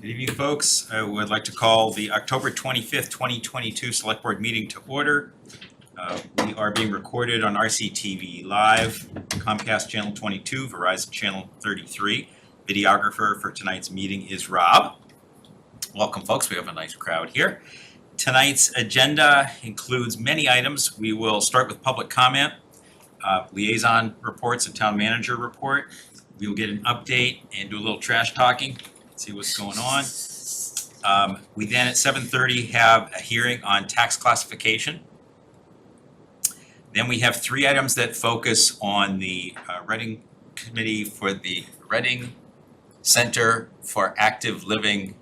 Good evening, folks. I would like to call the October 25th, 2022 Select Board meeting to order. We are being recorded on RCTV Live, Comcast Channel 22, Verizon Channel 33. Videographer for tonight's meeting is Rob. Welcome, folks. We have a nice crowd here. Tonight's agenda includes many items. We will start with public comment, liaison reports, and town manager report. We will get an update and do a little trash talking, see what's going on. We then at 7:30 have a hearing on tax classification. Then we have three items that focus on the Reading Committee for the Reading Center for Active Living,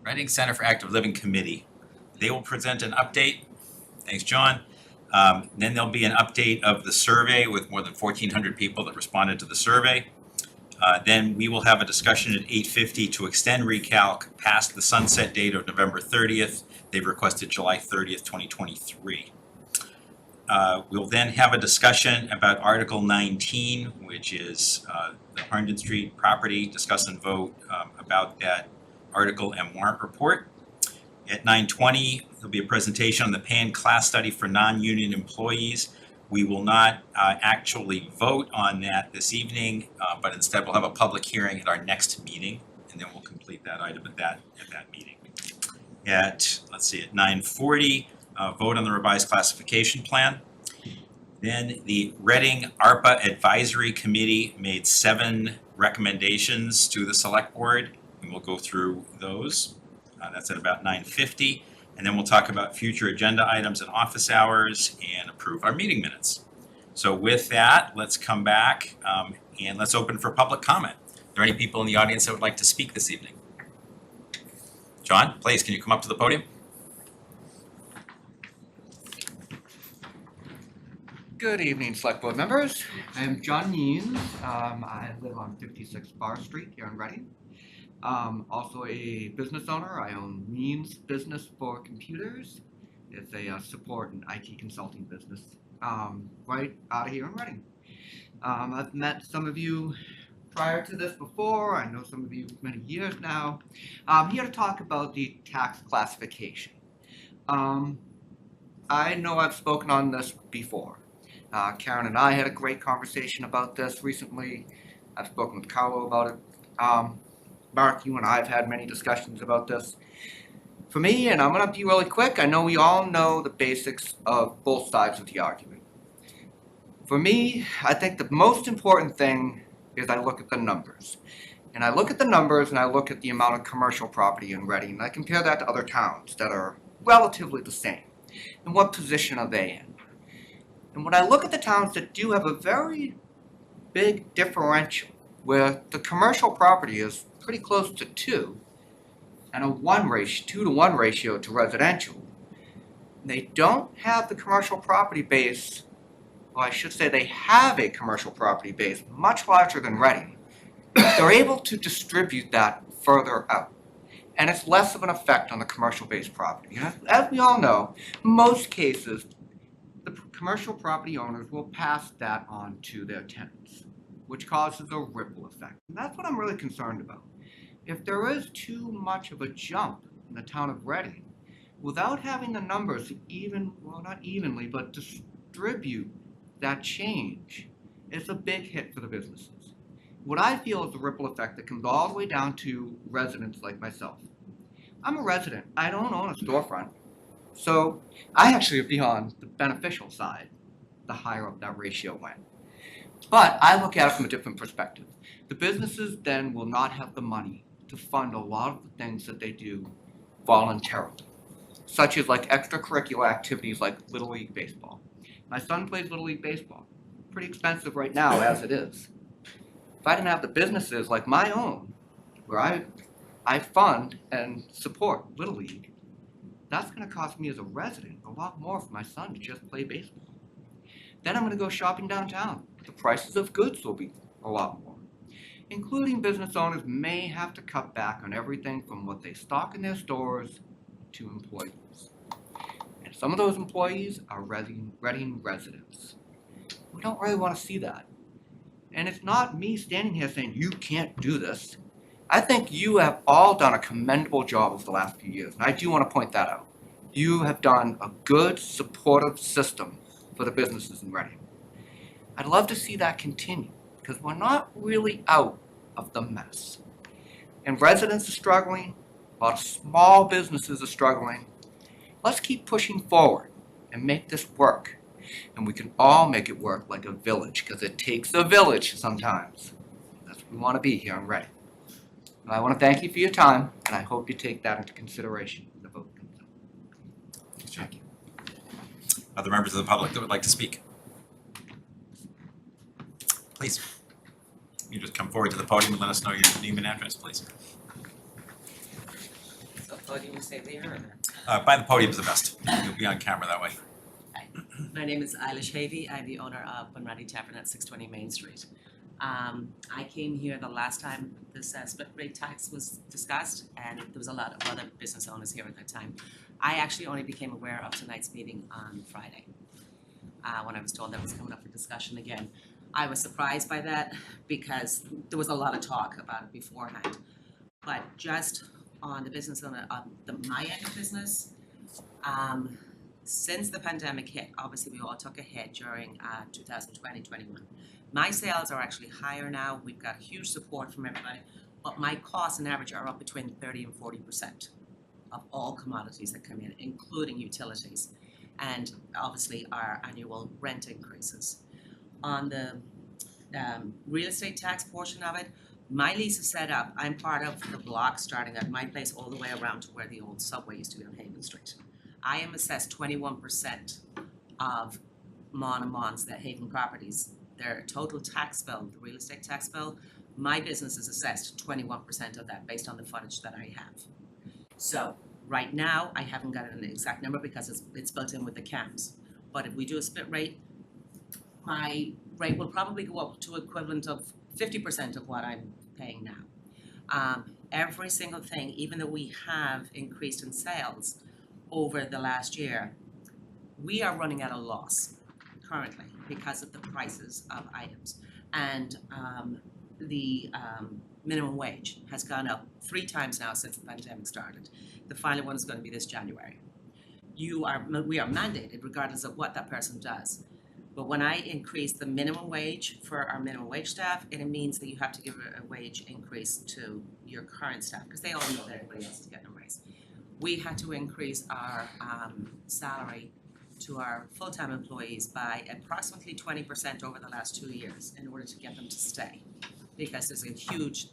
Reading Center for Active Living Committee. They will present an update. Thanks, John. Then there'll be an update of the survey with more than 1,400 people that responded to the survey. Then we will have a discussion at 8:50 to extend recalc past the sunset date of November 30th. They've requested July 30th, 2023. We'll then have a discussion about Article 19, which is the Herndon Street property, discuss and vote about that article and warrant report. At 9:20, there'll be a presentation on the pay and class study for non-union employees. We will not actually vote on that this evening, but instead we'll have a public hearing at our next meeting, and then we'll complete that item at that meeting. At 9:40, vote on the revised classification plan. Then the Reading ARPA Advisory Committee made 7 recommendations to the Select Board, and we'll go through those. That's at about 9:50. And then we'll talk about future agenda items and office hours and approve our meeting minutes. So with that, let's come back and let's open for public comment. Are there any people in the audience that would like to speak this evening? John, please, can you come up to the podium? Good evening, Select Board members. I am John Means. I live on 56 Bar Street here in Reading. Also a business owner. I own Means Business for Computers. It's a support and IT consulting business right out of here in Reading. I've met some of you prior to this before. I know some of you many years now. I'm here to talk about the tax classification. I know I've spoken on this before. Karen and I had a great conversation about this recently. I've spoken with Carlo about it. Mark, you and I have had many discussions about this. For me, and I'm going to be really quick, I know we all know the basics of both sides of the argument. For me, I think the most important thing is I look at the numbers. And I look at the numbers and I look at the amount of commercial property in Reading, and I compare that to other towns that are relatively the same. And what position are they in? And when I look at the towns that do have a very big differential, where the commercial property is pretty close to 2, and a 2-to-1 ratio to residential, they don't have the commercial property base, well, I should say they have a commercial property base much larger than Reading. They're able to distribute that further out, and it's less of an effect on the commercial-based property. And as we all know, in most cases, the commercial property owners will pass that on to their tenants, which causes a ripple effect. And that's what I'm really concerned about. If there is too much of a jump in the town of Reading, without having the numbers not evenly, but distribute that change, it's a big hit for the businesses. What I feel is the ripple effect that comes all the way down to residents like myself. I'm a resident. I don't own a storefront. So I actually would be on the beneficial side the higher up that ratio went. But I look at it from a different perspective. The businesses then will not have the money to fund a lot of the things that they do voluntarily, such as like extracurricular activities like Little League Baseball. My son plays Little League Baseball. Pretty expensive right now as it is. If I didn't have the businesses like my own, where I fund and support Little League, that's going to cost me as a resident a lot more for my son to just play baseball. Then I'm going to go shopping downtown. The prices of goods will be a lot more. Including business owners may have to cut back on everything from what they stock in their stores to employees. And some of those employees are Reading residents. We don't really want to see that. And it's not me standing here saying, you can't do this. I think you have all done a commendable job over the last few years, and I do want to point that out. You have done a good, supportive system for the businesses in Reading. I'd love to see that continue, because we're not really out of the mess. And residents are struggling, a lot of small businesses are struggling. Let's keep pushing forward and make this work. And we can all make it work like a village, because it takes a village sometimes. That's what we want to be here in Reading. And I want to thank you for your time, and I hope you take that into consideration when the vote comes up. Thank you. Other members of the public that would like to speak? Please. You just come forward to the podium and let us know your name and address, please. So podium you say there or there? By the podium is the best. You'll be on camera that way. My name is Eilish Havey. I'm the owner of Bunratty Tavern at 620 Main Street. I came here the last time this split rate tax was discussed, and there was a lot of other business owners here at that time. I actually only became aware of tonight's meeting on Friday, when I was told that was coming up for discussion again. I was surprised by that because there was a lot of talk about it beforehand. But just on the business on my end of business, since the pandemic hit, obviously we all took a hit during 2020-21. My sales are actually higher now. We've got huge support from everybody, but my costs on average are up between 30 and 40% of all commodities that come in, including utilities, and obviously our annual rent increases. On the real estate tax portion of it, my lease is set up. I'm part of the block starting at my place all the way around to where the old subway used to be on Haven Street. I am assessed 21% of Mon that Haven properties, their total tax bill, the real estate tax bill. My business is assessed 21% of that based on the footage that I have. So right now, I haven't got an exact number because it's built in with the CAMs. But if we do a split rate, my rate will probably go up to equivalent of 50% of what I'm paying now. Every single thing, even though we have increased in sales over the last year, we are running at a loss currently because of the prices of items. And the minimum wage has gone up 3 times now since the pandemic started. The final one is going to be this January. We are mandated regardless of what that person does. But when I increase the minimum wage for our minimum wage staff, it means that you have to give a wage increase to your current staff because they all know that everybody else is getting a raise. We had to increase our salary to our full-time employees by approximately 20% over the last 2 years in order to get them to stay, because there's a huge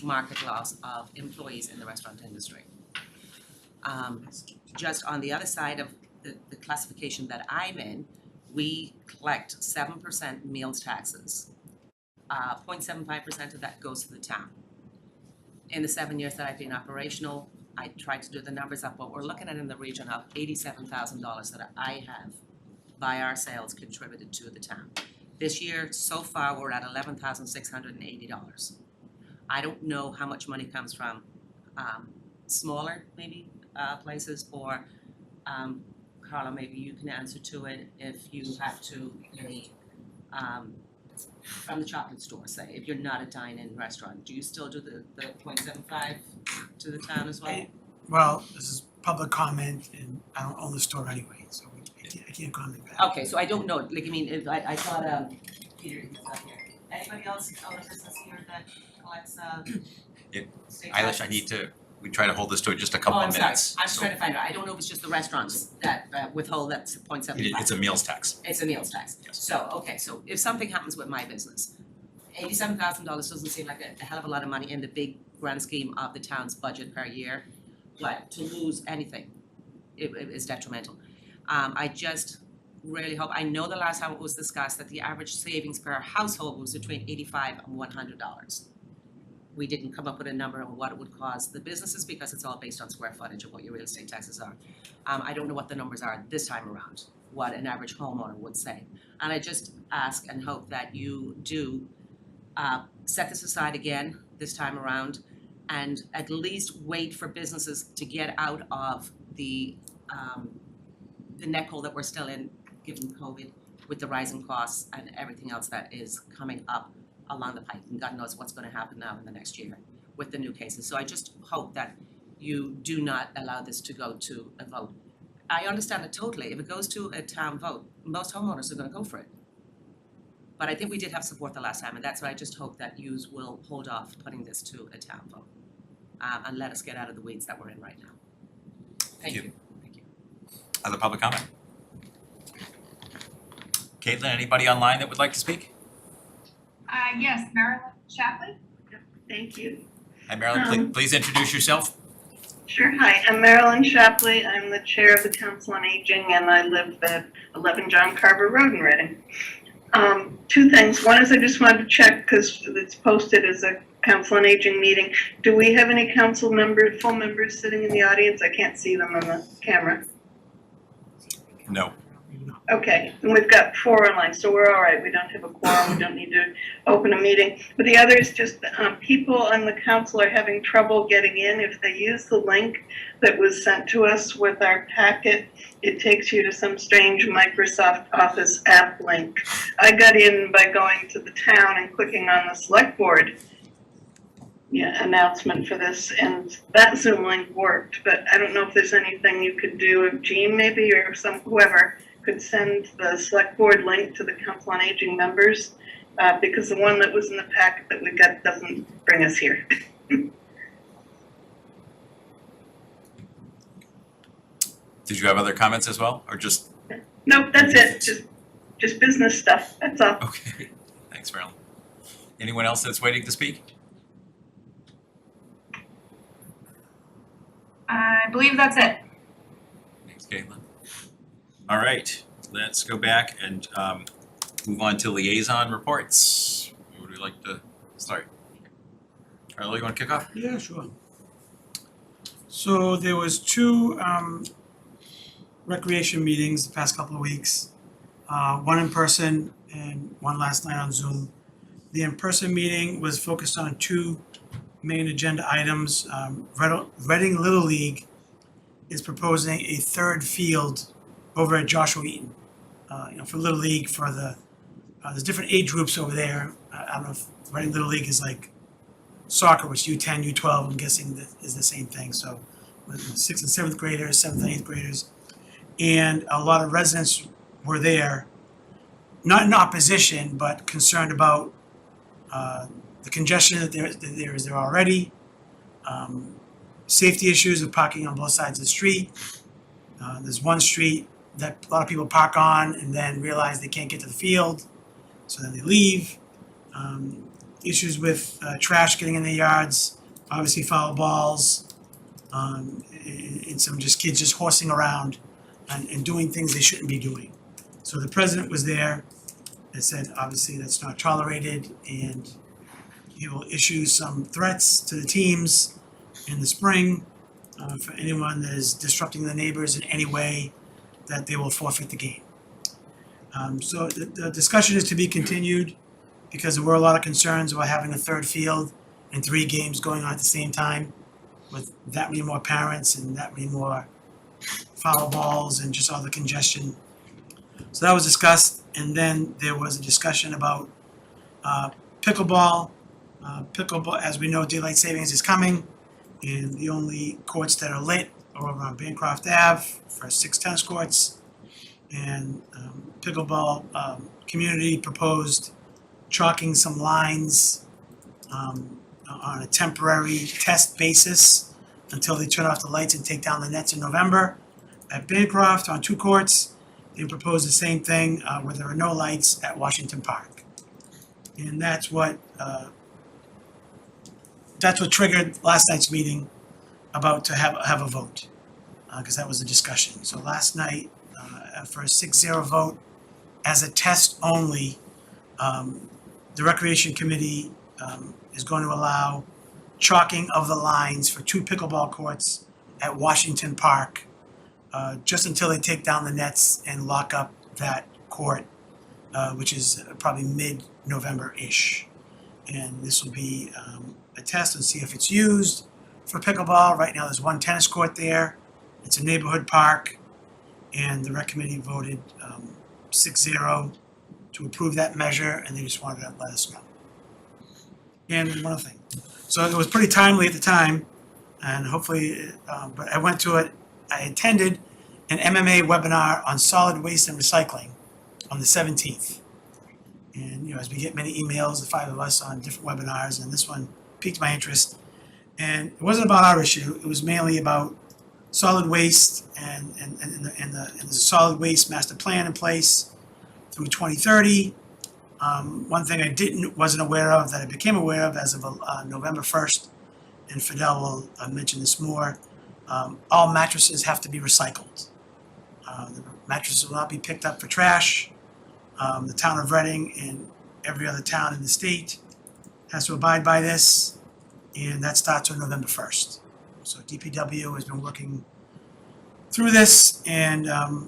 market loss of employees in the restaurant industry. Just on the other side of the classification that I'm in, we collect 7% meals taxes. 0.75% of that goes to the town. In the 7 years that I've been operational, I tried to do the numbers up, but we're looking at in the region of $87,000 that I have by our sales contributed to the town. This year, so far, we're at $11,680. I don't know how much money comes from smaller, maybe, places, or Carla, maybe you can answer to it if you have to pay from the chocolate store, say, if you're not a dine-in restaurant. Do you still do the 0.75 to the town as well? Well, this is public comment, and I don't own the store anyway, so I can't comment back. Okay, so I don't know, like, I mean, if I thought, Peter, he's not here. Anybody else own a business here that collects, state Eilish, taxes? we try to hold this to just a couple Oh, I'm of sorry, minutes. I'm trying to find out, I don't know if it's just the restaurants that withhold that 0.75. It's a meals tax. It's a meals tax. Yes. So, okay, so if something happens with my business, $87,000 doesn't seem like a hell of a lot of money in the big grand scheme of the town's budget per year, but to lose anything, it is detrimental. I just really hope, I know the last time it was discussed that the average savings per household was between $85 and $100. We didn't come up with a number on what it would cost the businesses because it's all based on square footage of what your real estate taxes are. I don't know what the numbers are this time around, what an average homeowner would say. And I just ask and hope that you do set this aside again this time around and at least wait for businesses to get out of the neck hole that we're still in given COVID with the rising costs and everything else that is coming up along the pipe, and God knows what's going to happen now in the next year with the new cases. So I just hope that you do not allow this to go to a vote. I understand it totally. If it goes to a town vote, most homeowners are gonna go for it. But I think we did have support the last time, and that's why I just hope that yous will hold off putting this to a town vote. And let us get out of the weeds that we're in right now. Thank you. you. Thank you. Other public comment? Caitlin, anybody online that would like to speak? Yes, Marilyn Shapley. Thank you. Hi, Marilyn, please introduce yourself. Sure. Hi, I'm Marilyn Shapley. I'm the chair of the Council on Aging, and I live at 11 John Carver Road in Reading. Two things. One is I just wanted to check, because it's posted as a Council on Aging meeting. Do we have any council members, full members sitting in the audience? I can't see them on the camera. No. Okay, and we've got 4 online, so we're all right. We don't have a quorum. We don't need to open a meeting. But the other is just people on the council are having trouble getting in. If they use the link that was sent to us with our packet, it takes you to some strange Microsoft Office app link. I got in by going to the town and clicking on the select board announcement for this, and that Zoom link worked. But I don't know if there's anything you could do, if Jean maybe or whoever could send the select board link to the Council on Aging members, because the one that was in the packet that we got doesn't bring us here. Did you have other comments as well, or just? Nope, that's it. Just business stuff. That's all. Okay, thanks, Marilyn. Anyone else that's waiting to speak? I believe that's it. Thanks, Caitlin. All right, let's go back and move on to liaison reports. Who would we like to start? Carlo, you want to kick off? Yeah, sure. So there was 2 recreation meetings the past couple of weeks. One in person and one last night on Zoom. The in-person meeting was focused on 2 main agenda items. Reading Little League is proposing a 3rd field over at Joshua Eaton. For Little League, for there's different age groups over there. I don't know if Reading Little League is like soccer, which U10, U12, I'm guessing that is the same thing. So with 6th and 7th graders, 7th and 8th graders. And a lot of residents were there, not in opposition, but concerned about the congestion that there is there already, safety issues of parking on both sides of the street. There's one street that a lot of people park on and then realize they can't get to the field, so then they leave. Issues with trash getting in their yards, obviously foul balls, and some just kids just horsing around and doing things they shouldn't be doing. So the president was there and said, obviously that's not tolerated, and he will issue some threats to the teams in the spring for anyone that is disrupting the neighbors in any way, that they will forfeit the game. So the discussion is to be continued, because there were a lot of concerns about having a 3rd field and 3 games going on at the same time with that many more parents and that many more foul balls and just all the congestion. So that was discussed, and then there was a discussion about pickleball. Pickleball, as we know, daylight savings is coming, and the only courts that are lit are over on Bancroft Ave for 6 tennis courts. And pickleball community proposed chalking some lines on a temporary test basis until they turn off the lights and take down the nets in November. At Bancroft on 2 courts, they proposed the same thing where there are no lights at Washington Park. And that's what triggered last night's meeting about to have a vote, because that was the discussion. So last night, for a 6-0 vote, as a test only, the Recreation Committee is going to allow chalking of the lines for 2 pickleball courts at Washington Park, just until they take down the nets and lock up that court, which is probably mid-November-ish. And this will be a test and see if it's used for pickleball. Right now there's 1 tennis court there. It's a neighborhood park, and the rec committee voted 6-0 to approve that measure, and they just wanted to let us know. And one other thing, So it was pretty timely at the time, and hopefully, but I went to it, I attended an MMA webinar on solid waste and recycling on the 17th. And, you know, as we get many emails, the five of us on different webinars, and this one piqued my interest. And it wasn't about our issue, it was mainly about solid waste and the solid waste master plan in place through 2030. One thing I wasn't aware of that I became aware of as of November 1st, and Fidel will mention this more, all mattresses have to be recycled. The mattresses will not be picked up for trash. The town of Reading and every other town in the state has to abide by this, and that starts on November 1st. So DPW has been working through this, and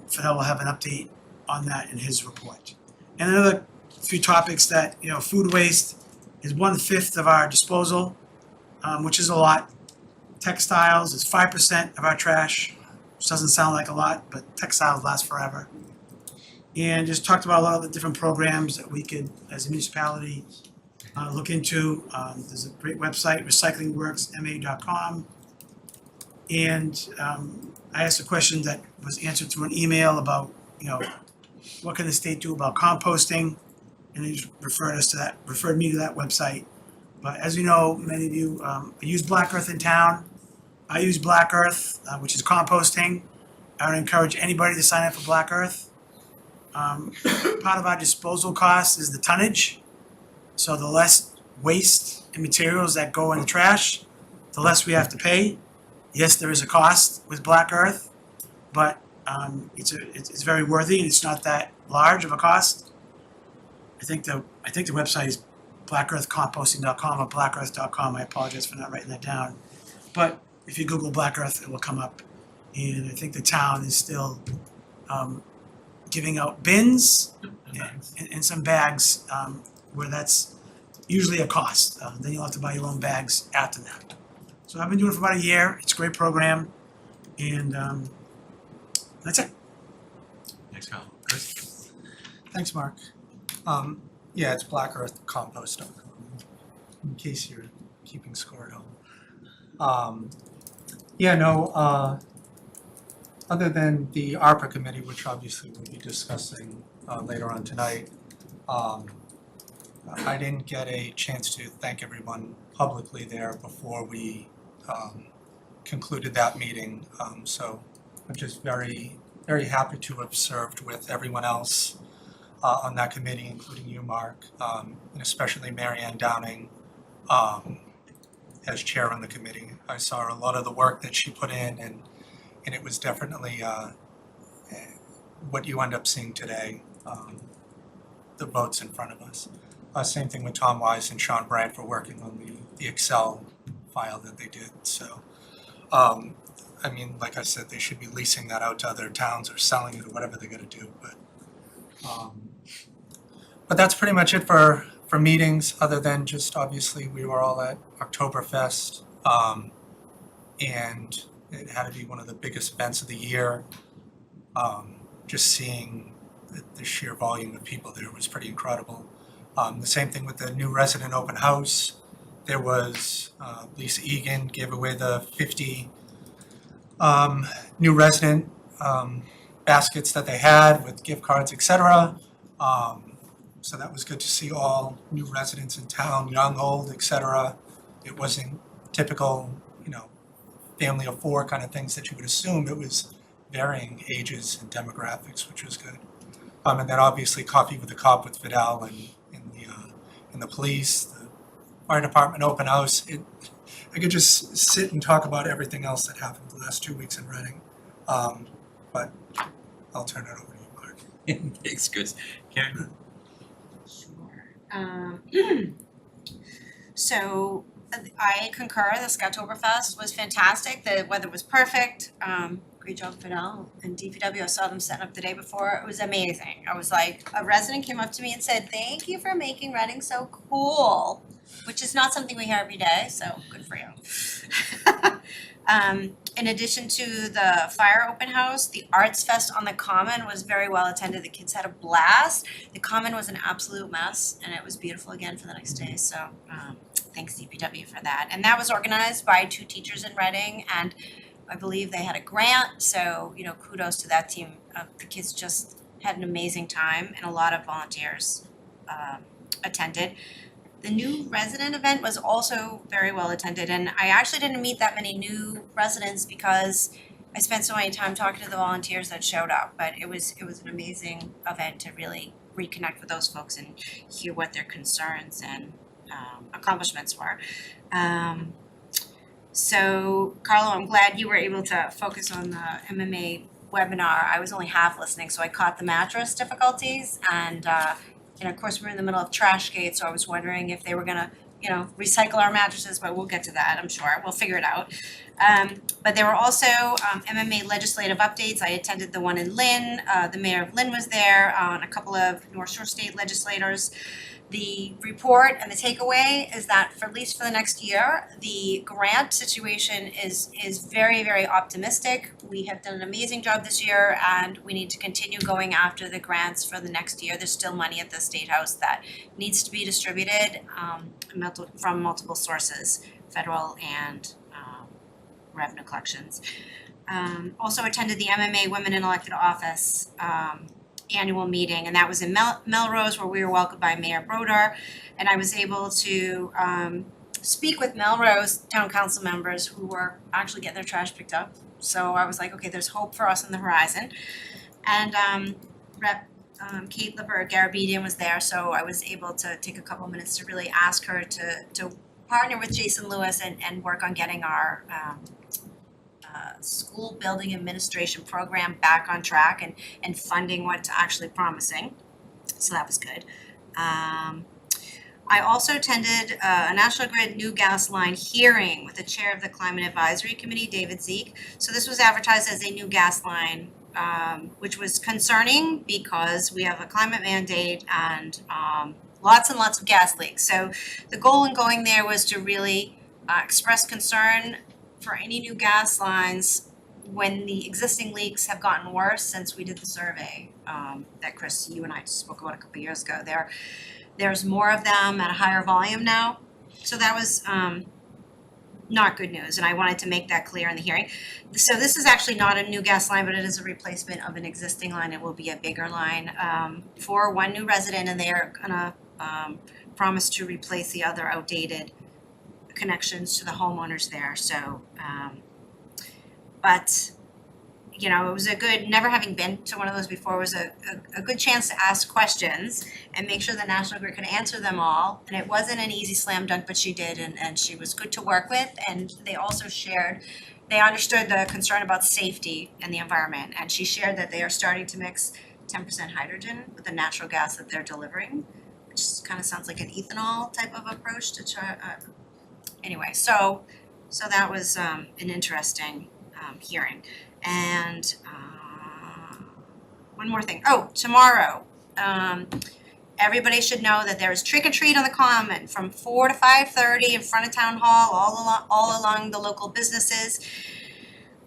Fidel will have an update on that in his report. And another few topics that, you know, food waste is 1/5 of our disposal, which is a lot. Textiles is 5% of our trash, which doesn't sound like a lot, but textiles last forever. And just talked about a lot of the different programs that we could, as a municipality, look into. There's a great website, recyclingworksma.com. And I asked a question that was answered through an email about, you know, what can the state do about composting? And they just referred me to that website. But as you know, many of you use Black Earth in town. I use Black Earth, which is composting. I would encourage anybody to sign up for Black Earth. Part of our disposal cost is the tonnage. So the less waste and materials that go in the trash, the less we have to pay. Yes, there is a cost with Black Earth, but it's very worthy, and it's not that large of a cost. I think the website is blackearthcomposting.com or blackearth.com. I apologize for not writing that down. But if you Google Black Earth, it will come up. And I think the town is still giving out bins and some bags where that's usually a cost. Then you'll have to buy your own bags after that. So I've been doing it for about a year. It's a great program. And that's it. Thanks, Carl. Chris? Thanks, Mark. Yeah, it's blackearthcompost.com, in case you're keeping score at home. Other than the ARPA committee, which obviously we'll be discussing later on tonight, I didn't get a chance to thank everyone publicly there before we concluded that meeting. So I'm just very, very happy to have served with everyone else on that committee, including you, Mark, and especially Mary Ann Downing as chair on the committee. I saw a lot of the work that she put in, and it was definitely what you end up seeing today, the votes in front of us. Same thing with Tom Wise and Sean Bryant for working on the Excel file that they did. So, I mean, like I said, they should be leasing that out to other towns or selling it or whatever they're gonna do, but that's pretty much it for meetings, other than just obviously we were all at Oktoberfest, and it had to be one of the biggest events of the year. Just seeing the sheer volume of people there was pretty incredible. The same thing with the new resident open house. There was Lisa Egan gave away the 50 new resident baskets that they had with gift cards, etc. So that was good to see all new residents in town, young, old, etc. It wasn't typical, family of four kind of things that you would assume. It was varying ages and demographics, which was good. And then obviously coffee with the cop with Fidel and the police, the fire department open house. I could just sit and talk about everything else that happened the last 2 weeks in Reading. But I'll turn it over to you, Mark. Thanks, Chris. Karen? Sure. So I concur, the Scottoberfest was fantastic, the weather was perfect, great job Fidel and DPW, I saw them setting up the day before, it was amazing. I was like, a resident came up to me and said, thank you for making Reading so cool, which is not something we hear every day, so good for you. In addition to the fire open house, the Arts Fest on the Common was very well attended. The kids had a blast. The Common was an absolute mess, and it was beautiful again for the next day. So thanks DPW for that. And that was organized by 2 teachers in Reading, and I believe they had a grant, so, you know, kudos to that team. The kids just had an amazing time, and a lot of volunteers attended. The new resident event was also very well attended, and I actually didn't meet that many new residents because I spent so much time talking to the volunteers that showed up, but it was an amazing event to really reconnect with those folks and hear what their concerns and accomplishments were. So Carlo, I'm glad you were able to focus on the MMA webinar. I was only half listening, so I caught the mattress difficulties, and of course we're in the middle of Trashgate, so I was wondering if they were gonna, you know, recycle our mattresses, but we'll get to that, I'm sure, we'll figure it out. But there were also MMA legislative updates. I attended the one in Lynn, the mayor of Lynn was there, and a couple of North Shore State legislators. The report and the takeaway is that for at least for the next year, the grant situation is very, very optimistic. We have done an amazing job this year, and we need to continue going after the grants for the next year. There's still money at the State House that needs to be distributed from multiple sources, federal and revenue collections. Also attended the MMA Women in Elected Office annual meeting, and that was in Melrose, where we were welcomed by Mayor Broder, and I was able to speak with Melrose town council members who were actually getting their trash picked up. So I was like, okay, there's hope for us on the horizon. And Rep. Kate Garabedian was there, so I was able to take a couple minutes to really ask her to partner with Jason Lewis and work on getting our school building administration program back on track and funding what's actually promising. So that was good. I also attended a National Grid new gas line hearing with the chair of the Climate Advisory Committee, David Zeke. So this was advertised as a new gas line, which was concerning because we have a climate mandate and lots and lots of gas leaks. So the goal in going there was to really express concern for any new gas lines when the existing leaks have gotten worse since we did the survey that Chris, you and I spoke about a couple years ago. There's more of them at a higher volume now. So that was not good news, and I wanted to make that clear in the hearing. So this is actually not a new gas line, but it is a replacement of an existing line. It will be a bigger line for one new resident, and they are gonna promise to replace the other outdated connections to the homeowners there. So but you know, it was a good, never having been to one of those before, was a good chance to ask questions and make sure the National Grid could answer them all. And it wasn't an easy slam dunk, but she did, and she was good to work with. And they also shared, they understood the concern about safety and the environment, and she shared that they are starting to mix 10% hydrogen with the natural gas that they're delivering, which kind of sounds like an ethanol type of approach to try. Anyway, so that was an interesting hearing. And one more thing. Oh, tomorrow, everybody should know that there is trick or treat on the Common from 4 to 5:30 in front of Town Hall, all along the local businesses.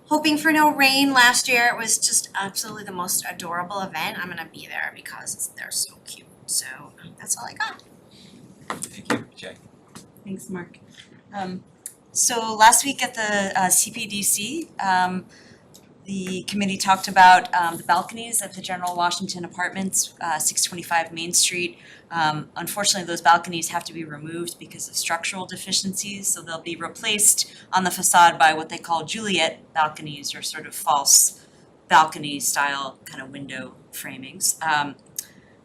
Hoping for no rain. Last year it was just absolutely the most adorable event. I'm gonna be there because they're so cute. So that's all I got. Thank you, Jay. Thanks, Mark. So last week at the CPDC, the committee talked about the balconies at the General Washington Apartments, 625 Main Street. Unfortunately, those balconies have to be removed because of structural deficiencies, so they'll be replaced on the facade by what they call Juliet balconies, or sort of false balcony style kind of window framings.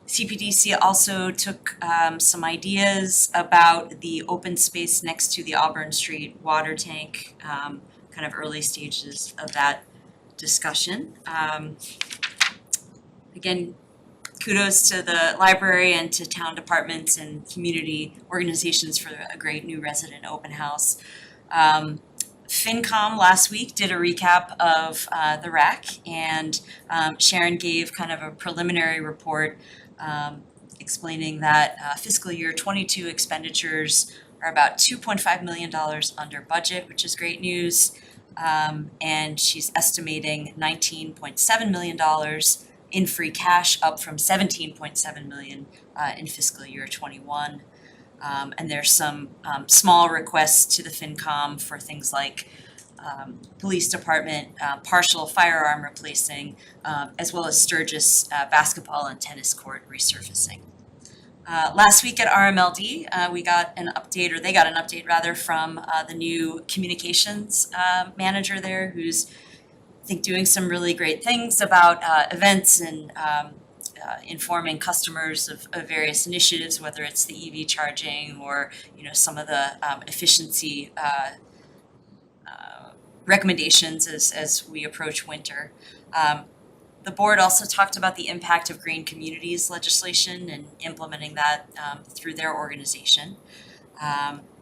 CPDC also took some ideas about the open space next to the Auburn Street water tank, kind of early stages of that discussion. Again, kudos to the library and to town departments and community organizations for a great new resident open house. FinCom last week did a recap of the RAC, and Sharon gave kind of a preliminary report explaining that fiscal year 22 expenditures are about $2.5 million under budget, which is great news. And she's estimating $19.7 million in free cash, up from $17.7 million in fiscal year 21. And there's some small requests to the FinCom for things like police department, partial firearm replacing, as well as Sturgis basketball and tennis court resurfacing. Last week at RMLD, we got an update, or they got an update rather, from the new communications manager there, who's, I think, doing some really great things about events and informing customers of various initiatives, whether it's the EV charging or, you know, some of the efficiency recommendations as we approach winter. The board also talked about the impact of green communities legislation and implementing that through their organization.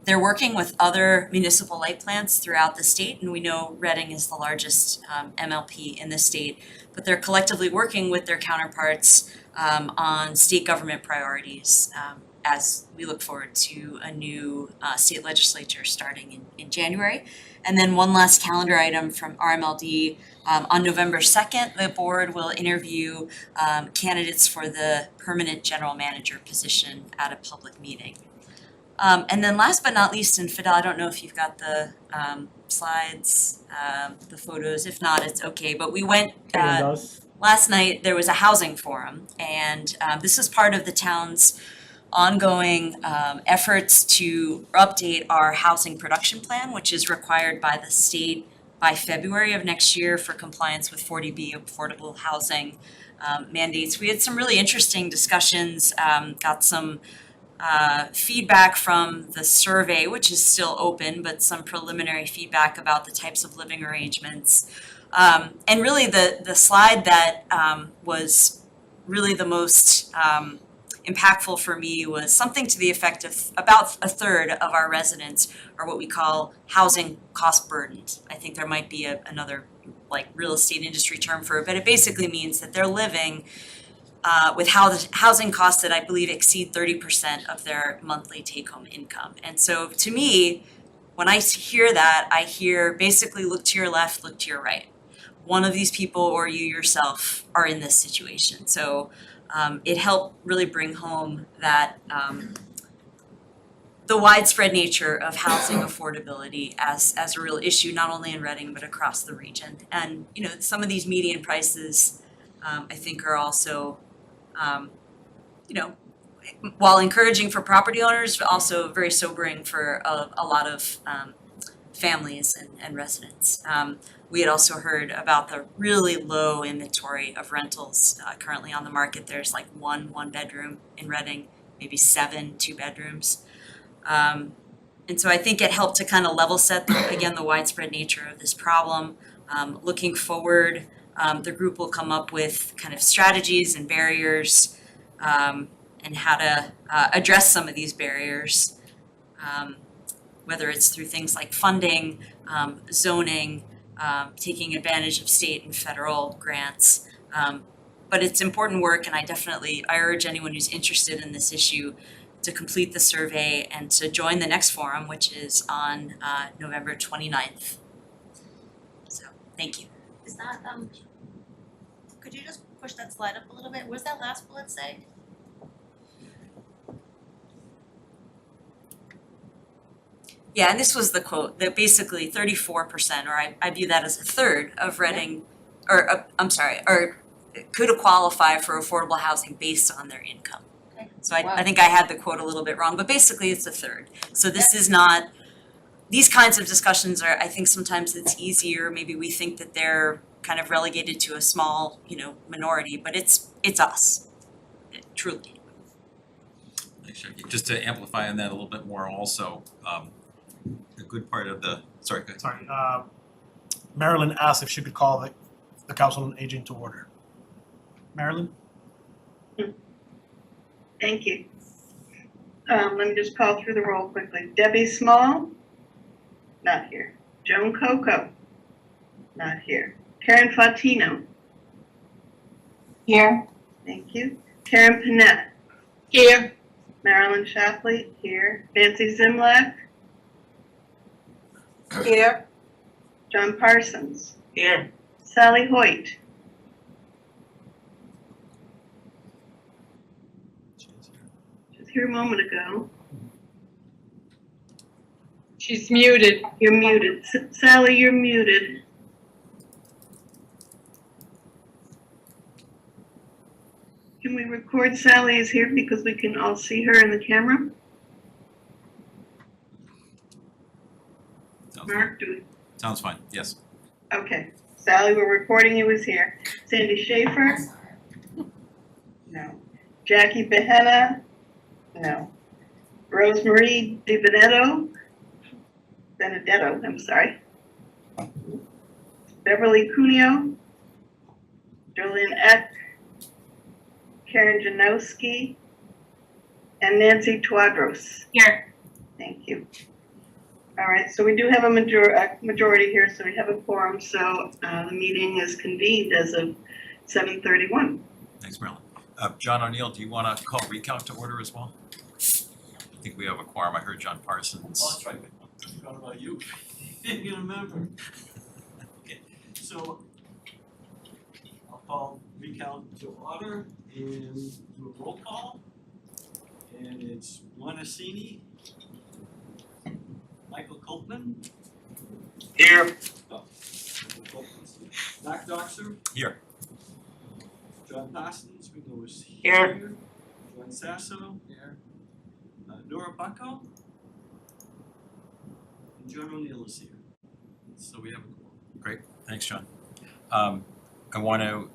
They're working with other municipal light plants throughout the state, and we know Reading is the largest MLP in the state, but they're collectively working with their counterparts on state government priorities as we look forward to a new state legislature starting in January. And then one last calendar item from RMLD. On November 2nd, the board will interview candidates for the permanent general manager position at a public meeting. And then last but not least, and Fidel, I don't know if you've got the slides, the photos. If not, it's okay. But we went last night. There was a housing forum, and this is part of the town's ongoing efforts to update our housing production plan, which is required by the state by February of next year for compliance with 40B affordable housing mandates. We had some really interesting discussions, got some feedback from the survey, which is still open, but some preliminary feedback about the types of living arrangements. And really the slide that was really the most impactful for me was something to the effect of about a third of our residents are what we call housing cost burdened. I think there might be another like real estate industry term for it, but it basically means that they're living with housing costs that I believe exceed 30% of their monthly take-home income. And so to me, when I hear that, I hear basically look to your left, look to your right. One of these people or you yourself are in this situation. So it helped really bring home that the widespread nature of housing affordability as a real issue, not only in Reading, but across the region. And, you know, some of these median prices, I think are also, you know, while encouraging for property owners, also very sobering for a lot of families and residents. We had also heard about the really low inventory of rentals currently on the market. There's like one bedroom in Reading, maybe 7 2-bedrooms. And so I think it helped to kind of level set, again, the widespread nature of this problem. Looking forward, the group will come up with kind of strategies and barriers and how to address some of these barriers, whether it's through things like funding, zoning, taking advantage of state and federal grants. But it's important work, and I urge anyone who's interested in this issue to complete the survey and to join the next forum, which is on November 29th. So, thank you. Is that, could you just push that slide up a little bit? What does that last bullet say? Yeah, and this was the quote, that basically 34%, or I view that as a third of Reading, or could qualify for affordable housing based on their income. Okay. So I think I had the quote a little bit wrong, but basically it's a third. So this is not, these kinds of discussions are, I think sometimes it's easier, maybe we think that they're kind of relegated to a small, you know, minority, but it's us, truly. Thanks, Jackie. Just to amplify on that a little bit more also, a good part of the, sorry, go ahead. Sorry, Marilyn asked if she could call the Council on Aging to order. Marilyn? Thank you. Let me just call through the roll quickly. Debbie Small? Not here. Joan Coco? Not here. Karen Fatino? Here. Thank you. Karen Panett? Here. Marilyn Shapley? Here. Nancy Zimlack? Here. John Parsons? Here. Sally Hoyt? Just here a moment ago. She's muted. You're muted. Sally, you're muted. Can we record Sally is here because we can all see her in the camera? Sounds fine. Mark, do we? Sounds fine, yes. Okay. Sally, we're recording you as here. Sandy Schaefer? No. Jackie Behenna? No. Rosemarie Benedetto, I'm sorry. Beverly Cuneo? Jolene Eck? Karen Janowski? And Nancy Tuadros. Here. Thank you. All right, so we do have a majority here, so we have a quorum, so the meeting is convened as of 7:31. Thanks, Marilyn. John O'Neill, do you want to call recount to order as well? I think we have a quorum. I heard John Parsons. Oh, that's right. I forgot about you. You remember. Okay, so I'll call recount to order and do a roll call. And it's Lorna Sini, Michael Coltman. Here. Oh, Michael Coltman's here. Mark Doxer, Here. John Parsons, we know is Here. here. John Sasso. Here. Nora Bucko. And John O'Neill is here. So we have a quorum. Great, thanks, John. I want to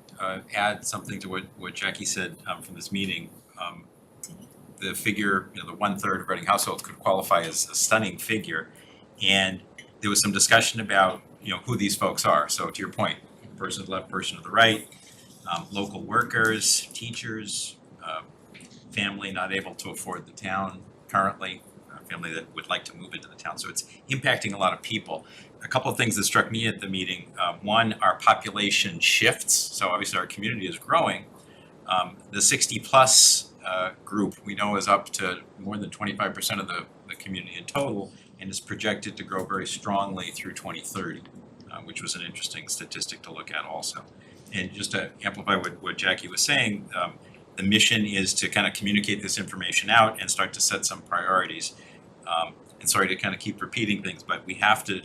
add something to what Jackie said from this meeting. The figure, the 1/3 of Reading households could qualify as a stunning figure. And there was some discussion about, who these folks are. So to your point, person to the left, person to the right, local workers, teachers, family not able to afford the town currently, a family that would like to move into the town. So it's impacting a lot of people. A couple of things that struck me at the meeting. One, our population shifts. So obviously our community is growing. The 60+ group we know is up to more than 25% of the community in total and is projected to grow very strongly through 2030, which was an interesting statistic to look at also. And just to amplify what Jackie was saying, the mission is to kind of communicate this information out and start to set some priorities. And sorry to kind of keep repeating things, but we have to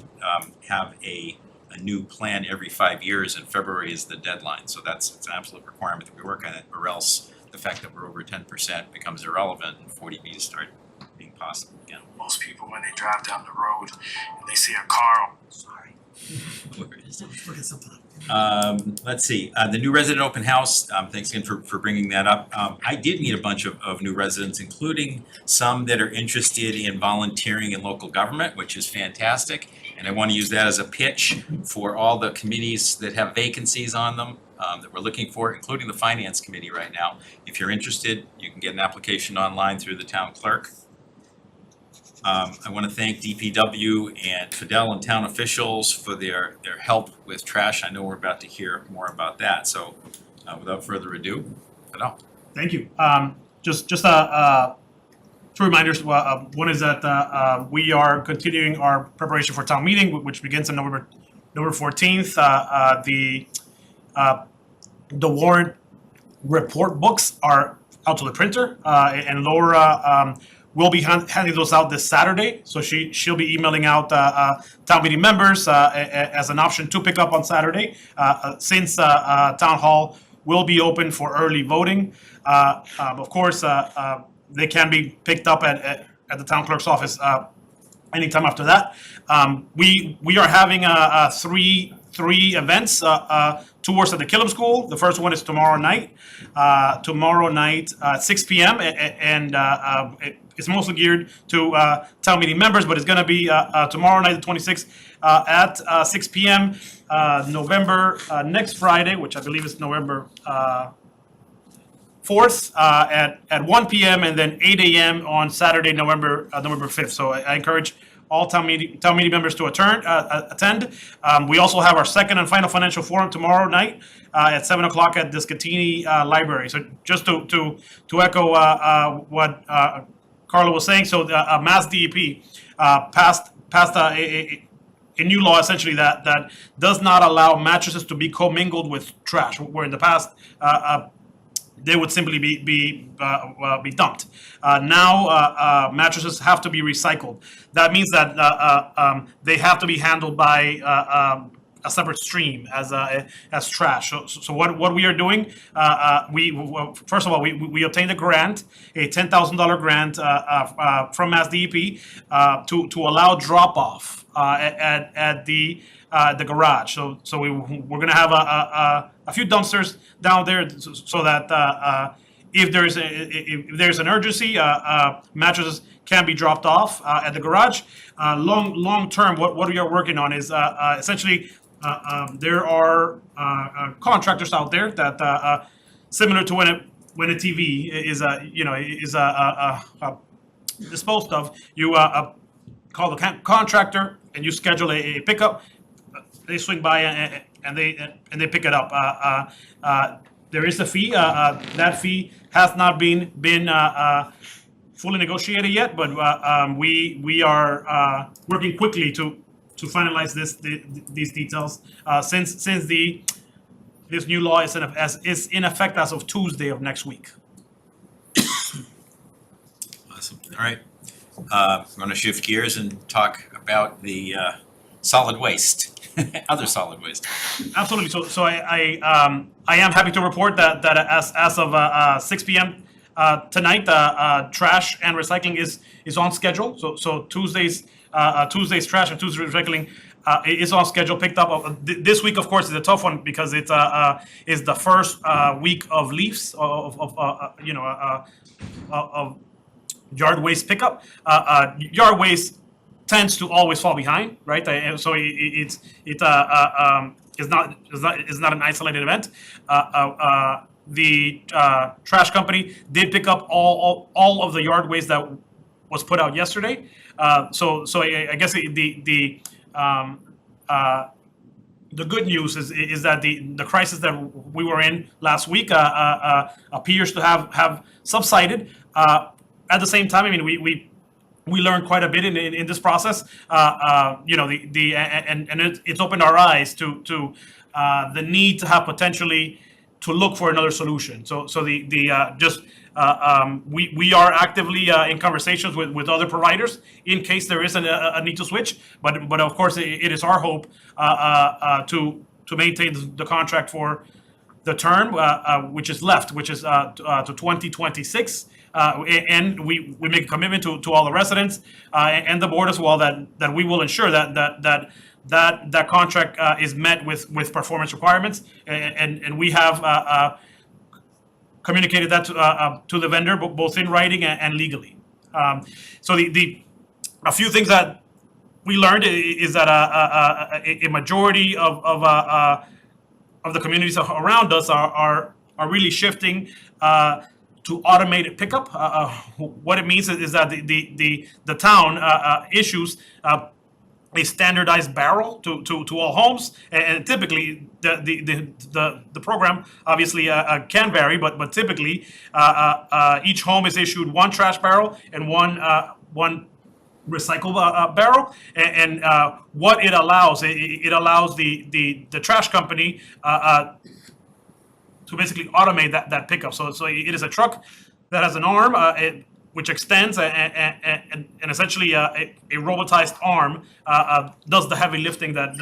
have a new plan every 5 years, and February is the deadline. So it's an absolute requirement that we work on it, or else the fact that we're over 10% becomes irrelevant and 40Bs start being possible again. Most people, when they drive down the road and they see a car. Sorry, Where is it? look at something up. Let's see, the new resident open house, thanks again for bringing that up. I did meet a bunch of new residents, including some that are interested in volunteering in local government, which is fantastic. And I want to use that as a pitch for all the committees that have vacancies on them that we're looking for, including the finance committee right now. If you're interested, you can get an application online through the town clerk. I want to thank DPW and Fidel and town officials for their help with trash. I know we're about to hear more about that, so without further ado, Fidel. Thank you. Just two reminders. One is that we are continuing our preparation for town meeting, which begins on November 14th. The warrant report books are out to the printer, and Laura will be handing those out this Saturday. So she'll be emailing out town meeting members as an option to pick up on Saturday, since town hall will be open for early voting. Of course, they can be picked up at the town clerk's office anytime after that. We are having three events, tours at the Killam School. The first one is tomorrow night. At 6 p.m. and it's mostly geared to town meeting members, but it's going to be tomorrow night, the 26th, at 6 p.m. November next Friday, which I believe is November 4th, at 1 p.m. and then 8 a.m. on Saturday, November 5th. So I encourage all town meeting members to attend. We also have our second and final financial forum tomorrow night at 7 o'clock at the Scatini Library. So just to echo what Carla was saying, so Mass DEP passed a new law essentially that does not allow mattresses to be commingled with trash. Where in the past they would simply be dumped. Now mattresses have to be recycled. That means that they have to be handled by a separate stream as trash. So what we are doing, first of all we obtained a grant, a $10,000 grant from Mass DEP to allow drop off at the garage. So we're gonna have a few dumpsters down there so that if there's an urgency, mattresses can be dropped off at the garage. Long term, what we are working on is essentially there are contractors out there that similar to when a TV is disposed of, you call the contractor and you schedule a pickup. They swing by and they pick it up. There is a fee. That fee has not been fully negotiated yet, but we are working quickly to finalize these details. Since this new law is in effect as of Tuesday of next week. Awesome. All right. I'm going to shift gears and talk about the solid waste, other solid waste. Absolutely. So I am happy to report that as of 6 p.m. Tonight, trash and recycling is on schedule. So Tuesday's trash and Tuesday's recycling is on schedule. Picked up this week. Of course, is a tough one because it's is the first week of leaves of yard waste pickup. Yard waste tends to always fall behind, right? And so it's not an isolated event. The trash company did pick up all of the yard waste that was put out yesterday. So I guess the good news is that the crisis that we were in last week appears to have subsided. At the same time, I mean, we learned quite a bit in this process. And it's opened our eyes to the need to have potentially to look for another solution. So we are actively in conversations with other providers in case there is a need to switch. But of course, it is our hope to maintain the contract for the term which is left, which is to 2026. And we make a commitment to all the residents and the board as well that we will ensure that contract is met with performance requirements, and we have communicated that to the vendor both in writing and legally. So a few things that we learned is that a majority of the communities around us are really shifting to automated pickup. What it means is that the town issues a standardized barrel to all homes, and typically the program obviously can vary, but typically each home is issued one trash barrel and one recycle barrel, and what it allows the trash company to basically automate that pickup. So it is a truck that has an arm which extends and essentially a robotized arm does the heavy lifting that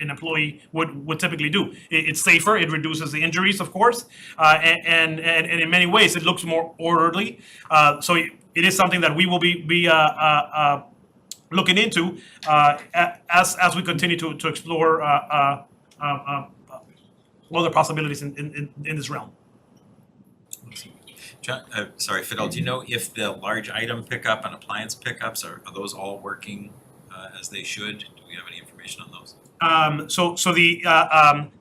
an employee would typically do. It's safer, it reduces the injuries, of course, and in many ways it looks more orderly. So it is something that we will be looking into as we continue to explore other possibilities in this realm. John, sorry, Fidel, do you know if the large item pickup and appliance pickups are those all working as they should? Do we have any information on those? So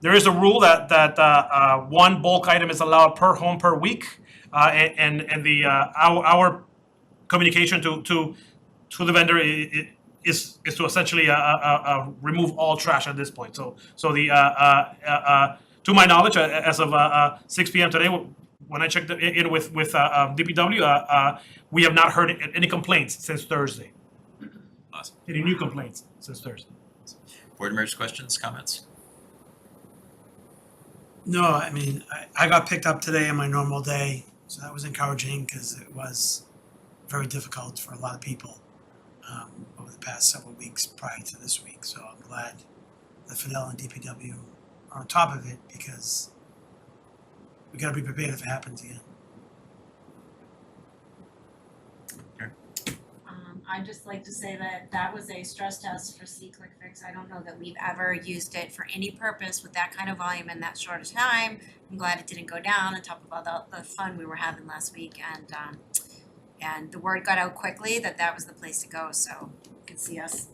there is a rule that one bulk item is allowed per home per week, and our communication to the vendor is to essentially remove all trash at this point. So to my knowledge, as of 6 p.m. today, when I checked in with DPW, we have not heard any complaints since Thursday. Awesome. Any new complaints since Thursday? Board members, questions, comments? No, I mean, I got picked up today on my normal day, so that was encouraging because it was very difficult for a lot of people over the past several weeks prior to this week. So I'm glad that Fidel and DPW are on top of it because we gotta be prepared if it happens again. I'd just like to say that that was a stress test for SeeClickFix. I don't know that we've ever used it for any purpose with that kind of volume in that short a time. I'm glad it didn't go down on top of all the fun we were having last week, and the word got out quickly that that was the place to go, so you can see us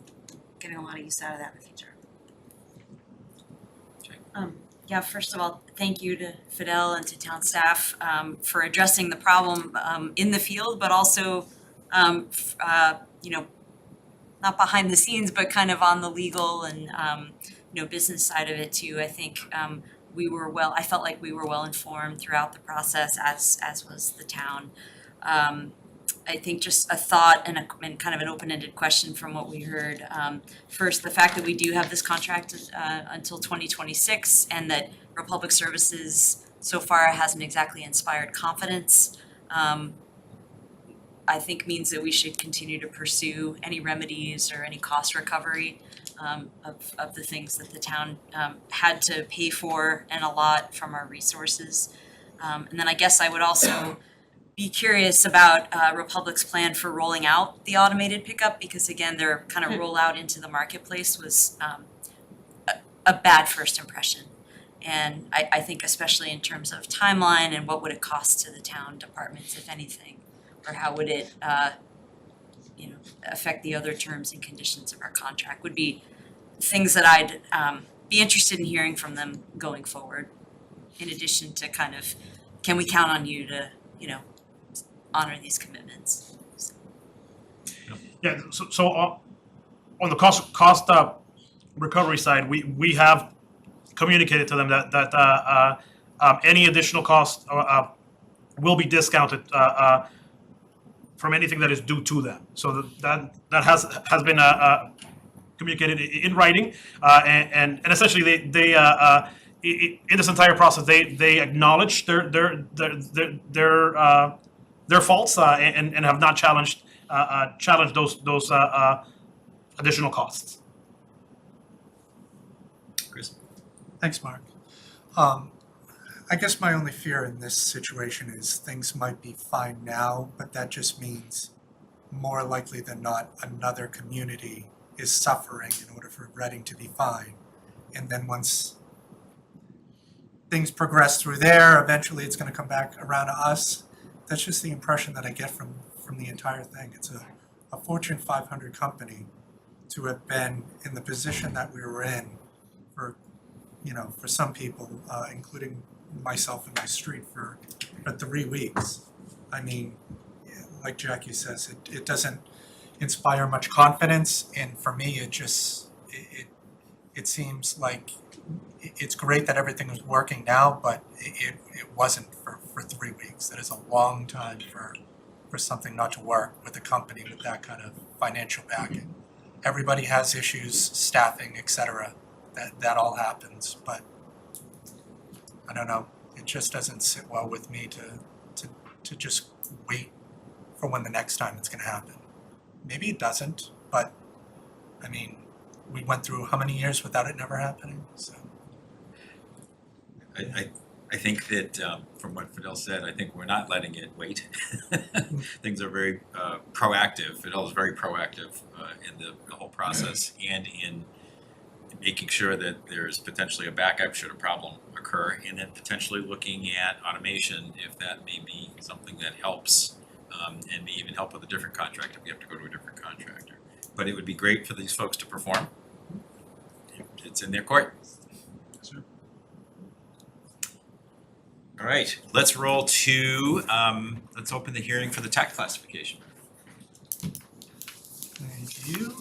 getting a lot of use out of that in the future. Yeah, first of all, thank you to Fidel and to town staff for addressing the problem in the field, but also you know, not behind the scenes, but kind of on the legal and you know, business side of it too. I think I felt like we were well informed throughout the process, as was the town. I think just a thought and kind of an open-ended question from what we heard. First, the fact that we do have this contract until 2026 and that Republic Services so far hasn't exactly inspired confidence, I think means that we should continue to pursue any remedies or any cost recovery of the things that the town had to pay for and a lot from our resources. And then I guess I would also be curious about Republic's plan for rolling out the automated pickup, because again, their kind of rollout into the marketplace was a bad first impression. And I think especially in terms of timeline and what would it cost to the town departments, if anything, or how would it you know, affect the other terms and conditions of our contract, would be things that I'd be interested in hearing from them going forward. In addition to kind of, can we count on you to, you know, honor these commitments? Yeah, so on the cost recovery side, we have communicated to them that any additional cost will be discounted from anything that is due to them. So that has been communicated in writing, and essentially they in this entire process they acknowledge their faults and have not challenged those additional costs. Chris? Thanks, Mark. I guess my only fear in this situation is things might be fine now, but that just means more likely than not, another community is suffering in order for Reading to be fine. And then once things progress through there, eventually it's going to come back around to us. That's just the impression that I get from the entire thing. It's a Fortune 500 company to have been in the position that we were in for, you know, for some people, including myself and my street, for 3 weeks. I mean, like Jackie says, it doesn't inspire much confidence, and for me, it seems like it's great that everything is working now, but it wasn't for 3 weeks. That is a long time for something not to work with a company with that kind of financial backing. Everybody has issues, staffing, etc. That all happens, but I don't know. It just doesn't sit well with me to just wait for when the next time it's going to happen. Maybe it doesn't, but I mean, we went through how many years without it never happening? So I think that from what Fidel said, I think we're not letting it wait. Things are very proactive. Fidel is very proactive in the whole process and in making sure that there's potentially a backup should a problem occur, and then potentially looking at automation if that may be something that helps, and may even help with a different contractor if we have to go to a different contractor. But it would be great for these folks to perform. It's in their court. All right, let's roll to, let's open the hearing for the tax classification. thank you.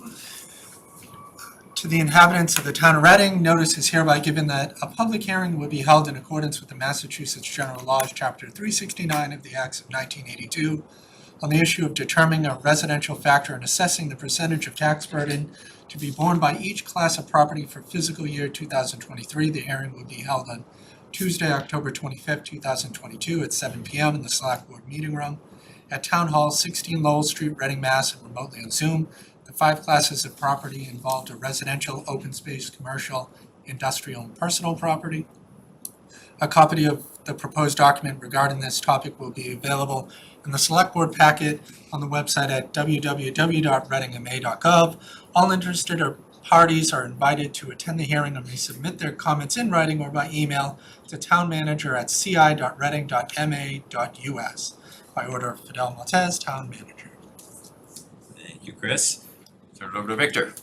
To the inhabitants of the town of Reading, notice is hereby given that a public hearing will be held in accordance with the Massachusetts General Laws, Chapter 369 of the Acts of 1982, on the issue of determining a residential factor and assessing the percentage of tax burden to be borne by each class of property for fiscal year 2023. The hearing will be held on Tuesday, October 25th, 2022 at 7 p.m. in the Select Board Meeting Room at Town Hall, 16 Lowell Street, Reading, Mass, and remotely on Zoom. The 5 classes of property involved are residential, open space, commercial, industrial, and personal property. A copy of the proposed document regarding this topic will be available in the Select Board packet on the website at www.readingma.gov. All interested parties are invited to attend the hearing and may submit their comments in writing or by email to townmanager@ci.reading.ma.us. By order of Fidel Maltese, Town Manager. Thank you, Chris. Turn it over to Victor.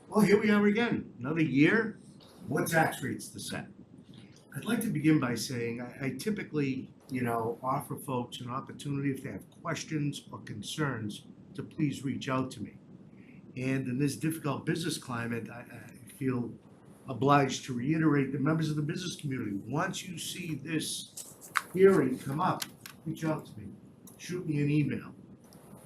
Well, here we are again, another year, more tax rates to set. I'd like to begin by saying I typically, offer folks an opportunity if they have questions or concerns to please reach out to me. And in this difficult business climate, I feel obliged to reiterate the members of the business community, once you see this hearing come up, reach out to me, shoot me an email.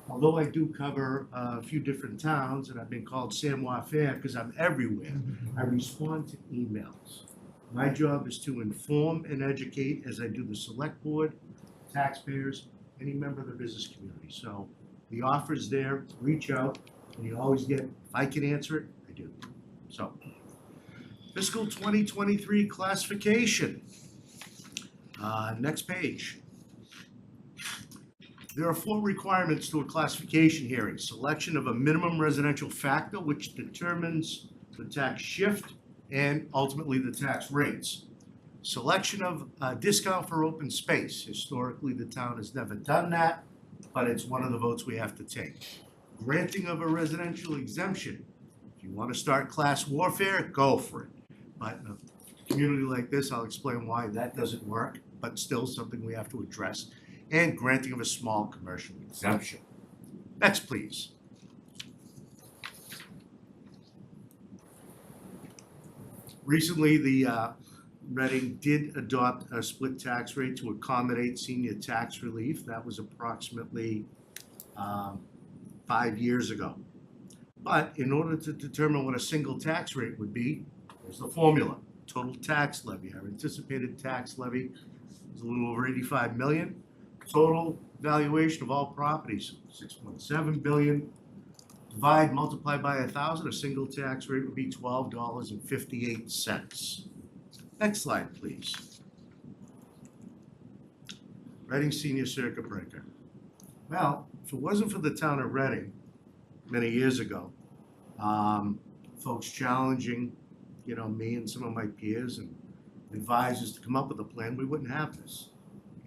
Although I do cover a few different towns and I've been called Sam Fair because I'm everywhere, I respond to emails. My job is to inform and educate as I do the select board, taxpayers, any member of the business community. So the offer's there, reach out, and you always get, if I can answer it, I do. So, fiscal 2023 classification. Next page. There are 4 requirements to a classification hearing. Selection of a minimum residential factor, which determines the tax shift and ultimately the tax rates. Selection of a discount for open space. Historically, the town has never done that, but it's one of the votes we have to take. Granting of a residential exemption. If you want to start class warfare, go for it. But in a community like this, I'll explain why that doesn't work, but still something we have to address. And granting of a small commercial exemption. Next, please. Recently, the Reading did adopt a split tax rate to accommodate senior tax relief. That was approximately 5 years ago. But in order to determine what a single tax rate would be, there's the formula. Total tax levy. Our anticipated tax levy is a little over 85 million. Total valuation of all properties, 6.7 billion. Divide, multiply by 1,000, a single tax rate would be $12.58. Next slide, please. Reading Senior Circuit Breaker. Well, if it wasn't for the town of Reading many years ago, folks challenging, me and some of my peers and advisors to come up with a plan, we wouldn't have this.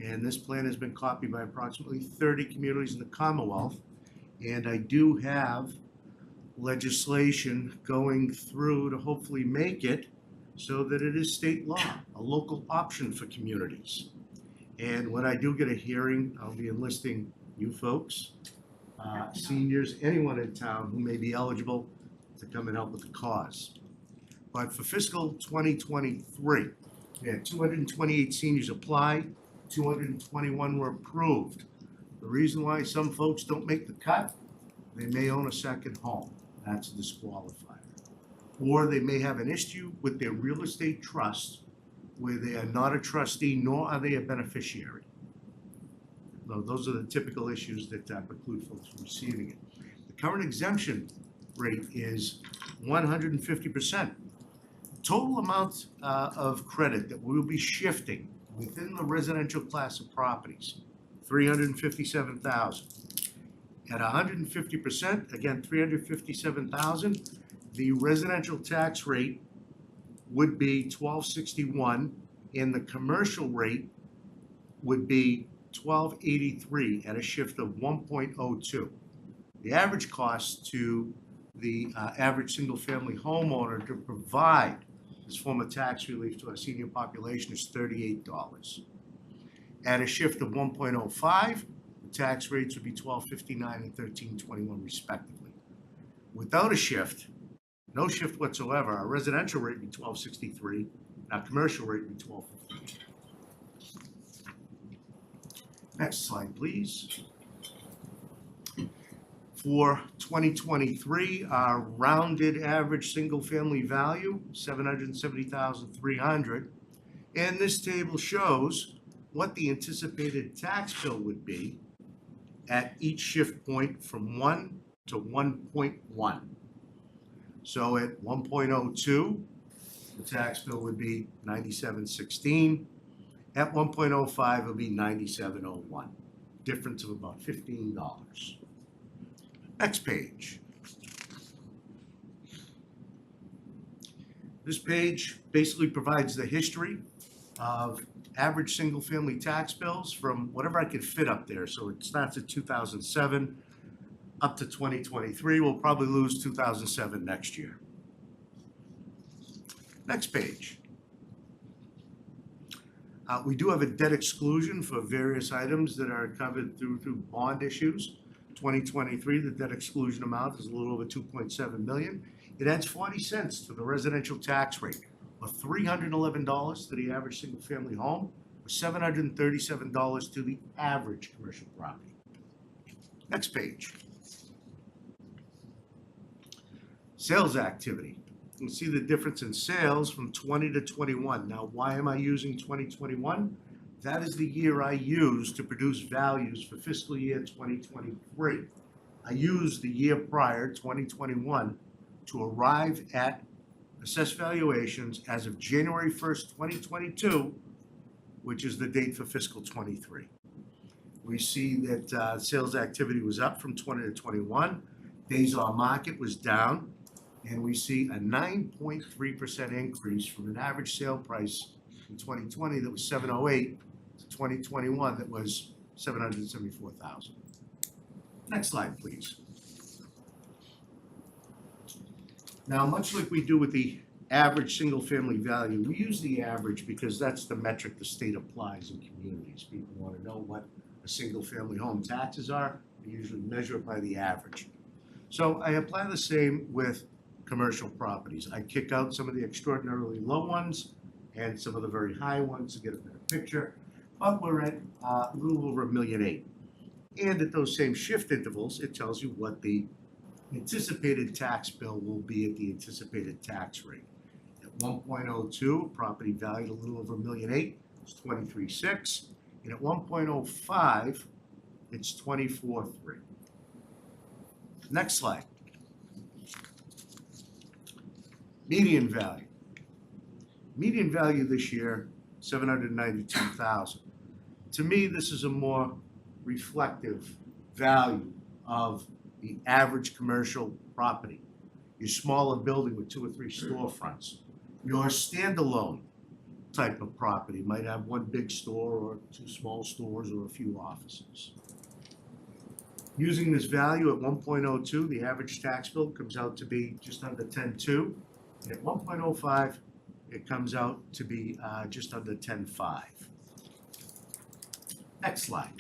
And this plan has been copied by approximately 30 communities in the Commonwealth. And I do have legislation going through to hopefully make it so that it is state law, a local option for communities. And when I do get a hearing, I'll be enlisting you folks, seniors, anyone in town who may be eligible to come and help with the cause. But for fiscal 2023, we had 228 seniors apply, 221 were approved. The reason why some folks don't make the cut, they may own a second home. That's a disqualifier. Or they may have an issue with their real estate trust where they are not a trustee nor are they a beneficiary. So those are the typical issues that preclude folks from receiving it. The current exemption rate is 150%. Total amount of credit that we'll be shifting within the residential class of properties, 357,000. At 150%, again, 357,000, the residential tax rate would be $12.61, and the commercial rate would be $12.83 at a shift of 1.02. The average cost to the average single-family homeowner to provide this form of tax relief to our senior population is $38. At a shift of 1.05, the tax rates would be $12.59 and $13.21 respectively. Without a shift, no shift whatsoever, our residential rate would be $12.63, and our commercial rate would be $12.58. Next slide, please. For 2023, our rounded average single-family value, $770,300, And this table shows what the anticipated tax bill would be at each shift point from 1 to 1.1. So at 1.02, the tax bill would be 9716. At 1.05, it would be 9701. Difference of about $15. Next page. This page basically provides the history of average single-family tax bills from whatever I could fit up there. So it starts at 2007 up to 2023. We'll probably lose 2007 next year. Next page. We do have a debt exclusion for various items that are covered through bond issues. 2023, the debt exclusion amount is a little over 2.7 million. It adds 40 cents to the residential tax rate, or $311 to the average single-family home, or $737 to the average commercial property. Next page. Sales activity. You can see the difference in sales from 20 to 21. Now, why am I using 2021? That is the year I used to produce values for fiscal year 2023. I used the year prior, 2021, to arrive at assessed valuations as of January 1st, 2022, which is the date for fiscal 23. We see that sales activity was up from 20 to 21. Days on market was down. And we see a 9.3% increase from an average sale price in 2020 that was $708 to 2021 that was $774,000. Next slide, please. Now, much like we do with the average single-family value, we use the average because that's the metric the state applies in communities. People want to know what a single-family home taxes are. They usually measure it by the average. So I apply the same with commercial properties. I kick out some of the extraordinarily low ones and some of the very high ones to get a better picture, but we're at a little over $1.8 million. And at those same shift intervals, it tells you what the anticipated tax bill will be at the anticipated tax rate. At 1.02, property valued a little over $1.8 million, it's 23.6, and at 1.05, it's 24.3. Next slide. Median value. Median value this year, $792,000. To me, this is a more reflective value of the average commercial property. Your smaller building with 2 or 3 storefronts. Your standalone type of property might have 1 big store or 2 small stores or a few offices. Using this value at 1.02, the average tax bill comes out to be just under 10.2. And at 1.05, it comes out to be just under 10.5. Next slide.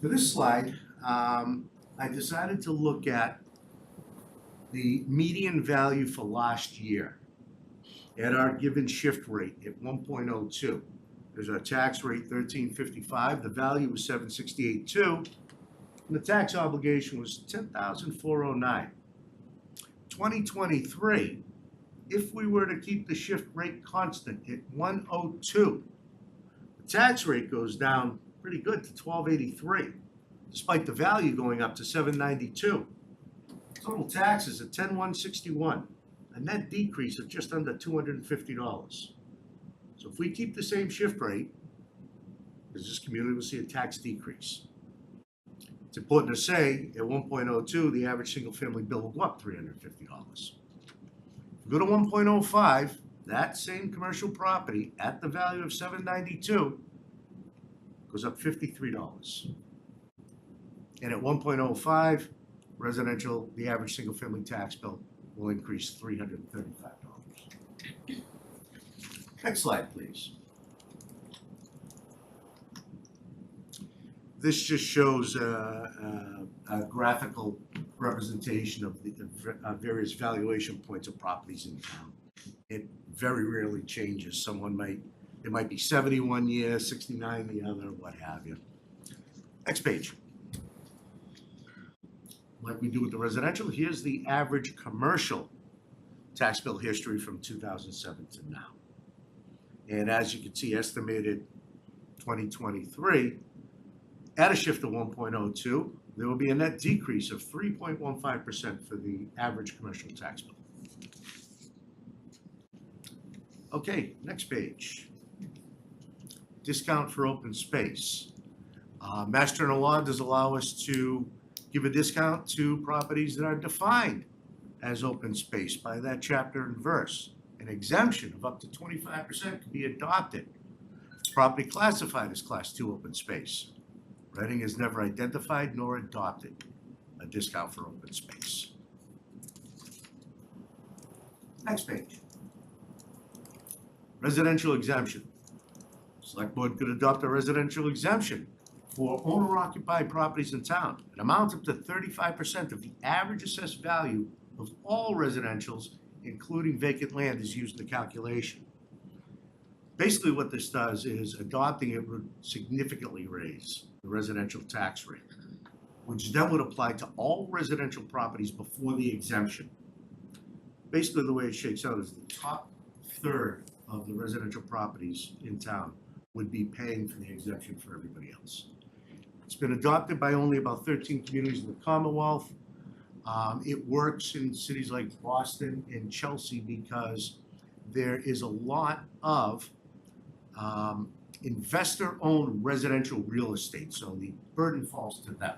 For this slide, I decided to look at the median value for last year at our given shift rate at 1.02. There's our tax rate 1355. The value was 768.2, and the tax obligation was 10,409. 2023, if we were to keep the shift rate constant at 102, the tax rate goes down pretty good to 1283, despite the value going up to 792. Total taxes at 10,161, a net decrease of just under $250. So if we keep the same shift rate, this community will see a tax decrease. It's important to say, at 1.02, the average single-family bill will go up $350. If we go to 1.05, that same commercial property at the value of $792 goes up $53. And at 1.05, residential, the average single-family tax bill will increase $335. Next slide, please. This just shows a graphical representation of the various valuation points of properties in town. It very rarely changes. It might be 70 one year, 69 the other, what have you. Next page. Like we do with the residential, here's the average commercial tax bill history from 2007 to now. And as you can see, estimated 2023, at a shift of 1.02, there will be a net decrease of 3.15% for the average commercial tax bill. Okay, next page. Discount for open space. Mass General Law does allow us to give a discount to properties that are defined as open space by that chapter and verse. An exemption of up to 25% can be adopted. Property classified as Class 2 open space. Reading has never identified nor adopted a discount for open space. Next page. Residential exemption. Select Board could adopt a residential exemption for owner-occupied properties in town. It amounts up to 35% of the average assessed value of all residentials, including vacant land, is used in the calculation. Basically, what this does is adopting it would significantly raise the residential tax rate, which then would apply to all residential properties before the exemption. Basically, the way it shakes out is the top third of the residential properties in town would be paying for the exemption for everybody else. It's been adopted by only about 13 communities in the Commonwealth. It works in cities like Boston and Chelsea because there is a lot of investor-owned residential real estate, so the burden falls to them.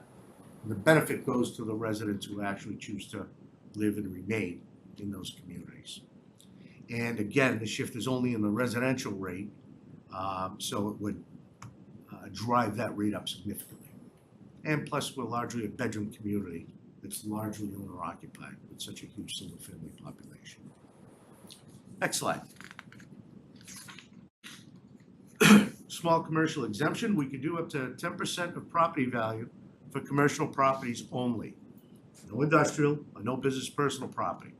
And the benefit goes to the residents who actually choose to live and remain in those communities. And again, the shift is only in the residential rate, so it would drive that rate up significantly. And plus, we're largely a bedroom community that's largely owner-occupied with such a huge single-family population. Next slide. Small commercial exemption, we could do up to 10% of property value for commercial properties only. No industrial or no business personal property.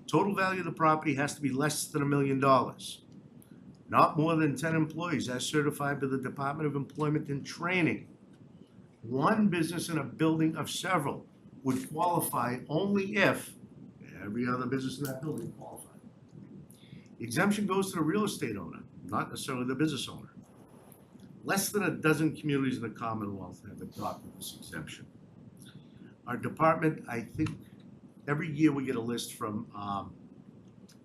Total value of the property has to be less than $1 million. Not more than 10 employees as certified by the Department of Employment and Training. One business in a building of several would qualify only if every other business in that building qualified. The exemption goes to the real estate owner, not necessarily the business owner. Less than a dozen communities in the Commonwealth have adopted this exemption. Our department, I think, every year we get a list from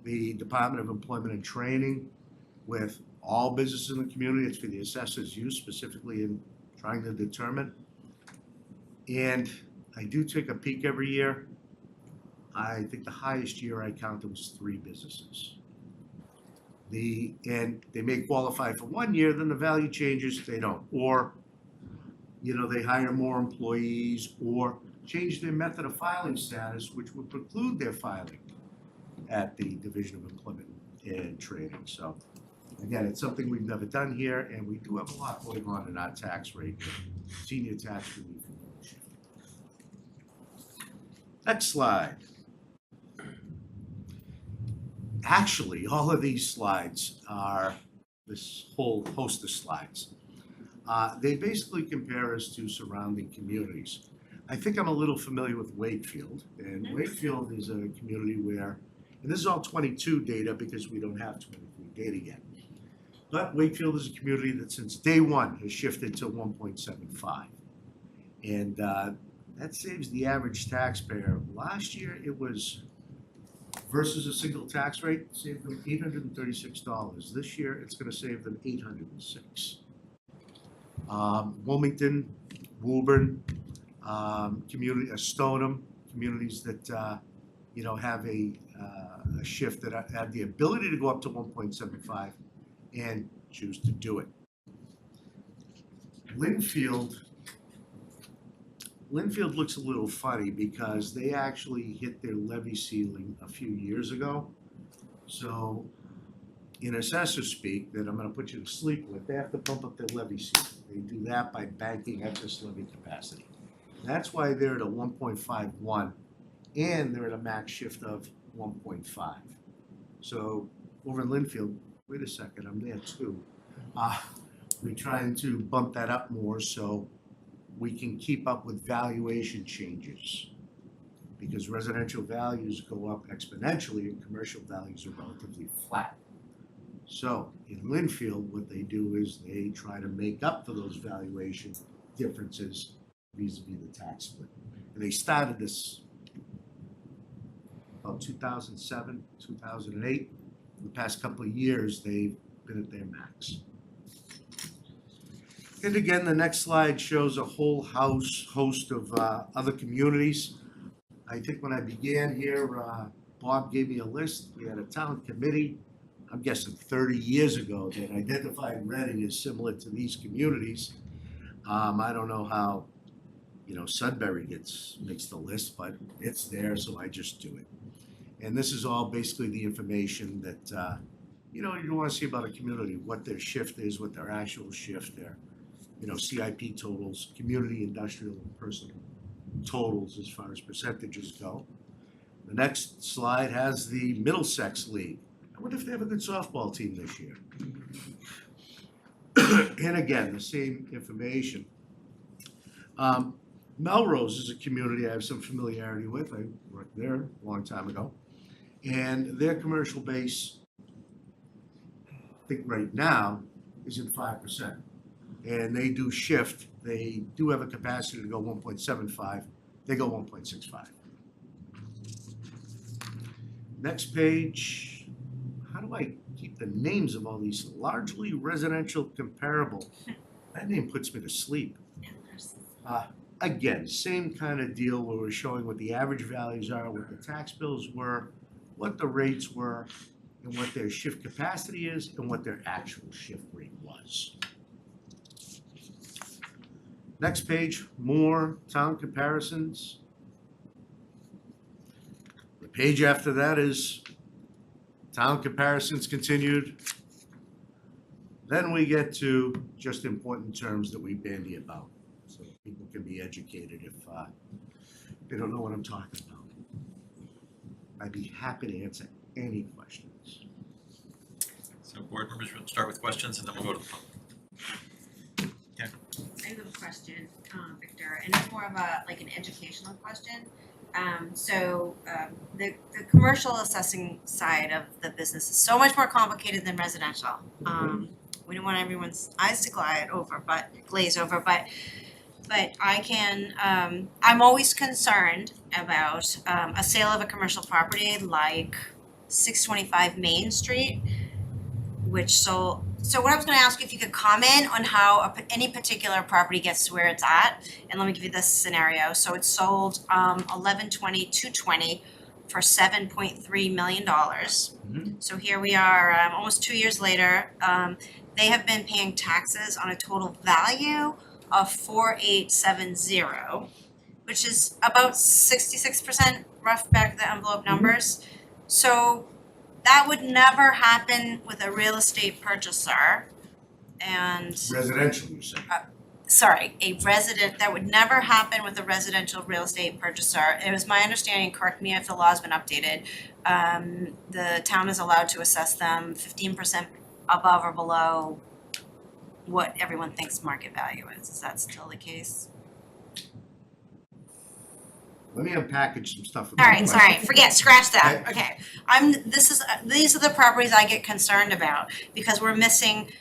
the Department of Employment and Training with all businesses in the community. It's for the assessors' use, specifically in trying to determine. And I do take a peek every year. I think the highest year I counted was 3 businesses. And they may qualify for 1 year, then the value changes, they don't. Or, they hire more employees or change their method of filing status, which would preclude their filing at the Division of Employment and Training. So again, it's something we've never done here, and we do have a lot going on in our tax rate, senior tax relief. Next slide. Actually, all of these slides are, this whole host of slides, they basically compare us to surrounding communities. I think I'm a little familiar with Wakefield, and Wakefield is a community where, and this is all 22 data because we don't have 23 data yet, but Wakefield is a community that since day one has shifted to 1.75. And that saves the average taxpayer. Last year it was, versus a single tax rate, saved them $836. This year it's going to save them $806. Wilmington, Woburn, community, Stoneham, communities that have a shift that have the ability to go up to 1.75 and choose to do it. Linfield looks a little funny because they actually hit their levy ceiling a few years ago. So in assessor speak, that I'm going to put you to sleep with, they have to bump up their levy ceiling. They do that by banking excess levy capacity. That's why they're at a 1.51 and they're at a max shift of 1.5. So over in Linfield, wait a second, I'm there too. We're trying to bump that up more so we can keep up with valuation changes. because residential values go up exponentially and commercial values are relatively flat. So in Linfield, what they do is they try to make up for those valuation differences vis-a-vis the tax split. And they started this about 2007, 2008. In the past couple of years, they've been at their max. And again, the next slide shows a whole host of other communities. I think when I began here, Bob gave me a list. We had a town committee, I'm guessing 30 years ago, that identified Reading as similar to these communities. I don't know how, Sudbury makes the list, but it's there, so I just do it. And this is all basically the information that, you want to see about a community, what their shift is, what their actual shift, their, CIP totals, community, industrial, and personal totals as far as percentages go. The next slide has the Middlesex League. I wonder if they have a good softball team this year. And again, the same information. Melrose is a community I have some familiarity with. I worked there a long time ago. And their commercial base, I think right now, is at 5%. And they do shift. They do have a capacity to go 1.75. They go 1.65. Next page. How do I keep the names of all these? Largely residential comparable. That name puts me to sleep. Again, same kind of deal where we're showing what the average values are, what the tax bills were, what the rates were, and what their shift capacity is, and what their actual shift rate was. Next page, more town comparisons. The page after that is town comparisons continued. Then we get to just important terms that we bandy about, so people can be educated if they don't know what I'm talking about. I'd be happy to answer any questions. So board members, we'll start with questions and then we'll go to the public. I have a question, Victor, and it's more of an educational question. The commercial assessing side of the business is so much more complicated than residential. We don't want everyone's eyes to glaze over, but I can, I'm always concerned about a sale of a commercial property like 625 Main Street, which sold. So what I was gonna ask you if you could comment on how any particular property gets to where it's at, and let me give you this scenario. So it sold 11/20/220 for $7.3 million. So here we are, almost 2 years later. They have been paying taxes on a total value of 4,870, which is about 66% rough back of the envelope numbers. So that would never happen with a real estate purchaser. And Residential, you said. That would never happen with a residential real estate purchaser. It was my understanding, correct me if the law's been updated, the town is allowed to assess them 15% above or below what everyone thinks market value is. Is that still the case? Let me unpackage some stuff. All right, sorry, scratch that. Okay, these are the properties I get concerned about because we're missing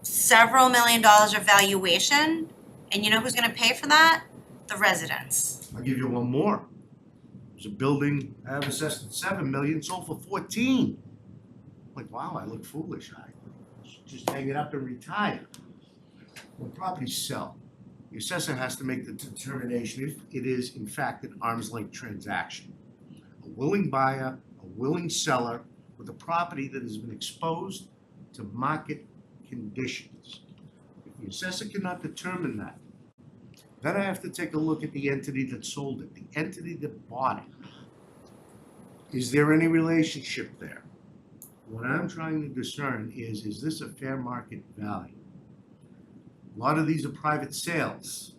several $1 million of valuation, and you know who's gonna pay for that? The residents. I'll give you one more. There's a building I have assessed at 7 million, sold for 14. Like, wow, I look foolish. I just hang it up and retire. When properties sell, the assessor has to make the determination if it is in fact an arm's length transaction. A willing buyer, a willing seller with a property that has been exposed to market conditions. If the assessor cannot determine that, then I have to take a look at the entity that sold it, the entity that bought it. Is there any relationship there? What I'm trying to discern is this a fair market value? A lot of these are private sales,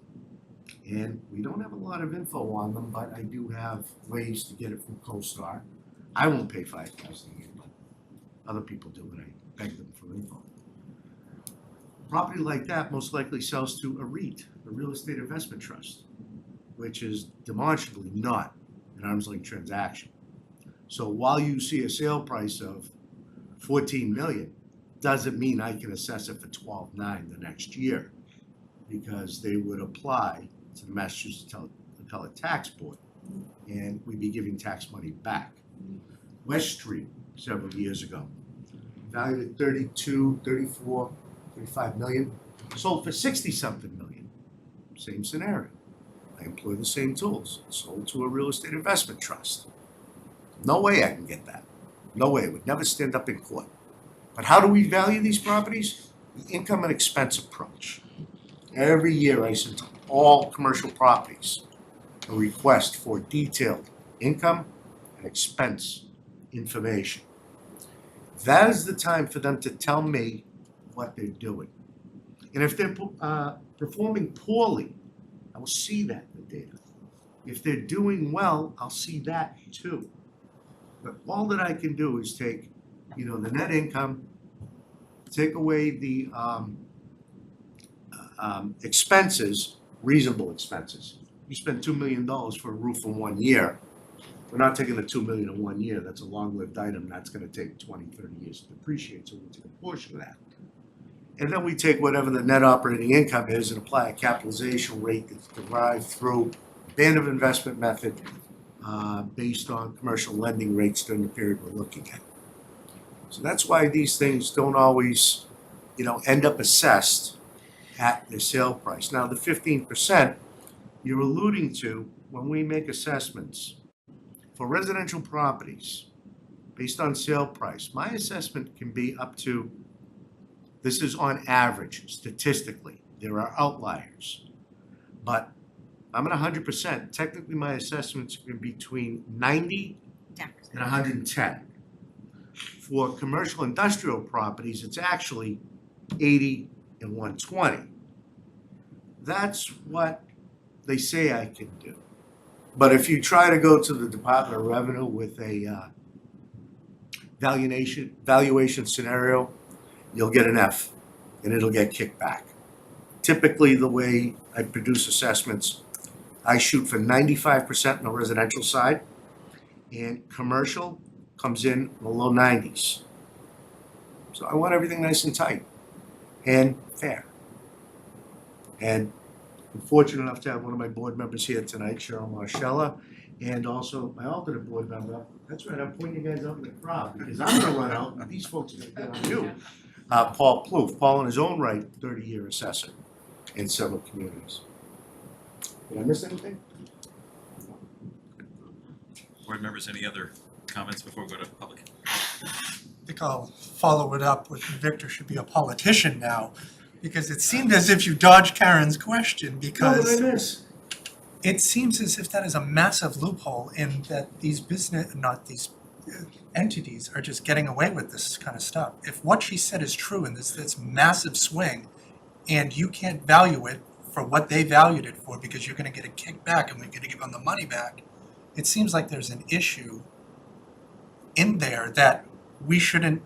and we don't have a lot of info on them, but I do have ways to get it from CoStar. I won't pay $5,000 a year, but other people do, and I beg them for info. Property like that most likely sells to a REIT, a real estate investment trust, which is demonstrably not an an arm's length transaction. So while you see a sale price of 14 million, doesn't mean I can assess it for 12.9 the next year, because they would apply to the Massachusetts Appellate Tax Board, and we'd be giving tax money back. West Street, several years ago, valued at 32, 34, 35 million, sold for 60-something million. Same scenario. I employ the same tools, sold to a real estate investment trust. No way I can get that. No way, it would never stand up in court. But how do we value these properties? The income and expense approach. Every year I send to all commercial properties a request for detailed income and expense information. That is the time for them to tell me what they're doing. And if they're performing poorly, I will see that in the data. If they're doing well, I'll see that too. But all that I can do is take, the net income, take away the expenses, reasonable expenses. You spend $2 million for a roof in 1 year. We're not taking the $2 million in 1 year. That's a long-lived item. That's gonna take 20, 30 years to depreciate, so we take a portion of that. And then we take whatever the net operating income is and apply a capitalization rate that's derived through band of investment method based on commercial lending rates during the period we're looking at. So that's why these things don't always, end up assessed at the sale price. Now, the 15% you're alluding to, when we make assessments for residential properties based on sale price, my assessment can be up to, this is on average, statistically, there are outliers. But I'm at 100%, technically my assessments are between 90 and 110. For commercial industrial properties, it's actually 80 and 120. That's what they say I can do. But if you try to go to the Department of Revenue with a valuation scenario, you'll get an F, and it'll get kicked back. Typically, the way I produce assessments, I shoot for 95% on the residential side, and commercial comes in the low 90s. So I want everything nice and tight and fair. And I'm fortunate enough to have one of my board members here tonight, Cheryl Marcella, and also my alternate board member. That's right, I'm pointing you guys out in the crowd, because I'm gonna run out, and these folks are gonna get on you. Paul Plouffe. Paul, in his own right, 30-year assessor in several communities. Did I miss anything? Board members, any other comments before we go to public? I think I'll follow it up with Victor should be a politician now, because it seemed as if you dodged Karen's question, because What did I miss? it seems as if that is a massive loophole in that these entities are just getting away with this kind of stuff. If what she said is true and this massive swing, and you can't value it for what they valued it for because you're gonna get a kickback and we're gonna give them the money back, it seems like there's an issue in there that we shouldn't,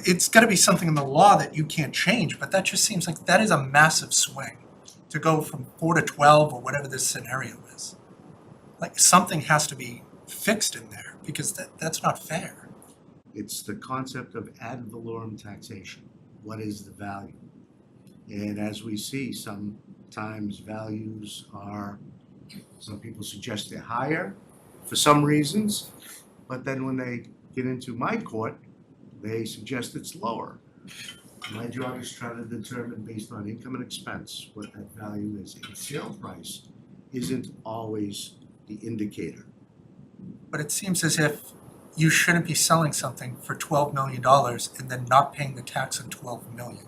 it's gotta be something in the law that you can't change, but that just seems like that is a massive swing to go from 4 to 12 or whatever this scenario is. Like, something has to be fixed in there, because that's not fair. It's the concept of ad valorem taxation. What is the value? And as we see, sometimes values are, some people suggest they're higher for some reasons, but then when they get into my court, they suggest it's lower. My job is trying to determine based on income and expense what that value is. And sale price isn't always the indicator. But it seems as if you shouldn't be selling something for $12 million and then not paying the tax on $12 million.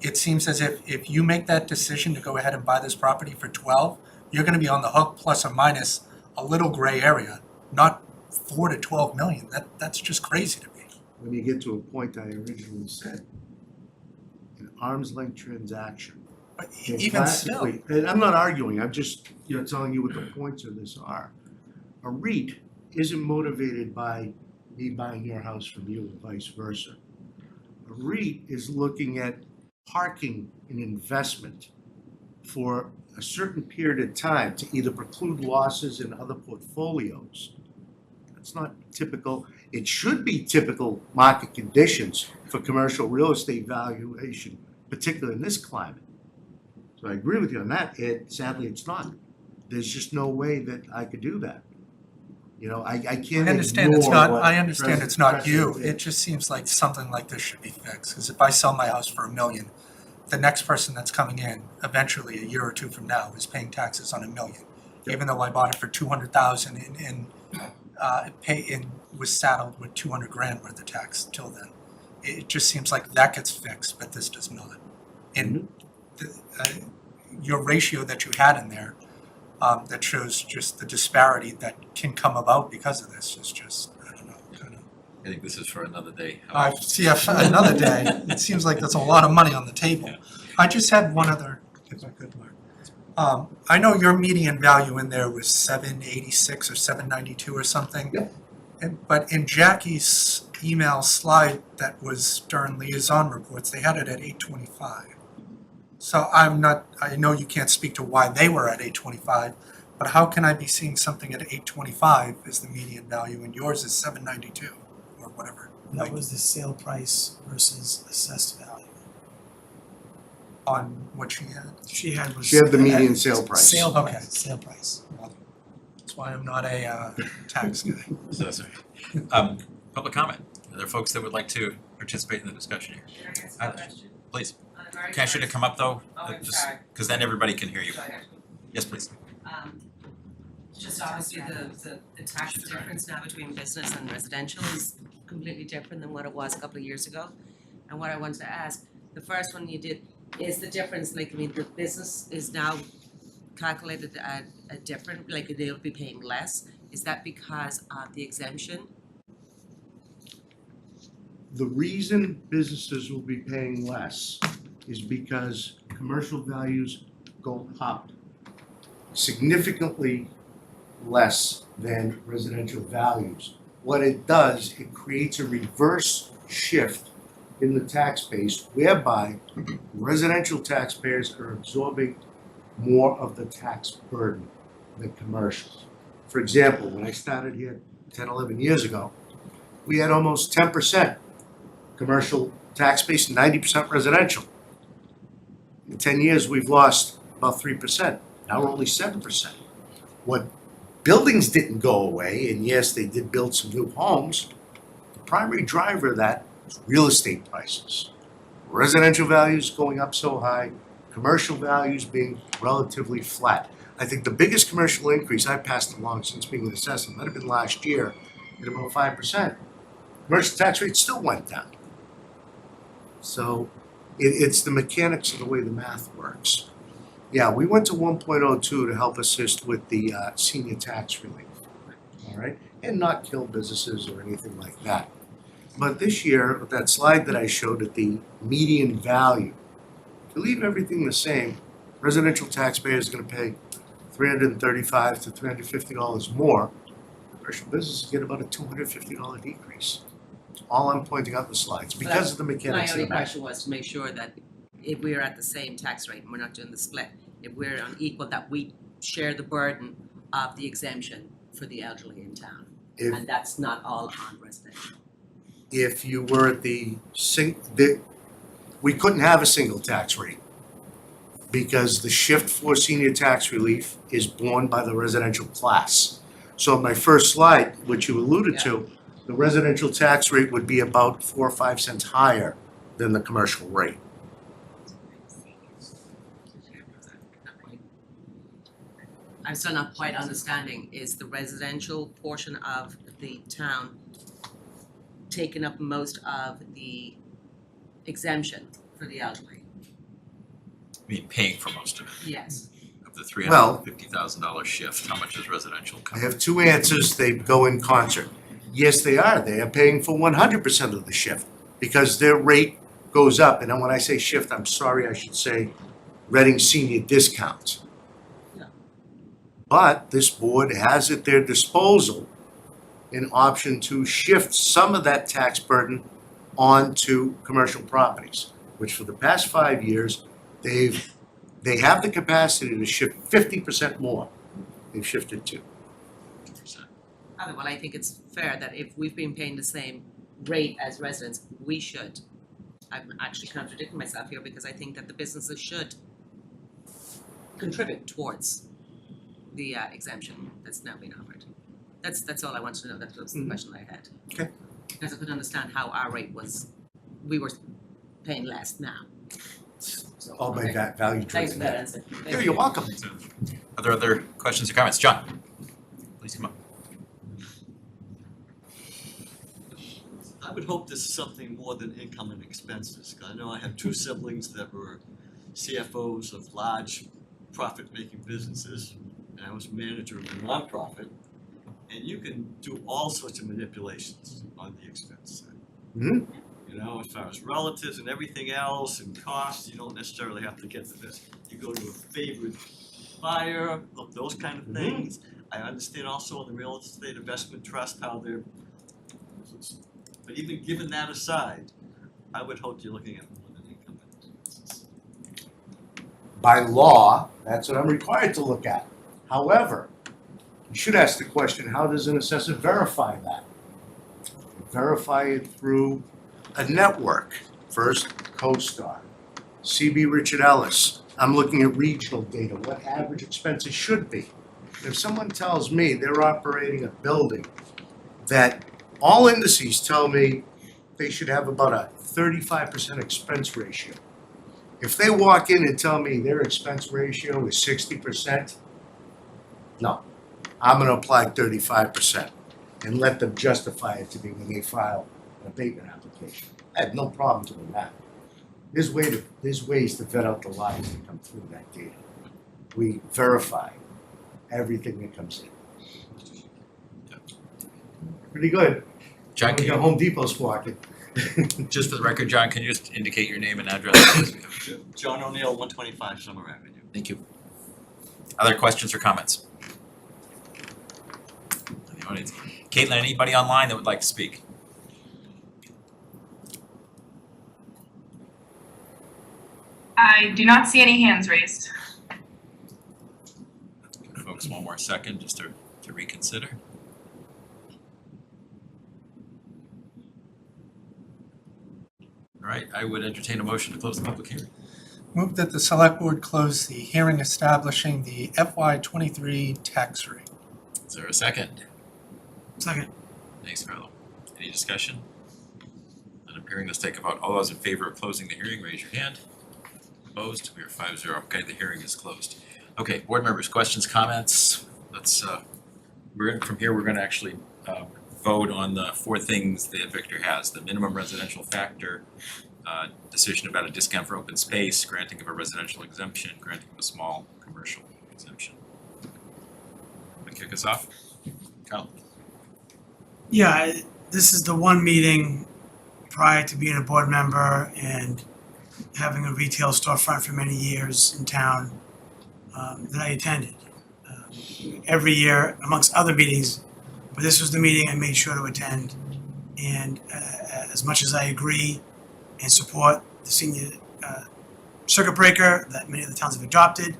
It seems as if you make that decision to go ahead and buy this property for 12, you're gonna be on the hook plus or minus a little gray area, not 4 to 12 million. That's just crazy to me. When you get to a point I originally said, an arm's length transaction. But And even still, classically- And I'm not arguing, I'm just, telling you what the points of this are. A REIT isn't motivated by me buying your house from you and vice versa. A REIT is looking at parking an investment for a certain period of time to either preclude losses in other portfolios. That's not typical. It should be typical market conditions for commercial real estate valuation, particularly in this climate. So I agree with you on that, Ed. Sadly, it's not. There's just no way that I could do that. You know, I can't I understand it's ignore not, what I understand it's not you, President did. it just seems like something like this should be fixed, because if I sell my house for $1 million, the next person that's coming in, eventually, a year or two from now, is paying taxes on $1 million. Even though I bought it for 200,000 and was saddled with 200 grand worth of tax till then. It just seems like that gets fixed, but this does not. And your ratio that you had in there, that shows just the disparity that can come about because of this is just, I don't know, kind of. I think this is for another day. Another day, it seems like that's a lot of money on the table. Yeah. I just had one other, if I could, Mark. I know your median value in there was 786 or 792 or something. Yep. But in Jackie's email slide that was during liaison reports, they had it at 825. So I know you can't speak to why they were at 825, but how can I be seeing something at 825 as the median value and yours is 792 or whatever? That was the sale price versus assessed value. On what she had. She had was. She had the median sale price. Sale Okay. price, sale price. That's why I'm not a tax guy. So, sorry. Public comment. Are there folks that would like to participate in the discussion here? Can I ask a question? Please. Can I should have come up though? Oh, I'm Just- sorry. Cause then everybody can hear you. Yes, please. Just obviously the tax difference now between business and residential is completely different than what it was a couple of years ago. And what I wanted to ask, the first one you did, is the difference, like, I mean, the business is now calculated at a different, like they'll be paying less? Is that because of the exemption? The reason businesses will be paying less is because commercial values go up significantly less than residential values. What it does, it creates a reverse shift in the tax base whereby residential taxpayers are absorbing more of the tax burden than commercials. For example, when I started here 10, 11 years ago, we had almost 10% commercial tax base, 90% residential. In 10 years, we've lost about 3%. Now we're only 7%. What buildings didn't go away, and yes, they did build some new homes, the primary driver of that is real estate prices. Residential values going up so high, commercial values being relatively flat. I think the biggest commercial increase I passed along since being an assessor might have been last year at about 5%. Commercial tax rate still went down. So it's the mechanics of the way the math works. Yeah, we went to 1.02 to help assist with the senior tax relief, all right? And not kill businesses or anything like that. But this year, with that slide that I showed at the median value, if you leave everything the same, residential taxpayers are gonna pay $335 to $350 more. Commercial businesses get about a $250 decrease. All I'm pointing out in the slides, because of the mechanics My of the only math. question was to make sure that if we're at the same tax rate and we're not doing the split, if we're on equal, that we share the burden of the exemption for the elderly in town. If- And that's not all on residential. If you were at we couldn't have a single tax rate because the shift for senior tax relief is borne by the residential class. So my first slide, which you alluded to, the residential tax rate would be about 4 or 5 cents higher than the commercial rate. I'm still not quite understanding, is the residential portion of the town taking up most of the exemption for the elderly? I mean, paying for most of it. Yes. Of the Well- $350,000 shift, how much is residential I cover? have two answers, they go in concert. Yes, they are paying for 100% of the shift because their rate goes up. And then when I say shift, I'm sorry, I should say Reading senior discounts. Yeah. But this board has at their disposal an option to shift some of that tax burden onto commercial properties, which for the past 5 years, they've They have the capacity to shift 50% more. They've shifted to. Well, I think it's fair that if we've been paying the same rate as residents, we should. I'm actually contradicting myself here because I think that the businesses should contribute towards the exemption that's now being offered. That's all I wanted to know. That was the question I had. Okay. Because I couldn't understand how our rate was, we were paying less now. So, All by okay. that value Thanks for driven. that answer. Thank Yeah, you. you're welcome. Are there other questions or comments? John, please come up. I would hope this is something more than income and expenses. 'Cause I know I have two siblings that were CFOs of large profit-making businesses, and I was manager of a nonprofit. And you can do all sorts of manipulations on the expense side. Mhm. You know, as far as relatives and everything else and costs, you don't necessarily have to get to this. You go to a favored buyer, look, those kind of things. I understand also in the real estate investment trust how they're, but even given that aside, I would hope you're looking at more than income and expenses. By law, that's what I'm required to look at. However, you should ask the question, how does an assessor verify that? Verify it through a network. First, CoStar, CB Richard Ellis. I'm looking at regional data, what average expenses should be. If someone tells me they're operating a building that all indices tell me they should have about a 35% expense ratio. If they walk in and tell me their expense ratio is 60%, no, I'm gonna apply 35% and let them justify it to me when they file an abatement application. I have no problem doing that. There's ways to vet out the lies that come through that data. We verify everything that comes in. Pretty good. John, We can got you, Home Depot squawking. just for the record, John, can you just indicate your name and address? John O'Neill, 125 Summer Avenue. Thank you. Other questions or comments? In the audience. Caitlin, anybody online that would like to speak? I do not see any hands raised. Give folks one more second just to reconsider. All right, I would entertain a motion to close the public hearing. Move that the select board close the hearing establishing the FY '23 tax rate. Is there a second? Second. Thanks, Carlo. Any discussion? Not appearing, let's take a vote. All those in favor of closing the hearing, raise your hand. Opposed? We are 5-0. Okay, the hearing is closed. Okay, board members, questions, comments? Let's, from here, we're gonna actually vote on the four things that Victor has. The minimum residential factor, decision about a discount for open space, granting of a residential exemption, granting of a small commercial exemption. Want to kick us off? Kyle? Yeah, this is the one meeting prior to being a board member and having a retail storefront for many years in town that I attended. Every year, amongst other meetings, but this was the meeting I made sure to attend. And as much as I agree and support the senior circuit breaker that many of the towns have adopted,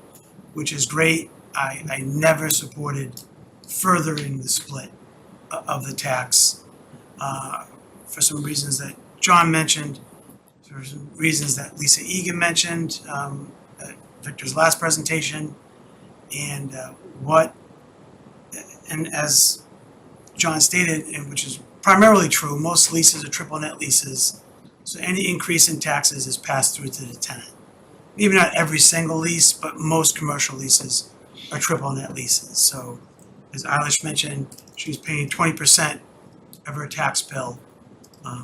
which is great, I never supported furthering the split of the tax for some reasons that John mentioned, for some reasons that Lisa Egan mentioned at Victor's last presentation, and and as John stated, and which is primarily true, most leases are triple net leases, so any increase in taxes is passed through to the tenant. Maybe not every single lease, but most commercial leases are triple net leases. So as Eilish mentioned, she's paying 20% of her tax bill,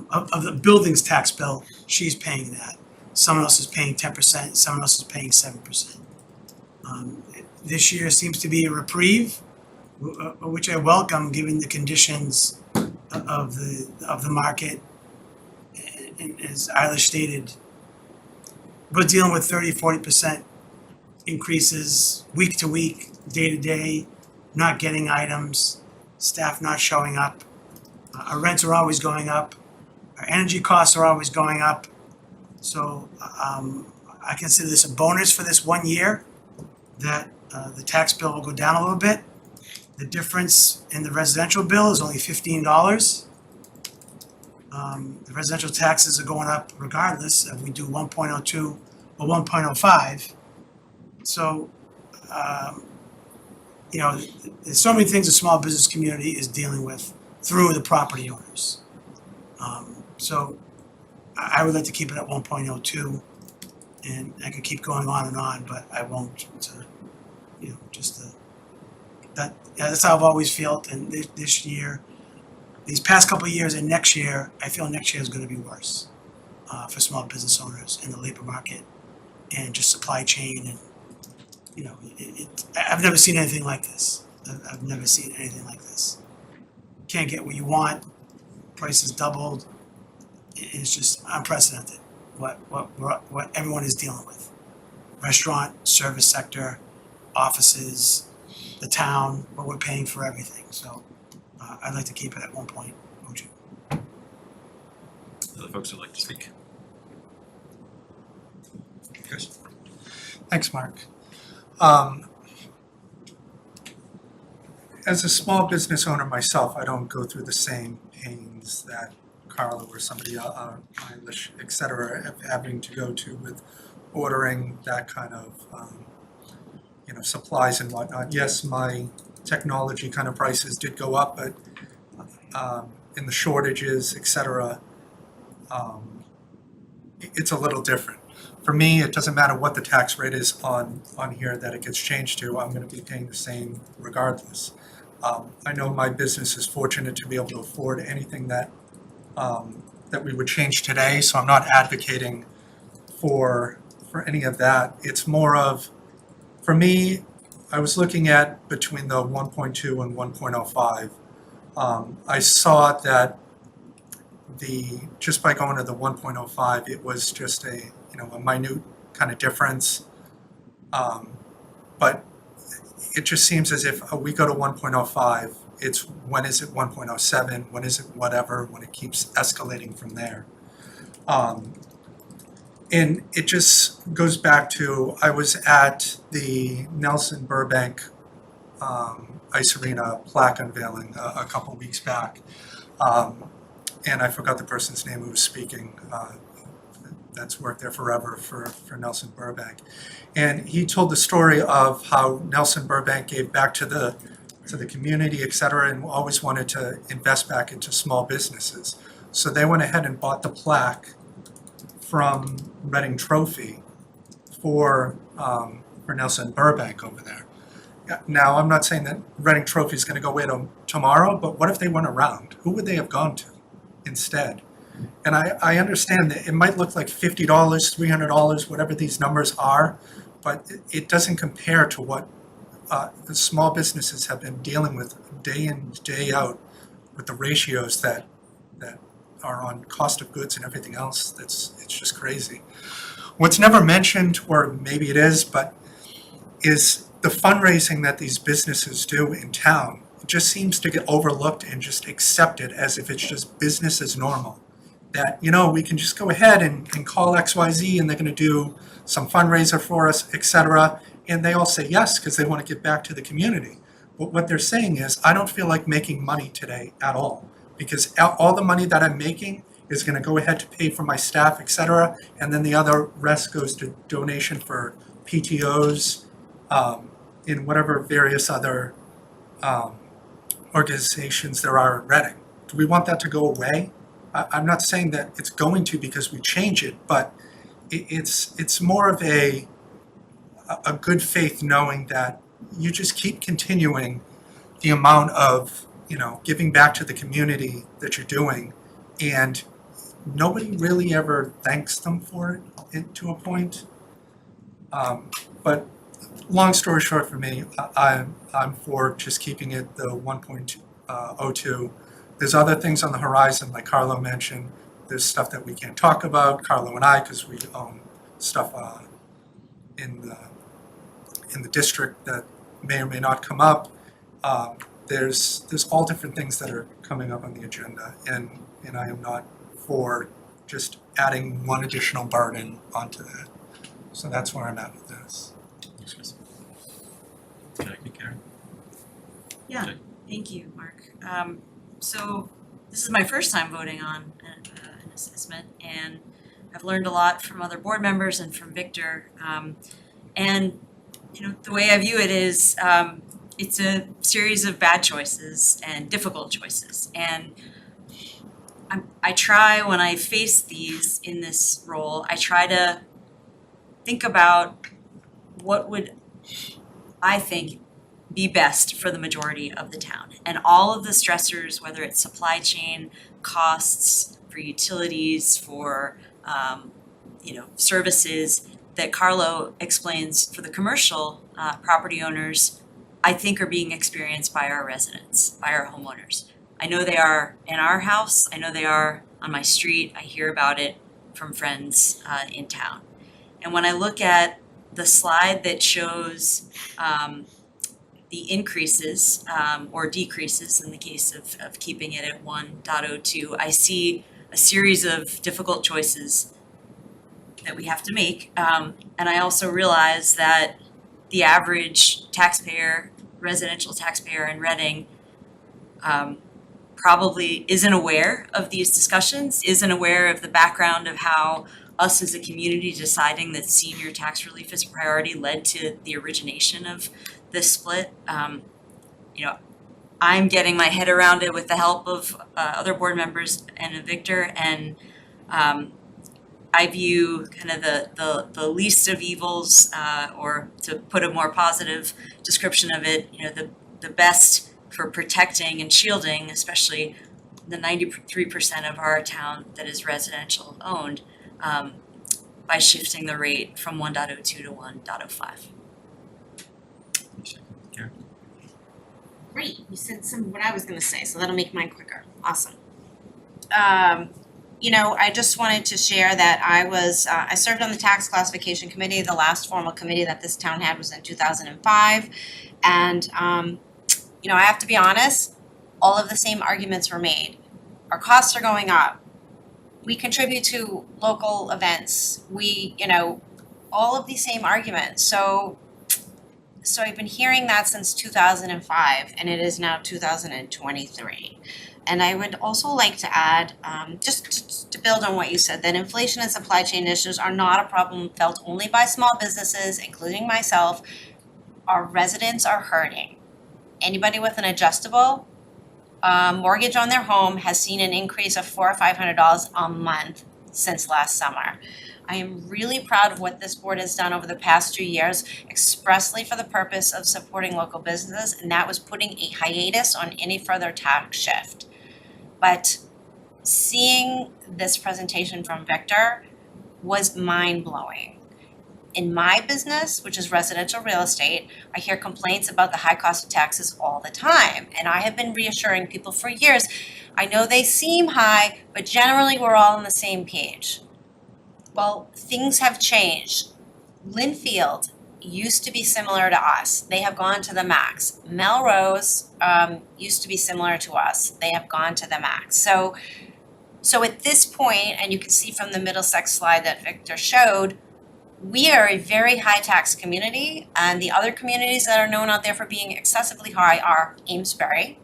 of the building's tax bill, she's paying that. Someone else is paying 10%, someone else is paying 7%. This year seems to be a reprieve, which I welcome given the conditions of the market. And as Eilish stated, we're dealing with 30-40% increases week to week, day to day, not getting items, staff not showing up. Our rents are always going up, our energy costs are always going up. So I consider this a bonus for this 1 year, that the tax bill will go down a little bit. The difference in the residential bill is only $15. The residential taxes are going up regardless if we do 1.02 or 1.05. So, you know, there's so many things the small business community is dealing with through the property owners. So I would like to keep it at 1.02, and I could keep going on and on, but I won't. You know, that's how I've always felt, and this year, these past couple of years and next year, I feel next year is gonna be worse for small business owners in the labor market and just supply chain and, you know, I've never seen anything like this. I've never seen anything like this. Can't get what you want, prices doubled. It's just unprecedented what everyone is dealing with. Restaurant, service sector, offices, the town, what we're paying for everything. So I'd like to keep it at 1.02. Other folks would like to speak? Chris? Thanks, Mark. As a small business owner myself, I don't go through the same pains that Carla or somebody, Eilish, et cetera, having to go to with ordering that kind of, you know, supplies and whatnot. Yes, my technology kind of prices did go up, but in the shortages, et cetera, it's a little different. For me, it doesn't matter what the tax rate is on here that it gets changed to, I'm gonna be paying the same regardless. I know my business is fortunate to be able to afford anything that we would change today, so I'm not advocating for any of that. It's more of, for me, I was looking at between the 1.2 and 1.05. I saw that just by going to the 1.05, it was just a minute kind of difference. But it just seems as if we go to 1.05, it's when is it 1.07, when is it whatever, when it keeps escalating from there. And it just goes back to, I was at the Nelson Burbank Ice Arena plaque unveiling a couple weeks back. And I forgot the person's name who was speaking, that's worked there forever for Nelson Burbank. And he told the story of how Nelson Burbank gave back to the community, et cetera, and always wanted to invest back into small businesses. So they went ahead and bought the plaque from Reading Trophy for Nelson Burbank over there. Now, I'm not saying that Reading Trophy is going to go away tomorrow, but what if they went around? Who would they have gone to instead? And I understand that it might look like $50, $300, whatever these numbers are, but it doesn't compare to what the small businesses have been dealing with day in, day out, with the ratios that are on cost of goods and everything else. It's just crazy. What's never mentioned, or maybe it is, but is the fundraising that these businesses do in town. It just seems to get overlooked and just accepted as if it's just business as normal. That, we can just go ahead and call XYZ and they're going to do some fundraiser for us, et cetera. And they all say yes because they want to give back to the community. But what they're saying is, I don't feel like making money today at all, because all the money that I'm making is going to go ahead to pay for my staff, et cetera. And then the other rest goes to donation for PTOs, in whatever various other organizations there are at Reading. Do we want that to go away? I'm not saying that it's going to because we change it, but it's more of a good faith knowing that you just keep continuing the amount of giving back to the community that you're doing, and nobody really ever thanks them for it to a point. But long story short, for me, I'm for just keeping it the 1.02. There's other things on the horizon, like Carlo mentioned. There's stuff that we can't talk about, Carlo and I, because we own stuff in the district that may or may not come up. There's all different things that are coming up on the agenda, and I am not for just adding one additional burden onto that. So that's where I'm at with this. Thanks, Chris. Jackie, Karen? Thank you, Mark. So this is my first time voting on an assessment, and I've learned a lot from other board members and from Victor. And the way I view it is, it's a series of bad choices and difficult choices. And I try, when I face these in this role, I try to think about what would I think be best for the majority of the town. And all of the stressors, whether it's supply chain, costs, for utilities, for services that Carlo explains for the commercial property owners, I think are being experienced by our residents, by our homeowners. I know they are in our house, I know they are on my street, I hear about it from friends in town. And when I look at the slide that shows the increases or decreases in the case of keeping it at 1.02, I see a series of difficult choices that we have to make. And I also realize that the average taxpayer, residential taxpayer in Reading, probably isn't aware of these discussions, isn't aware of the background of how us as a community deciding that senior tax relief is a priority led to the origination of this split. I'm getting my head around it with the help of other board members and Victor, and I view kind of the least of evils, or to put a more positive description of it, the best for protecting and shielding, especially the 93% of our town that is residential owned, by shifting the rate from 1.02 to 1.05. Karen? Great, you said some what I was gonna say, so that'll make mine quicker. Awesome. I just wanted to share that I served on the tax classification committee. The last formal committee that this town had was in 2005. And, I have to be honest, all of the same arguments were made. Our costs are going up. We contribute to local events. All of these same arguments. So I've been hearing that since 2005, and it is now 2023. And I would also like to add, just to build on what you said, that inflation and supply chain issues are not a problem felt only by small businesses, including myself. Our residents are hurting. Anybody with an adjustable mortgage on their home has seen an increase of $400 or $500 a month since last summer. I am really proud of what this board has done over the past 2 years, expressly for the purpose of supporting local businesses, and that was putting a hiatus on any further tax shift. But seeing this presentation from Victor was mind-blowing. In my business, which is residential real estate, I hear complaints about the high cost of taxes all the time. And I have been reassuring people for years, I know they seem high, but generally we're all on the same page. Well, things have changed. Linfield used to be similar to us. They have gone to the max. Melrose used to be similar to us. They have gone to the max. So at this point, and you can see from the Middlesex slide that Victor showed, we are a very high tax community, and the other communities that are known out there for being excessively high are Amesbury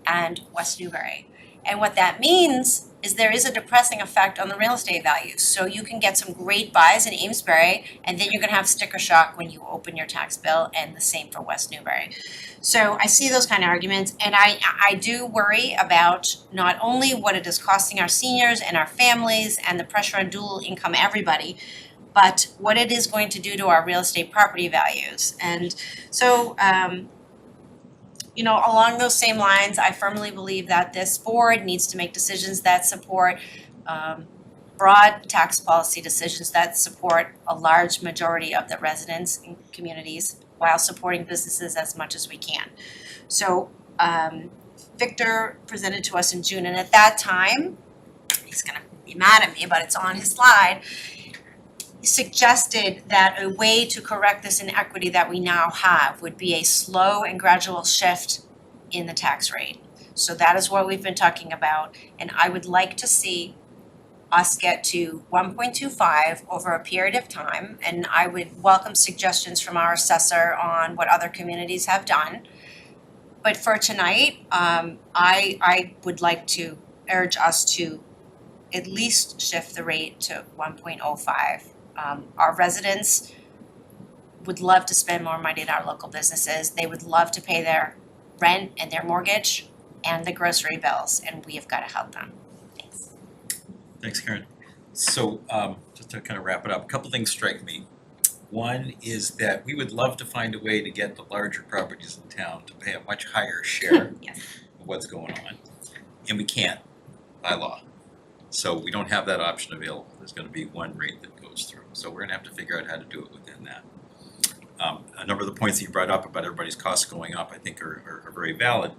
and West Newbury. And what that means is there is a depressing effect on the real estate values. So you can get some great buys in Amesbury, and then you're gonna have sticker shock when you open your tax bill, and the same for West Newbury. So I see those kind of arguments, and I do worry about not only what it is costing our seniors and our families and the pressure on dual income everybody, but what it is going to do to our real estate property values. And so, along those same lines, I firmly believe that this board needs to make decisions that support broad tax policy decisions that support a large majority of the residents and communities while supporting businesses as much as we can. So Victor presented to us in June, and at that time, he's gonna be mad at me, but it's on his slide, suggested that a way to correct this inequity that we now have would be a slow and gradual shift in the tax rate. So that is what we've been talking about, and I would like to see us get to 1.25 over a period of time, and I would welcome suggestions from our assessor on what other communities have done. But for tonight, I would like to urge us to at least shift the rate to 1.05. Our residents would love to spend more money in our local businesses. They would love to pay their rent and their mortgage and the grocery bills, and we have got to help them. Thanks. Thanks, Karen. So, just to kind of wrap it up, a couple things strike me. One is that we would love to find a way to get the larger properties in town to pay a much higher share Yes. of what's going on. And we can't by law. So we don't have that option available. There's gonna be one rate that goes through. So we're gonna have to figure out how to do it within that. A number of the points that you brought up about everybody's costs going up, I think are very valid.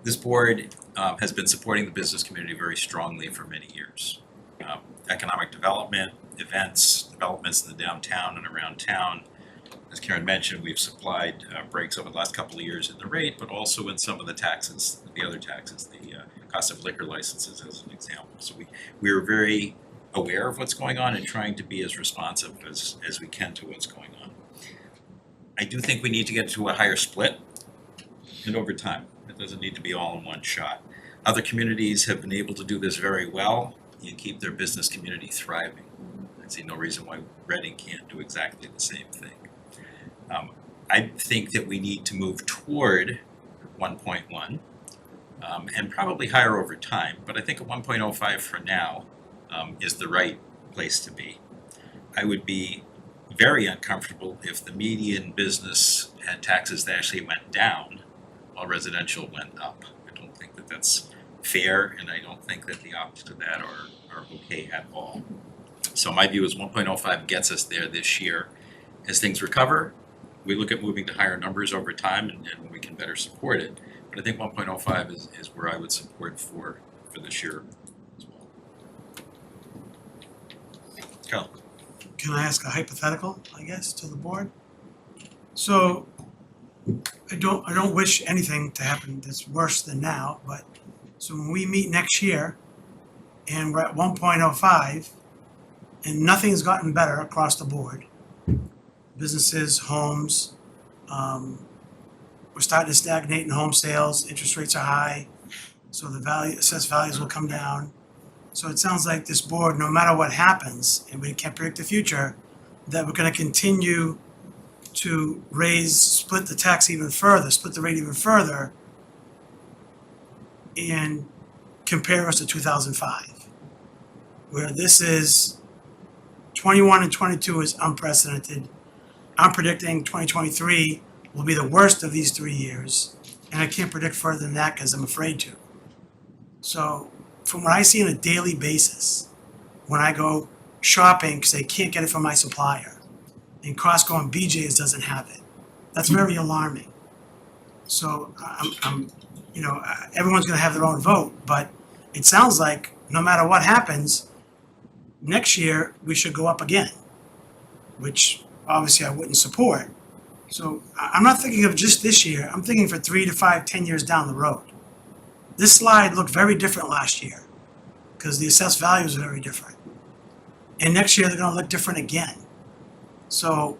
This board has been supporting the business community very strongly for many years. Economic development, events, developments in the downtown and around town. As Karen mentioned, we've supplied breaks over the last couple of years in the rate, but also in some of the taxes, the other taxes, the cost of liquor licenses as an example. So we're very aware of what's going on and trying to be as responsive as we can to what's going on. I do think we need to get to a higher split and over time. It doesn't need to be all in one shot. Other communities have been able to do this very well and keep their business community thriving. I see no reason why Reading can't do exactly the same thing. I think that we need to move toward 1.1 and probably higher over time, but I think a 1.05 for now is the right place to be. I would be very uncomfortable if the median business had taxes that actually went down while residential went up. I don't think that that's fair, and I don't think that the opposite of that are okay at all. So my view is 1.05 gets us there this year. As things recover, we look at moving to higher numbers over time and we can better support it. But I think 1.05 is where I would support for this year as well. Kyle? Can I ask a hypothetical, I guess, to the board? So I don't wish anything to happen that's worse than now, but so when we meet next year and we're at 1.05 and nothing's gotten better across the board, businesses, homes, we're starting to stagnate in home sales, interest rates are high, so the assessed values will come down. So it sounds like this board, no matter what happens, and we can't predict the future, that we're gonna continue to split the tax even further, split the rate even further, and compare us to 2005, where this is 21 and 22 is unprecedented. I'm predicting 2023 will be the worst of these 3 years, and I can't predict further than that because I'm afraid to. So from what I see on a daily basis, when I go shopping because they can't get it from my supplier, and Costco and BJ's doesn't have it, that's very alarming. So I'm everyone's gonna have their own vote, but it sounds like no matter what happens, next year we should go up again, which obviously I wouldn't support. So I'm not thinking of just this year, I'm thinking for 3 to 5, 10 years down the road. This slide looked very different last year because the assessed values are very different. And next year they're gonna look different again. So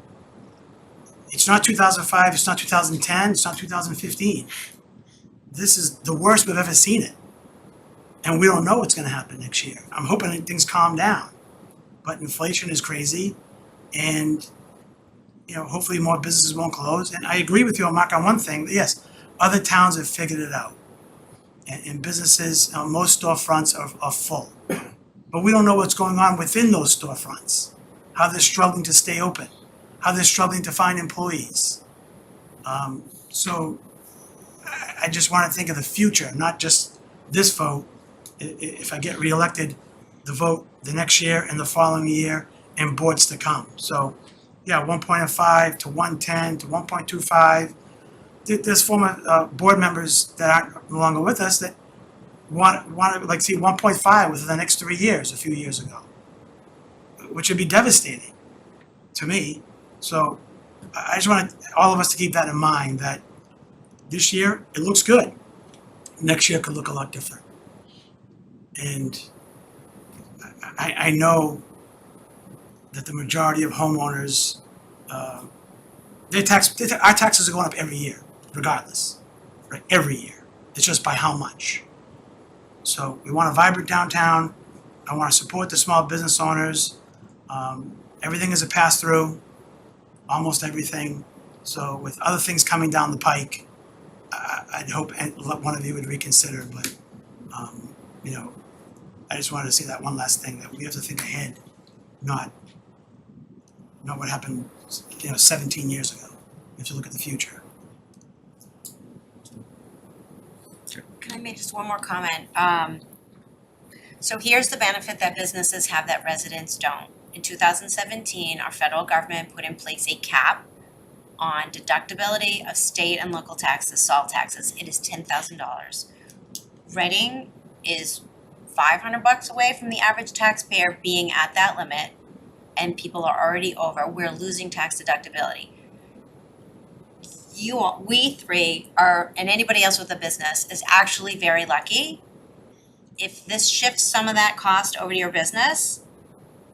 it's not 2005, it's not 2010, it's not 2015. This is the worst we've ever seen it. And we don't know what's gonna happen next year. I'm hoping that things calm down. But inflation is crazy and hopefully more businesses won't close. And I agree with you, Mark, on one thing, yes, other towns have figured it out. And businesses, most storefronts are full. But we don't know what's going on within those storefronts, how they're struggling to stay open, how they're struggling to find employees. So I just want to think of the future, not just this vote. If I get reelected, the vote the next year and the following year and boards to come. So yeah, 1.5 to 110 to 1.25. There's former board members that aren't no longer with us that want to like see 1.5 within the next 3 years, a few years ago, which would be devastating to me. So I just want all of us to keep that in mind, that this year it looks good. Next year could look a lot different. And I know that the majority of homeowners, our taxes are going up every year, regardless, right? Every year. It's just by how much. So we want a vibrant downtown. I want to support the small business owners. Everything is a pass-through, almost everything. So with other things coming down the pike, I'd hope one of you would reconsider, but, you know, I just wanted to say that one last thing, that we have to think ahead, not what happened, 17 years ago. We have to look at the future. Can I make just one more comment? So here's the benefit that businesses have that residents don't. In 2017, our federal government put in place a cap on deductibility of state and local taxes, salt taxes. It is $10,000. Reading is $500 away from the average taxpayer being at that limit, and people are already over. We're losing tax deductibility. We three are, and anybody else with a business is actually very lucky. If this shifts some of that cost over to your business,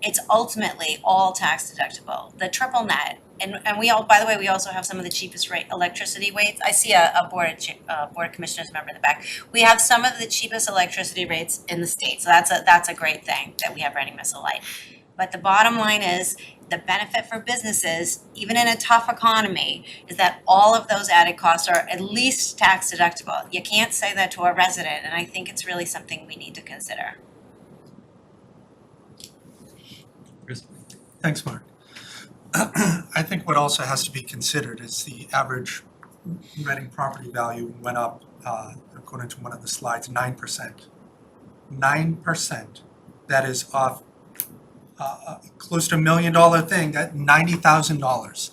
it's ultimately all tax deductible. The triple net, and we all, by the way, we also have some of the cheapest rate electricity rates. I see a board of commissioners member in the back. We have some of the cheapest electricity rates in the state, so that's a great thing that we have Reading Missile Light. But the bottom line is, the benefit for businesses, even in a tough economy, is that all of those added costs are at least tax deductible. You can't say that to a resident, and I think it's really something we need to consider. Chris? Thanks, Mark. I think what also has to be considered is the average Reading property value went up, according to one of the slides, 9%. 9%. That is off close to $1 million thing, at $90,000.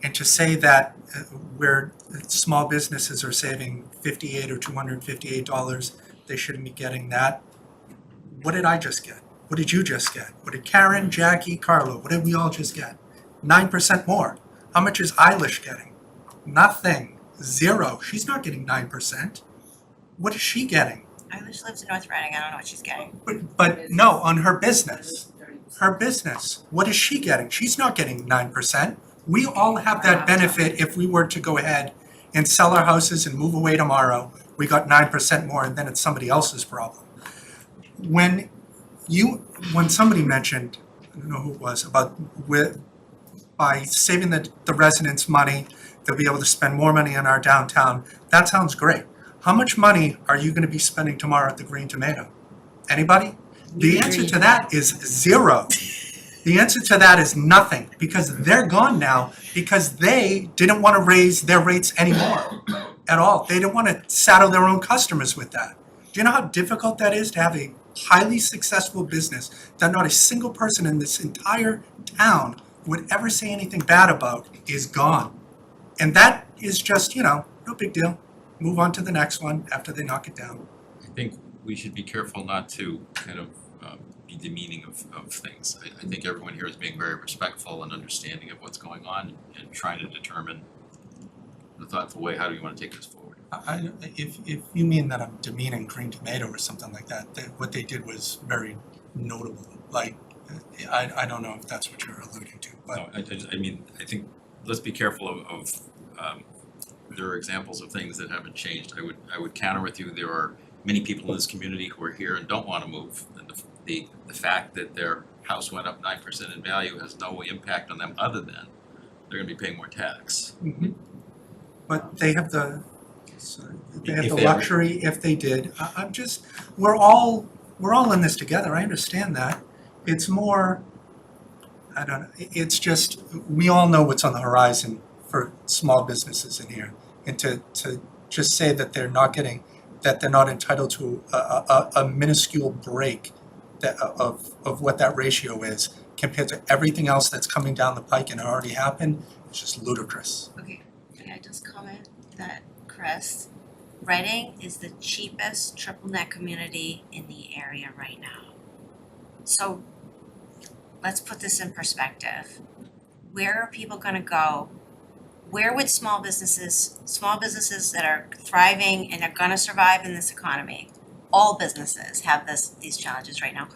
And to say that where small businesses are saving $58 or $258, they shouldn't be getting that. What did I just get? What did you just get? What did Karen, Jackie, Carlo, what did we all just get? 9% more. How much is Eilish getting? Nothing. Zero. She's not getting 9%. What is she getting? Eilish lives in North Reading, I don't know what she's getting. But no, on her business. Her business. What is she getting? She's not getting 9%. We all have that benefit if we were to go ahead and sell our houses and move away tomorrow. We got 9% more, and then it's somebody else's problem. When somebody mentioned, I don't know who it was, about by saving the residents money, they'll be able to spend more money on our downtown. That sounds great. How much money are you gonna be spending tomorrow at the Green Tomato? Anybody? The answer to that is zero. The answer to that is nothing, because they're gone now, because they didn't want to raise their rates anymore at all. They didn't want to saddle their own customers with that. Do you know how difficult that is to have a highly successful business that not a single person in this entire town would ever say anything bad about is gone? And that is just, no big deal. Move on to the next one after they knock it down. I think we should be careful not to kind of be demeaning of things. I think everyone here is being very respectful and understanding of what's going on and trying to determine the thoughtful way, how do we want to take this forward? If you mean that I'm demeaning Green Tomato or something like that, what they did was very notable. Like, I don't know if that's what you're alluding to, but. No, I think, let's be careful of there are examples of things that haven't changed. I would counter with you, there are many people in this community who are here and don't want to move. And the fact that their house went up 9% in value has no impact on them other than they're gonna be paying more tax. Mhm. But they have the If they- luxury if they did. We're all in this together, I understand that. It's more, I don't know, it's just, we all know what's on the horizon for small businesses in here. And to just say that they're not entitled to a minuscule break of what that ratio is compared to everything else that's coming down the pike and already happened, it's just ludicrous. Okay, may I just comment that, Chris, Reading is the cheapest triple net community in the area right now. So let's put this in perspective. Where are people gonna go? Where would small businesses that are thriving and are gonna survive in this economy, all businesses have these challenges right now.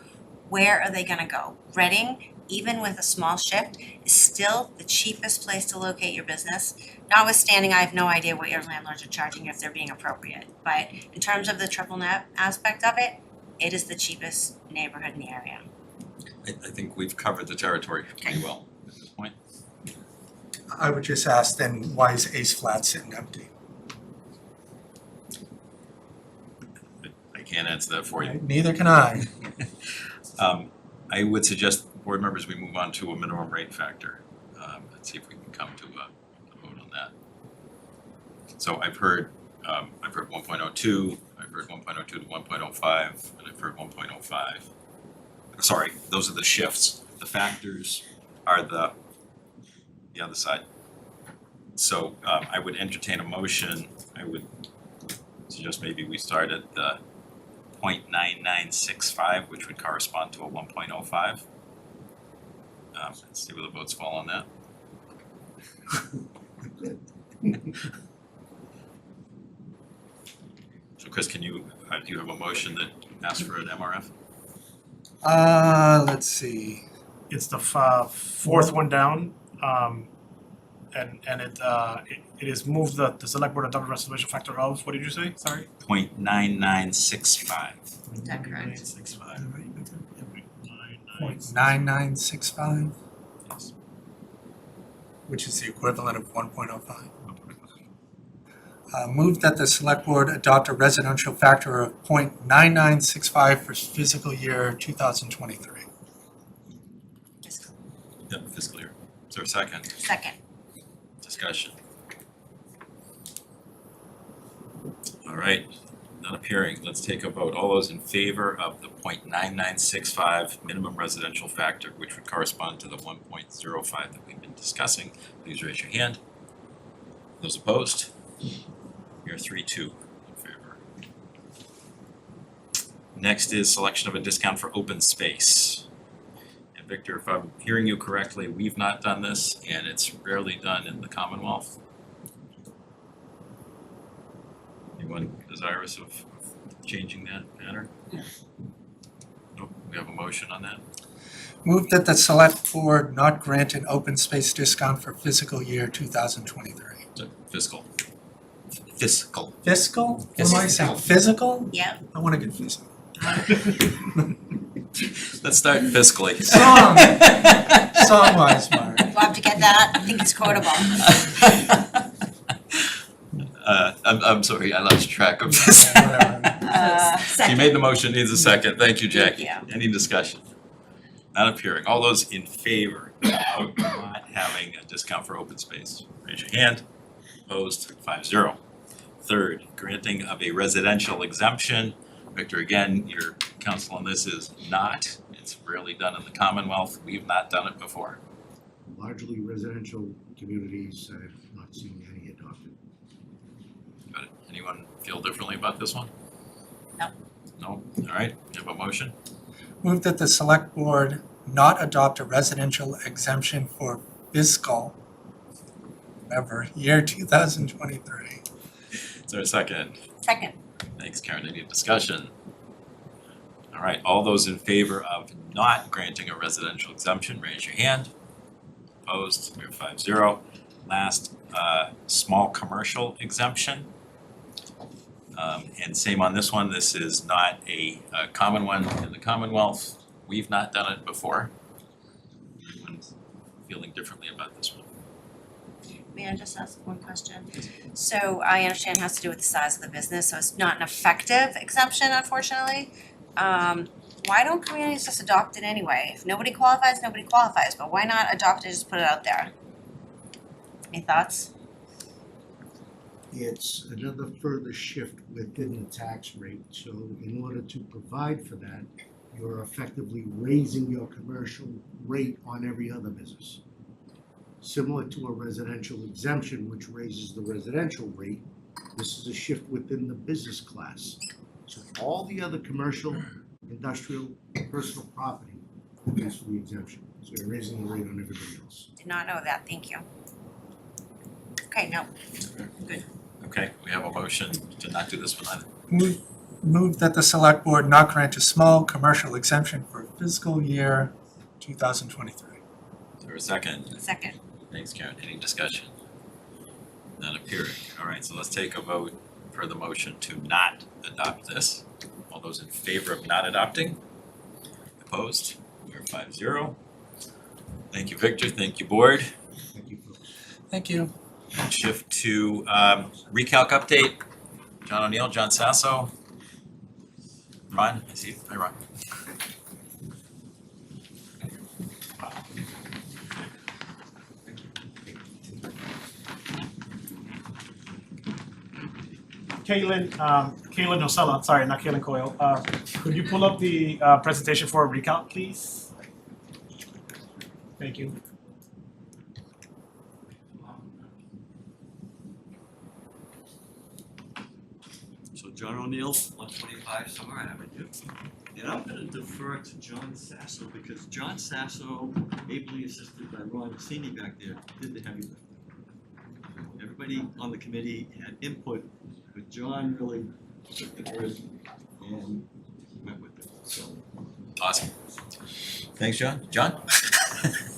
where are they gonna go? Reading, even with a small shift, is still the cheapest place to locate your business. Notwithstanding, I have no idea what your landlords are charging if they're being appropriate, but in terms of the triple net aspect of it, it is the cheapest neighborhood in the area. I think we've covered the territory pretty well at this point. I would just ask then, why is Ace Flat sitting empty? I can't answer that for you. Neither can I. I would suggest, board members, we move on to a minimum rate factor. Let's see if we can come to a vote on that. So I've heard 1.02, I've heard 1.02 to 1.05, and I've heard 1.05. Sorry, those are the shifts. The factors are the other side. So I would entertain a motion. I would suggest maybe we start at the 0.9965, which would correspond to a 1.05. Let's see where the votes fall on that. So Chris, can you, do you have a motion that asks for an MRF? Let's see. It's the fourth one down, and it is moved that the select board adopt a reservation factor of, what did you say, sorry? 0.9965. Is that correct? 0.9965, Yes. which is the equivalent of 1.05. Move that the select board adopt a residential factor of 0.9965 for fiscal year 2023. Yep, fiscal year. Is there a second? Second. Discussion. All right, not appearing. Let's take a vote. All those in favor of the 0.9965 minimum residential factor, which would correspond to the 1.05 that we've been discussing, please raise your hand. Those opposed? You're 3-2 in favor. Next is selection of a discount for open space. And Victor, if I'm hearing you correctly, we've not done this, and it's rarely done in the Commonwealth. Anyone desirous of changing that pattern? Nope, we have a motion on that. Move that the select board not grant an open space discount for fiscal year 2023. So fiscal. Fiscal? What am I saying? Fiscal. Physical? Yep. I want to get physical. Let's start fiscally. Song-wise, Mark. Love to get that. I think it's quotable. I'm sorry, I lost track of this. She Second. made the motion, needs a second. Thank you, Jackie. Thank Any discussion? Not appearing. All those in favor of not having a discount for open space, raise your hand. Opposed, 5-0. Third, granting of a residential exemption. Victor, again, your counsel on this is not. It's rarely done in the Commonwealth. We've not done it before. Largely residential communities, I have not seen any adopted. Got it. Anyone feel differently about this one? No. No? All right, you have a motion? Move that the select board not adopt a residential exemption for fiscal, remember, year 2023. Is there a second? Second. Thanks, Karen. Any discussion? All right, all those in favor of not granting a residential exemption, raise your hand. Opposed, we're 5-0. Last, small commercial exemption. And same on this one, this is not a common one in the Commonwealth. We've not done it before. Anyone feeling differently about this one? May I just ask one question? So I understand it has to do with the size of the business, so it's not an effective exemption, unfortunately. Why don't communities just adopt it anyway? If nobody qualifies, nobody qualifies, but why not adopt it, just put it out there? Any thoughts? It's another further shift within the tax rate, so in order to provide for that, you're effectively raising your commercial rate on every other business. Similar to a residential exemption, which raises the residential rate, this is a shift within the business class. So all the other commercial, industrial, personal property is for the exemption. So you're raising the rate on everybody else. Did not know that, thank you. Okay, no, good. Okay, we have a motion to not do this one either. Move that the select board not grant a small commercial exemption for fiscal year 2023. Is there a second? Second. Thanks, Karen. Any discussion? None appearing. All right, so let's take a vote for the motion to not adopt this. All those in favor of not adopting? Opposed? We're 5-0. Thank you, Victor. Thank you, board. Thank you. Shift to recalc update. John O'Neill, John Sasso. Ron, I see you. Hi, Ron. Kaylin Osella, sorry, not Kaylin Coyle. Could you pull up the presentation for a recount, please? Thank you. So John O'Neill, 125 Summer Avenue. And I'm gonna defer to John Sasso because John Sasso, ably assisted by Ron Cassini back there, did the heavy lifting. Everybody on the committee had input, but John really took the burden and went with it, so. Awesome. Thanks, John. John?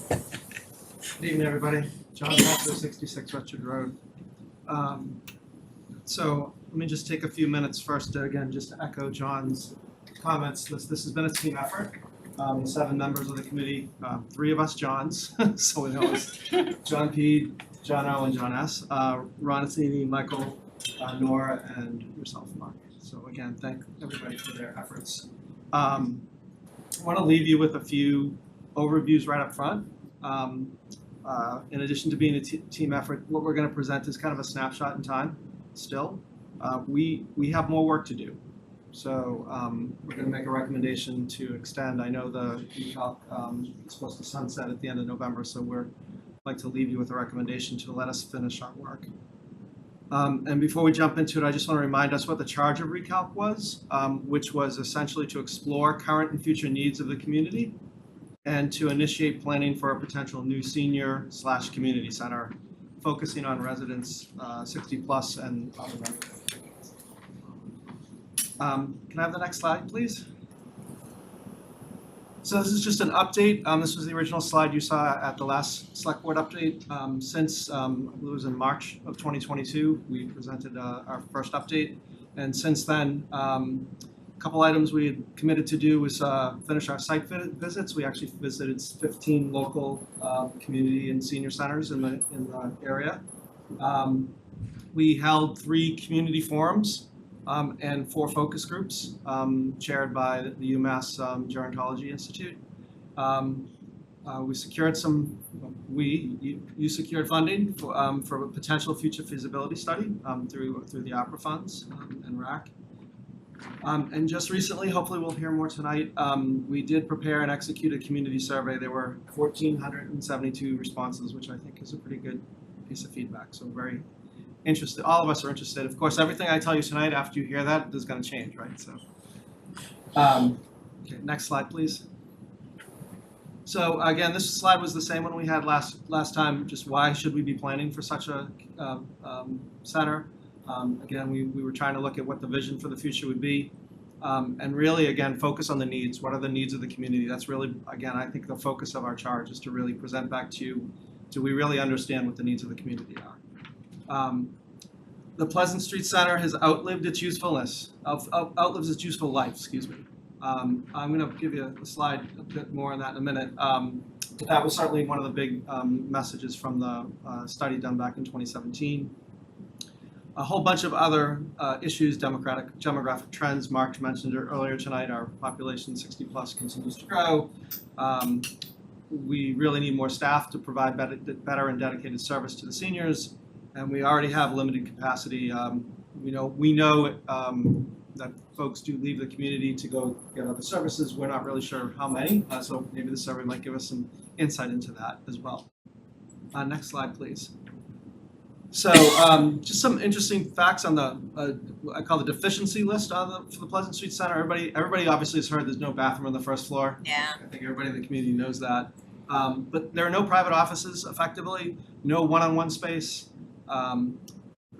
Good evening, everybody. John Sasso, 66 Richard Road. So let me just take a few minutes first to, again, just to echo John's comments. This has been a team effort. 7 members of the committee, 3 of us Johns, so we know it's John P., John O., and John S., Ron Cassini, Michael, Nora, and yourself, Mark. So again, thank everybody for their efforts. I want to leave you with a few overviews right up front. In addition to being a team effort, what we're going to present is kind of a snapshot in time still. We have more work to do. So we're going to make a recommendation to extend. I know the ECOC is supposed to sunset at the end of November, so we're like to leave you with a recommendation to let us finish our work. And before we jump into it, I just want to remind us what the charge of Recalc was, which was essentially to explore current and future needs of the community and to initiate planning for a potential new senior/community center, focusing on residents 60 plus and other residents. Can I have the next slide, please? So this is just an update. This was the original slide you saw at the last select board update. Since it was in March of 2022, we presented our first update. And since then, a couple items we had committed to do was finish our site visits. We actually visited 15 local community and senior centers in the area. We held 3 community forums and 4 focus groups chaired by the UMass Gerontology Institute. We secured you secured funding for a potential future feasibility study through the opera funds and RAC. And just recently, hopefully we'll hear more tonight, we did prepare and execute a community survey. There were 1,472 responses, which I think is a pretty good piece of feedback. So very interested. All of us are interested. Of course, everything I tell you tonight, after you hear that, is going to change, right? So, okay, next slide, please. So again, this slide was the same one we had last time. Just why should we be planning for such a center? Again, we were trying to look at what the vision for the future would be, and really, again, focus on the needs. What are the needs of the community? That's really, again, I think the focus of our charge is to really present back to you. Do we really understand what the needs of the community are? The Pleasant Street Center has outlived its usefulness, outlives its useful life, excuse me. I'm going to give you a slide a bit more on that in a minute. But that was certainly one of the big messages from the study done back in 2017. A whole bunch of other issues, demographic trends. Mark mentioned it earlier tonight. Our population 60 plus continues to grow. We really need more staff to provide better and dedicated service to the seniors. And we already have limited capacity. We know that folks do leave the community to go get other services. We're not really sure how many, so maybe the survey might give us some insight into that as well. Next slide, please. So just some interesting facts on the, I call the deficiency list for the Pleasant Street Center. Everybody obviously has heard there's no bathroom on the first floor. Yeah. I think everybody in the community knows that. But there are no private offices, effectively, no one-on-one space.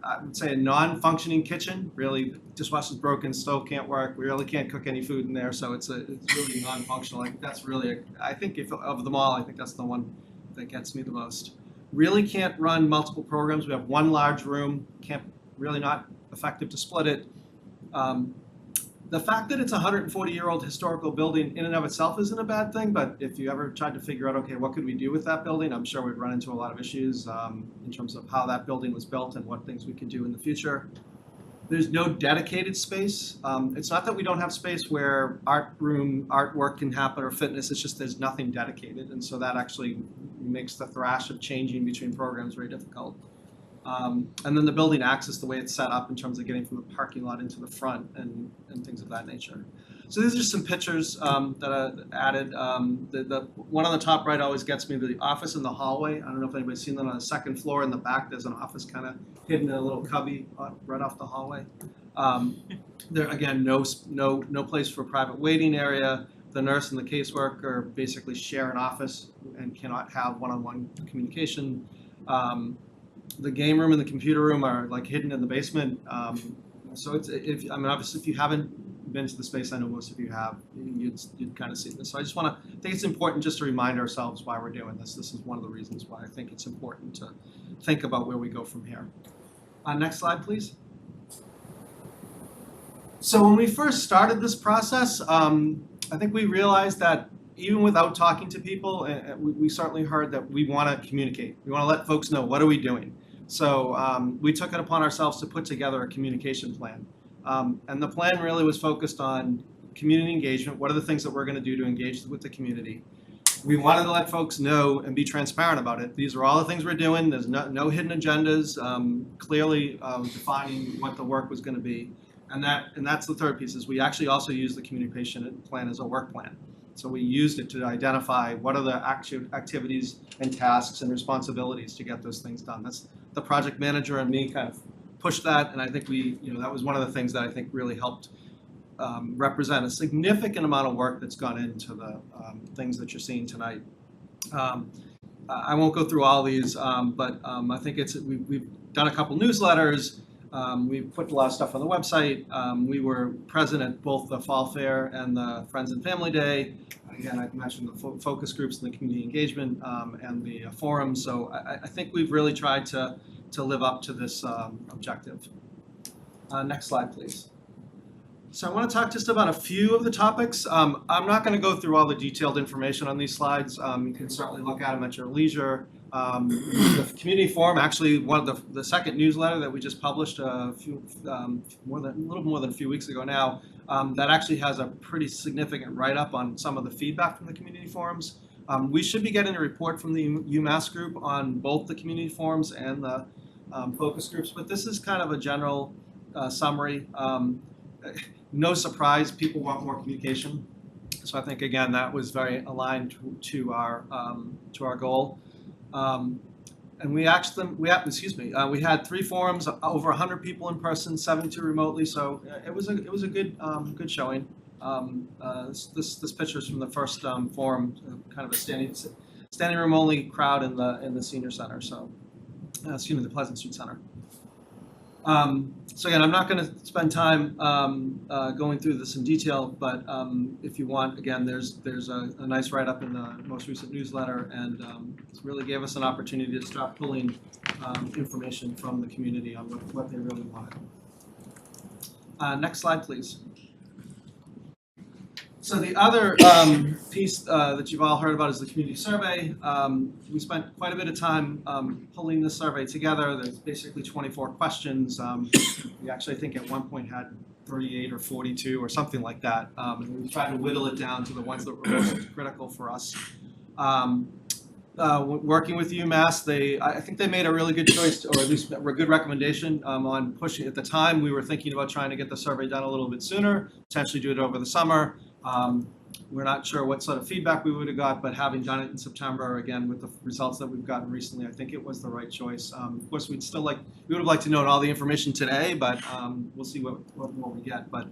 I would say a non-functioning kitchen, really dishwasher's broken, stove can't work, we really can't cook any food in there, so it's really non-functional. Like that's really, I think if of them all, I think that's the one that gets me the most. Really can't run multiple programs. We have one large room, really not effective to split it. The fact that it's a 140-year-old historical building in and of itself isn't a bad thing, but if you ever tried to figure out, okay, what could we do with that building, I'm sure we'd run into a lot of issues in terms of how that building was built and what things we could do in the future. There's no dedicated space. It's not that we don't have space where artwork can happen or fitness, it's just there's nothing dedicated, and so that actually makes the thrash of changing between programs very difficult. And then the building access, the way it's set up in terms of getting from the parking lot into the front and things of that nature. So these are just some pictures that I added. The one on the top right always gets me, the office in the hallway. I don't know if anybody's seen that on the second floor in the back. There's an office kind of hidden in a little cubby right off the hallway. There again, no place for private waiting area. The nurse and the caseworker basically share an office and cannot have one-on-one communication. The game room and the computer room are like hidden in the basement. So obviously if you haven't been to the space, I know most of you have, you'd kind of see this. So I think it's important just to remind ourselves why we're doing this. This is one of the reasons why I think it's important to think about where we go from here. Next slide, please. So when we first started this process, I think we realized that even without talking to people, we certainly heard that we want to communicate. We want to let folks know, what are we doing? So we took it upon ourselves to put together a communication plan. And the plan really was focused on community engagement. What are the things that we're going to do to engage with the community? We wanted to let folks know and be transparent about it. These are all the things we're doing. There's no hidden agendas, clearly defining what the work was going to be. And that's the third piece, is we actually also used the communication plan as a work plan. So we used it to identify what are the activities and tasks and responsibilities to get those things done. That's the project manager and me kind of pushed that, and I think that was one of the things that I think really helped represent a significant amount of work that's gone into the things that you're seeing tonight. I won't go through all these, but I think we've done a couple newsletters. We've put a lot of stuff on the website. We were present at both the Fall Fair and the Friends and Family Day. Again, I mentioned the focus groups and the community engagement and the forums. So I think we've really tried to live up to this objective. Next slide, please. So I want to talk just about a few of the topics. I'm not going to go through all the detailed information on these slides. You can certainly look at them at your leisure. The community forum, actually one of the second newsletter that we just published a little more than a few weeks ago now, that actually has a pretty significant write-up on some of the feedback from the community forums. We should be getting a report from the UMass group on both the community forums and the focus groups, but this is kind of a general summary. No surprise, people want more communication. So I think, again, that was very aligned to our goal. And we had 3 forums, over 100 people in person, 72 remotely. So it was a good showing. This picture is from the first forum, kind of a standing room only crowd in the senior center. So the Pleasant Street Center. So again, I'm not going to spend time going through this in detail, but if you want, again, there's a nice write-up in the most recent newsletter, and it really gave us an opportunity to start pulling information from the community on what they really wanted. Next slide, please. So the other piece that you've all heard about is the community survey. We spent quite a bit of time pulling this survey together. There's basically 24 questions. We actually, I think at one point had 38 or 42 or something like that. And we tried to whittle it down to the ones that were most critical for us. Working with UMass, I think they made a really good choice, or at least a good recommendation on pushing. At the time, we were thinking about trying to get the survey done a little bit sooner, potentially do it over the summer. We're not sure what sort of feedback we would have got, but having done it in September, again, with the results that we've gotten recently, I think it was the right choice. Of course, we would have liked to know all the information today, but we'll see what more we get. But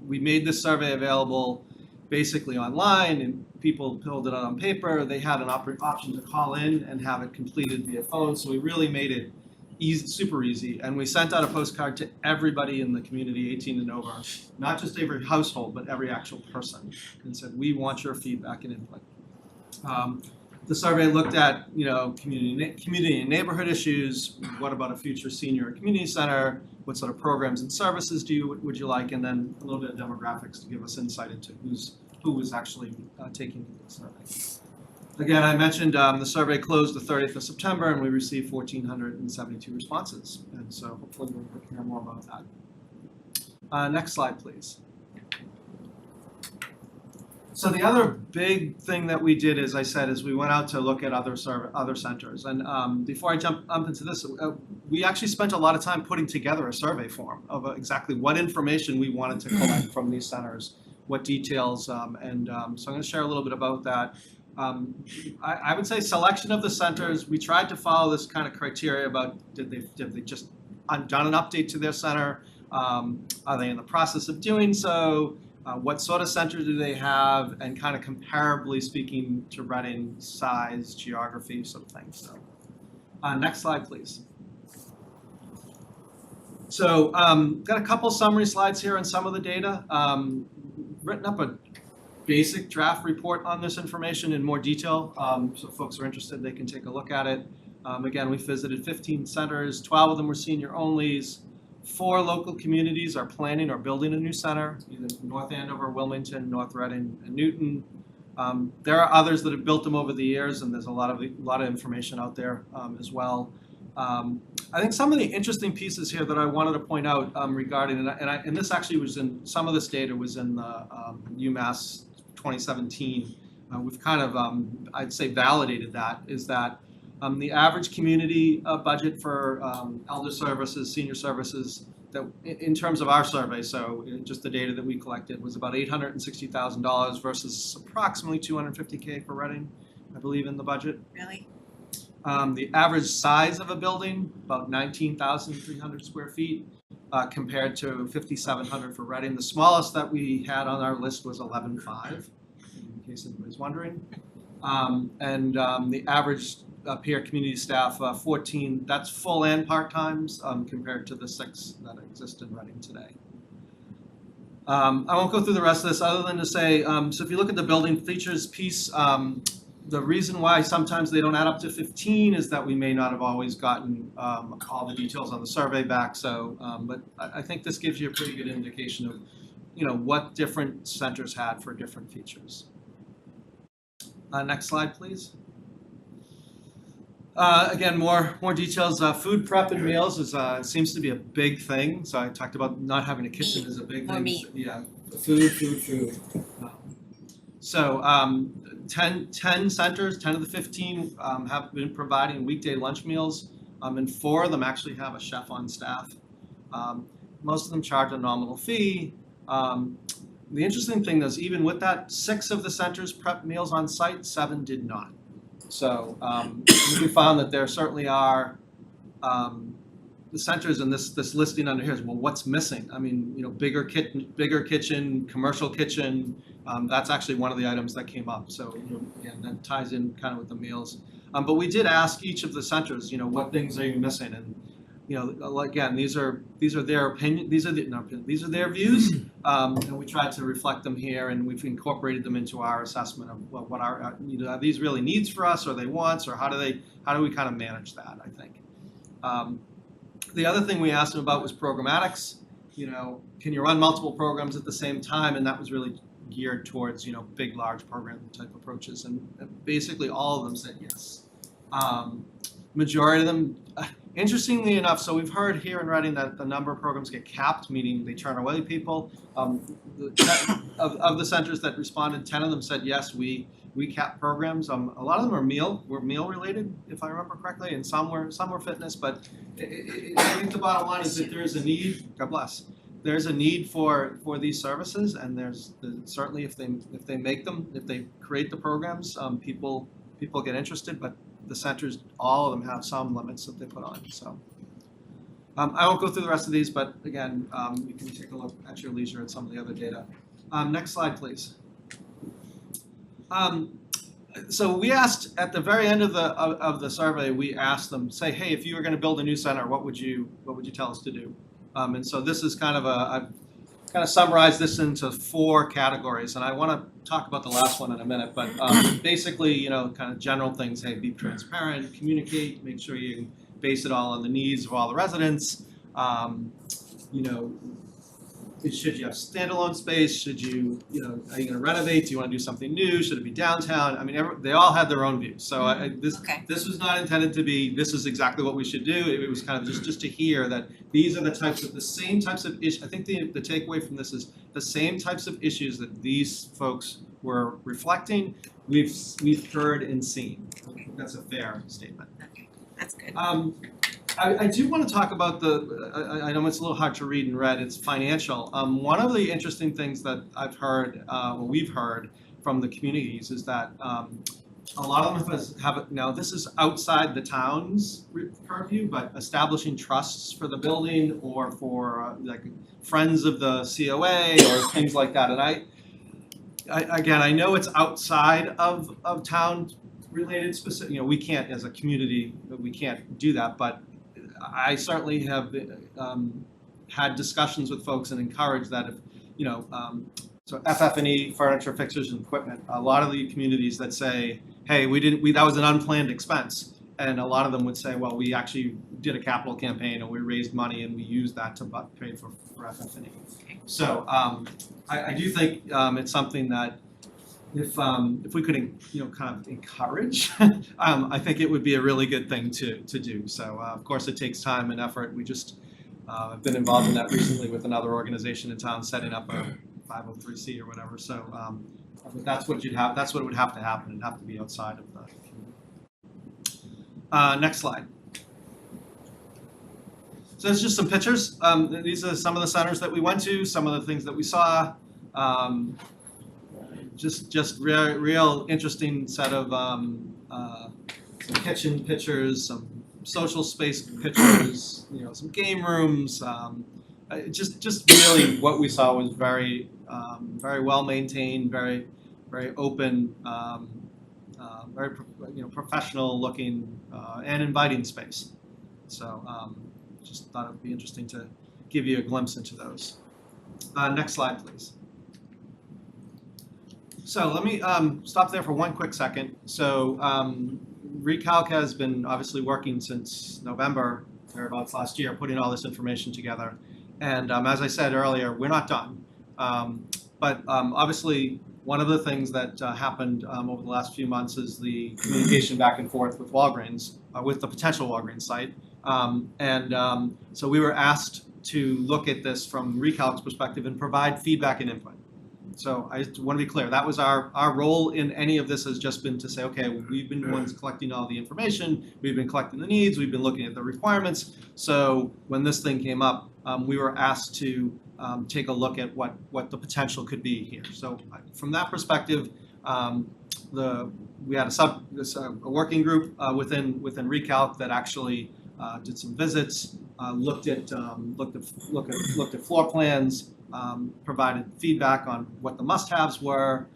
we made this survey available basically online, and people filled it out on paper. They had an option to call in and have it completed via phone, so we really made it easy, super easy, and we sent out a postcard to everybody in the community, 18 and over, not just every household, but every actual person, and said, we want your feedback and input. The survey looked at, community and neighborhood issues. What about a future senior community center? What sort of programs and services would you like? And then a little bit of demographics to give us insight into who was actually taking the survey. Again, I mentioned the survey closed the 30th of September, and we received 1,472 responses. And so hopefully we'll hear more about that. Next slide, please. So the other big thing that we did, as I said, is we went out to look at other centers. And before I jump into this, we actually spent a lot of time putting together a survey form of exactly what information we wanted to collect from these centers, what details, so I'm going to share a little bit about that. I would say selection of the centers, we tried to follow this kind of criteria about did they just done an update to their center? Are they in the process of doing so? What sort of center do they have, and kind of comparably speaking to Reading, size, geography, sort of things. So, next slide, please. So, got a couple summary slides here on some of the data. Written up a basic draft report on this information in more detail. So if folks are interested, they can take a look at it. Again, we visited 15 centers, 12 of them were senior onlys. 4 local communities are planning or building a new center, either North Andover, Wilmington, North Reading, and Newton. There are others that have built them over the years, and there's a lot of information out there as well. I think some of the interesting pieces here that I wanted to point out regarding, and this actually was in, some of this data was in the UMass 2017. We've kind of, I'd say, validated that, is that the average community budget for elder services, senior services, that in terms of our survey, so just the data that we collected, was about $860,000 versus approximately $250K for Reading, I believe, in the budget. Really? The average size of a building, about 19,300 square feet, compared to 5,700 for Reading. The smallest that we had on our list was 11.5, in case anybody's wondering. The average peer community staff, 14, that's full and part-times, compared to the 6 that exist in Reading today. I won't go through the rest of this other than to say, so if you look at the building features piece, the reason why sometimes they don't add up to 15 is that we may not have always gotten all the details on the survey back. So, but I think this gives you a pretty good indication of, what different centers had for different features. Next slide, please. Again, more details. Food prep and meals is seems to be a big thing. So I talked about not having a kitchen is a big thing. Meat. Yeah, food. So 10 centers, 10 of the 15 have been providing weekday lunch meals, and 4 of them actually have a chef on staff. Most of them charge a nominal fee. The interesting thing is, even with that, 6 of the centers prep meals on site, 7 did not. So we found that there certainly are the centers, and this listing under here is, well, what's missing? I mean, bigger kitchen, commercial kitchen. That's actually one of the items that came up. So again, that ties in kind of with the meals. But we did ask each of the centers, what things are you missing? And again, these are their opinion. These are their views, and we tried to reflect them here, and we've incorporated them into our assessment of what are these really needs for us, or they wants, or how do we kind of manage that? I think. The other thing we asked them about was programmatics. Can you run multiple programs at the same time? And that was really geared towards big, large program type approaches, and basically all of them said yes. Majority of them. Interestingly enough, so we've heard here in Reading that the number of programs get capped, meaning they turn away people. Of the centers that responded, 10 of them said yes, we cap programs. A lot of them are meal related, if I remember correctly, and some were fitness. But I think the bottom line is that there is a need. God bless. There's a need for these services, and there's certainly if they make them, if they create the programs, people get interested, but the centers, all of them have some limits that they put on. So I won't go through the rest of these, but again, you can take a look at your leisure at some of the other data. Next slide, please. So we asked, at the very end of the survey, we asked them, say, hey, if you were gonna build a new center, what would you tell us to do? And so this is kind of I've kind of summarized this into 4 categories, and I wanna talk about the last one in a minute, but basically, you know, kind of general things, hey, be transparent, communicate, make sure you base it all on the needs of all the residents. You know, should you have standalone space? Should you know, are you gonna renovate? Do you wanna do something new? Should it be downtown? I mean, they all had their own views. So Okay. this was not intended to be, this is exactly what we should do. It was kind of just to hear that these are the same types of issues. I think the takeaway from this is the same types of issues that these folks were reflecting, we've heard and seen. I think that's a fair statement. Okay, that's good. I do want to talk about I know it's a little hard to read in red, it's financial. One of the interesting things that I've heard, we've heard from the communities is that a lot of them have, now this is outside the town's purview, but establishing trusts for the building or for like friends of the COA or things like that. And I know it's outside of town related specific, you know, we can't, as a community, we can't do that, but I certainly have had discussions with folks and encouraged that if, you know, so FF&E, furniture, fixtures, and equipment, a lot of the communities that say, hey, that was an unplanned expense. And a lot of them would say, well, we actually did a capital campaign and we raised money and we used that to pay for FF&E. So I do think it's something that if we could, you know, kind of encourage, I think it would be a really good thing to do. So of course it takes time and effort. We just have been involved in that recently with another organization in town setting up a 503C or whatever. So that's what you'd have. That's what would have to happen. It'd have to be outside of the community. Next slide. So there's just some pictures. These are some of the centers that we went to. Some of the things that we saw. Just real interesting set of some kitchen pictures, some social space pictures, you know, some game rooms. Just really what we saw was very well maintained, very open, very professional looking and inviting space. So just thought it would be interesting to give you a glimpse into those. Next slide, please. So let me stop there for one quick second. So Recalc has been obviously working since November, thereabouts last year, putting all this information together. And as I said earlier, we're not done. But obviously, one of the things that happened over the last few months is the communication back and forth with Walgreens, with the potential Walgreens site. So we were asked to look at this from Recalc's perspective and provide feedback and input. So I just want to be clear, that was our role in any of this has just been to say, okay, we've been the ones collecting all the information, we've been collecting the needs, we've been looking at the requirements. So when this thing came up, we were asked to take a look at what the potential could be here. So from that perspective, we had a working group within Recalc that actually did some visits, looked at floor plans, provided feedback on what the must-haves were,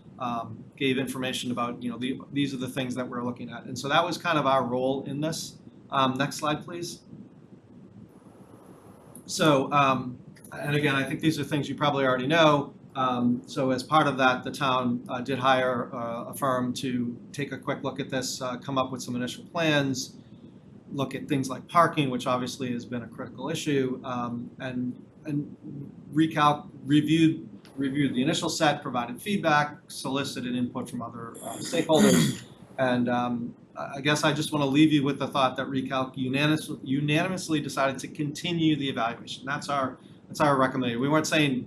gave information about, you know, these are the things that we're looking at. And so that was kind of our role in this. Next slide, please. So, and again, I think these are things you probably already know. So as part of that, the town did hire a firm to take a quick look at this, come up with some initial plans, look at things like parking, which obviously has been a critical issue, and Recalc reviewed the initial set, provided feedback, solicited input from other stakeholders, and I guess I just want to leave you with the thought that Recalc unanimously decided to continue the evaluation. That's our recommendation. We weren't saying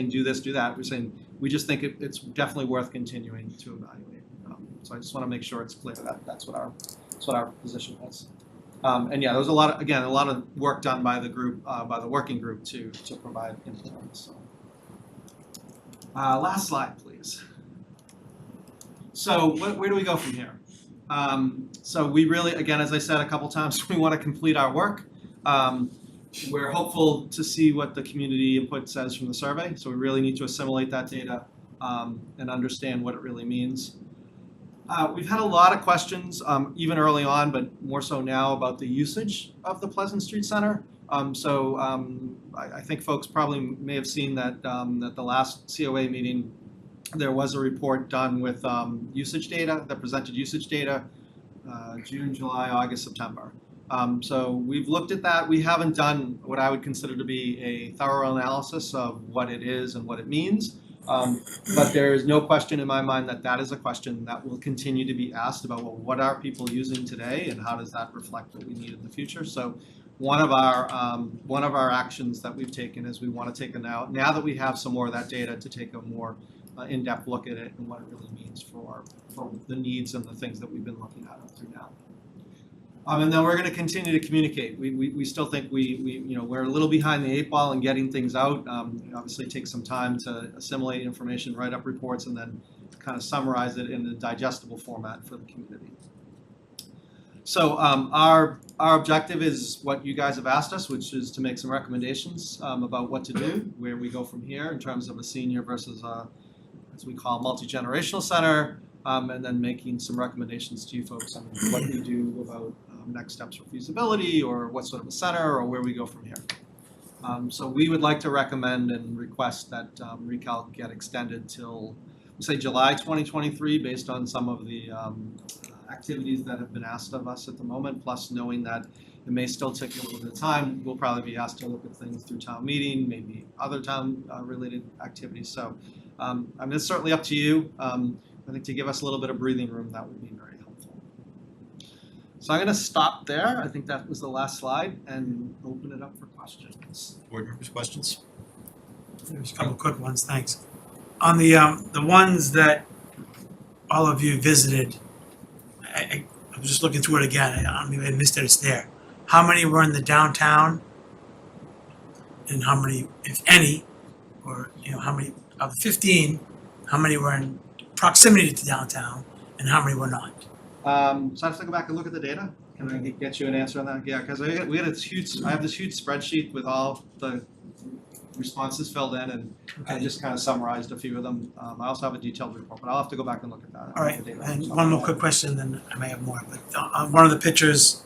do this, do that. We're saying we just think it's definitely worth continuing to evaluate. So I just want to make sure it's clear that that's what our position was. And yeah, there was a lot of work done by the group, by the working group to provide input on this. So. Last slide, please. So where do we go from here? So we really, again, as I said a couple times, we want to complete our work. We're hopeful to see what the community input says from the survey. So we really need to assimilate that data, and understand what it really means. We've had a lot of questions, even early on, but more so now, about the usage of the Pleasant Street Center. I think folks probably may have seen that at the last COA meeting, there was a report done with usage data that presented usage data June, July, August, September. So we've looked at that. We haven't done what I would consider to be a thorough analysis of what it is and what it means. But there is no question in my mind that that is a question that will continue to be asked about, well, what are people using today and how does that reflect what we need in the future? So one of our actions that we've taken is we want to take now that we have some more of that data, to take a more in-depth look at it and what it really means for the needs and the things that we've been looking at up through now. And then we're going to continue to communicate. We still think we're a little behind the 8 ball in getting things out. Obviously, it takes some time to assimilate information, write up reports, and then kind of summarize it in a digestible format for the community. So our objective is what you guys have asked us, which is to make some recommendations about what to do, where we go from here in terms of a senior versus a, as we call, multi-generational center, and then making some recommendations to you folks on what we do about next steps for feasibility, or what sort of a center, or where we go from here. So we would like to recommend and request that Recalc get extended till, say, July 2023, based on some of the activities that have been asked of us at the moment, plus knowing that it may still take a little bit of time. We'll probably be asked to look at things through town meeting, maybe other town related activities. So I mean, it's certainly up to you. I think to give us a little bit of breathing room, that would be very helpful. So I'm going to stop there. I think that was the last slide, and open it up for questions. Board members, questions? There's a couple of quick ones, thanks. On the ones that all of you visited, I was just looking through it again. I don't even missed it, it's there. How many were in the downtown? And how many, if any, or how many of the 15, how many were in proximity to downtown and how many were not? So I have to go back and look at the data. Can I get you an answer on that? Yeah, because I have this huge spreadsheet with all the responses filled in, and I just kind of summarized a few of them. I also have a detailed report, but I'll have to go back and look at that. All right, and one more quick question, then I may have more. But on one of the pictures,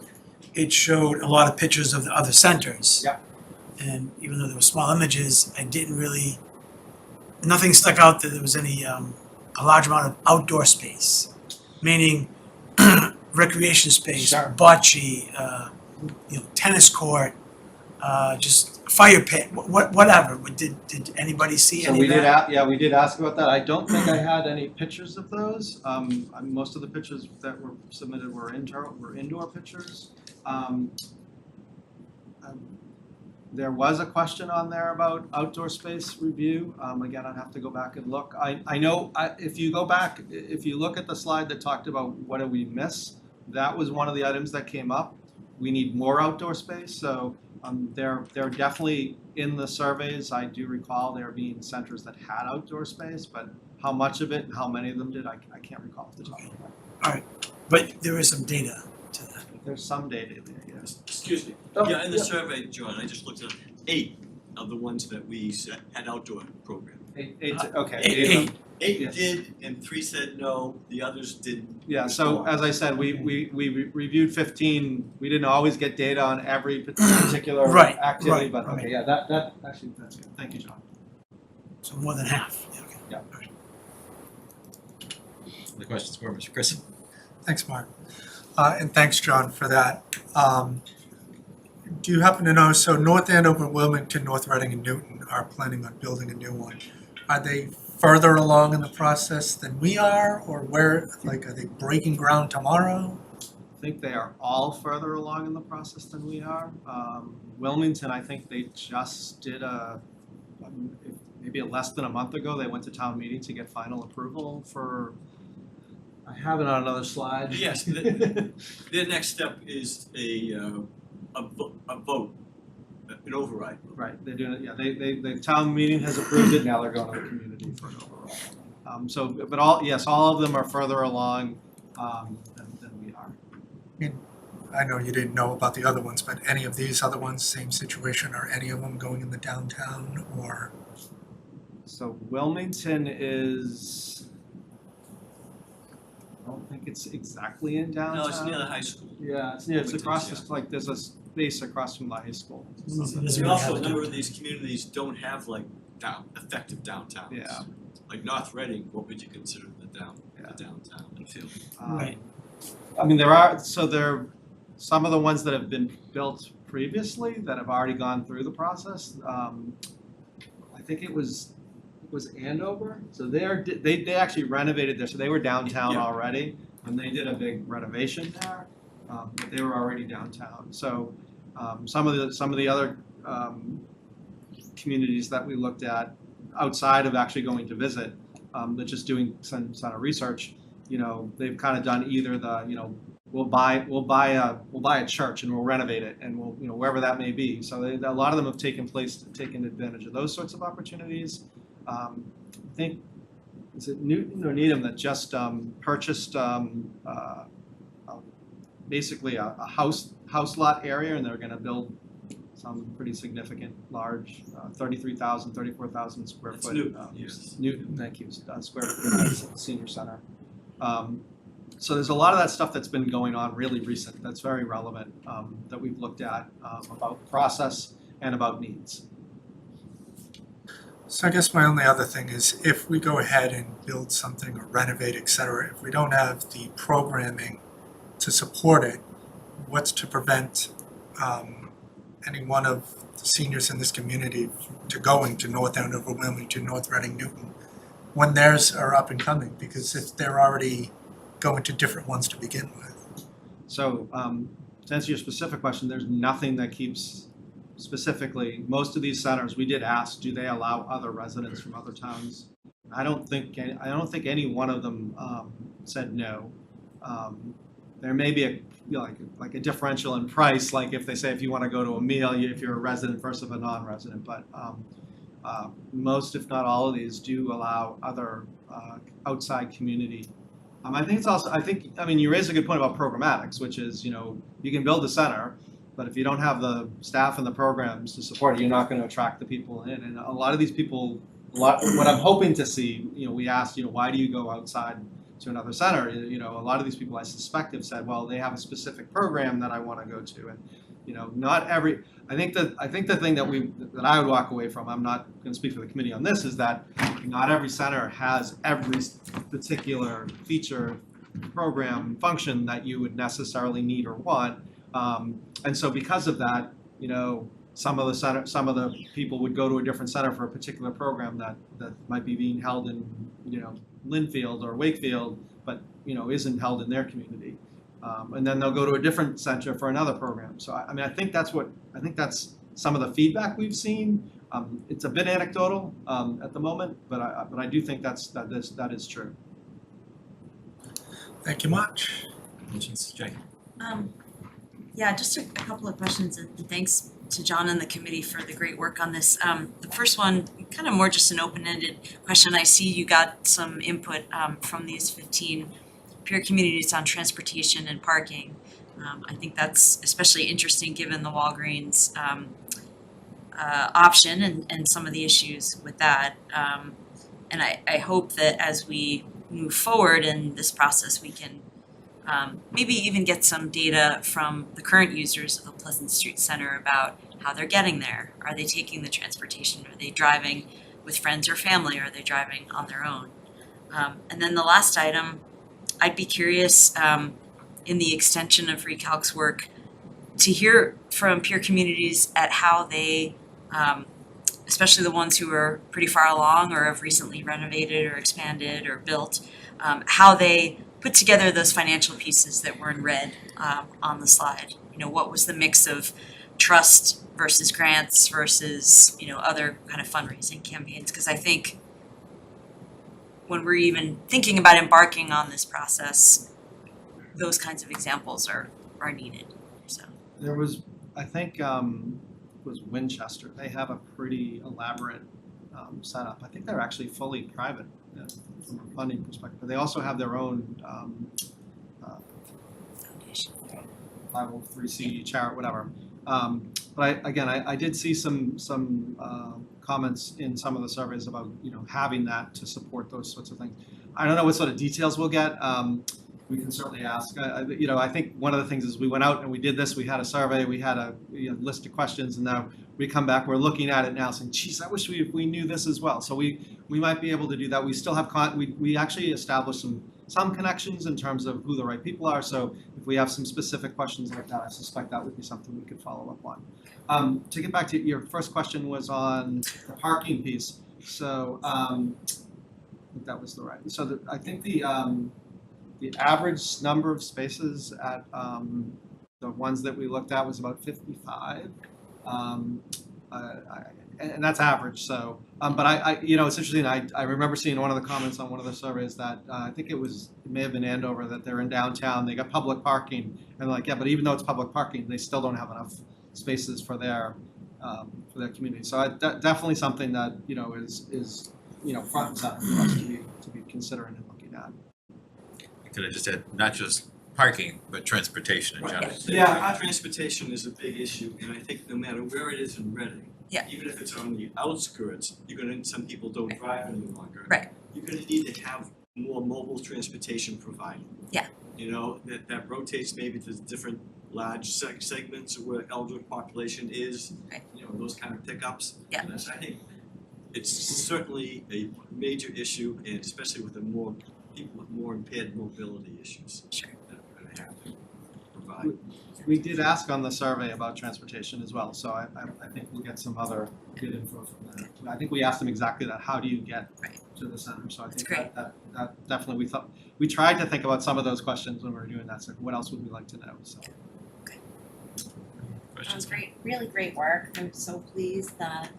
it showed a lot of pictures of the other centers. Yeah. And even though there were small images, nothing stuck out that there was any a large amount of outdoor space, meaning recreation space, Sure. bocce, tennis court, just fire pit, whatever. Did anybody see So any we of did, that? we did ask about that. I don't think I had any pictures of those. Most of the pictures that were submitted were indoor pictures. There was a question on there about outdoor space review. Again, I'd have to go back and look. I know if you go back, if you look at the slide that talked about what do we miss, that was one of the items that came up. We need more outdoor space, so they're definitely in the surveys. I do recall there being centers that had outdoor space, but how much of it and how many of them did, I can't recall off the top of my head. All right, but there is some data to that. There's some data there, yes. Excuse me. Oh, Yeah, in the yeah. survey, John, I just looked at 8 of the ones that we said had outdoor program. Okay. Eight. 8 Yes. did, and 3 said no, the others didn't. Yeah, so as I said, we reviewed 15. We didn't always get data on every particular Right, activity, right, but right. okay, yeah, that actually, that's good. Thank you, John. So more than half. Yeah, okay. Yeah. All right. The questions, board members, Chris? Thanks, Mark. And thanks, John, for that. Do you happen to know, so North Andover, Wilmington, North Reading, and Newton are planning on building a new one. Are they further along in the process than we are, or are they breaking ground tomorrow? I think they are all further along in the process than we are. Wilmington, I think they just did maybe less than a month ago, they went to town meeting to get final approval for, I have it on another slide. Yes, their next step is a vote, an override. Right, they're doing it, yeah, the town meeting has approved it, now they're going to the community for an override. But all of them are further along than we are. I know you didn't know about the other ones, but any of these other ones, same situation, are any of them going in the downtown or? So Wilmington is, I don't think it's exactly in downtown. No, it's near the high school. Yeah, it's across, this like, there's a space across from the high school. Doesn't We really also, have a a number of downtown. these communities don't have like effective downtowns. Yeah. Like North Reading, what would you consider the downtown, I feel? Right. I mean, there, some of the ones that have been built previously that have already gone through the process. I think it was Andover, so they actually renovated there, so they were downtown Yeah. already, and they did a big renovation there, but they were already downtown. So some of the other communities that we looked at outside of actually going to visit, but just doing some sort of research, you know, they've kind of done either the, you know, we'll buy a church and we'll renovate it, and we'll, you know, wherever that may be. So a lot of them have taken advantage of those sorts of opportunities. I think, is it Newton or Needham that just purchased basically a house lot area, and they're going to build some pretty significant, large, 34,000 square That's foot. Newton, yes. Newton, thank you, square foot senior center. So there's a lot of that stuff that's been going on really recent, that's very relevant, that we've looked at about process and about needs. So I guess my only other thing is if we go ahead and build something or renovate, et cetera, if we don't have the programming to support it, what's to prevent any one of the seniors in this community to going to North Andover, Wilmington, North Reading, Newton, when theirs are up and coming? Because if they're already going to different ones to begin with. So to answer your specific question, there's nothing that keeps specifically, most of these centers, we did ask, do they allow other residents from other towns? I don't think any one of them said no. There may be a, you know, like a differential in price, like if they say if you want to go to a meal, if you're a resident versus a non-resident, but most, if not all of these, do allow other outside community. I think it's also, I mean, you raise a good point about programmatics, which is, you know, you can build a center, but if you don't have the staff and the programs to support it, you're not going to attract the people in. And a lot of these people, what I'm hoping to see, you know, we asked, you know, why do you go outside to another center? You know, a lot of these people I suspect have said, well, they have a specific program that I want to go to. And, you know, not every, I think the thing that I would walk away from, I'm not going to speak for the committee on this, is that not every center has every particular feature, program, function that you would necessarily need or want. And so because of that, you know, some of the people would go to a different center for a particular program that might be being held in, you know, Linfield or Wakefield, but, you know, isn't held in their community. And then they'll go to a different center for another program. So I mean, I think that's some of the feedback we've seen. It's a bit anecdotal at the moment, but I do think that is true. Thank you much. Jay. Yeah, just a couple of questions, and thanks to John and the committee for the great work on this. The first one, kind of more just an open-ended question. I see you got some input from these 15 peer communities on transportation and parking. I think that's especially interesting given the Walgreens option and some of the issues with that. And I hope that as we move forward in this process, we can maybe even get some data from the current users of the Pleasant Street Center about how they're getting there. Are they taking the transportation? Are they driving with friends or family? Are they driving on their own? And then the last item, I'd be curious in the extension of Recalc's work to hear from peer communities at how they, especially the ones who are pretty far along or have recently renovated or expanded or built, how they put together those financial pieces that were in red on the slide. You know, what was the mix of trust versus grants versus, you know, other kind of fundraising campaigns? Because I think when we're even thinking about embarking on this process, those kinds of examples are needed. So There was, I think, it was Winchester. They have a pretty elaborate setup. I think they're actually fully private from a funding perspective. But they also have their own foundation. 503c charity, whatever. But I did see some comments in some of the surveys about, having that to support those sorts of things. I don't know what sort of details we'll get. We can certainly ask. I think one of the things is we went out and we did this. We had a survey. We had a list of questions, and now we come back. We're looking at it now, saying, "Geez, I wish we knew this as well." So we might be able to do that. We still have we actually established some connections in terms of who the right people are. So if we have some specific questions like that, I suspect that would be something we could follow up on. To get back to your first question was on the parking piece. So I think that was the right. So I think the average number of spaces at the ones that we looked at was about 55. And that's average. So, but I it's interesting. I remember seeing one of the comments on one of the surveys that I think it may have been Andover, that they're in downtown. They got public parking, and like, yeah, but even though it's public parking, they still don't have enough spaces for their community. So definitely something that is front and center for us to be considering and looking at. Could I just add, not just parking, but transportation in general? Yeah, transportation is a big issue, and I think no matter where it is in Reading, Yeah. even if it's on the outskirts, some people don't drive any longer. Right. You're gonna need to have more mobile transportation provided. Yeah. That rotates maybe to different large segments of where elderly population is. Right. Those kind of pickups. Yeah. And I think it's certainly a major issue, and especially with people with more impaired mobility issues. Sure. That we're gonna have to provide. We did ask on the survey about transportation as well, so I think we'll get some other good info from that. I think we asked them exactly that, how do you get to the center? So I think great. that definitely, we tried to think about some of those questions when we were doing that, so what else would we like to know, so. Questions? Sounds great, really great work. I'm so pleased that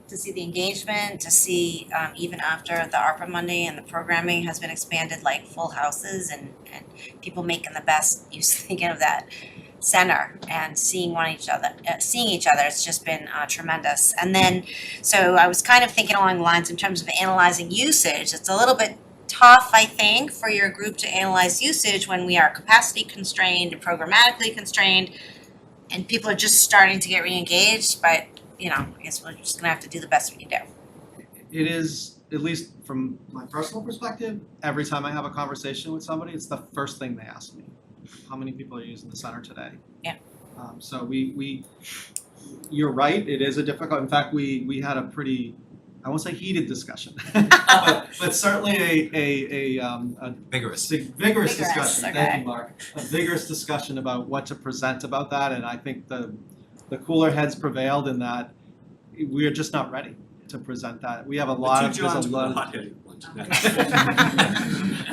to see the engagement, to see even after the ARPA Monday and the programming has been expanded, like full houses and people making the best use thinking of that center and seeing each other, it's just been tremendous. And then, so I was kind of thinking along the lines in terms of analyzing usage. It's a little bit tough, I think, for your group to analyze usage when we are capacity constrained and programmatically constrained, and people are just starting to get re-engaged, but I guess we're just gonna have to do the best we can do. It is, at least from my personal perspective, every time I have a conversation with somebody, it's the first thing they ask me. How many people are using the center today? Yeah. So you're right, it is a difficult, in fact, we had a pretty, I won't say heated discussion, but certainly a Vigorous. vigorous discussion, okay. thank you, Mark. A vigorous discussion about what to present about that, and I think the cooler heads prevailed in that we're just not ready to present that. We have a lot of, The two Johns were the there's a lot hot-headed ones.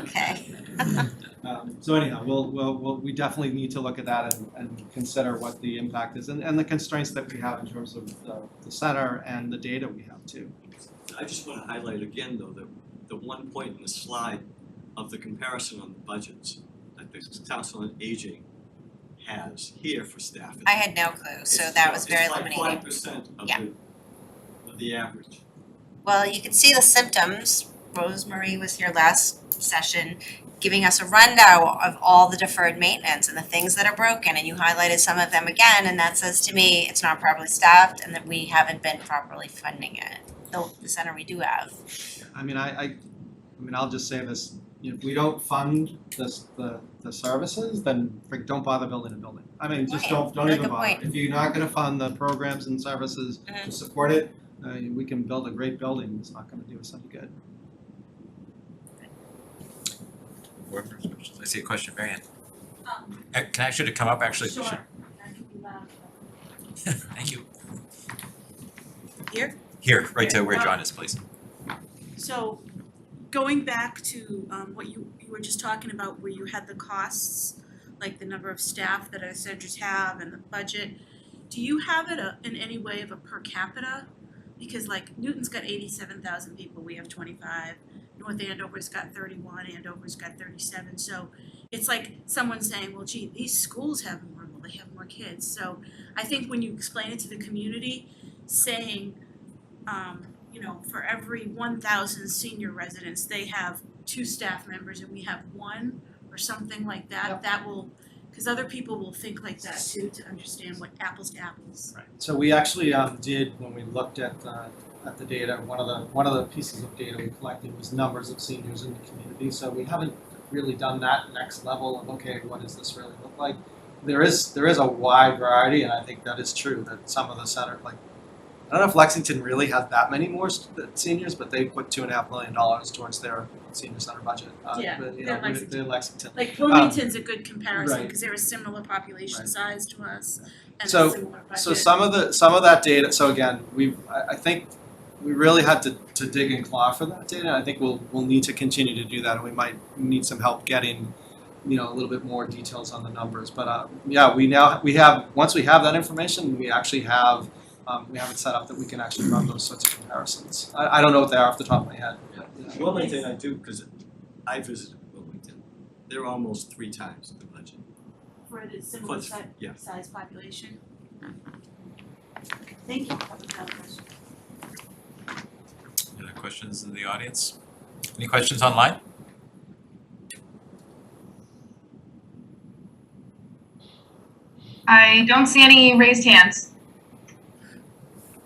Okay. So anyhow, we definitely need to look at that and consider what the impact is and the constraints that we have in terms of the center and the data we have too. I just want to highlight again, though, that the one point in the slide of the comparison on the budgets that the Council on Aging has here for staff. I had no clue, so that was very illuminating. It's like 5% Yeah. of the average. Well, you can see the symptoms. Rosemarie was here last session giving us a rundown of all the deferred maintenance and the things that are broken, and you highlighted some of them again, and that says to me it's not properly staffed and that we haven't been properly funding it. Though the center we do have. I mean, I'll just say this, if we don't fund the services, then don't bother building a building. I mean, just Right. don't Really even good bother. point. If you're not gonna fund the programs and services to support it, we can build a great building, it's not gonna do us any good. Board members, questions? I see a question, Marianne. Can I ask you to come up, actually? Sure. Thank you. Here? Here, right to where John is, please. So going back to what you were just talking about, where you had the costs, like the number of staff that our centers have and the budget, do you have it in any way of a per capita? Because like Newton's got 87,000 people, we have 25. North Andover's got 31, Andover's got 37. So it's like someone saying, well, gee, these schools have more, well, they have more kids. So I think when you explain it to the community, saying, for every 1,000 senior residents, they have 2 staff members and we have 1 or something like that, that will Cause other people will think like that too, to understand what apples to apples. Right. So we actually did, when we looked at the data, one of the pieces of data we collected was numbers of seniors in the community. So we haven't really done that next level of, okay, what does this really look like? There is a wide variety, and I think that is true, that some of the center, like, I don't know if Lexington really has that many more seniors, but they put $2.5 million towards their senior center budget. Yeah, But, you they're know, Lexington. they're Lexington. Like Wilmington's a good comparison, right. cause they're a similar population Right. size to us and a So- similar budget. So some of that data, so again, I think we really had to dig and claw for that data. I think we'll need to continue to do that, and we might need some help getting, a little bit more details on the numbers. But yeah, we have once we have that information, we actually have it set up that we can actually run those sorts of comparisons. I don't know what they are off the top of my head. But, Wilmington, I do, because I visited Wilmington. They're almost 3 times the budget. For the similar Yeah. size population. Thank you, that was my question. Any other questions in the audience? Any questions online? I don't see any raised hands.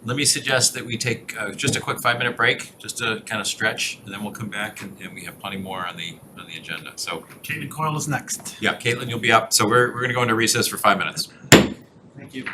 Let me suggest that we take just a quick 5-minute break, just to kind of stretch, and then we'll come back and we have plenty more on the agenda. So, Caitlin Coyle is next. yeah, Caitlin, you'll be up. So we're gonna go into recess for 5 minutes. Thank you.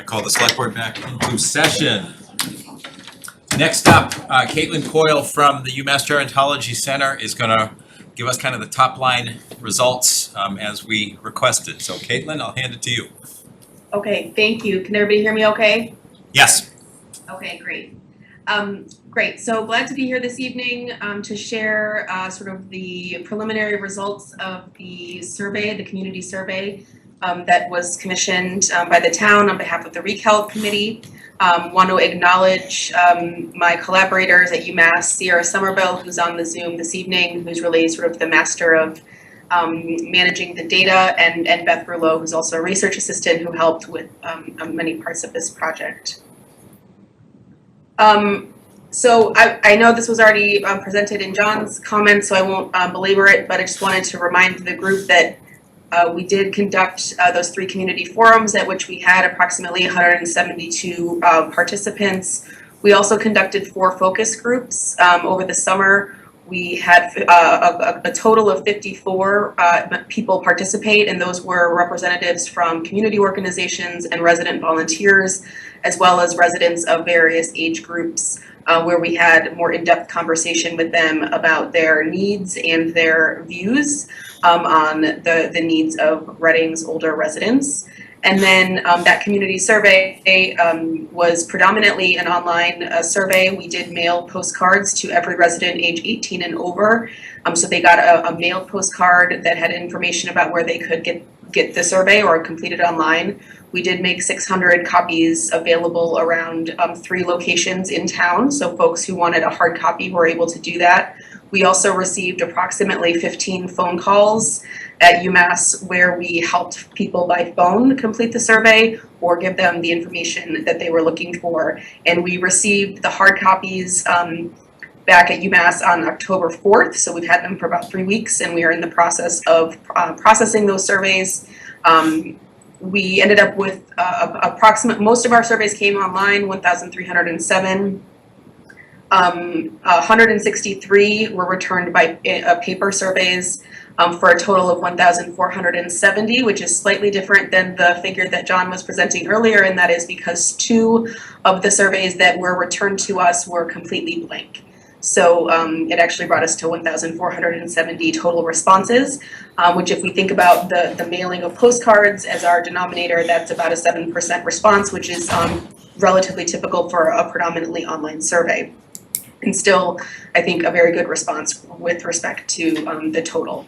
I call the select board back into session. Next up, Caitlin Coyle from the UMass Gerontology Center is gonna give us kind of the top line results as we requested. So Caitlin, I'll hand it to you. Okay, thank you. Can everybody hear me okay? Yes. Okay, great. Great, so glad to be here this evening to share sort of the preliminary results of the survey, the community survey that was commissioned by the town on behalf of the RECALC committee. Want to acknowledge my collaborators at UMass, Sierra Somerville, who's on the Zoom this evening, who's really sort of the master of managing the data, and Beth Rouleau, who's also a research assistant who helped with many parts of this project. So I know this was already presented in John's comments, so I won't belabor it, but I just wanted to remind the group that we did conduct those 3 community forums at which we had approximately 172 participants. We also conducted 4 focus groups over the summer. We had a total of 54 people participate, and those were representatives from community organizations and resident volunteers, as well as residents of various age groups, where we had more in-depth conversation with them about their needs and their views on the needs of Reading's older residents. And then that community survey was predominantly an online survey. We did mail postcards to every resident age 18 and over. So they got a mailed postcard that had information about where they could get the survey or complete it online. We did make 600 copies available around 3 locations in town. So folks who wanted a hard copy were able to do that. We also received approximately 15 phone calls at UMass where we helped people by phone complete the survey or give them the information that they were looking for. And we received the hard copies back at UMass on October 4th. So we've had them for about 3 weeks, and we are in the process of processing those surveys. We ended up with most of our surveys came online, 1,307. 163 were returned by paper surveys for a total of 1,470, which is slightly different than the figure that John was presenting earlier, and that is because 2 of the surveys that were returned to us were completely blank. So it actually brought us to 1,470 total responses, which if we think about the mailing of postcards as our denominator, that's about a 7% response, which is relatively typical for a predominantly online survey. And still, I think, a very good response with respect to the total.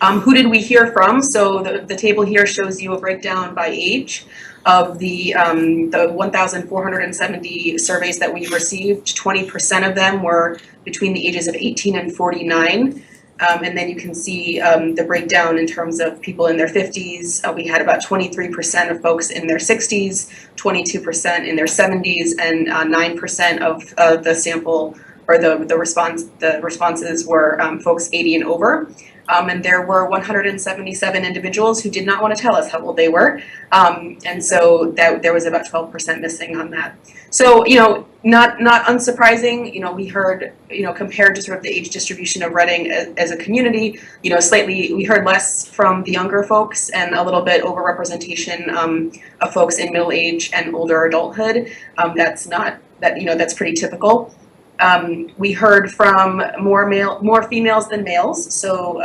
Who did we hear from? So the table here shows you a breakdown by age of the 1,470 surveys that we received. 20% of them were between the ages of 18 and 49. And then you can see the breakdown in terms of people in their 50s. We had about 23% of folks in their 60s, 22% in their 70s, and 9% of the sample or the responses were folks 80 and over. And there were 177 individuals who did not want to tell us how old they were. And so there was about 12% missing on that. So, not unsurprising, we heard, compared to sort of the age distribution of Reading as a community, slightly, we heard less from the younger folks and a little bit overrepresentation of folks in middle age and older adulthood. That's pretty typical. We heard from more females than males, so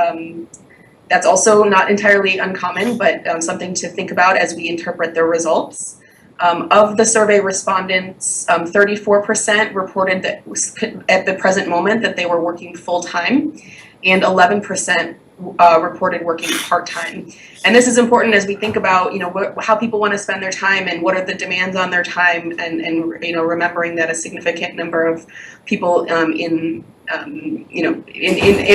that's also not entirely uncommon, but something to think about as we interpret the results. Of the survey respondents, 34% reported that at the present moment that they were working full-time, and 11% reported working part-time. And this is important as we think about, how people want to spend their time and what are the demands on their time, and remembering that a significant number of people in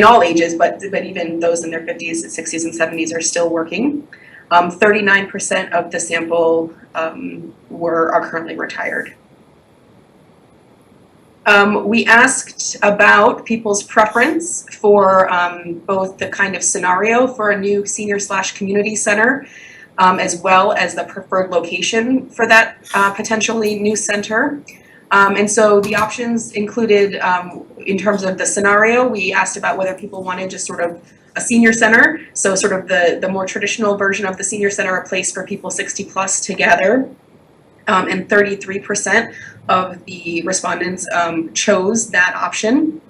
all ages, but even those in their 50s, 60s, and 70s are still working. 39% of the sample are currently retired. We asked about people's preference for both the kind of scenario for a new senior/community center, as well as the preferred location for that potentially new center. And so the options included, in terms of the scenario, we asked about whether people wanted just sort of a senior center, so sort of the more traditional version of the senior center, a place for people 60 plus to gather. And 33% of the respondents chose that option.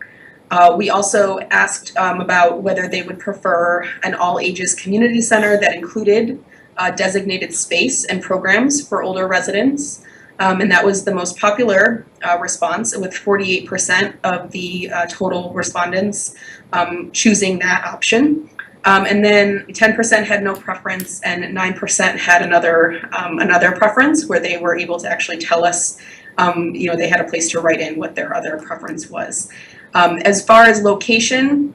We also asked about whether they would prefer an all ages community center that included designated space and programs for older residents. And that was the most popular response, with 48% of the total respondents choosing that option. And then 10% had no preference, and 9% had another preference, where they were able to actually tell us, they had a place to write in what their other preference was. As far as location,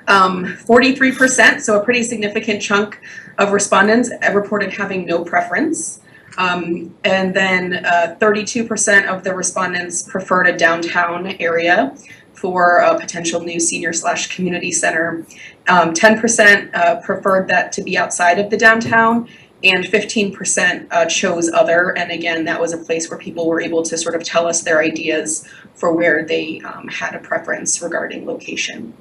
43%, so a pretty significant chunk of respondents reported having no preference. And then 32% of the respondents preferred a downtown area for a potential new senior/community center. 10% preferred that to be outside of the downtown, and 15% chose other. And again, that was a place where people were able to sort of tell us their ideas for where they had a preference regarding location.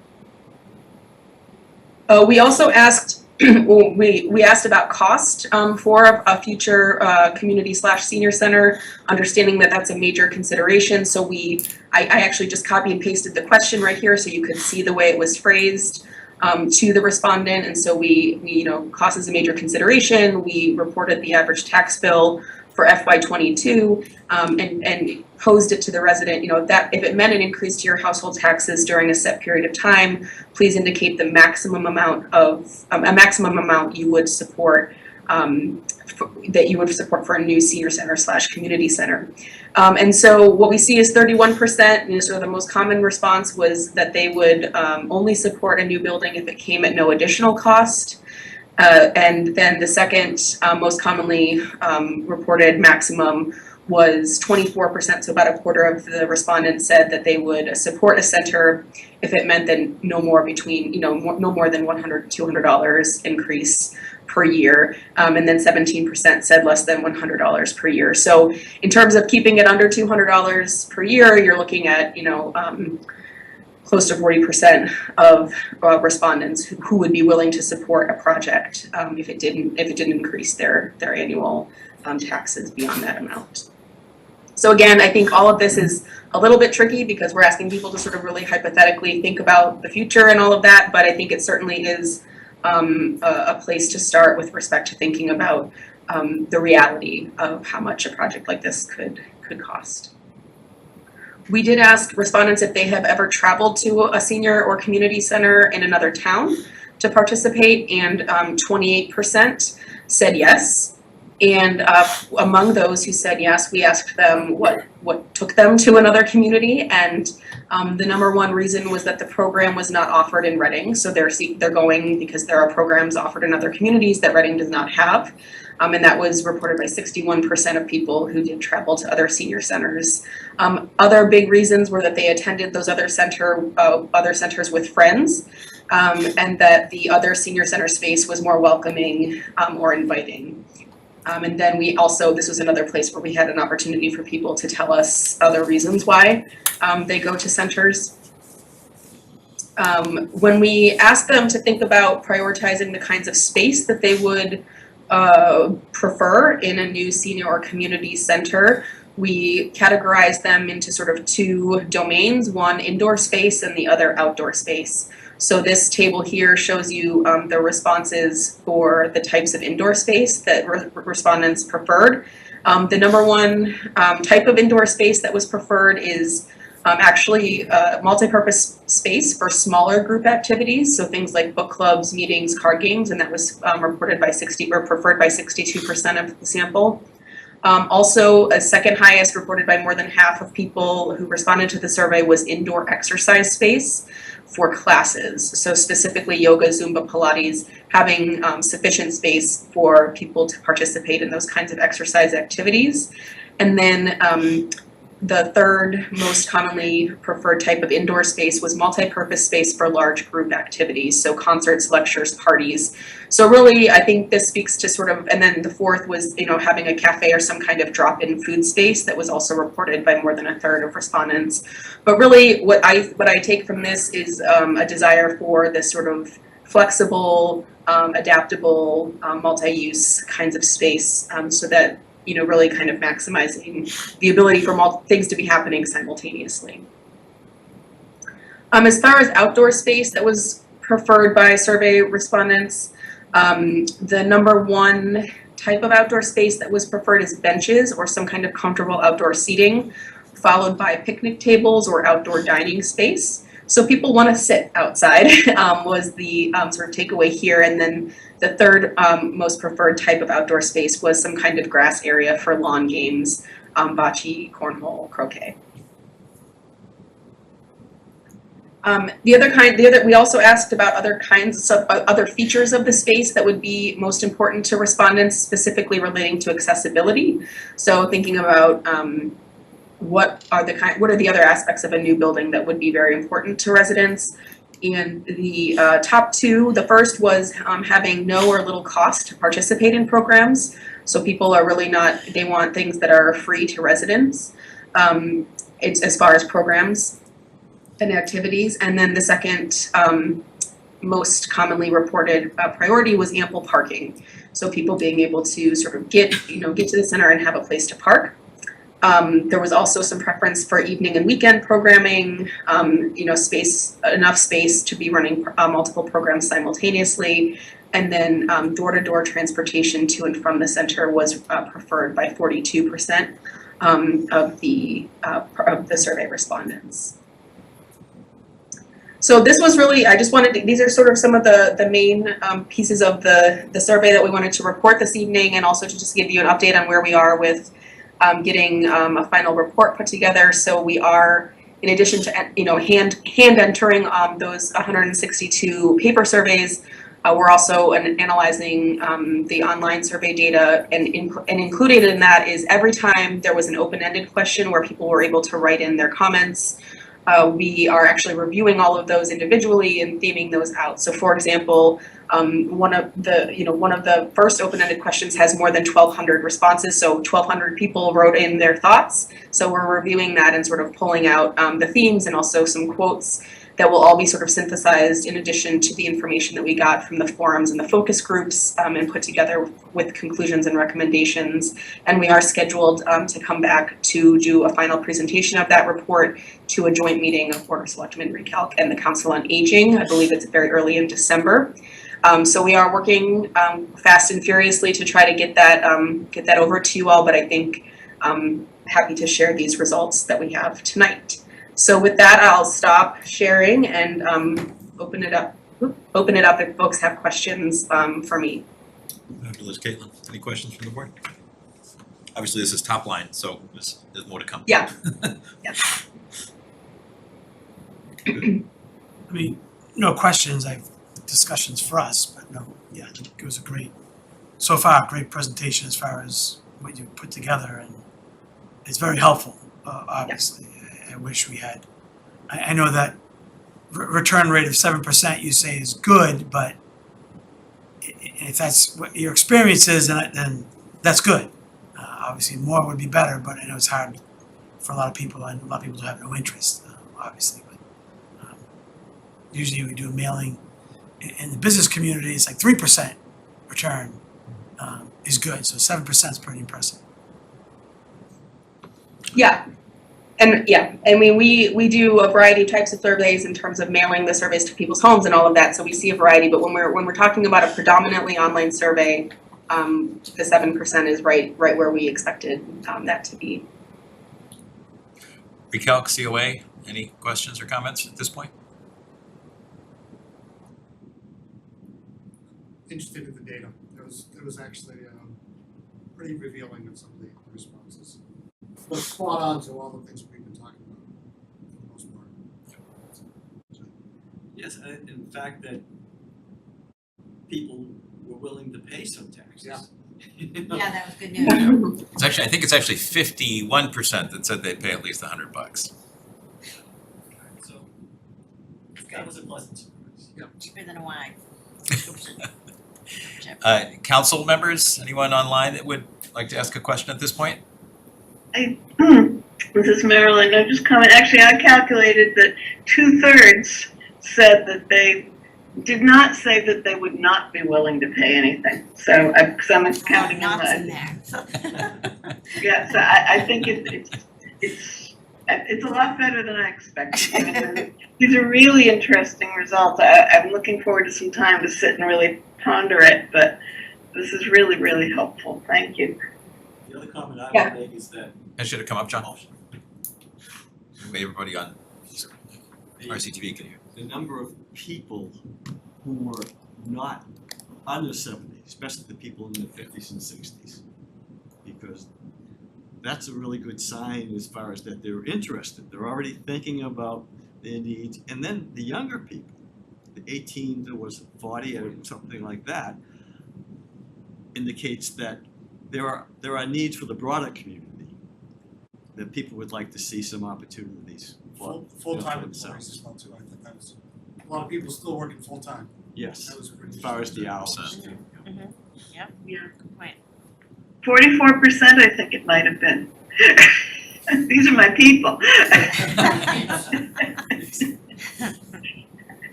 We also asked, we asked about cost for a future community/senior center, understanding that that's a major consideration. So I actually just copy and pasted the question right here so you could see the way it was phrased to the respondent. And so we cost is a major consideration. We reported the average tax bill for FY22 and posed it to the resident, that if it meant an increase to your household taxes during a set period of time, please indicate the maximum amount you would support for a new senior center/community center. And so what we see is 31%, sort of the most common response was that they would only support a new building if it came at no additional cost. And then the second most commonly reported maximum was 24%, so about a quarter of the respondents said that they would support a center if it meant that no more than $100 to $200 increase per year, and then 17% said less than $100 per year. So in terms of keeping it under $200 per year, you're looking at close to 40% of respondents who would be willing to support a project if it didn't increase their annual taxes beyond that amount. So again, I think all of this is a little bit tricky because we're asking people to sort of really hypothetically think about the future and all of that, but I think it certainly is a place to start with respect to thinking about the reality of how much a project like this could cost. We did ask respondents if they have ever traveled to a senior or community center in another town to participate, and 28% said yes. And among those who said yes, we asked them what took them to another community, and the number one reason was that the program was not offered in Reading. So they're going because there are programs offered in other communities that Reading does not have. And that was reported by 61% of people who did travel to other senior centers. Other big reasons were that they attended those other centers with friends, and that the other senior center space was more welcoming or inviting. And then this was another place where we had an opportunity for people to tell us other reasons why they go to centers. When we asked them to think about prioritizing the kinds of space that they would prefer in a new senior or community center, we categorized them into sort of two domains, one indoor space and the other outdoor space. So this table here shows you the responses for the types of indoor space that respondents preferred. The number one type of indoor space that was preferred is actually multi-purpose space for smaller group activities, so things like book clubs, meetings, card games, and that was preferred by 62% of the sample. Also, a second highest, reported by more than half of people who responded to the survey, was indoor exercise space for classes. So specifically yoga, Zumba, Pilates, having sufficient space for people to participate in those kinds of exercise activities. And then the third most commonly preferred type of indoor space was multi-purpose space for large group activities, so concerts, lectures, parties. So really, I think this speaks to sort of, and then the fourth was, having a cafe or some kind of drop-in food space that was also reported by more than a third of respondents. But really, what I take from this is a desire for this sort of flexible, adaptable, multi-use kinds of space, so that really kind of maximizing the ability for things to be happening simultaneously. As far as outdoor space that was preferred by survey respondents, the number one type of outdoor space that was preferred is benches or some kind of comfortable outdoor seating, followed by picnic tables or outdoor dining space. So people want to sit outside was the sort of takeaway here. And then the third most preferred type of outdoor space was some kind of grass area for lawn games, bocce, cornhole, croquet. We also asked about other kinds of other features of the space that would be most important to respondents, specifically relating to accessibility. So thinking about what are the other aspects of a new building that would be very important to residents. And the top two, the first was having no or little cost to participate in programs. So people are really they want things that are free to residents. It's as far as programs and activities. And then the second most commonly reported priority was ample parking. So people being able to sort of get to the center and have a place to park. There was also some preference for evening and weekend programming, enough space to be running multiple programs simultaneously, and then door-to-door transportation to and from the center was preferred by 42% of the survey respondents. So this was really, these are sort of some of the main pieces of the survey that we wanted to report this evening, and also to just give you an update on where we are with getting a final report put together. So we are, in addition to hand entering those 162 paper surveys, we're also analyzing the online survey data, and included in that is every time there was an open-ended question where people were able to write in their comments. We are actually reviewing all of those individually and theming those out. So, for example, one of the first open-ended questions has more than 1,200 responses. So 1,200 people wrote in their thoughts. So we're reviewing that and sort of pulling out the themes and also some quotes that will all be sort of synthesized in addition to the information that we got from the forums and the focus groups, and put together with conclusions and recommendations. And we are scheduled to come back to do a final presentation of that report to a joint meeting of Board of Selectmen, Recalc, and the Council on Aging. I believe it's very early in December. So we are working fast and furiously to try to get that over to you all, but I think I'm happy to share these results that we have tonight. So with that, I'll stop sharing and open it up if folks have questions for me. Fabulous. Caitlin, any questions from the board? Obviously, this is top line, so there's more to come. Yeah. Yeah. I mean, no questions, I have discussions for us, but no, yeah, I think it was a great presentation as far as what you put together, and it's very helpful, obviously. I wish we had, I know that return rate of 7% you say is good, but if that's what your experience is, then that's good. Obviously, more would be better, but I know it's hard for a lot of people, and a lot of people have no interest, obviously. But usually we do a mailing in the business community, it's like 3% return is good, so 7% is pretty impressive. Yeah. And yeah, I mean, we do a variety of types of surveys in terms of mailing the surveys to people's homes and all of that. So we see a variety, but when we're talking about a predominantly online survey, the 7% is right where we expected that to be. Recalc, COA, any questions or comments at this point? Interested in the data. It was actually pretty revealing of some of the responses. But spot on to all the things we've been talking about for the most part. Yes, in fact, that people were willing to pay some taxes. Yeah. Yeah, that was good news. It's actually, I think it's actually 51% that said they'd pay at least $100. So that was a pleasant surprise. Cheaper than a wine. Council members, anyone online that would like to ask a question at this point? This is Marilyn. I just comment. Actually, I calculated that 2/3 said that they did not say that they would not be willing to pay anything. So, because I'm counting Knots in in there. yeah. So I think it's a lot better than I expected. And these are really interesting results. I'm looking forward to some time to sit and really ponder it. But this is really, really helpful. Thank you. The other comment I Yeah. would make is that I should have come up, John. Wait, everybody on RCTV can hear. the number of people who were not under 70, especially the people in their 50s and 60s, because that's a really good sign as far as that they're interested. They're already thinking about their needs. And then the younger people, the 18 to was 40 or something like that, indicates that there are needs for the broader community, that people would like to see some opportunities for Full-time themselves. employees as well too, I think that was, a lot of people still working full-time. Yes, That was pretty. as far as the hours. Yeah. Good point. 44%, I think it might have been. These are my people.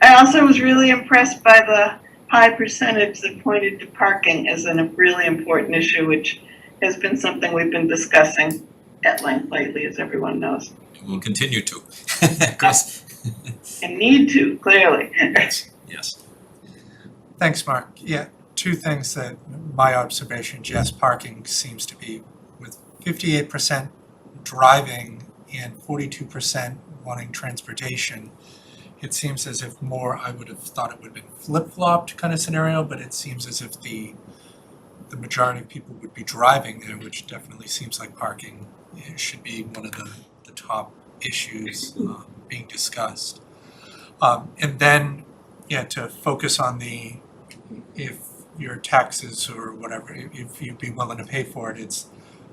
I also was really impressed by the high percentage that pointed to parking as a really important issue, which has been something we've been discussing at length lately, as everyone knows. We'll continue to. Chris? And need to, clearly. Yes. Thanks, Mark. Yeah, two things that my observations, yes, parking seems to be with 58% driving and 42% wanting transportation. It seems as if more, I would have thought it would have been flip-flopped kind of scenario, but it seems as if the majority of people would be driving there, which definitely seems like parking should be one of the top issues being discussed. And then, yeah, to focus on if your taxes or whatever, if you'd be willing to pay for it, it's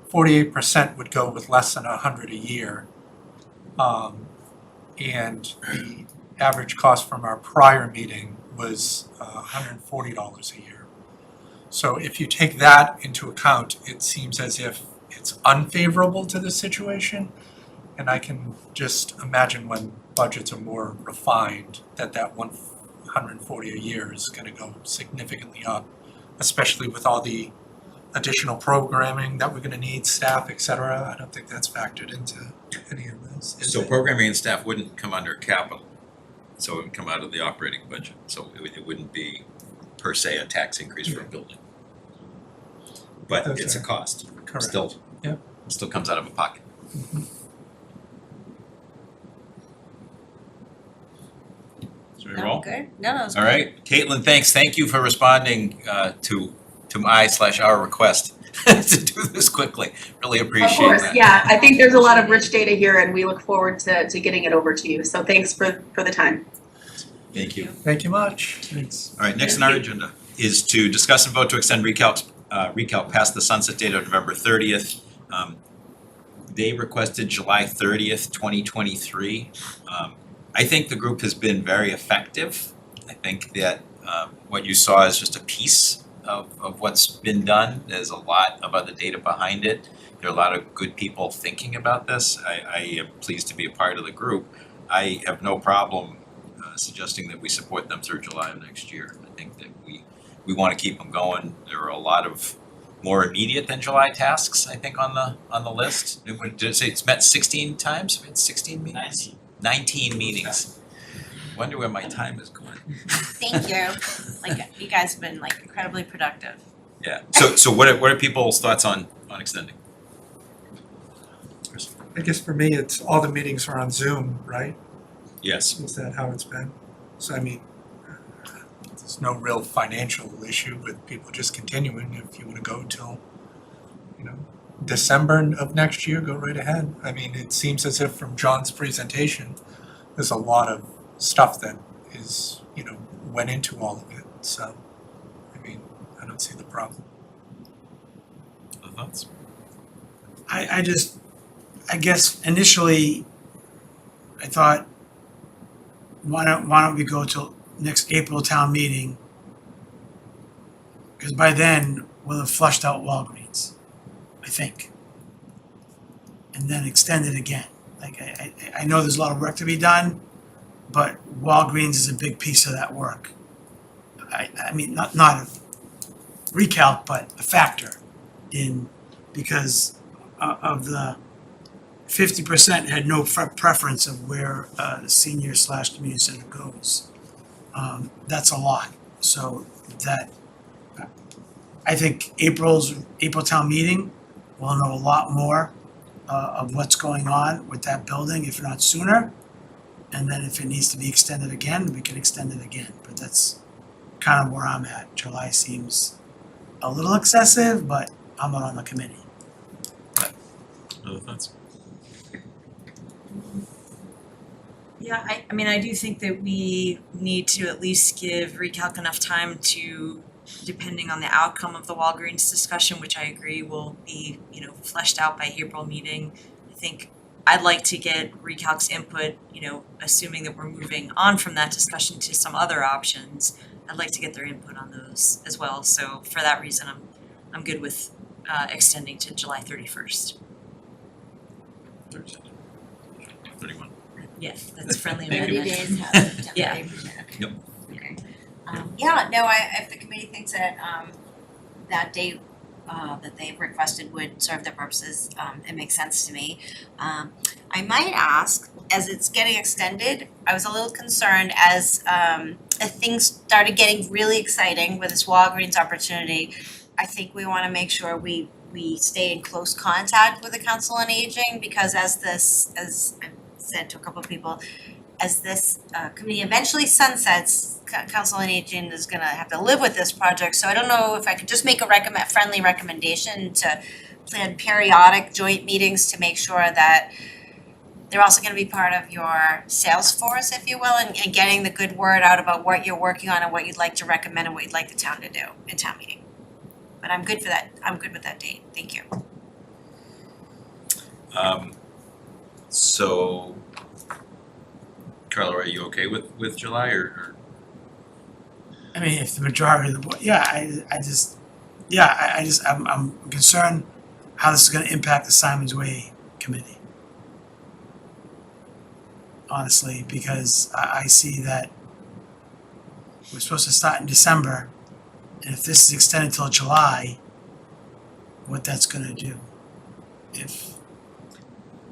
48% would go with less than $100 a year. And the average cost from our prior meeting was $140 a year. So if you take that into account, it seems as if it's unfavorable to the situation. And I can just imagine when budgets are more refined, that $140 a year is gonna go significantly up, especially with all the additional programming that we're gonna need, staff, et cetera. I don't think that's factored into any of this. Is So it? programming and staff wouldn't come under capital, so it would come out of the operating budget, so it wouldn't be per se a tax increase for a building. But Those it's a are cost, correct. still, Yep. still comes out of a pocket. Should we roll? Good. No, that was All good. right, Caitlin, thank you for responding to my/our request to do this quickly. Really Of appreciate course, that. yeah, I think there's a lot of rich data here and we look forward to getting it over to you. So thanks for the time. Thank you. Thank you much. Thanks. All right, next on our agenda is to discuss and vote to extend recalc past the sunset date of November 30th. They requested July 30th, 2023. I think the group has been very effective. I think that what you saw is just a piece of what's been done. There's a lot of other data behind it. There are a lot of good people thinking about this. I am pleased to be a part of the group. I have no problem suggesting that we support them through July of next year. I think that we want to keep them going. There are a lot of more immediate than July tasks, I think, on the list. Did it say it's met 16 times? It's 16 meetings? 19 meetings. Wonder where my time is going. Thank you. Like, you guys have been like incredibly productive. Yeah. So what are people's thoughts on extending? I guess for me, it's all the meetings are on Zoom, right? Yes. Is that how it's been? So I mean, there's no real financial issue with people just continuing. If you wanna go till, December of next year, go right ahead. I mean, it seems as if from John's presentation, there's a lot of stuff that is, went into all of it. So, I mean, I don't see the problem. thoughts? I guess initially, I thought, why don't we go till next April town meeting? Because by then, we'll have flushed out Walgreens, I think. And then extend it again. Like, I know there's a lot of work to be done, but Walgreens is a big piece of that work. I mean, not a recalc, but a factor in, because of the 50% had no preference of where the senior/community center goes. That's a lot. So that, I think April town meeting, we'll know a lot more of what's going on with that building, if not sooner. And then if it needs to be extended again, we can extend it again. But that's kind of where I'm at. July seems a little excessive, but I'm not on the committee. Other thoughts? Yeah, I mean, I do think that we need to at least give Recalc enough time to, depending on the outcome of the Walgreens discussion, which I agree will be, fleshed out by April meeting. I think I'd like to get Recalc's input, assuming that we're moving on from that discussion to some other options. I'd like to get their input on those as well. So for that reason, I'm good with extending to July 31st. 31. Yes, that's a friendly Thank you. amendment. 30 days has September Yeah. 8th. Yep. Okay. Yeah, no, if the committee thinks that, that date, that they've requested would serve their purposes, it makes sense to me. I might ask, as it's getting extended, I was a little concerned as, if things started getting really exciting with this Walgreens opportunity, I think we wanna make sure we stay in close contact with the Council on Aging, because as I said to a couple of people, as this committee eventually sunsets, Council on Aging is gonna have to live with this project, so I don't know if I could just make a friendly recommendation to plan periodic joint meetings to make sure that they're also gonna be part of your sales force, if you will, and getting the good word out about what you're working on and what you'd like to recommend and what you'd like the town to do in town meeting. But I'm good for that, I'm good with that date, thank you. So, Carla, are you okay with July or? I mean, if the majority of the board, I'm concerned how this is gonna impact the Simon's Way committee. Honestly, because I see that we're supposed to start in December, and if this is extended till July, what that's gonna do.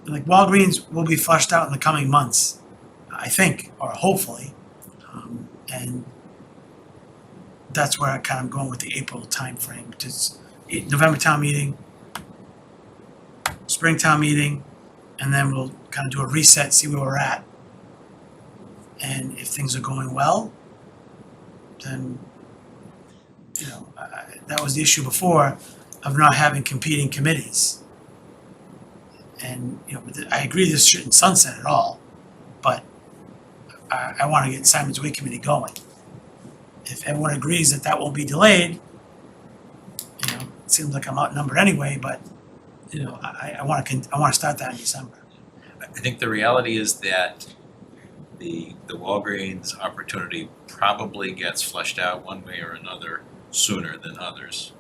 Like Walgreens will be flushed out in the coming months, I think, or hopefully. And that's where I kind of going with the April timeframe, which is November town meeting, spring town meeting, and then we'll kind of do a reset, see where we're at. And if things are going well, then, that was the issue before of not having competing committees. And, I agree this shouldn't sunset at all, but I want to get Simon's Way Committee going. If everyone agrees that that won't be delayed, it seems like I'm outnumbered anyway, but, I want to start that in December. I think the reality is that the Walgreens opportunity probably gets fleshed out one way or another sooner than others.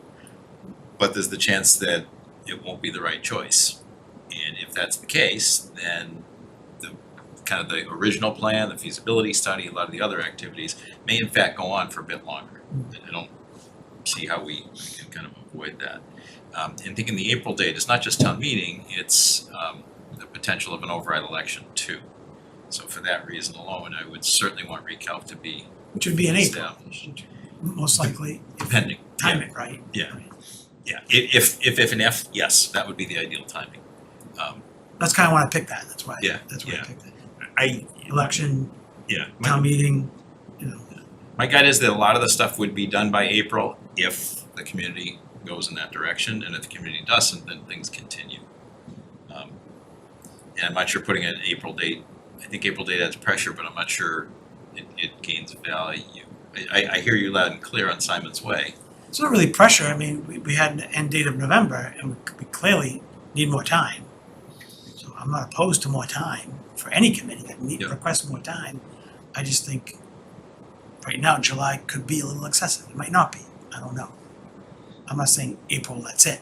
But there's the chance that it won't be the right choice. And if that's the case, then the original plan, the feasibility study, a lot of the other activities may in fact go on for a bit longer. And I don't see how we can kind of avoid that. And thinking the April date is not just town meeting, it's the potential of an override election too. So for that reason alone, I would certainly want Recalc to be Which would be in April, established. most likely, Depending, time it right. yeah. If and if, yes, that would be the ideal timing. That's kind of why I picked that, that's why I Yeah, picked that. I, Election, yeah. town meeting, My guide is that a lot of the stuff would be done by April if the community goes in that direction, and if the community doesn't, then things continue. And I'm not sure putting an April date, I think April date adds pressure, but I'm not sure it gains value. I hear you loud and clear on Simon's Way, It's not really pressure, I mean, we had an end date of November, and we clearly need more time. So I'm not opposed to more time for any committee that Yeah. requests more time. I just think right now, July could be a little excessive, it might not be, I don't know. I'm not saying April, that's it,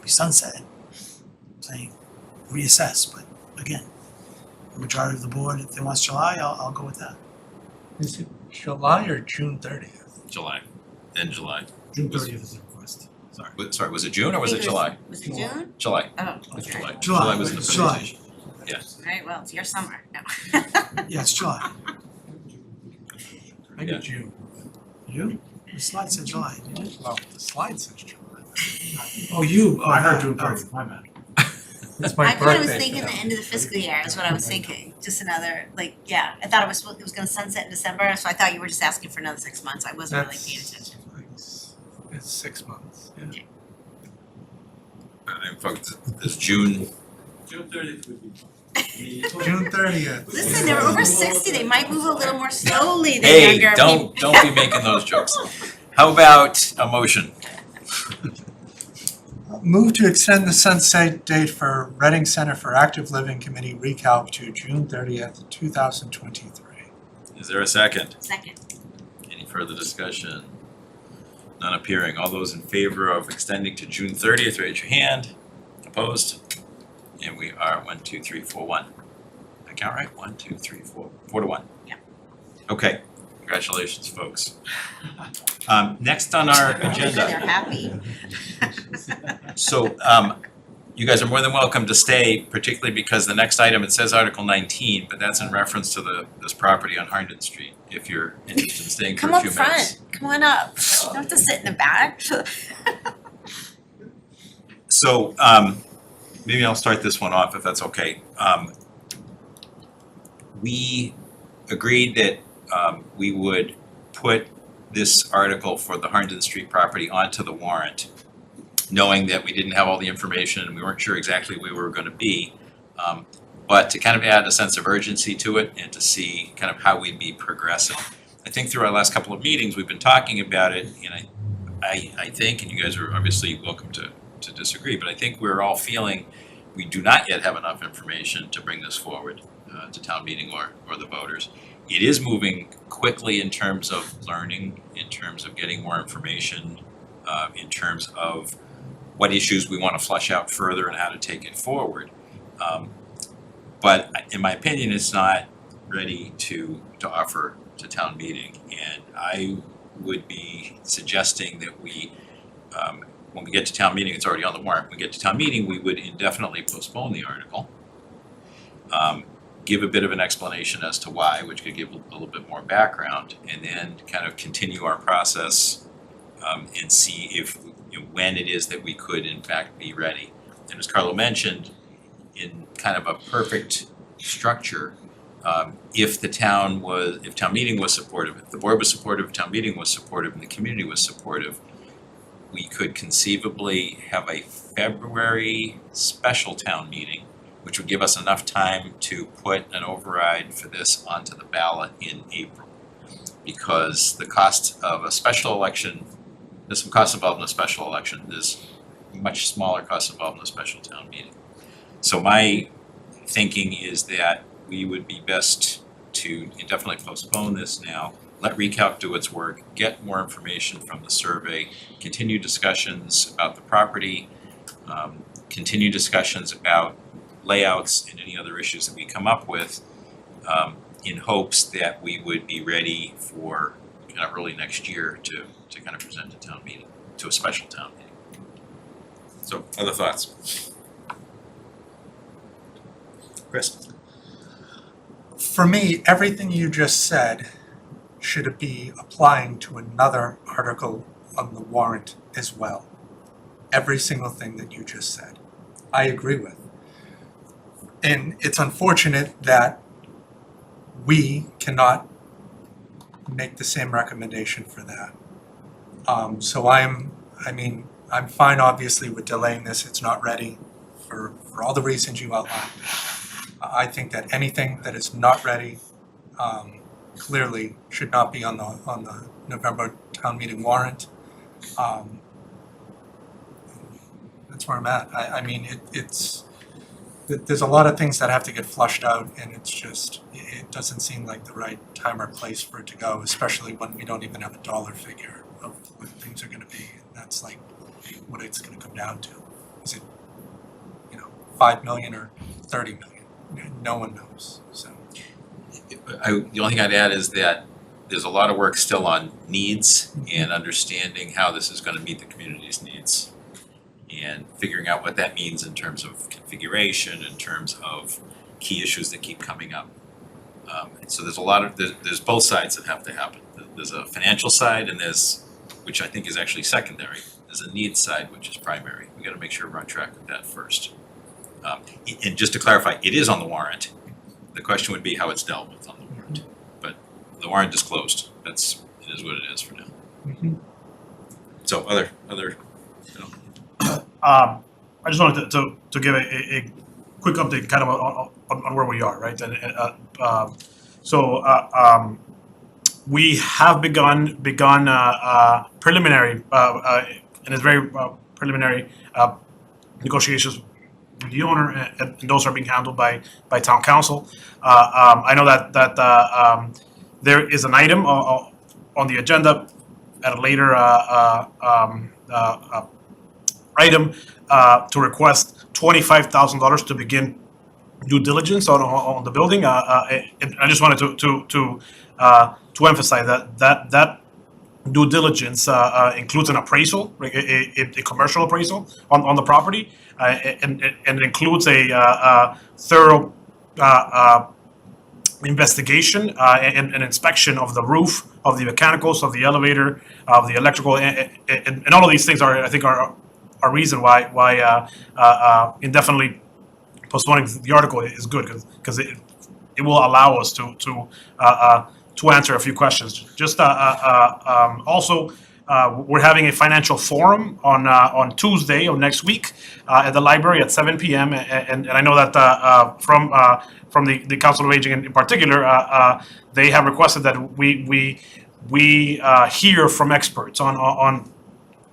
we sunset it. I'm saying reassess, but again, the majority of the board, if they want July, I'll go with that. Is it July or June 30th? July, end July. June 30th is the request. Sorry, was it June or was it July? Was it June? July. Oh, It was okay. July. July, was in the July. presentation. Yeah. Alright, well, it's your summer. No. Yeah, it's July. I Yeah. get June. You? The slide said July, didn't it? Well, the slide says July. Oh, you. Oh, I heard June oh. 30th, my bad. It's my I birthday. thought I was thinking the end of the fiscal year is what I was thinking, just another, like, yeah, I thought it was gonna sunset in December, so I thought you were just asking for another 6 months, I wasn't really paying attention. It's 6 months, yeah. In fact, it's June. June 30th would be. June 30th. Listen, they're over 60, they might move a little more slowly than Hey, younger don't be making those jokes. How about a motion? Move to extend the sunset date for Reading Center for Active Living Committee recalc to June 30th, 2023. Is there a second? Second. Any further discussion? None appearing. All those in favor of extending to June 30th, raise your hand. Opposed? And we are 1, 2, 3, 4, 1. I count right? 1, 2, 3, 4. 4 to 1. Yeah. Okay. Congratulations, folks. Next on our They're agenda. happy. So, you guys are more than welcome to stay, particularly because the next item, it says Article 19, but that's in reference to this property on Harnden Street, if you're interested in staying for Come a up few minutes. front, come on up, you don't have to sit in the back. So, maybe I'll start this one off if that's okay. We agreed that we would put this article for the Harnden Street property onto the warrant, knowing that we didn't have all the information and we weren't sure exactly where we were gonna be. But to kind of add a sense of urgency to it and to see kind of how we'd be progressing. I think through our last couple of meetings, we've been talking about it, and I think, and you guys are obviously welcome to disagree, but I think we're all feeling we do not yet have enough information to bring this forward to town meeting or the voters. It is moving quickly in terms of learning, in terms of getting more information, in terms of what issues we want to flesh out further and how to take it forward. But in my opinion, it's not ready to offer to town meeting. And I would be suggesting that we, when we get to town meeting, it's already on the warrant, when we get to town meeting, we would indefinitely postpone the article. Give a bit of an explanation as to why, which could give a little bit more background, and then kind of continue our process and see if, when it is that we could in fact be ready. And as Carlo mentioned, in kind of a perfect structure, if town meeting was supportive, if the board was supportive, town meeting was supportive, and the community was supportive, we could conceivably have a February special town meeting, which would give us enough time to put an override for this onto the ballot in April. Because the cost of a special election, there's some costs involved in a special election, there's much smaller costs involved in a special town meeting. So my thinking is that we would be best to definitely postpone this now, let Recalc do its work, get more information from the survey, continue discussions about the property, continue discussions about layouts and any other issues that we come up with, in hopes that we would be ready for kind of early next year to kind of present to town meeting, to a special town meeting. So, other thoughts? Chris? For me, everything you just said should be applying to another article on the warrant as well. Every single thing that you just said, I agree with. And it's unfortunate that we cannot make the same recommendation for that. So I'm fine obviously with delaying this, it's not ready for all the reasons you outlined. I think that anything that is not ready, clearly should not be on the November town meeting warrant. That's where I'm at. I mean, there's a lot of things that have to get flushed out, and it's just, it doesn't seem like the right time or place for it to go, especially when we don't even have a dollar figure of what things are gonna be. And that's like what it's gonna come down to. Is it, 5 million or 30 million? No one knows, so. The only thing I'd add is that there's a lot of work still on needs and understanding how this is gonna meet the community's needs. And figuring out what that means in terms of configuration, in terms of key issues that keep coming up. And so there's a lot of, there's both sides that have to happen. There's a financial side and there's, which I think is actually secondary. There's a needs side, which is primary. We gotta make sure we're on track with that first. And just to clarify, it is on the warrant. The question would be how it's dealt with on the warrant. But the warrant is closed. It is what it is for now. So other, I just wanted to give a quick update kind of on where we are, right? And we have begun preliminary and it's very preliminary negotiations with the owner, and those are being handled by town council. I know that there is an item on the agenda at a later item to request $25,000 to begin due diligence on the building. And I just wanted to emphasize that due diligence includes an appraisal, a commercial appraisal on the property, and it includes a thorough investigation and inspection of the roof, of the mechanicals, of the elevator, of the electrical, and all of these things are, I think, are reason why indefinitely postponing the article is good, because it will allow us to answer a few questions. Just also, we're having a financial forum on Tuesday of next week at the library at 7 p.m. And I know that from the Council of Aging in particular, they have requested that we hear from experts on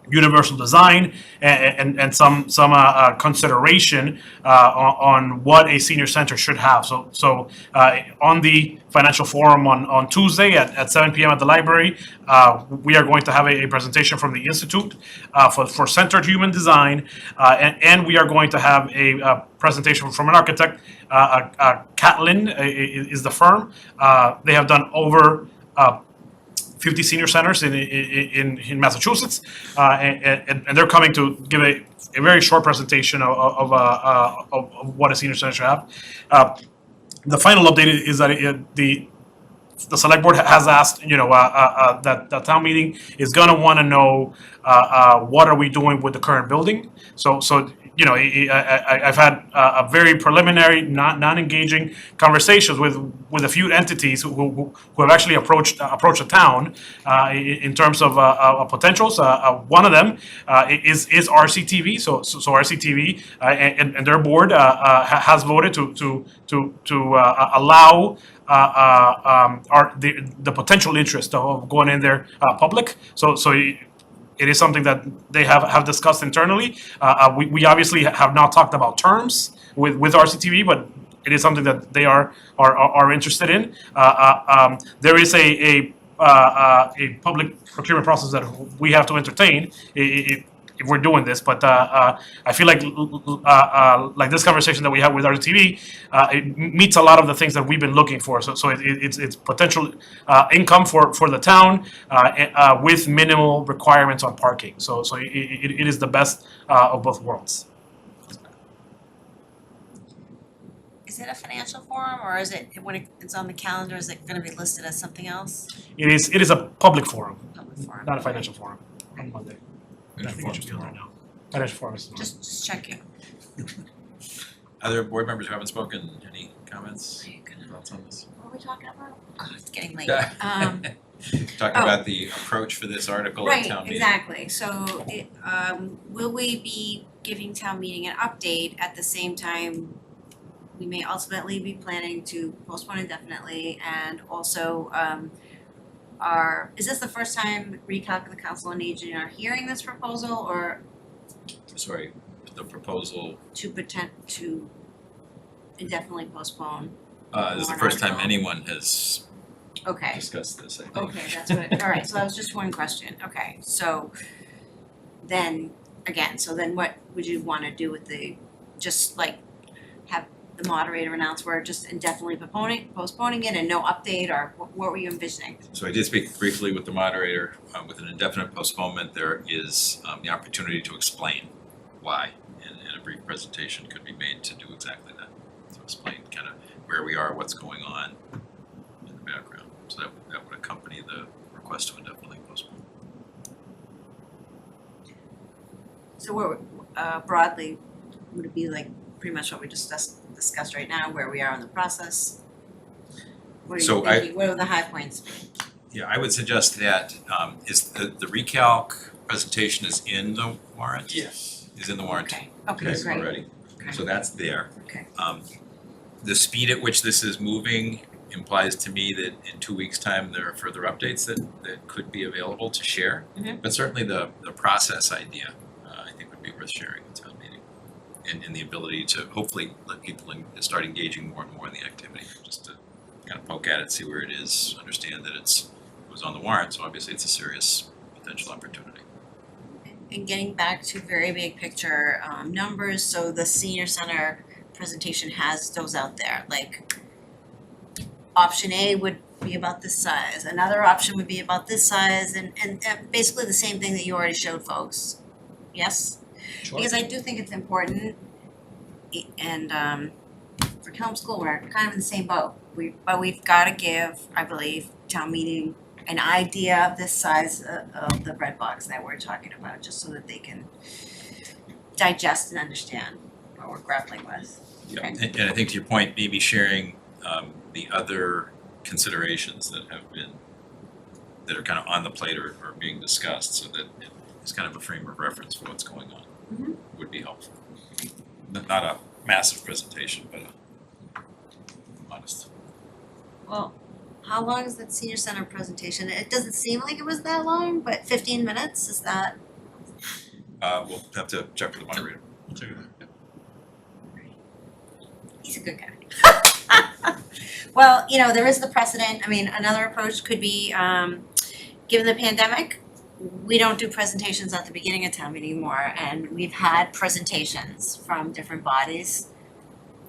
universal design and some consideration on what a senior center should have. So on the financial forum on Tuesday at 7 p.m. at the library, we are going to have a presentation from the Institute for Centered Human Design, and we are going to have a presentation from an architect. Catlin is the firm. They have done over 50 senior centers in Massachusetts, and they're coming to give a very short presentation of what a senior center should have. The final update is that the select board has asked, that the town meeting is gonna want to know what are we doing with the current building. So I've had a very preliminary, non-engaging conversations with a few entities who have actually approached the town in terms of potentials. One of them is RCTV. So RCTV and their board has voted to allow the potential interest of going in there public. So it is something that they have discussed internally. We obviously have not talked about terms with RCTV, but it is something that they are interested in. There is a public procurement process that we have to entertain if we're doing this, but I feel like this conversation that we have with RCTV, it meets a lot of the things that we've been looking for. So it's potential income for the town with minimal requirements on parking. So it is the best of both worlds. Is it a financial forum, or is it, when it's on the calendar, is it gonna be listed as something else? It is a public forum, Public forum. not a financial forum on Monday. I think it should be on right now. Financial forum is tomorrow. Just checking. other board members who haven't spoken, any comments, thoughts on this? What are we talking about? Oh, it's getting late. Talking about the approach for this article at town meeting. Right, exactly. So will we be giving town meeting an update at the same time? We may ultimately be planning to postpone indefinitely, and also is this the first time Recalc and the Council on Aging are hearing this proposal, or Sorry, the proposal, to indefinitely postpone? this is the first time anyone has Okay. discussed this, I think. Okay, that's what, all right, so that was just one question, okay, so then, again, so then what would you wanna do with just like have the moderator announce we're just indefinitely postponing it and no update, or what were you envisioning? So I did speak briefly with the moderator. With an indefinite postponement, there is the opportunity to explain why, and a brief presentation could be made to do exactly that. To explain kind of where we are, what's going on in the background. So that would accompany the request to indefinitely postpone. So what, broadly, would it be like pretty much what we just discussed right now, where we are in the process? What are you So thinking, what are the high points? Yeah, I would suggest that is the recalc presentation is in the warrant? Yes. Is in the warrant? Okay, great. Already. Okay. So that's there. Okay. The speed at which this is moving implies to me that in 2 weeks' time, there are further updates that could be available to share. Mhm. But certainly the process idea, I think would be worth sharing at town meeting. And the ability to hopefully let people start engaging more and more in the activity, just to kind of poke at it, see where it is, understand that it was on the warrant, so obviously it's a serious potential opportunity. And getting back to very big picture numbers, so the senior center presentation has those out there, like option A would be about this size, another option would be about this size, and basically the same thing that you already showed folks, yes? Because I do think it's important, and for Kelm School, we're kind of in the same boat. But we've gotta give, I believe, town meeting an idea of this size of the bread box that we're talking about, just so that they can digest and understand what we're grappling with. Yeah, and I think to your point, maybe sharing the other considerations that are kind of on the plate or being discussed, so that it's kind of a frame of reference for what's going on, Mhm. would be helpful. Not a massive presentation, but a modest. Well, how long is that senior center presentation? It doesn't seem like it was that long, but 15 minutes, is that? We'll have to check with the moderator. We'll check it out. He's a good guy. Well, there is the precedent. I mean, another approach could be, given the pandemic, we don't do presentations at the beginning of town meeting anymore, and we've had presentations from different bodies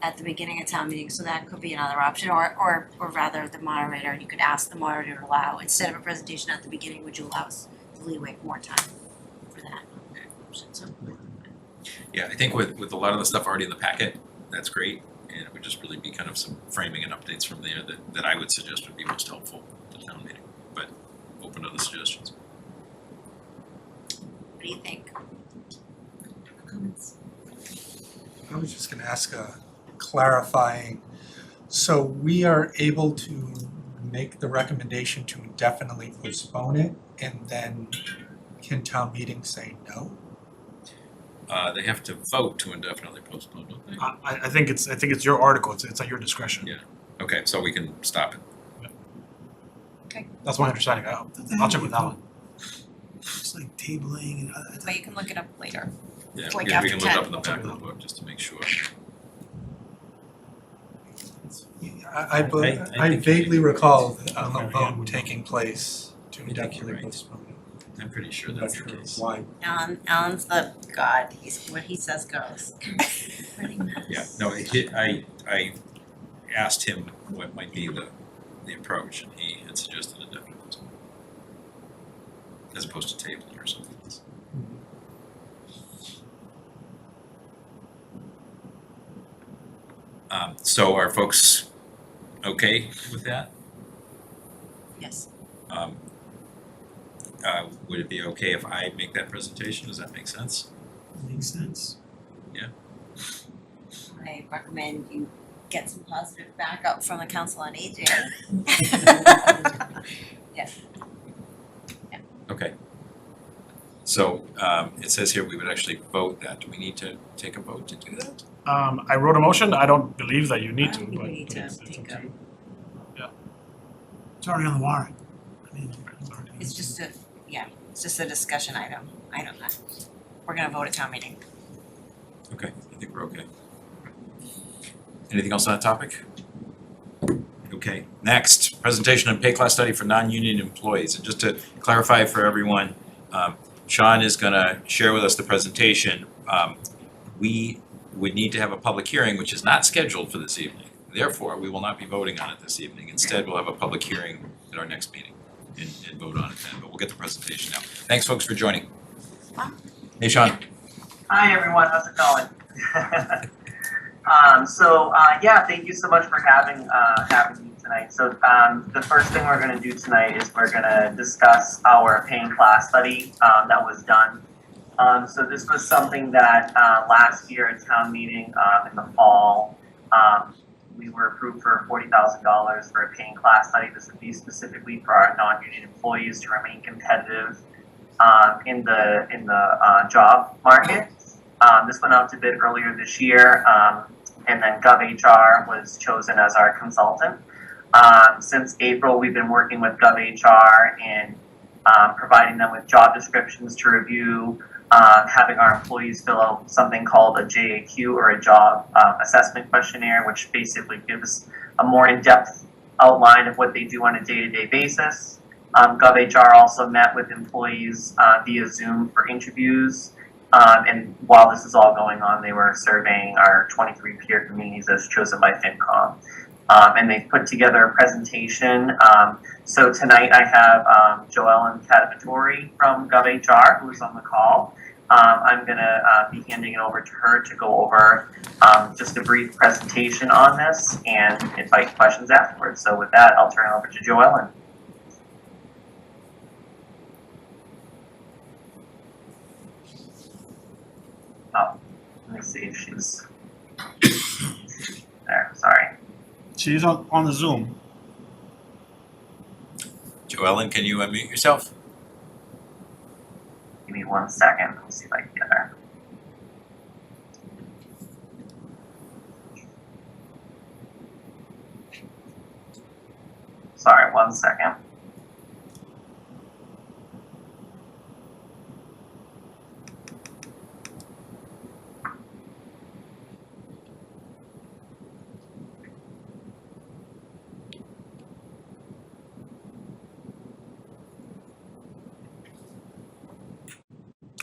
at the beginning of town meeting, so that could be another option, or rather the moderator, you could ask the moderator to allow, instead of a presentation at the beginning, would you allow us to leeway more time for that option, so. Yeah, I think with a lot of the stuff already in the packet, that's great, and it would just really be kind of some framing and updates from there that I would suggest would be most helpful to the town meeting, but open to the suggestions. What do you think? Comments? I was just gonna ask a clarifying, so we are able to make the recommendation to indefinitely postpone it, and then can town meeting say no? They have to vote to indefinitely postpone, don't they? I think it's your article, it's at your discretion. Yeah. Okay, so we can stop it. That's my understanding, I'll check with Alan. It's like tabling and other. But you can look it up later. Yeah, Like we can after look it 10. up in the back of the book just to make sure. I think vaguely you- recall a Okay, vote yeah. taking place to I think you're indefinitely right. postpone it. I'm pretty sure I'm not that's sure the case. why. Alan's the god, what he says goes. Yeah, no, I asked him what might be the approach, and he had suggested indefinite postponement. As opposed to tabling or something else. So are folks okay with that? Yes. Would it be okay if I make that presentation? Does that make sense? Makes sense. I recommend you get some positive backup from the Council on Aging. Yes. Okay. So, it says here we would actually vote that. Do we need to take a vote to do that? I wrote a motion, I don't believe that you need I to, don't think but we need to it's up take to you. It's already on the warrant. I mean, It's just a, it's just a discussion item. We're gonna vote at town meeting. Okay, I think we're okay. Anything else on that topic? Okay, next, presentation on pay class study for non-union employees. And just to clarify for everyone, Sean is gonna share with us the presentation. We would need to have a public hearing, which is not scheduled for this evening. Therefore, we will not be voting on it this evening. Instead, we'll have a public hearing at our next meeting and vote on it then, but we'll get the presentation now. Thanks, folks, for joining. Hey, Sean. Hi, everyone. How's it going? Thank you so much for having me tonight. So the first thing we're going to do tonight is we're going to discuss our paying class study that was done. So this was something that last year at town meeting in the fall, we were approved for $40,000 for a paying class study. This would be specifically for our non-union employees to remain competitive in the job market. This went out to bid earlier this year, and then GovHR was chosen as our consultant. Since April, we've been working with GovHR and providing them with job descriptions to review, having our employees fill out something called a JAQ, or a job assessment questionnaire, which basically gives a more in-depth outline of what they do on a day-to-day basis. GovHR also met with employees via Zoom for interviews. And while this is all going on, they were surveying our 23 peer communities as chosen by FinCom. And they put together a presentation. So tonight I have Joellen Catavitori from GovHR, who is on the call. I'm going to be handing it over to her to go over just a brief presentation on this and invite questions afterwards. So with that, I'll turn it over to Joellen. Oh, let me see if she's there. Sorry. She's on the Zoom. Joellen, can you unmute yourself? Give me 1 second. Let me see if I can get her. Sorry, 1 second.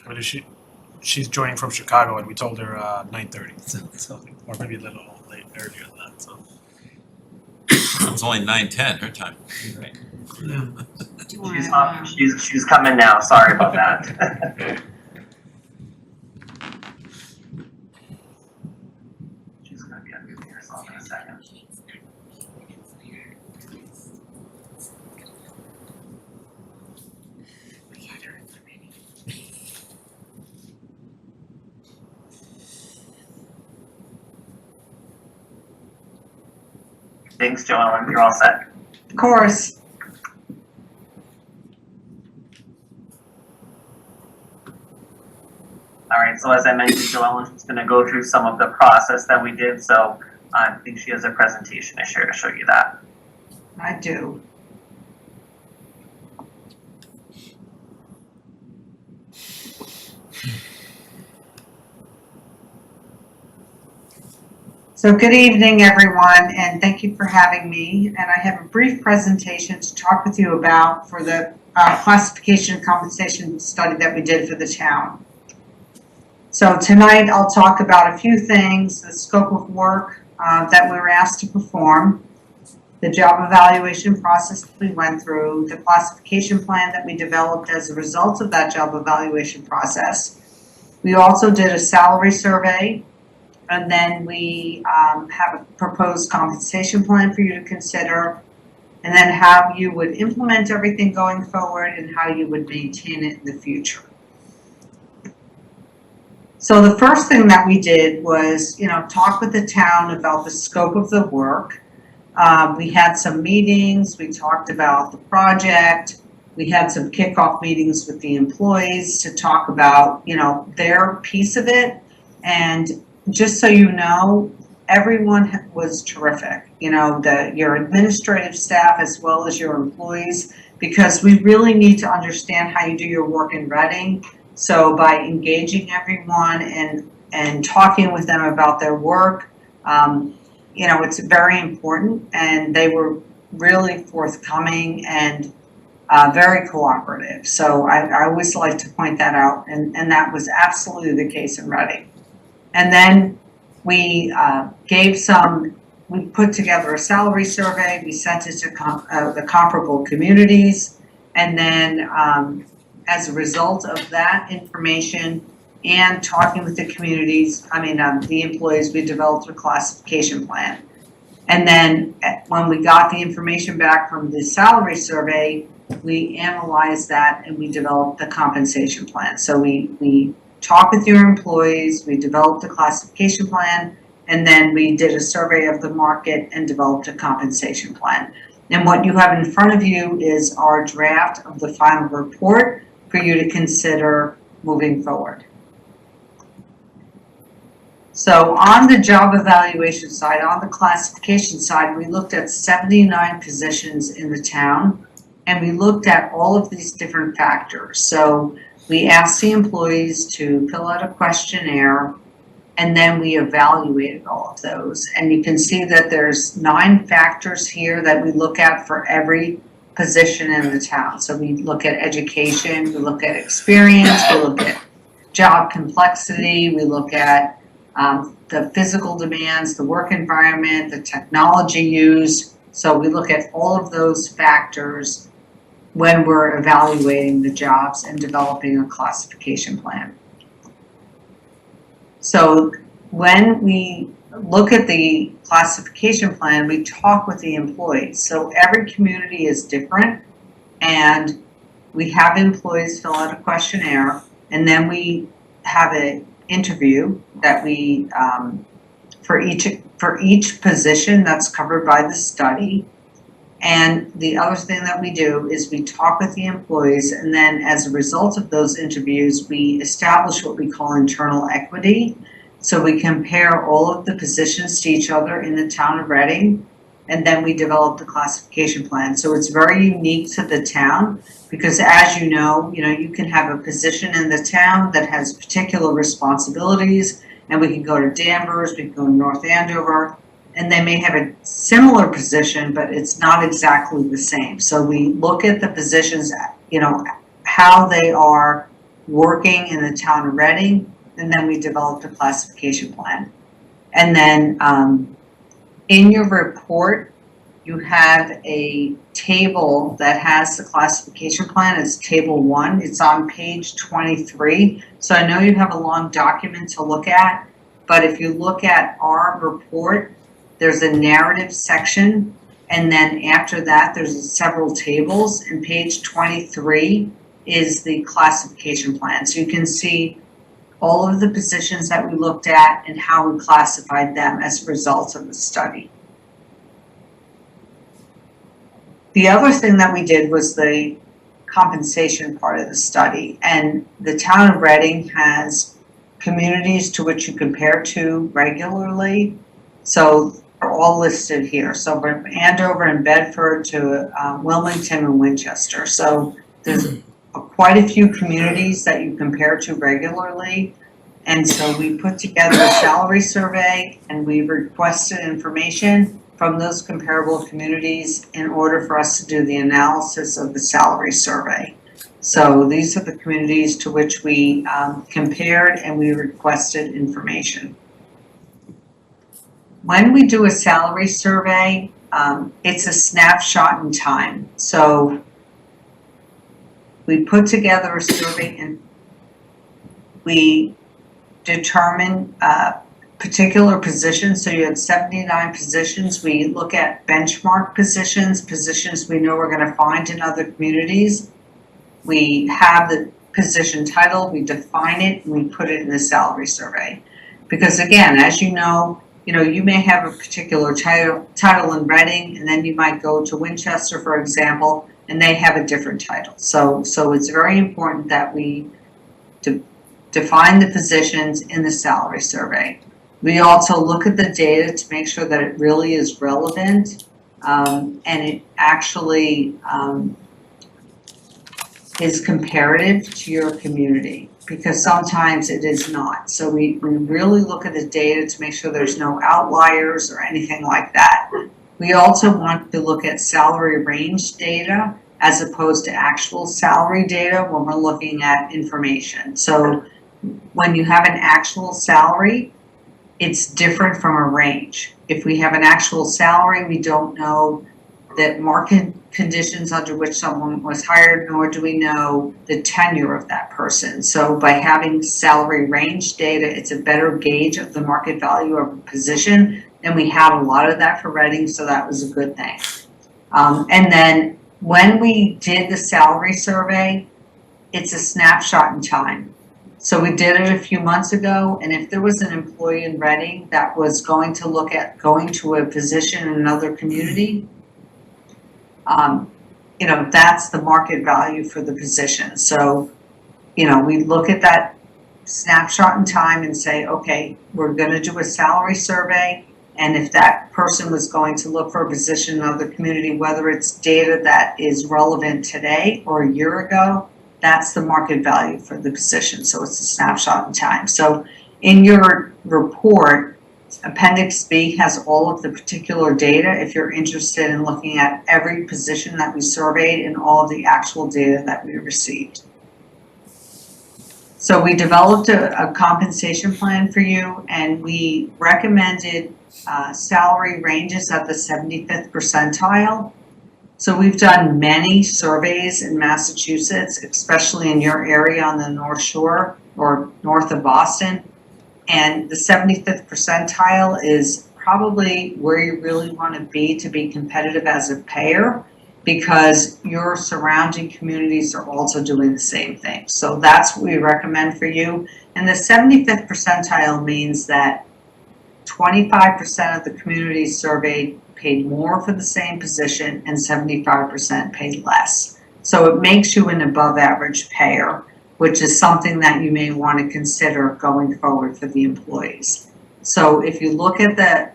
But she's joining from Chicago, and we told her 9:30, so or maybe a little late earlier than that. So It's only 9:10 her time. right. She's coming now. Sorry about that. She's gonna be unmuting herself in a second. Thanks, Joellen. You're all set. Of course. All right, so as I mentioned, Joellen is going to go through some of the process that we did. So I think she has a presentation to share to show you that. I do. So good evening, everyone, and thank you for having me. And I have a brief presentation to talk with you about for the classification and compensation study that we did for the town. So tonight I'll talk about a few things: the scope of work that we were asked to perform, the job evaluation process that we went through, the classification plan that we developed as a result of that job evaluation process. We also did a salary survey, and then we have a proposed compensation plan for you to consider, and then how you would implement everything going forward and how you would maintain it in the future. So the first thing that we did was, talk with the town about the scope of the work. We had some meetings, we talked about the project, we had some kickoff meetings with the employees to talk about, their piece of it. And just so you know, everyone was terrific. Your administrative staff as well as your employees because we really need to understand how you do your work in Reading. So by engaging everyone and talking with them about their work, you know, it's very important, and they were really forthcoming and very cooperative. So I always like to point that out, and that was absolutely the case in Reading. And then we we put together a salary survey, we sent it to the comparable communities, and then as a result of that information and talking with the communities, the employees, we developed a classification plan. And then when we got the information back from the salary survey, we analyzed that and we developed the compensation plan. So we talked with your employees, we developed a classification plan, and then we did a survey of the market and developed a compensation plan. And what you have in front of you is our draft of the final report for you to consider moving forward. So on the job evaluation side, on the classification side, we looked at 79 positions in the town, and we looked at all of these different factors. So we asked the employees to fill out a questionnaire, and then we evaluated all of those. And you can see that there's 9 factors here that we look at for every position in the town. So we look at education, we look at experience, we look at job complexity, we look at the physical demands, the work environment, the technology used. So we look at all of those factors when we're evaluating the jobs and developing a classification plan. So when we look at the classification plan, we talk with the employees. So every community is different, and we have employees fill out a questionnaire, and then we have an interview that we for each position that's covered by the study. And the other thing that we do is we talk with the employees, and then as a result of those interviews, we establish what we call internal equity. So we compare all of the positions to each other in the town of Reading, and then we develop the classification plan. So it's very unique to the town, because as you know, you can have a position in the town that has particular responsibilities, and we can go to Danvers, we can go to North Andover, and they may have a similar position, but it's not exactly the same. So we look at the positions, how they are working in the town of Reading, and then we developed a classification plan. And then in your report, you have a table that has the classification plan. It's table 1. It's on page 23. So I know you have a long document to look at, but if you look at our report, there's a narrative section, and then after that, there's several tables, and page 23 is the classification plan. So you can see all of the positions that we looked at and how we classified them as a result of the study. The other thing that we did was the compensation part of the study, and the town of Reading has communities to which you compare to regularly. So are all listed here. So from Andover and Bedford to Wilmington and Winchester. So there's quite a few communities that you compare to regularly. And so we put together a salary survey, and we requested information from those comparable communities in order for us to do the analysis of the salary survey. So these are the communities to which we compared, and we requested information. When we do a salary survey, it's a snapshot in time. So we put together a survey and we determine particular positions. So you have 79 positions. We look at benchmark positions we know we're going to find in other communities. We have the position title, we define it, and we put it in the salary survey. Because again, as you know, you may have a particular title in Reading, and then you might go to Winchester, for example, and they have a different title. So it's very important that we define the positions in the salary survey. We also look at the data to make sure that it really is relevant, and it actually is comparative to your community, because sometimes it is not. So we really look at the data to make sure there's no outliers or anything like that. We also want to look at salary range data as opposed to actual salary data when we're looking at information. So when you have an actual salary, it's different from a range. If we have an actual salary, we don't know the market conditions under which someone was hired, nor do we know the tenure of that person. So by having salary range data, it's a better gauge of the market value of a position, and we have a lot of that for Reading, so that was a good thing. And then when we did the salary survey, it's a snapshot in time. So we did it a few months ago, and if there was an employee in Reading that was going to look at going to a position in another community, you know, that's the market value for the position. So, you know, we look at that snapshot in time and say, okay, we're gonna do a salary survey, and if that person was going to look for a position in another community, whether it's data that is relevant today or a year ago, that's the market value for the position. So it's a snapshot in time. So in your report, Appendix B has all of the particular data if you're interested in looking at every position that we surveyed and all of the actual data that we received. So we developed a compensation plan for you, and we recommended salary ranges at the 75th percentile. So we've done many surveys in Massachusetts, especially in your area on the North Shore or north of Boston. And the 75th percentile is probably where you really want to be competitive as a payer, because your surrounding communities are also doing the same thing. So that's what we recommend for you. And the 75th percentile means that 25% of the communities surveyed paid more for the same position and 75% paid less. So it makes you an above average payer, which is something that you may want to consider going forward for the employees. So if you look at the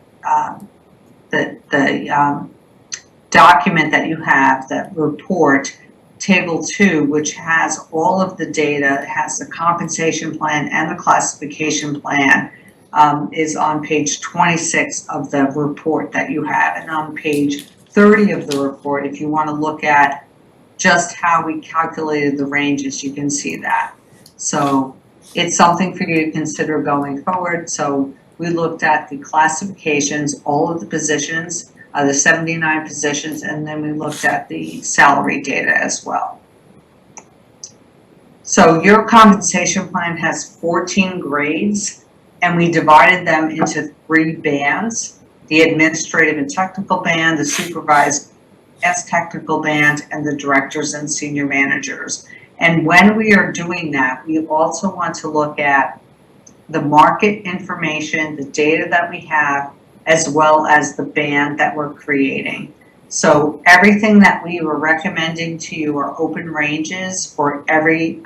document that you have, that report, Table 2, which has all of the data, has the compensation plan and the classification plan, is on page 26 of the report that you have. And on page 30 of the report, if you want to look at just how we calculated the ranges, you can see that. So it's something for you to consider going forward. So we looked at the classifications, all of the positions, the 79 positions, and then we looked at the salary data as well. So your compensation plan has 14 grades, and we divided them into 3 bands: the administrative and technical band, the supervised as technical band, and the directors and senior managers. And when we are doing that, we also want to look at the market information, the data that we have, as well as the band that we're creating. So everything that we were recommending to you are open ranges for every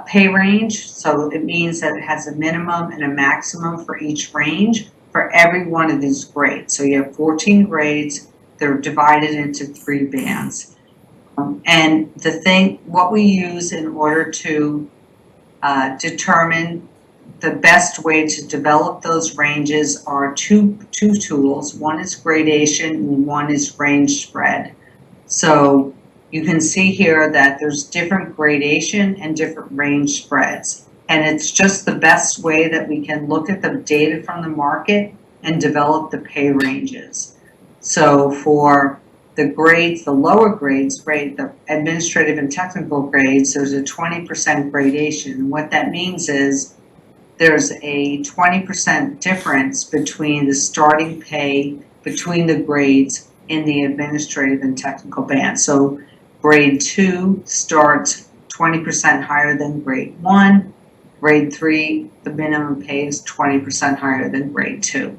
pay range. So it means that it has a minimum and a maximum for each range for every one of these grades. So you have 14 grades. They're divided into 3 bands. And what we use in order to determine the best way to develop those ranges are two tools. One is gradation and one is range spread. So you can see here that there's different gradation and different range spreads. And it's just the best way that we can look at the data from the market and develop the pay ranges. So for the grades, the lower grades, the administrative and technical grades, there's a 20% gradation. And what that means is there's a 20% difference between the starting pay between the grades in the administrative and technical band. So grade 2 starts 20% higher than grade 1. Grade 3, the minimum pay is 20% higher than grade 2.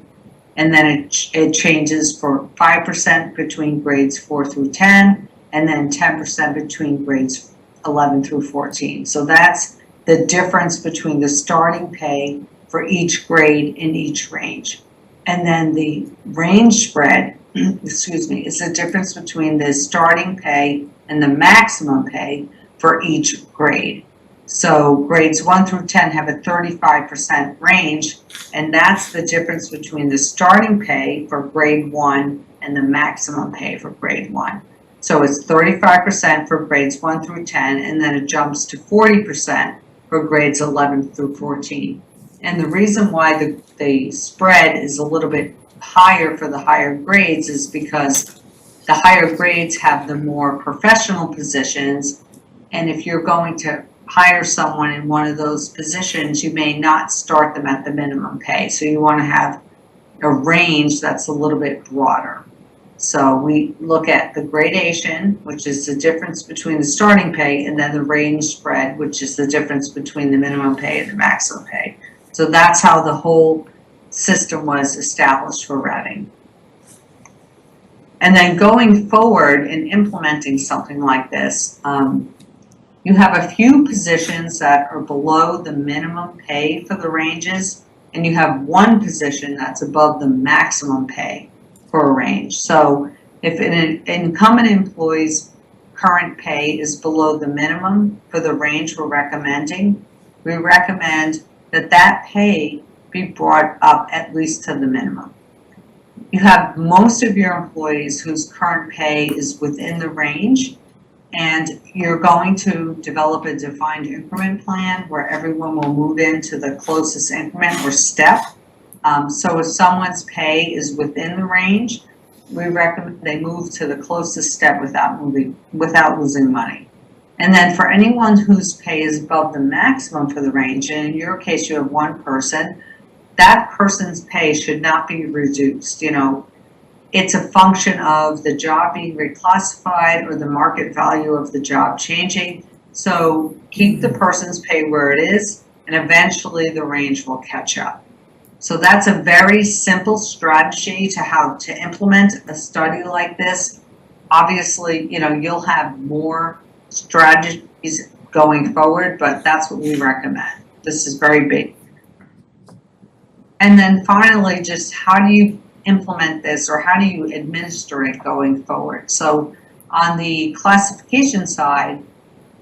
And then it changes for 5% between grades 4 through 10, and then 10% between grades 11 through 14. So that's the difference between the starting pay for each grade in each range. And then the range spread excuse me, is the difference between the starting pay and the maximum pay for each grade. So grades 1 through 10 have a 35% range, and that's the difference between the starting pay for grade 1 and the maximum pay for grade 1. So it's 35% for grades 1 through 10, and then it jumps to 40% for grades 11 through 14. And the reason why the spread is a little bit higher for the higher grades is because the higher grades have the more professional positions, and if you're going to hire someone in one of those positions, you may not start them at the minimum pay. So you want to have a range that's a little bit broader. So we look at the gradation, which is the difference between the starting pay, and then the range spread, which is the difference between the minimum pay and the maximum pay. So that's how the whole system was established for Reading. And then going forward and implementing something like this, you have a few positions that are below the minimum pay for the ranges, and you have one position that's above the maximum pay for a range. So if an incumbent employee's current pay is below the minimum for the range we're recommending, we recommend that that pay be brought up at least to the minimum. You have most of your employees whose current pay is within the range, and you're going to develop a defined increment plan where everyone will move into the closest increment or step. So if someone's pay is within the range, we recommend they move to the closest step without losing money. And then for anyone whose pay is above the maximum for the range, and in your case you have one person, that person's pay should not be reduced. You know, it's a function of the job being reclassified or the market value of the job changing. So keep the person's pay where it is, and eventually the range will catch up. So that's a very simple strategy to how to implement a study like this. Obviously, you know, you'll have more strategies going forward, but that's what we recommend. This is very big. And then finally, just how do you implement this, or how do you administer it going forward? So on the classification side,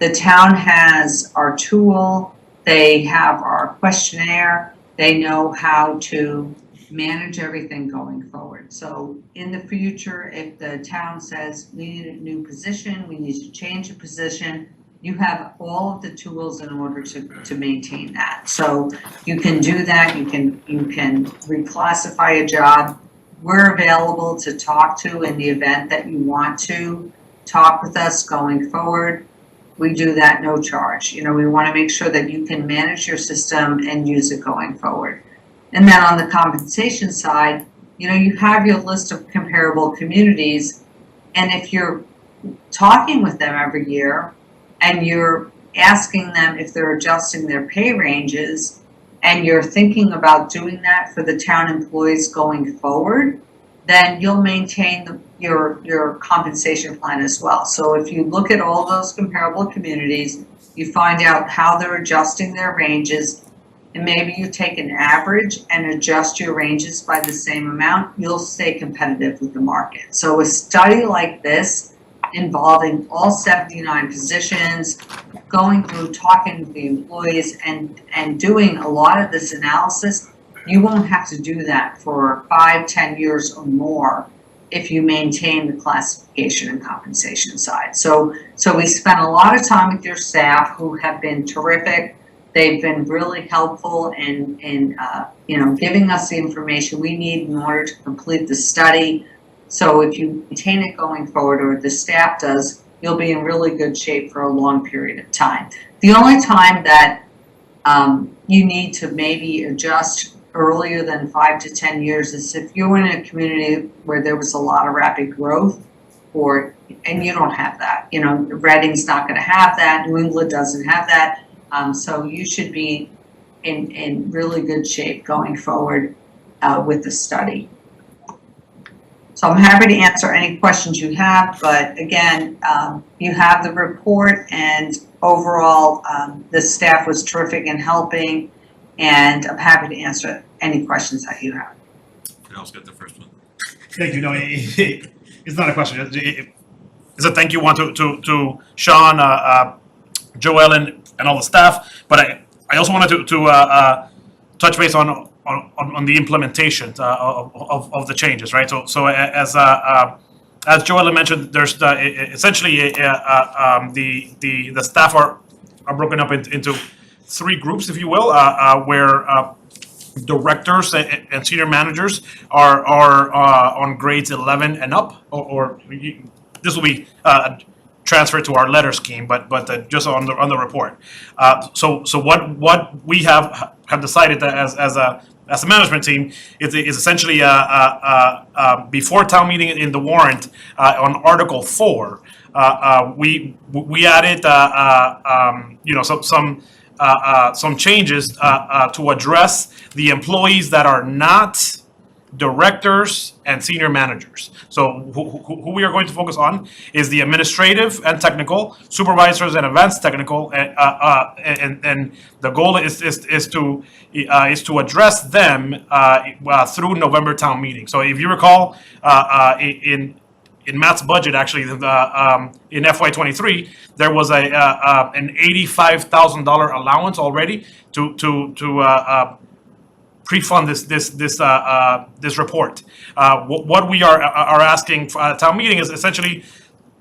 the town has our tool, they have our questionnaire, they know how to manage everything going forward. So in the future, if the town says we need a new position, we need to change a position, you have all of the tools in order to maintain that. So you can do that, you can reclassify a job. We're available to talk to in the event that you want to talk with us going forward. We do that no charge. You know, we want to make sure that you can manage your system and use it going forward. And then on the compensation side, you know, you have your list of comparable communities, and if you're talking with them every year and you're asking them if they're adjusting their pay ranges, and you're thinking about doing that for the town employees going forward, then you'll maintain your compensation plan as well. So if you look at all those comparable communities, you find out how they're adjusting their ranges, and maybe you take an average and adjust your ranges by the same amount, you'll stay competitive with the market. So a study like this, involving all 79 positions, going through talking with the employees and doing a lot of this analysis, you won't have to do that for 5-10 years or more if you maintain the classification and compensation side. So we spent a lot of time with your staff who have been terrific. They've been really helpful in you know, giving us the information we need in order to complete the study. So if you maintain it going forward, or the staff does, you'll be in really good shape for a long period of time. The only time that you need to maybe adjust earlier than 5 to 10 years is if you're in a community where there was a lot of rapid growth, and you don't have that. You know, Reading's not going to have that. New England doesn't have that. So you should be in really good shape going forward with the study. So I'm happy to answer any questions you have, but again, you have the report, and overall, the staff was terrific in helping, and I'm happy to answer any questions that you have. Fidel's got the first one. Thank you. No, it's not a question. It's a thank you one to Sean, Joel, and all the staff. But I also wanted to touch base on the implementation of the changes, right? So as Joel mentioned, there's essentially the staff are broken up into three groups, if you will, where directors and senior managers are on grades 11 and up, or this will be transferred to our letter scheme, but just on the report. So what we have decided that as a management team is essentially before town meeting in the warrant on Article 4, we added some changes to address the employees that are not directors and senior managers. So who we are going to focus on is the administrative and technical, supervisors and advanced technical, and the goal is to address them through November town meeting. So if you recall, in Matt's budget, actually, in FY23, there was an $85,000 allowance already to pre-fund this report. What we are asking at town meeting is essentially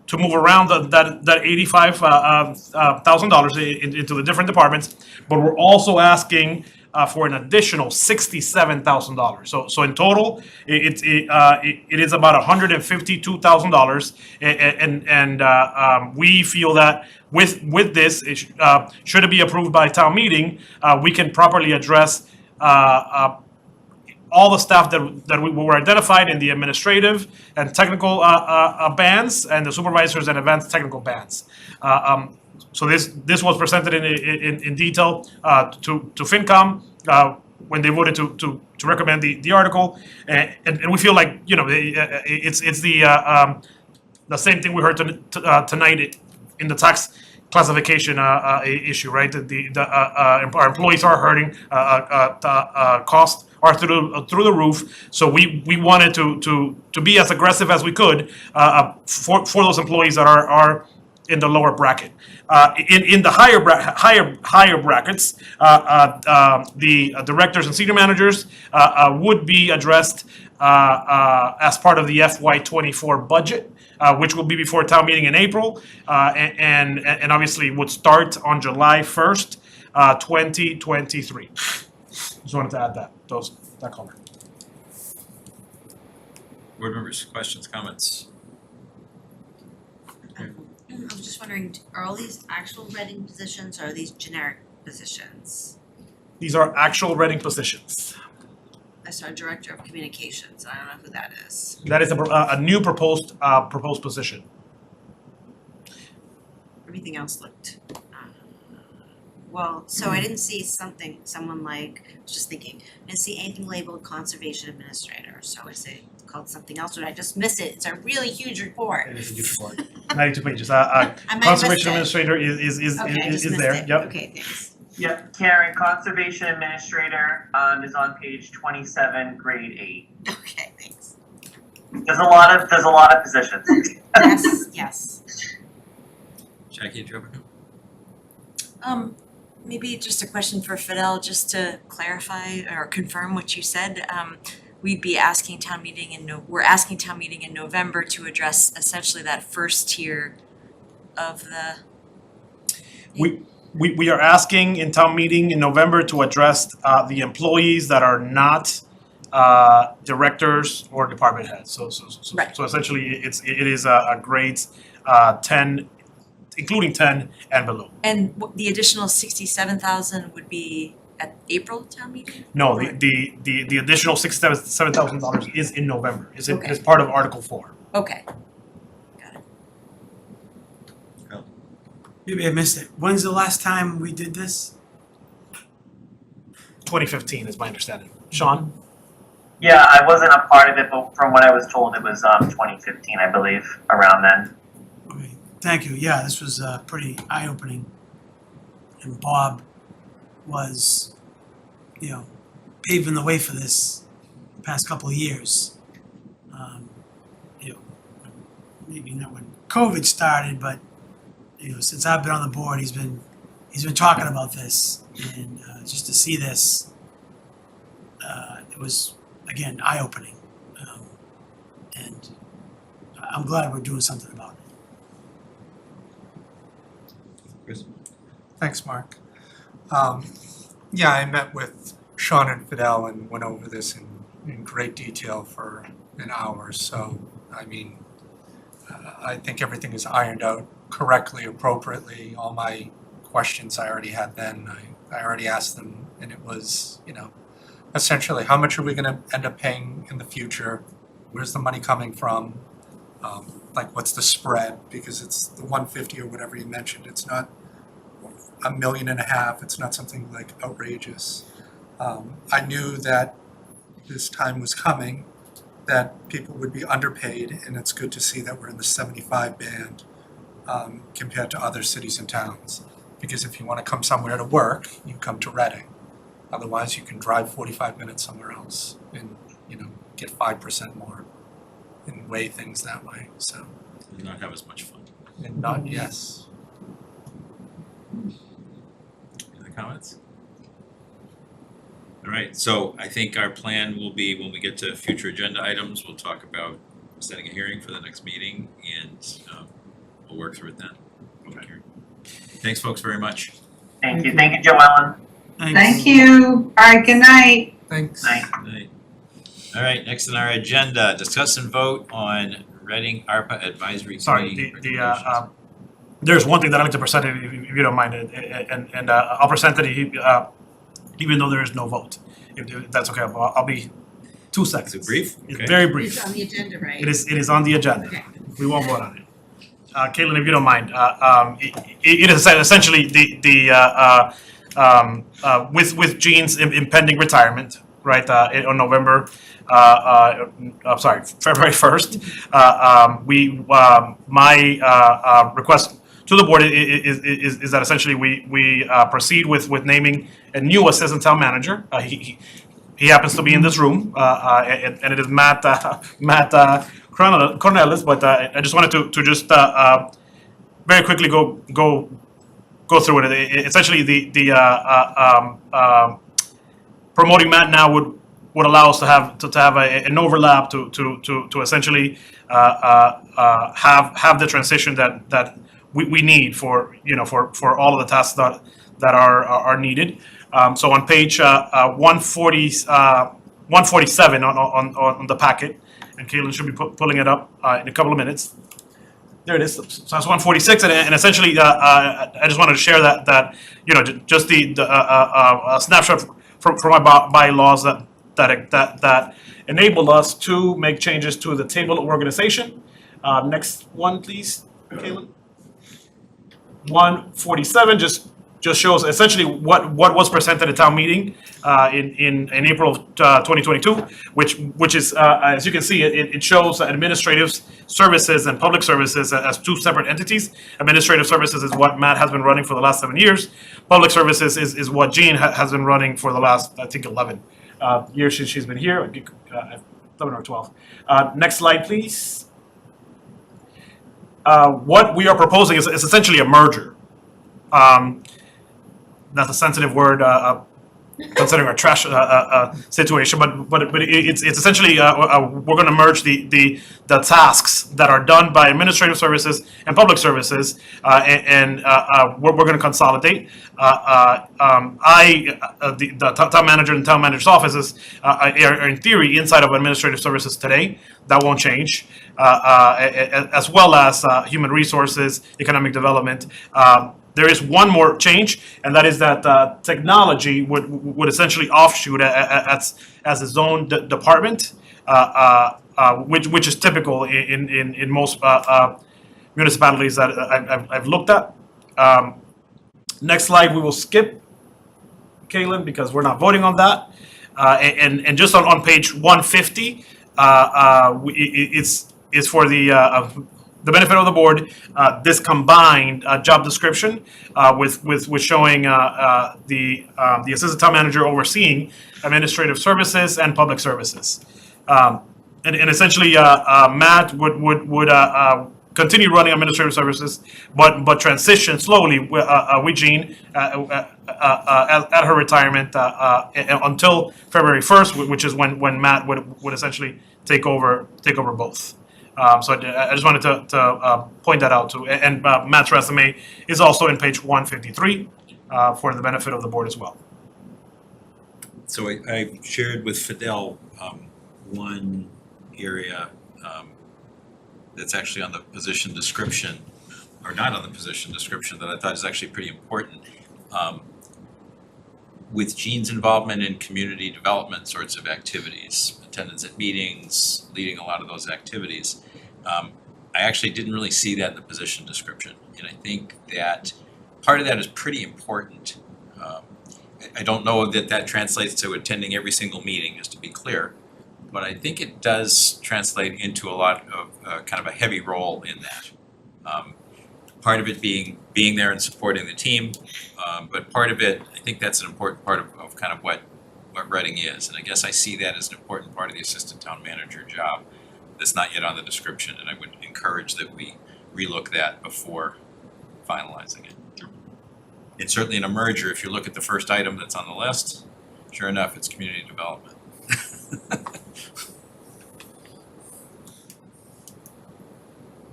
to move around that $85,000 into the different departments, but we're also asking for an additional $67,000. So in total, it is about $152,000, and we feel that with this, should it be approved by town meeting, we can properly address all the staff that were identified in the administrative and technical bands, and the supervisors and advanced technical bands. So this was presented in detail to FinCom when they voted to recommend the article, and we feel like it's the same thing we heard tonight in the tax classification issue, right? Our employees are hurting, costs are through the roof. So we wanted to be as aggressive as we could for those employees that are in the lower bracket. In the higher brackets, the directors and senior managers would be addressed as part of the FY24 budget, which will be before town meeting in April, and obviously would start on July 1st, 2023. Just wanted to add that comment. Board members, questions, comments? I was just wondering, are all these actual Reading positions or are these generic positions? These are actual Reading positions. I saw Director of Communications, I don't know who that is. That is a new proposed position. Everything else looked, well, so I didn't see someone like, I was just thinking, I didn't see anything labeled Conservation Administrator, so is it called something else, or did I just miss it? It's a really huge report. It is a huge report. 92 pages. I might have Conservation missed it. Administrator is Okay, I just missed there. it. Yep. Okay, thanks. Yep, Karen, Conservation Administrator is on page 27, grade 8. Okay, thanks. There's a lot of positions. Yes. Jackie, do you have a Maybe just a question for Fidel, just to clarify or confirm what you said. We'd be asking town meeting we're asking town meeting in November to address essentially that first tier of the. We are asking in town meeting in November to address the employees that are not directors or department heads. So essentially, it is a grades 10, including 10 and below. And the additional 67,000 would be at April town meeting? No, the additional $7,000 is in November. Is part of Article 4. Okay. Maybe I missed it. When's the last time we did this? 2015 is my understanding. Sean? Yeah, I wasn't a part of it, but from what I was told, it was 2015, I believe, around then. Okay, thank you. Yeah, this was pretty eye-opening. And Bob was, paving the way for this the past couple of years. maybe not when COVID started, but since I've been on the board, he's been talking about this, and just to see this, it was again eye-opening, and I'm glad we're doing something about it. Chris? Thanks, Mark. Yeah, I met with Sean and Fidel and went over this in great detail for an hour. So, I mean, I think everything is ironed out correctly, appropriately. All my questions I already had then, I already asked them, and it was, essentially, how much are we gonna end up paying in the future? Where's the money coming from? Like, what's the spread? Because it's the 150 or whatever you mentioned. It's not $1.5 million. It's not something like outrageous. I knew that this time was coming, that people would be underpaid, and it's good to see that we're in the 75 band compared to other cities and towns. Because if you want to come somewhere to work, you come to Reading. Otherwise, you can drive 45 minutes somewhere else and, get 5% more and weigh things that way, so. And not have as much fun. And not, yes. Any other comments? All right, so I think our plan will be, when we get to future agenda items, we'll talk about setting a hearing for the next meeting, and we'll work through it then. Okay. Thanks, folks, very much. Thank you, Joellen. Thank you. All right, good night. Thanks. Night. All right, next on our agenda, discuss and vote on Reading ARPA Advisory Committee recommendations. There's one thing that I'd like to present, if you don't mind, and I'll present it even though there is no vote, if that's okay. I'll be 2 seconds. Is it brief? It's Okay. very brief. It's on the agenda, right? It is on the agenda. Okay. We won't vote on it. Caitlin, if you don't mind, it is essentially with Jean's impending retirement, right, on November, February 1st. My request to the board is that essentially we proceed with naming a new assistant town manager. He happens to be in this room, and it is Matt Cornelis, but I just wanted to just very quickly go through it. Essentially, the promoting Matt now would allow us to have an overlap to essentially have the transition that we need for all of the tasks that are needed. So on page 147 on the packet, and Caitlin should be pulling it up in a couple of minutes. There it is. So that's 146, and essentially, I just wanted to share that just the snapshot from my bylaws that enabled us to make changes to the table of organization. Next one, please, Caitlin. 147 just shows essentially what was presented at town meeting in April of 2022, which is as you can see, it shows administrative services and public services as two separate entities. Administrative services is what Matt has been running for the last 7 years. Public services is what Jean has been running for the last, I think, 11 years she's been here, 11 or 12. Next slide, please. What we are proposing is essentially a merger. That's a sensitive word, considering our trash situation, but it's essentially we're going to merge the tasks that are done by administrative services and public services, and we're going to consolidate. The town manager and town manager's offices are in theory inside of administrative services today. That won't change, as well as human resources, economic development. There is one more change, and that is that technology would essentially offshoot as its own department, which is typical in most municipalities that I've looked at. Next slide, we will skip, Caitlin, because we're not voting on that. And just on page 150, it's for the benefit of the board, this combined job description with showing the assistant town manager overseeing administrative services and public services, and essentially Matt would continue running administrative services, but transition slowly with Jean at her retirement until February 1st, which is when Matt would essentially take over both. So I just wanted to point that out too. And Matt's resume is also in page 153 for the benefit of the board as well. So I shared with Fidel one area that's actually on the position description, or not on the position description, that I thought is actually pretty important. With Jean's involvement in community development sorts of activities, attendance at meetings, leading a lot of those activities, I actually didn't really see that in the position description. And I think that part of that is pretty important. I don't know that translates to attending every single meeting, just to be clear, but I think it does translate into a lot of kind of a heavy role in that. Part of it being there and supporting the team, but part of it, I think that's an important part of kind of what Reading is. And I guess I see that as an important part of the assistant town manager job that's not yet on the description, and I would encourage that we relook that before finalizing it. And certainly in a merger, if you look at the first item that's on the list, sure enough, it's community development.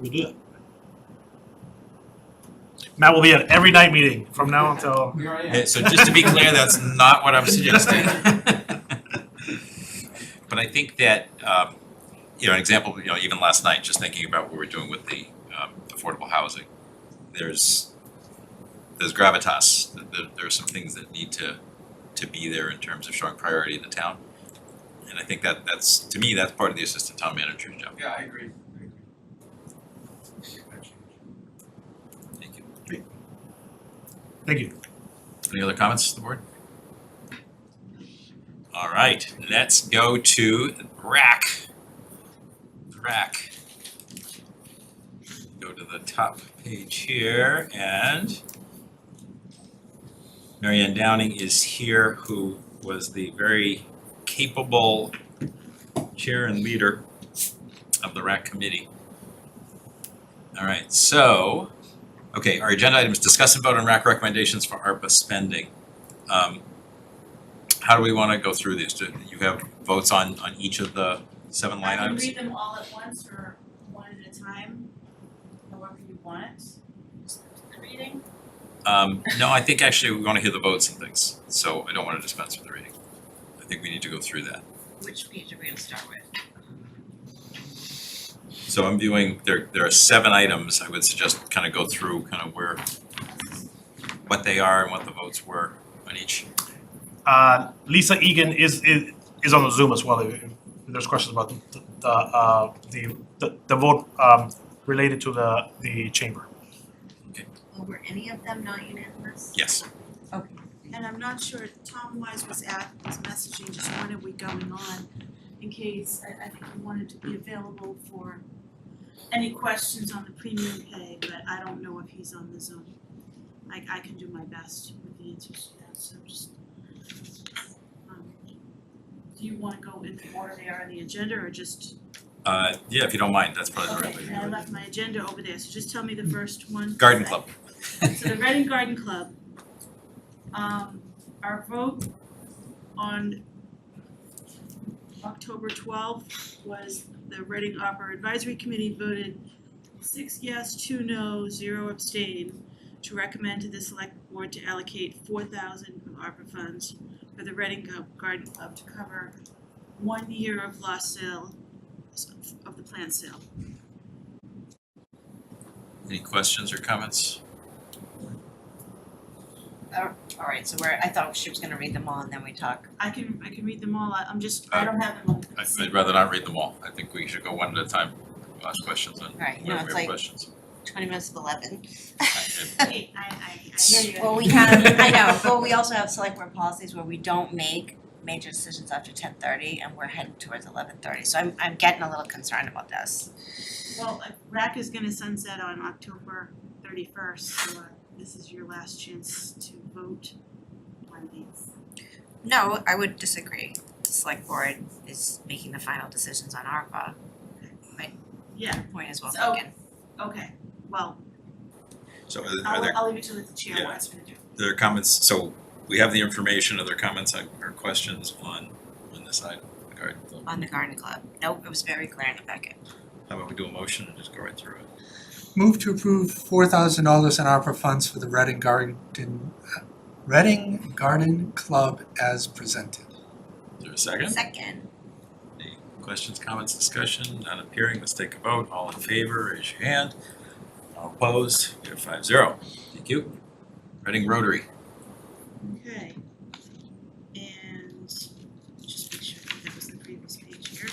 We do it. Matt will be at every night meeting from now until. So just to be clear, that's not what I'm suggesting. But I think that, an example, even last night, just thinking about what we're doing with the affordable housing, there's gravitas. There are some things that need to be there in terms of showing priority in the town. And I think that's, to me, that's part of the assistant town manager's job. Yeah, I agree. Thank you. Thank you. Any other comments to the board? All right, let's go to RAC. Go to the top page here, and Marianne Downing is here, who was the very capable chair and leader of the RAC committee. All right, so, okay, our agenda item is discuss and vote on RAC recommendations for ARPA spending. How do we want to go through these? Do you have votes on each of the 7 line items? I can read them all at once or one at a time, however you want it. Just the reading. No, I think actually we want to hear the votes and things, so I don't want to dispense with the reading. I think we need to go through that. Which page are we gonna start with? So I'm viewing, there are 7 items. I would suggest kind of go through kind of what they are and what the votes were on each. Lisa Egan is on the Zoom as well. If there's questions about the vote related to the chamber. Well, were any of them not unanimous? Yes. Okay. And I'm not sure, Tom Wise was messaging, just when are we going on, in case, I think he wanted to be available for any questions on the premium pay, but I don't know if he's on the Zoom. I can do my best with the answers to that, so just, do you wanna go in the order they are on the agenda, or just? Yeah, if you don't mind, that's probably the right way Okay, to and I do it. left my agenda over there, so just tell me the first one. Garden Club. So the Reading Garden Club, our vote on October 12th was the Reading ARPA Advisory Committee voted 6 yes, 2 no, 0 abstain to recommend to the select board to allocate $4,000 of ARPA funds for the Reading Garden Club to cover 1 year of lost sale of the plant sale. Any questions or comments? All right, so I thought she was gonna read them all and then we talk. I can read them all, I don't have them all. I'd rather not read them all. I think we should go one at a time. Ask questions on Right, whatever it's we have like questions. 20 minutes of 11. Hey, I hear you. Well, we kind of, I know, but we also have select board policies where we don't make major decisions after 10:30 and we're heading towards 11:30. So I'm getting a little concerned about this. Well, RAC is gonna sunset on October 31st, so this is your last chance to vote on these. No, I would disagree. The select board is making the final decisions on ARPA. Yeah. Point is well So- taken. Okay, well, So are there, I'll leave it to the chair Yeah. wants me to do. there are comments, so we have the information, are there comments or questions on this item? Garden Club? On the garden club. Nope, it was very clear in the packet. How about we do a motion and just go right through it? Move to approve $4,000 in ARPA funds for the Reading Garden Club as presented. Is there a second? Second. Any questions, comments, discussion? None appearing, let's take a vote. All in favor, raise your hand. All opposed, we have 5-0. Thank you. Reading Rotary. Okay. And just make sure that was the previous page here.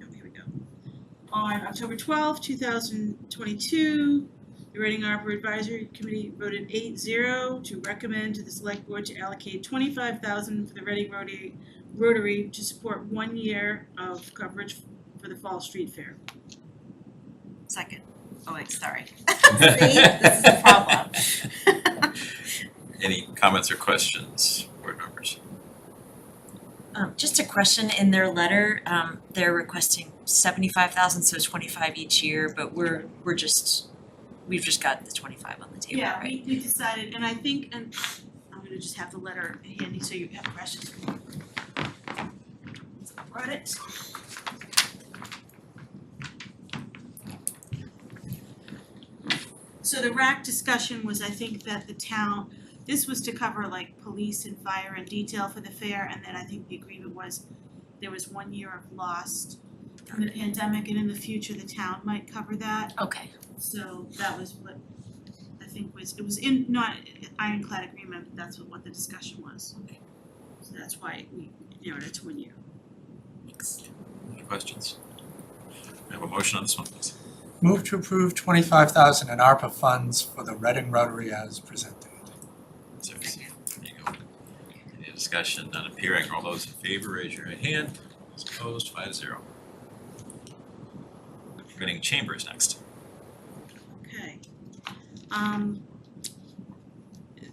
Oh, here we go. On October 12th, 2022, the Reading Arbor Advisory Committee voted 8-0 to recommend to the Select Board to allocate $25,000 for the Reading Rotary to support 1 year of coverage for the Fall Street Fair. Second. Oh wait, sorry. See, this is a problem. Any comments or questions, board members? Just a question, in their letter, they're requesting 75,000, so 25 each year, but we've just got the 25 on the table, Yeah, right? we decided, and I think, and I'm gonna just have the letter handy so you have questions. So I brought it. So the RAC discussion was, I think that the town, this was to cover like police and fire and detail for the fair, and then I think the agreement was there was 1 year of lost from the pandemic, and in the future, the town might cover that. Okay. So that was what I think it was in, not ironclad agreement, but that's what the discussion was. So that's why we narrowed it to 1 year. Thanks. Any questions? We have a motion on this one, please. Move to approve $25,000 in ARPA funds for the Reading Rotary as presented. There you go. Any discussion? None appearing. All those in favor, raise your right hand. Those opposed, 5-0. Reading Chambers next. Okay.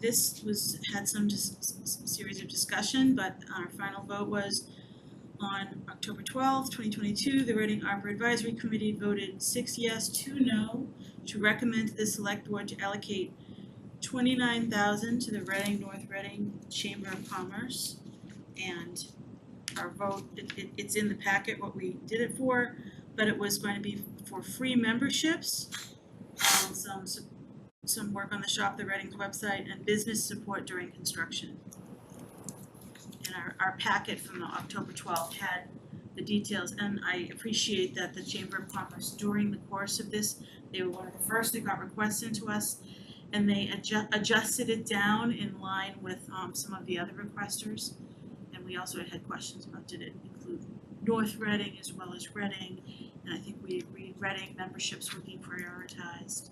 This had some series of discussion, but our final vote was on October 12th, 2022, the Reading Arbor Advisory Committee voted 6 yes, 2 no to recommend to the Select Board to allocate $29,000 to the Reading North Reading Chamber of Commerce. And our vote, it's in the packet what we did it for, but it was going to be for free memberships, some work on the Shop the Reading's website, and business support during construction. And our packet from the October 12th had the details, and I appreciate that the Chamber of Commerce, during the course of this, they were one of the first that got requests into us, and they adjusted it down in line with some of the other requesters. And we also had questions about, did it include North Reading as well as Reading, and I think we agreed Reading memberships would be prioritized.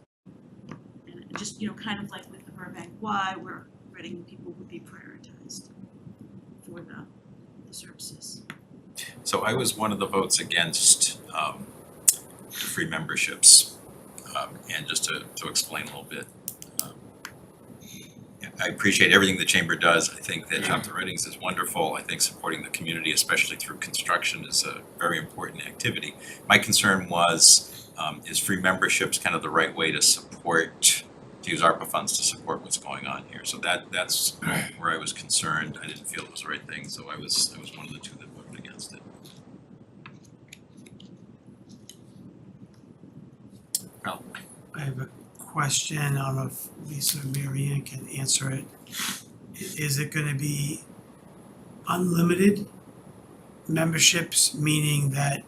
And just, kind of like with the Burbank Y, where Reading people would be prioritized for the services. So I was one of the votes against free memberships. And just to explain a little bit, I appreciate everything the chamber does. I think that Shop the Readings is wonderful. I think supporting the community, especially through construction, is a very important activity. My concern was, is free memberships kind of the right way to support, to use ARPA funds to support what's going on here? So that's where I was concerned. I didn't feel it was the right thing, so I was one of the two that voted against it. Well, I have a question, I don't know if Lisa or Mary Ann can answer it. Is it gonna be unlimited memberships, meaning that,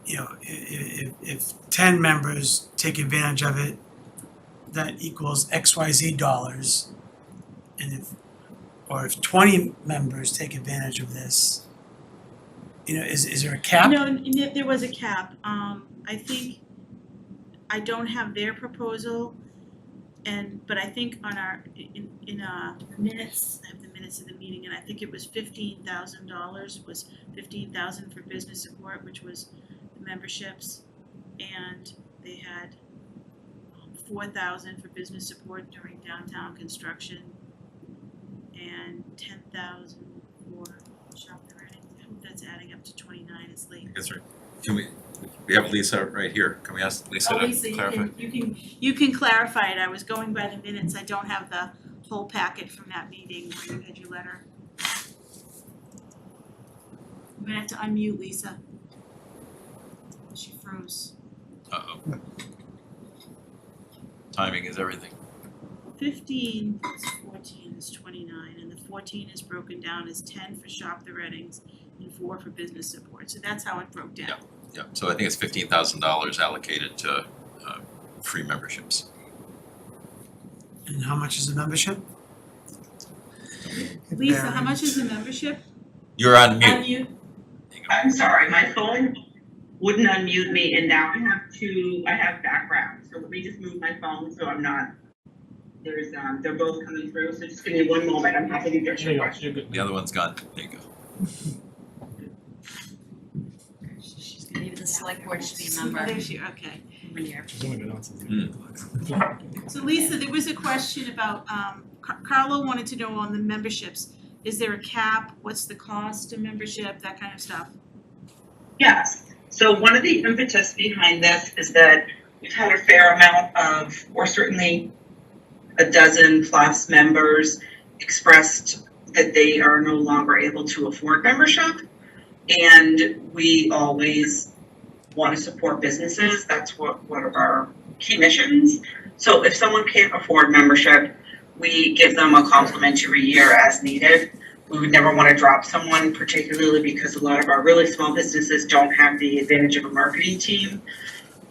if 10 members take advantage of it, that equals XYZ dollars? And if 20 members take advantage of this, is there a cap? No, there was a cap. I think, I don't have their proposal, but I think on our, in minutes, I have the minutes of the meeting, and I think it was $15,000, was $15,000 for business support, which was the memberships, and they had $4,000 for business support during downtown construction, and $10,000 for Shop the Reading. I hope that's adding up to 29, it's late. that's right. Can we have Lisa right here, can we ask Lisa Oh, to Lisa, clarify? you can clarify it. I was going by the minutes. I don't have the whole packet from that meeting where you had your letter. I'm gonna have to unmute Lisa. She froze. Uh-oh. Timing is everything. 15 plus 14 is 29, and the 14 is broken down as 10 for Shop the Reddings and 4 for business support. So that's how it broke down. Yeah, so I think it's $15,000 allocated to free memberships. And how much is the membership? Lisa, how much is the membership? You're on mute. Unmute. I'm sorry, my phone wouldn't unmute me, and now I have background, so let me just move my phone so I'm not, they're both coming through, so just give me one moment, I'm happy to get your question. The other one's gone. There you go. Maybe the select board should be a member. Oh, there she, okay. Mm. So Lisa, there was a question about, Carlo wanted to know on the memberships, is there a cap? What's the cost of membership? That kind of stuff. Yes, so one of the impetus behind this is that we've had a fair amount of, or certainly a dozen plus members expressed that they are no longer able to afford membership. And we always want to support businesses. That's one of our key missions. So if someone can't afford membership, we give them a complimentary year as needed. We would never want to drop someone, particularly because a lot of our really small businesses don't have the advantage of a marketing team.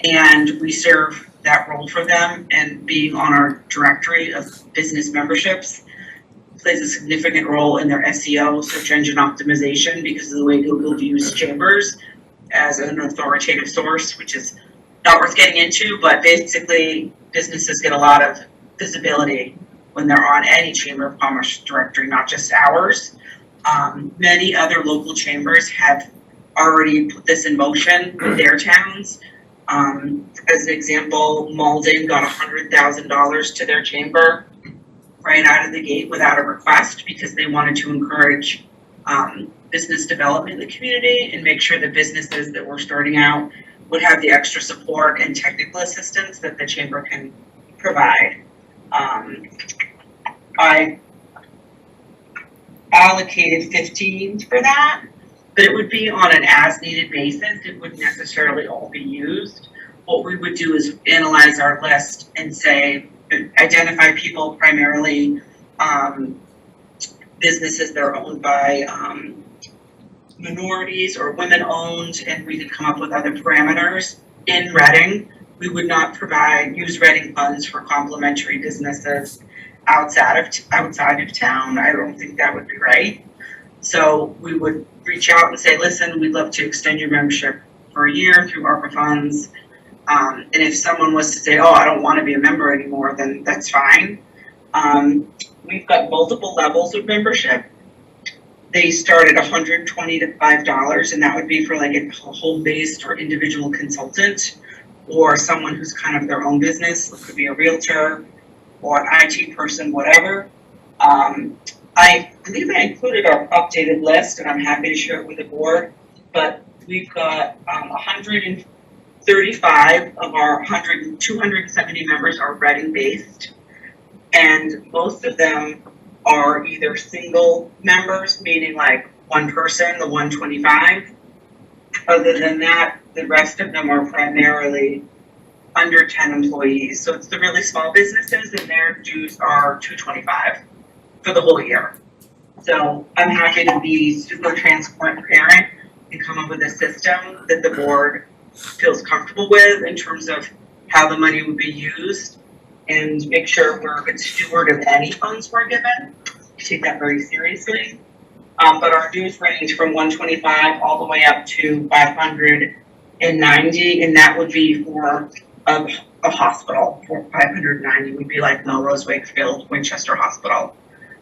And we serve that role for them, and being on our directory of business memberships plays a significant role in their SEO, search engine optimization, because of the way Google views Chambers as an authoritative source, which is not worth getting into, but basically businesses get a lot of visibility when they're on any Chamber of Commerce directory, not just ours. Many other local chambers have already put this in motion in their towns. As an example, Malden got $100,000 to their chamber right out of the gate without a request, because they wanted to encourage business development in the community and make sure that businesses that were starting out would have the extra support and technical assistance that the chamber can provide. I allocated 15 for that, but it would be on an as-needed basis. It wouldn't necessarily all be used. What we would do is analyze our list and say, identify people, primarily businesses that are owned by minorities or women-owned, and we could come up with other parameters. In Reading, we would not use Reading funds for complementary businesses outside of town. I don't think that would be right. So we would reach out and say, listen, we'd love to extend your membership for a year through ARPA funds. And if someone was to say, oh, I don't want to be a member anymore, then that's fine. We've got multiple levels of membership. They start at $120 to $5, and that would be for like a home-based or individual consultant, or someone who's kind of their own business. It could be a realtor or an IT person, whatever. I believe I included our updated list, and I'm happy to share it with the board, but we've got 135 of our 270 members are Reading-based, and most of them are either single members, meaning like one person, the 125. Other than that, the rest of them are primarily under 10 employees. So it's the really small businesses, and their dues are $225 for the whole year. So I'm happy to be super transparent and come up with a system that the board feels comfortable with in terms of how the money would be used, and make sure we're a good steward of any funds we're given. We take that very seriously. But our dues range from $125 all the way up to $590, and that would be for a hospital. For $590 would be like Melrose, Wakefield, Winchester Hospital.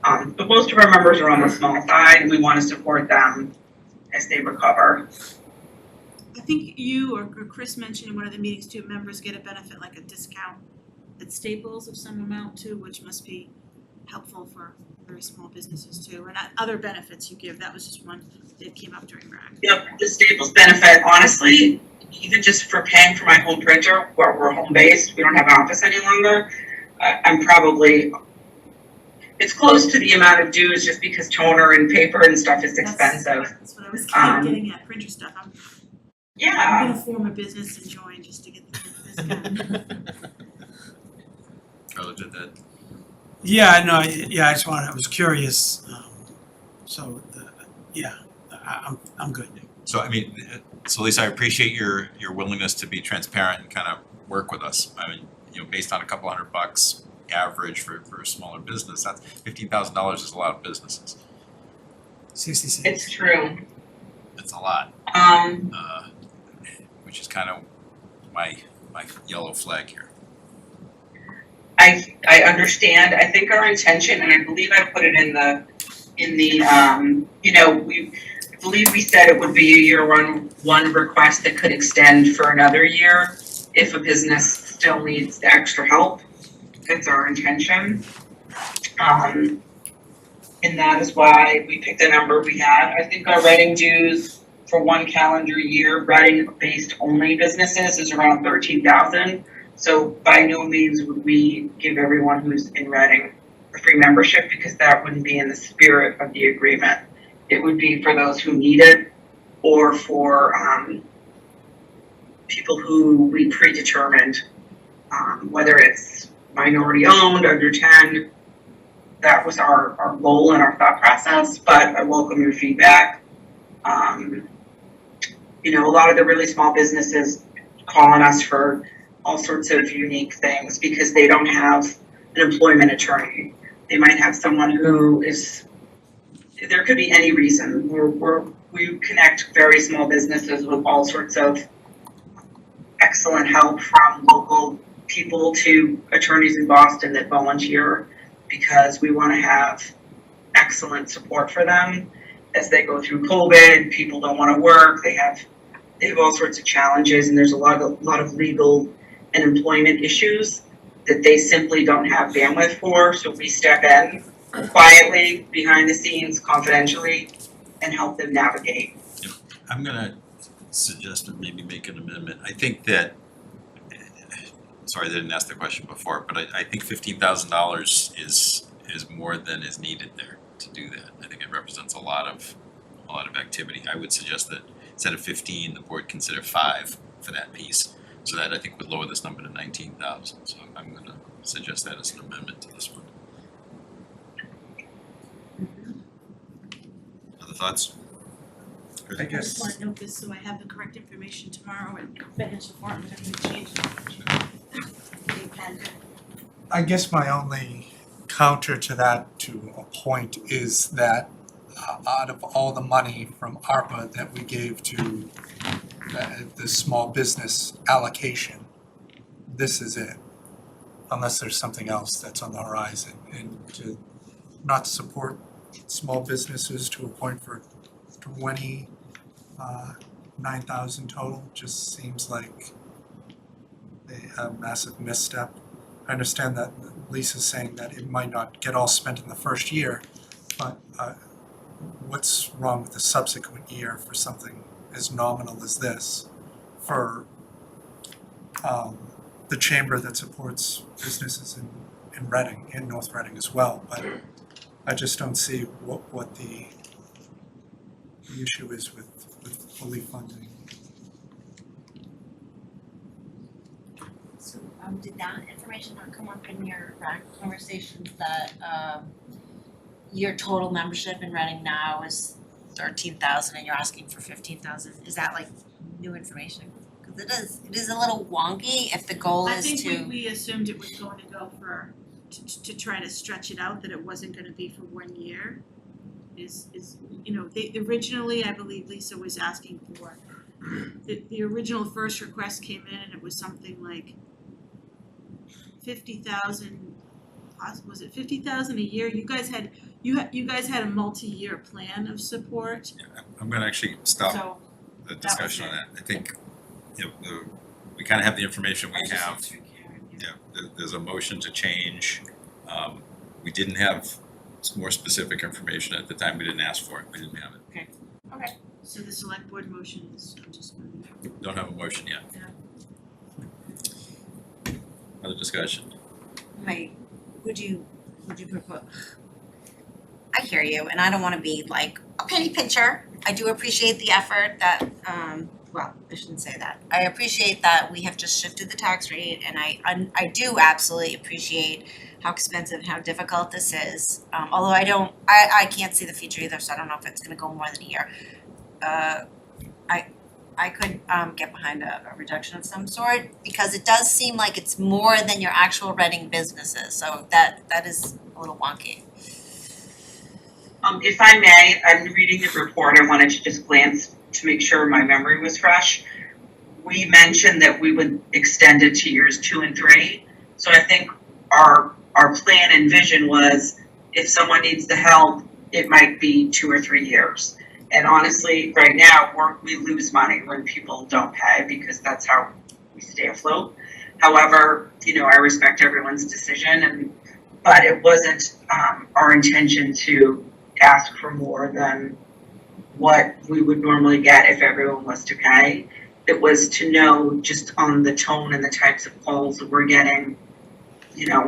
But most of our members are on the small side, and we want to support them as they recover. I think you or Chris mentioned in one of the meetings too, members get a benefit like a discount at Staples of some amount too, which must be helpful for very small businesses too, and other benefits you give, that was just one that came up during RAC. Yep, the Staples benefit, honestly, even just for paying for my home printer, where we're home-based, we don't have an office any longer, I'm probably, it's close to the amount of dues just because toner and paper and stuff is expensive. That's what I was getting at, printer stuff. I'm Yeah. gonna form a business and join just to get the discount. Carla did that. Yeah, no, yeah, I was curious, I'm good. So I mean, so Lisa, I appreciate your willingness to be transparent and kind of work with us. I mean, you know, based on a couple $100 average for a smaller business, that's $15,000 is a lot of businesses. 66. It's true. That's a lot. Which is kind of my yellow flag here. I understand, I think our intention, and I believe I put it in the, you know, I believe we said it would be a year one request that could extend for another year if a business still needs the extra help. That's our intention. And that is why we picked the number we had. I think our Reading dues for one calendar year, Reading-based only businesses is around 13,000. So by no means would we give everyone who's in Reading a free membership, because that wouldn't be in the spirit of the agreement. It would be for those who need it, or for people who we predetermined, whether it's minority owned, under 10. That was our goal and our thought process, but I welcome your feedback. You know, a lot of the really small businesses call on us for all sorts of unique things because they don't have an employment attorney. They might have someone who is, there could be any reason. We connect very small businesses with all sorts of excellent help, from local people to attorneys in Boston that volunteer, because we want to have excellent support for them as they go through COVID. People don't want to work. They have all sorts of challenges, and there's a lot of legal and employment issues that they simply don't have bandwidth for. So we step in quietly, behind the scenes, confidentially, and help them navigate. I'm gonna suggest that maybe make an amendment. I think that, sorry, I didn't ask the question before, but I think $15,000 is more than is needed there to do that. I think it represents a lot of activity. I would suggest that instead of 15, the board consider 5 for that piece. So that I think would lower this number to 19,000. So I'm gonna suggest that as an amendment to this one. Other thoughts? I guess. I just want to note this so I have the correct information tomorrow and financial department doesn't change. I guess my only counter to that, to a point, is that out of all the money from ARPA that we gave to the small business allocation, this is it, unless there's something else that's on the horizon. And to not support small businesses to a point for 29,000 total just seems like a massive misstep. I understand that Lisa's saying that it might not get all spent in the first year, but what's wrong with the subsequent year for something as nominal as this for the chamber that supports businesses in Reading, in North Reading as well? But I just don't see what the issue is with fully funding. So, did that information not come up in your RAC conversations that, your total membership in Reading now is 13,000 and you're asking for 15,000? Is that like new information? Cause it is a little wonky if the goal is to. I think we assumed it was going to go for, to try to stretch it out, that it wasn't gonna be for 1 year. Is, you know, they originally, I believe Lisa was asking for, the original first request came in and it was something like 50,000, was it 50,000 a year? You guys had a multi-year plan of support. Yeah, I'm gonna actually stop So the discussion on that. I think, you know, we kind of have the information we have. Yeah, there's a motion to change. We didn't have more specific information at the time, we didn't ask for it, we didn't have it. Okay, so the select board motion is, I'm just moving. Don't have a motion yet. Other discussion? Wait, would you propose? I hear you, and I don't wanna be like a penny pincher. I do appreciate the effort that, well, I shouldn't say that. I appreciate that we have just shifted the tax rate, and I do absolutely appreciate how expensive and how difficult this is. Although I can't see the future either, so I don't know if it's gonna go more than a year. I could get behind a reduction of some sort, because it does seem like it's more than your actual Reading businesses, so that is a little wonky. If I may, I'm reading the report, I wanted to just glance to make sure my memory was fresh. We mentioned that we would extend it to years 2 and 3, so I think our plan and vision was, if someone needs the help, it might be 2 or 3 years. And honestly, right now, we lose money when people don't pay, because that's how we stay afloat. However, I respect everyone's decision, but it wasn't our intention to ask for more than what we would normally get if everyone was to pay. It was to know, just on the tone and the types of calls that we're getting,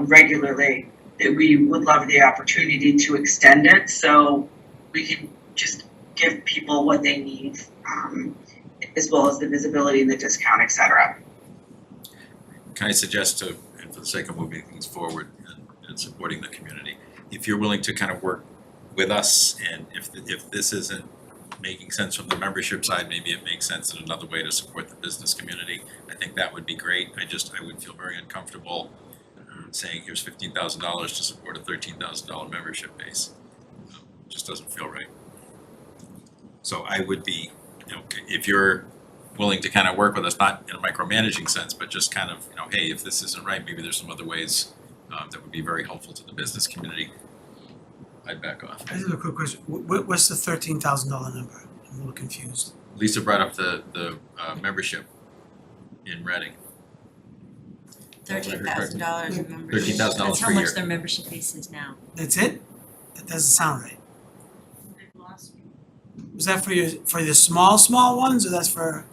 regularly, that we would love the opportunity to extend it so we can just give people what they need, as well as the visibility and the discount, et cetera. Can I suggest to, and for the sake of moving things forward and supporting the community, if you're willing to kind of work with us, and if this isn't making sense from the membership side, maybe it makes sense in another way to support the business community, I think that would be great. I would feel very uncomfortable saying here's $15,000 to support a $13,000 membership base. Just doesn't feel right. So I would be, if you're willing to kind of work with us, not in a micromanaging sense, but just kind of, hey, if this isn't right, maybe there's some other ways that would be very helpful to the business community, I'd back off. I just have a quick question. What's the $13,000 number? I'm a little confused. Lisa brought up the membership in Reading. $13,000 in membership. $13,000 That's per how year. much their membership base is now. That's it? That doesn't sound right. Was that for the small ones, or that's for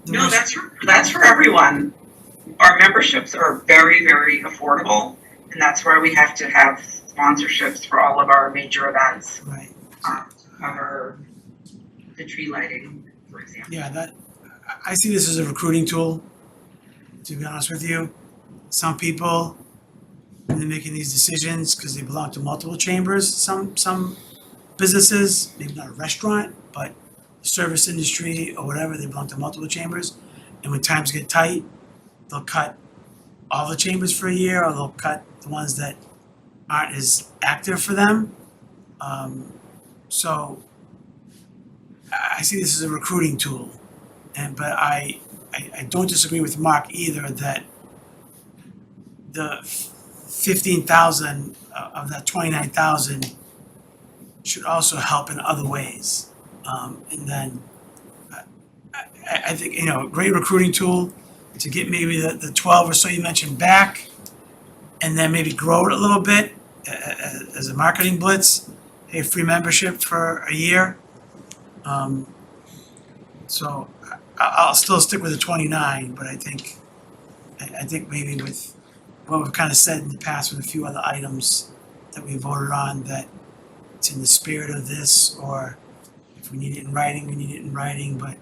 the No, rest? that's for everyone. Our memberships are very, very affordable, and that's why we have to have sponsorships for all of our major events. Right. Cover the tree lighting, for example. Yeah, I see this as a recruiting tool, to be honest with you. Some people, when they're making these decisions, because they belong to multiple chambers, some businesses, maybe not a restaurant, but the service industry or whatever, they belong to multiple chambers. And when times get tight, they'll cut all the chambers for a year, or they'll cut the ones that aren't as active for them. So I see this as a recruiting tool. But I don't disagree with Mark either that the 15,000 of that 29,000 should also help in other ways. And then I think, a great recruiting tool to get maybe the 12 or so you mentioned back, and then maybe grow it a little bit as a marketing blitz, a free membership for a year. So I'll still stick with the 29, but I think maybe with what we've kind of said in the past with a few other items that we voted on, that it's in the spirit of this, or if we need it in writing, we need it in writing, but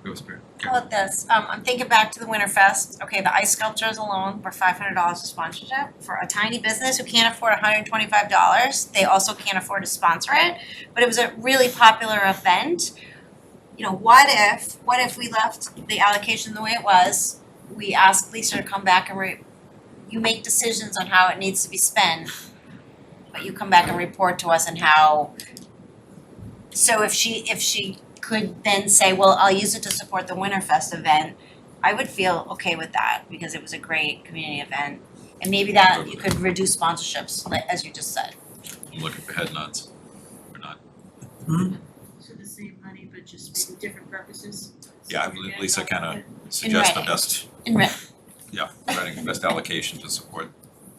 Go Spirit. How about this? I'm thinking back to the Winterfest. Okay, the ice sculptures alone were $500 of sponsorship for a tiny business who can't afford $125. They also can't afford to sponsor it, but it was a really popular event. What if we left the allocation the way it was? We asked Lisa to come back and you make decisions on how it needs to be spent, but you come back and report to us on how. So if she could then say, well, I'll use it to support the Winterfest event, I would feel okay with that, because it was a great community event. And maybe that you could reduce sponsorships, like, as you just said. I'm looking for head nods, or not. So the same money, but just maybe different purposes? Yeah, Lisa kind of suggests the Reading. best, In red. yeah, Reading, the best allocation to support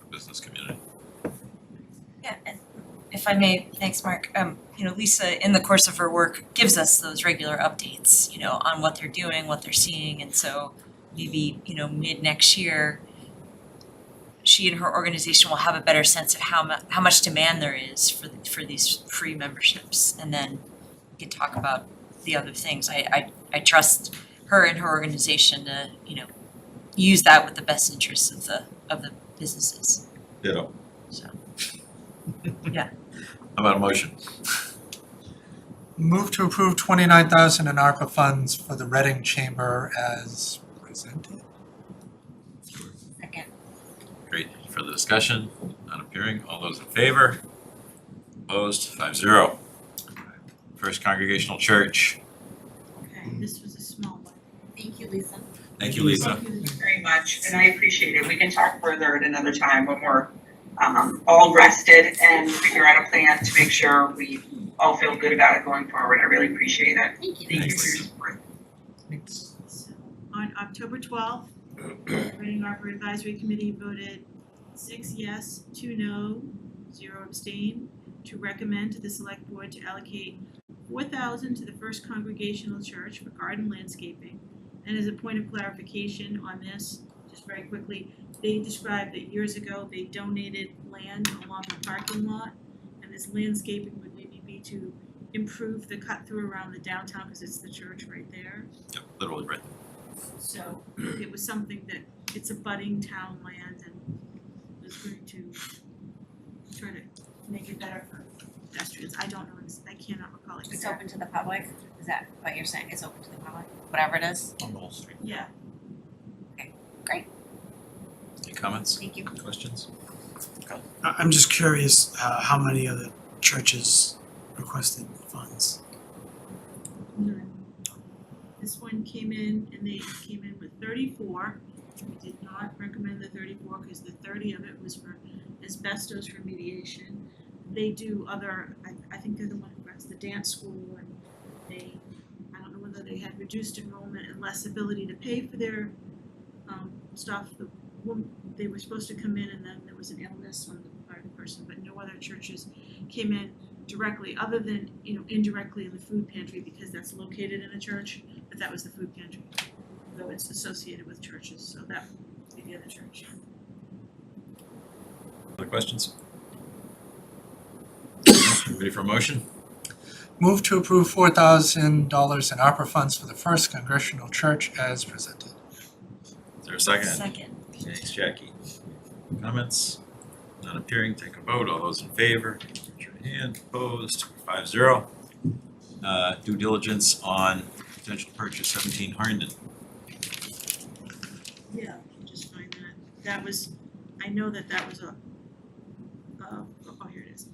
the business community. if I may, thanks, Mark. You know, Lisa, in the course of her work, gives us those regular updates, you know, on what they're doing, what they're seeing, and so maybe, you know, mid next year, she and her organization will have a better sense of how much demand there is for these free memberships, and then we can talk about the other things. I trust her and her organization to, you know, use that with the best interests of the businesses. Ditto. So, yeah. How about a motion? Move to approve 29,000 in ARPA funds for the Reading Chamber as presented. Second. Great. Further discussion? Not appearing. All those in favor? Opposed? 5-0. First Congregational Church. Okay, this was a small one. Thank you, Lisa. Thank you, Lisa. Very much, and I appreciate it. We can talk further at another time when we're all rested and figure out a plan to make sure we all feel good about it going forward. I really appreciate it. Thank you. Thank you for your support. Thanks. So on October 12th, Reading Harbor Advisory Committee voted 6 yes, 2 no, 0 abstain to recommend to the Select Board to allocate $4,000 to the First Congregational Church for garden landscaping. And as a point of clarification on this, just very quickly, they described that years ago they donated land along the parking lot, and this landscaping would maybe be to improve the cut through around the downtown because it's the church right there. Yep, literally right. So it was something that, it's a budding town land and was going to try to make it better for pedestrians. I don't know, I cannot recall It's exactly. open to the public? Is that what you're saying? It's open to the public, whatever it is? On Wall Street. Yeah. Great. Any comments? Thank you. Questions? I'm just curious, how many other churches requested funds? None. This one came in and they came in with 34. We did not recommend the 34 because the 30 of it was for asbestos remediation. They do other, I think they're the one who runs the dance school, and they, I don't know whether they had reduced enrollment and less ability to pay for their stuff. They were supposed to come in and then there was an illness on the part of the person, but no other churches came in directly, other than, you know, indirectly in the food pantry because that's located in a church, but that was the food pantry, though it's associated with churches, so that would be the other church. Other questions? Ready for a motion? Move to approve $4,000 in ARPA funds for the First Congregational Church as presented. Is there a second? Second. Thanks, Jackie. Comments? Not appearing, take a vote. All those in favor, raise your hand. Opposed? 5-0. Due diligence on potential purchase 17 Harnden. Yeah, I can just find that. That was, I know that was a, oh, here it is.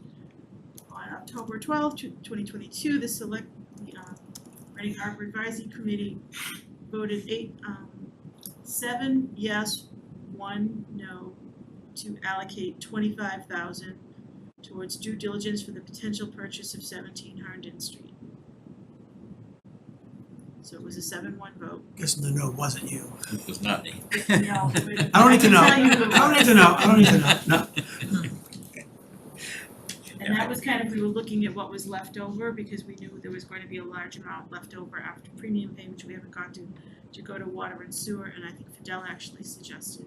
On October 12th, 2022, the Reading Harbor Advisory Committee voted 7 yes, 1 no, to allocate $25,000 towards due diligence for the potential purchase of 17 Harnden Street. So it was a 7-1 vote. Guess the no wasn't you. It was not me. No, I don't need to know. I can tell you who it I don't need to know. I don't need to know. No. And that was kind of, we were looking at what was left over because we knew there was going to be a large amount left over after premium pay, which we haven't got to go to water and sewer, and I think Fidel actually suggested,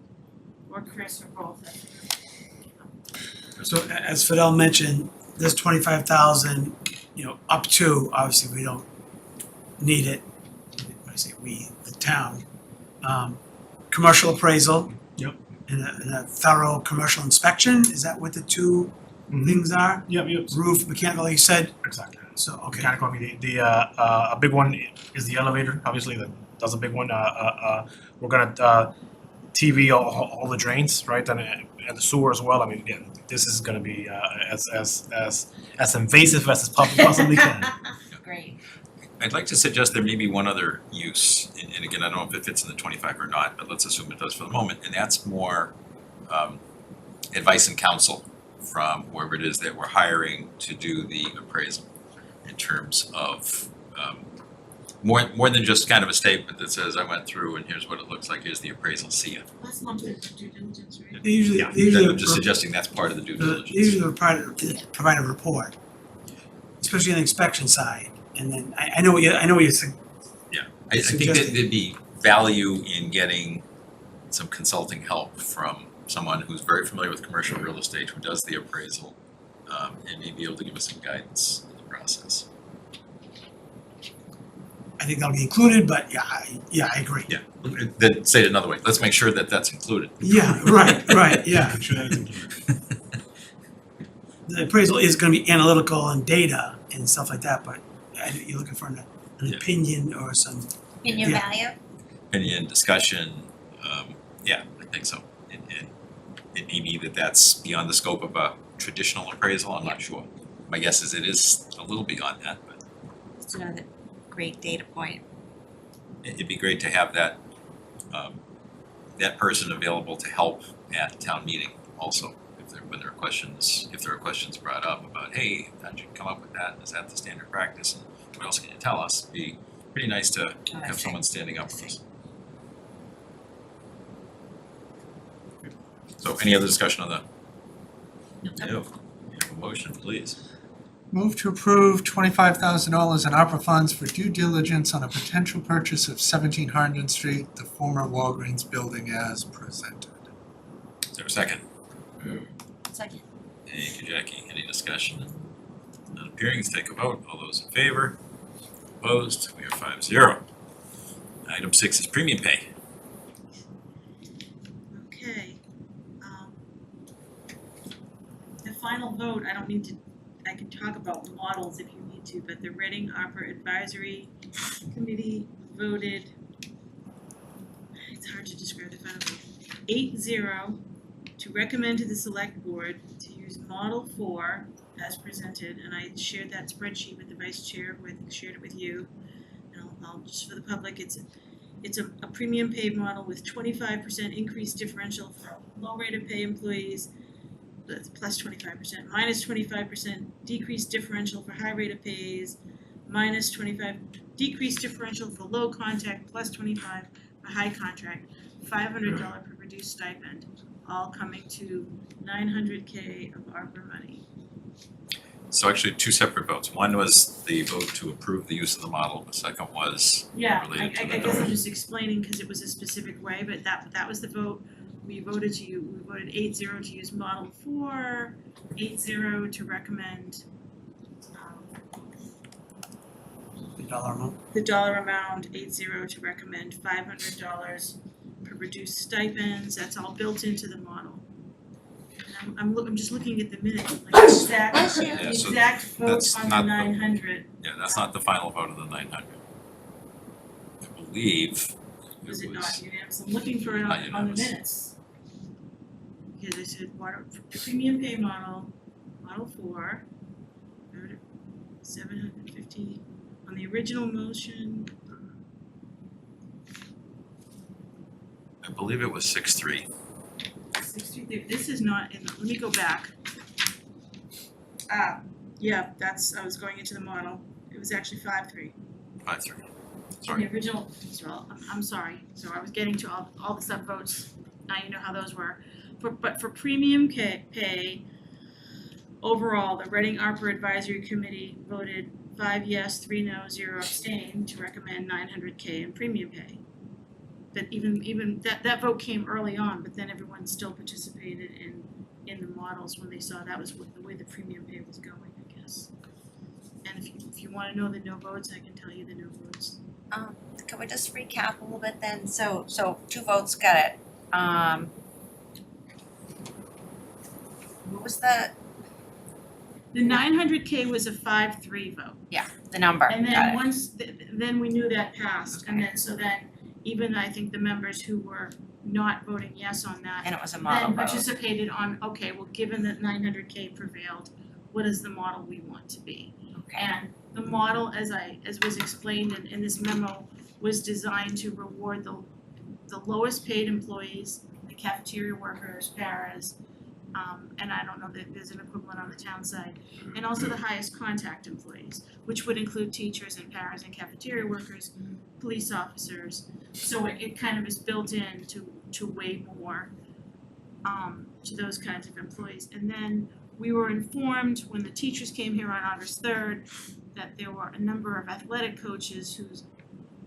or Chris or both. So as Fidel mentioned, this 25,000, you know, up to, obviously we don't need it. When I say we, the town. Commercial appraisal. Yep. And a thorough commercial inspection, is that what the two things are? Yep. Roof, mechanical, like you said? Exactly. So, okay. Mechanical, I mean, a big one is the elevator, obviously, that's a big one. We're gonna TV all the drains, right, and the sewer as well. I mean, again, this is gonna be as invasive as it possibly can. Great. I'd like to suggest there may be one other use, and again, I don't know if it fits in the 25 or not, but let's assume it does for the moment, and that's more advice and counsel from whoever it is that we're hiring to do the appraisal in terms of more than just kind of a statement that says, I went through and here's what it looks like, here's the appraisal, see ya. That's not due diligence, right? They usually, Yeah, they usually I'm just suggesting that's part of the due they diligence. usually provide a report, especially on the inspection side. And then I know what you're saying. I think that there'd be value in getting some consulting help from someone who's very familiar with commercial real estate, who does the appraisal, and may be able to give us some guidance in the process. I think that'll be included, but yeah, I agree. Yeah, then say it another way, let's make sure that that's included. Yeah, right, yeah. The appraisal is gonna be analytical and data and stuff like that, but you're looking for an Yeah. opinion or some, In your Yeah. value? Opinion, discussion, yeah, I think so. And it may be that that's beyond the scope of a traditional appraisal, I'm not sure. My guess is it is a little beyond that, but It's another great data point. it'd be great to have that, that person available to help at town meeting also. When there are questions, if there are questions brought up about, hey, how'd you come up with that, is that the standard practice, and what else can you tell us? It'd be pretty nice to have someone standing up with us. So any other discussion on that? No, you have a motion, please. Move to approve $25,000 in ARPA funds for due diligence on a potential purchase of 17 Harnden Street, the former Walgreens building as presented. Is there a second? Second. Thank you, Jackie. Any discussion? None appearing, let's take a vote. All those in favor? Opposed? We are 5-0. Item 6 is premium pay. Okay. The final vote, I don't need to, I can talk about models if you need to, but the Reading ARPA Advisory Committee voted, it's hard to describe the final vote, 8-0 to recommend to the select board to use Model 4 as presented, and I shared that spreadsheet with the vice chair, who I think shared it with you. And I'll just for the public, it's a premium pay model with 25% increased differential for low rate of pay employees, that's plus 25%, minus 25% decreased differential for high rate of pays, minus 25 decreased differential for low contact, plus 25 for high contract, $500 per reduced stipend, all coming to $900K of ARPA money. So actually two separate votes. One was the vote to approve the use of the model. The second was Yeah, related to the I guess I'm donor. just explaining because it was a specific way, but that was the vote. We voted 8-0 to use Model 4, 8-0 to recommend the dollar amount. the dollar amount, 8-0 to recommend $500 per reduced stipends. That's all built into the model. And I'm just looking at the minutes, like the exact, Yeah, the so exact vote that's on the not the- 900. Yeah, that's not the final vote of the 900. I believe Was it it not was, unanimous? I'm looking for it Not on the unanimous. minutes. Because I said water, premium pay model, Model 4, 750, on the original motion, I believe it was 6-3. 63, this is not in the, let me go back. Yeah, I was going into the model, it was actually 5-3. 5-3. In Sorry. the original, so I'm sorry, so I was getting to all the sub votes, now you know how those were. But for premium pay, overall, the Reading ARPA Advisory Committee voted 5 yes, 3 no, 0 abstain to recommend $900K in premium pay. But even that vote came early on, but then everyone still participated in the models when they saw that was the way the premium pay was going, I guess. And if you wanna know the no votes, I can tell you the no votes. Can we just recap a little bit then? So 2 votes, got it. What was the? The 900K was a 5-3 vote. Yeah, the number, And got then it. once, then we knew that passed, and then even I think the members who were not voting yes on that And it was a model then vote. participated on, okay, well, given that 900K prevailed, what is the model we want to be? Okay. And the model, as was explained in this memo, was designed to reward the lowest paid employees, the cafeteria workers, paras, And I don't know that there's an equivalent on the town side. And also the highest contact employees, which would include teachers and paras and cafeteria workers, police officers. So it kind of is built in to way more to those kinds of employees. And then we were informed when the teachers came here on August 3rd that there were a number of athletic coaches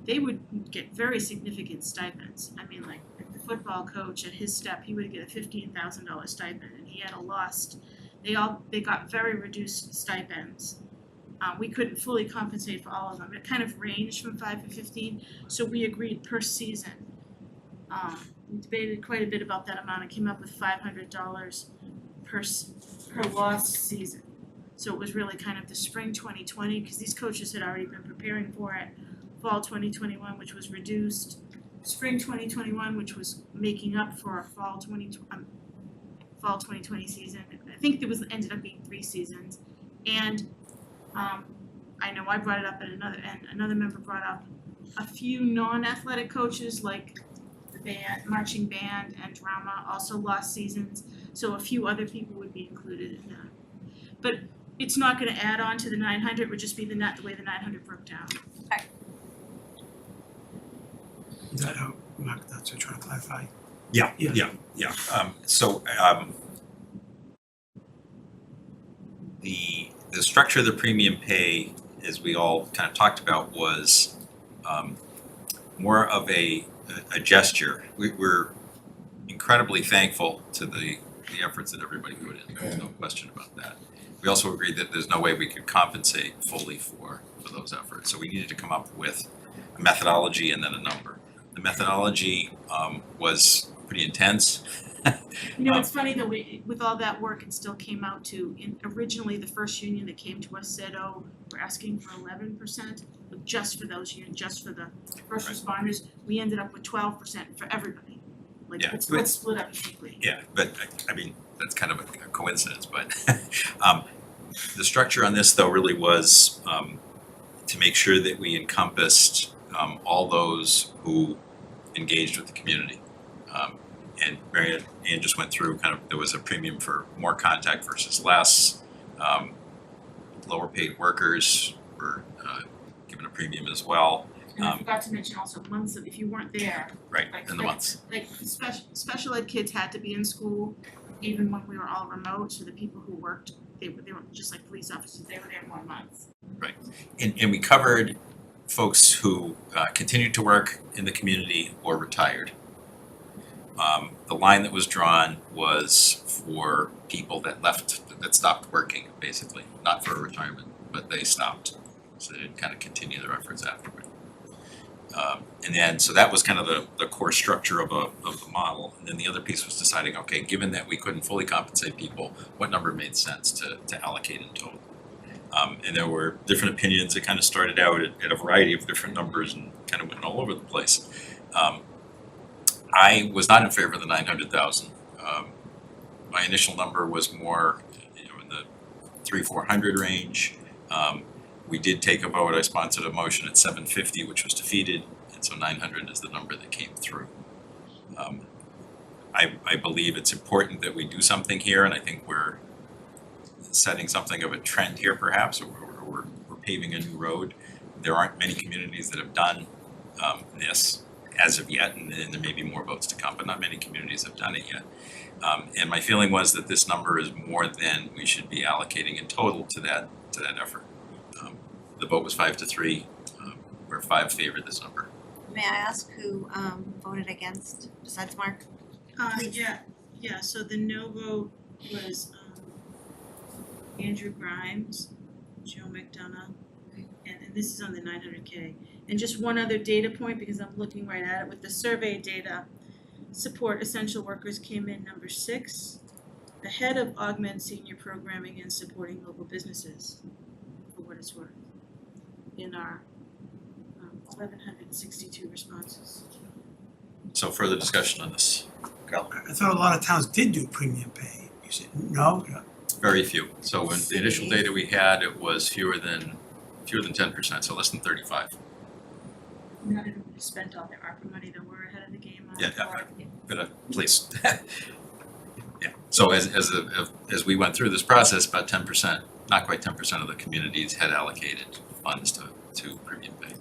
they would get very significant stipends. I mean, like the football coach at his step, he would get a $15,000 stipend, and he had a lost. They got very reduced stipends. We couldn't fully compensate for all of them. It kind of ranged from 5 to 15, so we agreed per season. We debated quite a bit about that amount and came up with $500 per lost season. So it was really kind of the spring 2020, because these coaches had already been preparing for it. Fall 2021, which was reduced. Spring 2021, which was making up for a fall 2020 season. I think there ended up being 3 seasons. And I know I brought it up at another member brought up a few non-athletic coaches like the band, marching band and drama also lost seasons. So a few other people would be included in that. But it's not gonna add on to the 900, it would just be the way the 900 broke down. Is that how, Mark, that's what you're trying to clarify? Yeah. The structure of the premium pay, as we all kind of talked about, was more of a gesture. We're incredibly thankful to the efforts that everybody put in. There's no question about that. We also agreed that there's no way we could compensate fully for those efforts. So we needed to come up with a methodology and then a number. The methodology was pretty intense. You know, it's funny though, with all that work, it still came out to, originally the first union that came to us said, oh, we're asking for 11%, but just for those unions, just for the first responders. We ended up with 12% for everybody. Like, Yeah, it's but- split up equally. Yeah, but I mean, that's kind of a coincidence, but the structure on this though really was to make sure that we encompassed all those who engaged with the community. And Mary Ann just went through kind of, there was a premium for more contact versus less. Lower paid workers were given a premium as well. And I forgot to mention also months of, if you weren't there. Right, in the months. Like special ed kids had to be in school even when we were all remote, so the people who worked, they were just like police officers, they were there 1 month. Right, and we covered folks who continued to work in the community or retired. The line that was drawn was for people that that stopped working, basically, not for retirement, but they stopped. So they didn't kind of continue their efforts afterward. And then, so that was kind of the core structure of the model. And then the other piece was deciding, okay, given that we couldn't fully compensate people, what number made sense to allocate in total? And there were different opinions. It kind of started out at a variety of different numbers and kind of went all over the place. I was not in favor of the 900,000. My initial number was more, in the 300-400 range. We did take a vote. I sponsored a motion at 750, which was defeated, and so 900 is the number that came through. I believe it's important that we do something here, and I think we're setting something of a trend here, perhaps, or we're paving a new road. There aren't many communities that have done this as of yet, and there may be more votes to come, but not many communities have done it yet. And my feeling was that this number is more than we should be allocating in total to that effort. The vote was 5-3, where 5 favored this number. May I ask who voted against besides Mark? Please. Yeah, so the no vote was Andrew Grimes, Joe McDonough, and this is on the 900K. And just one other data point, because I'm looking right at it, with the survey data, support essential workers came in number 6, ahead of augment senior programming and supporting local businesses, for what it's worth, in our 1,162 responses. So further discussion on this. Carl? I thought a lot of towns did do premium pay. You said no? Very few. So when the initial data we had, it was fewer than 10%, so less than 35. Not everybody spent all their ARPA money, though we're ahead of the game on Yeah, it. but please. Yeah. So as we went through this process, about 10%, not quite 10% of the communities had allocated funds to premium pay.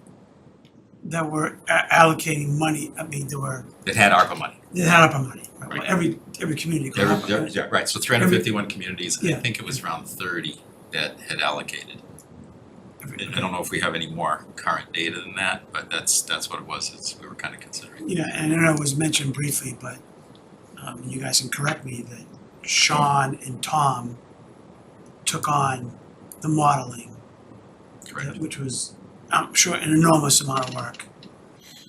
That were allocating money, I mean, That had ARPA money. they had ARPA money. Well, Right. every community could have, Yeah, right, so 351 communities, and I Yeah. think it was around 30 that had allocated. I don't know if we have any more current data than that, but that's what it was, we were kind of considering. Yeah, and I know it was mentioned briefly, but you guys can correct me, that Sean and Tom took on the modeling. Correct. Which was, I'm sure, an enormous amount of work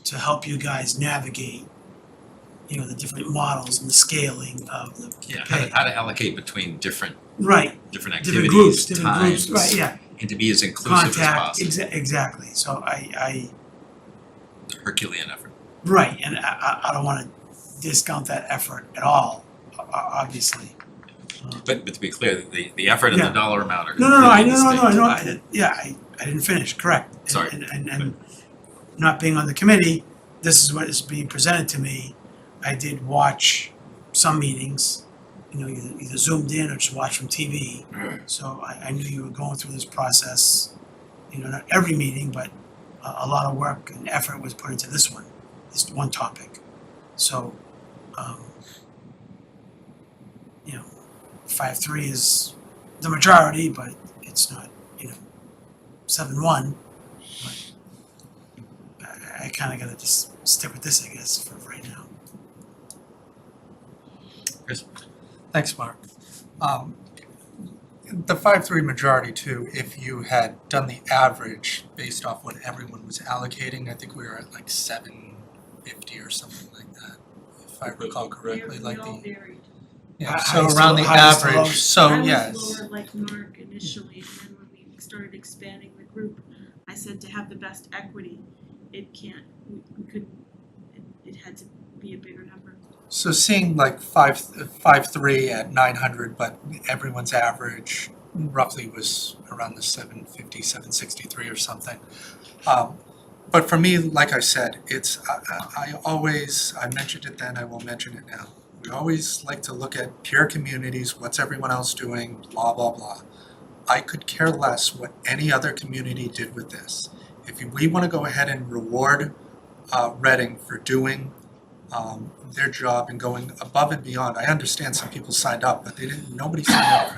to help you guys navigate, you know, the different models and the scaling of the Yeah, pay. how to allocate between different Right, different different groups, activities, different groups, times, right, yeah. and to be as inclusive as Contact, possible. exactly, so I Herculean effort. right, and I don't wanna discount that effort at all, obviously. But to be clear, the effort and the Yeah. dollar amount are No, completely distinct. I didn't finish, correct. Sorry. And not being on the committee, this is what is being presented to me. I did watch some meetings, you know, either zoomed in or just watched from TV. So I knew you were going through this process, you know, not every meeting, but a lot of work and effort was put into this one topic. So, you know, 5-3 is the majority, but it's not, you know, 7-1. But I kinda gotta just stick with this, I guess, for right now. Chris? Thanks, Mark. The 5-3 majority too, if you had done the average based off what everyone was allocating, I think we were at like 750 or something like that, if I recall correctly, like the. Yeah, so Highest to around the low- highest to average, lowest. so I yes. was lower like Mark initially, and then when we started expanding the group, I said to have the best equity, it can't, we couldn't, it had to be a bigger number. So seeing like 5-3 at 900, but everyone's average roughly was around the 750, 763 or something. But for me, like I said, it's, I mentioned it then, I will mention it now. We always like to look at peer communities, what's everyone else doing, blah, blah, blah. I could care less what any other community did with this. If we want to go ahead and reward Reading for doing their job and going above and beyond, I understand some people signed up, but nobody signed up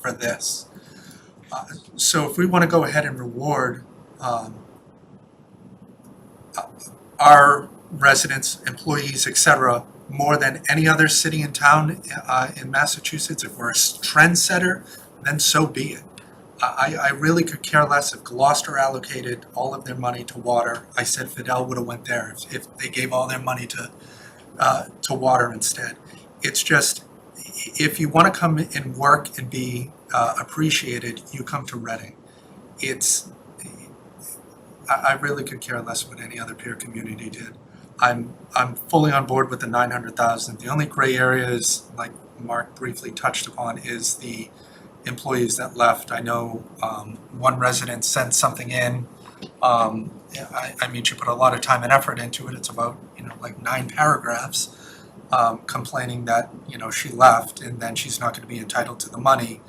for this. So if we want to go ahead and reward our residents, employees, etc., more than any other city and town in Massachusetts, if we're a trendsetter, then so be it. I really could care less if Gloucester allocated all of their money to water. I said Fidel would have went there if they gave all their money to water instead. It's just, if you want to come and work and be appreciated, you come to Reading. I really could care less what any other peer community did. I'm fully on board with the 900,000. The only gray area is, like Mark briefly touched upon, is the employees that left. I know one resident sent something in. I mean, she put a lot of time and effort into it. It's about, like 9 paragraphs complaining that, she left and then she's not going to be entitled to the money.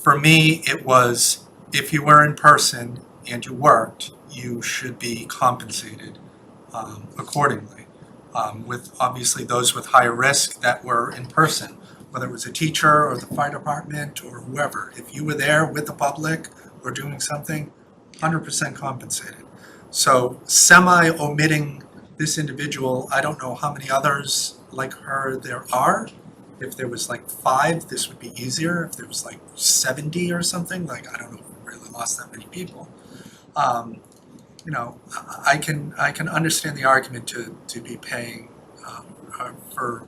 For me, it was, if you were in person and you worked, you should be compensated accordingly. With obviously those with higher risk that were in person, whether it was a teacher or the fire department or whoever. If you were there with the public or doing something, 100% compensated. So semi-omitting this individual, I don't know how many others like her there are. If there was like 5, this would be easier. If there was like 70 or something, like I don't know if we really lost that many people. I can understand the argument to be paying for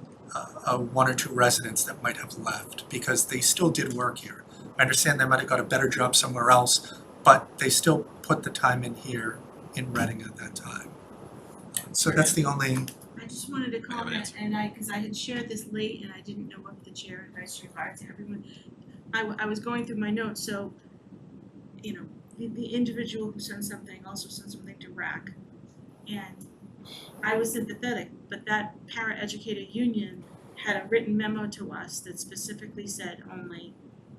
1 or 2 residents that might have left because they still did work here. I understand they might have got a better job somewhere else, but they still put the time in here in Reading at that time. So that's the only. I just wanted to comment, and because I had shared this late and I didn't know what the chair and vice chair are to everyone. I was going through my notes, so, the individual who sent something also sent something to RAC. And I was sympathetic, but that para-educator union had a written memo to us that specifically said only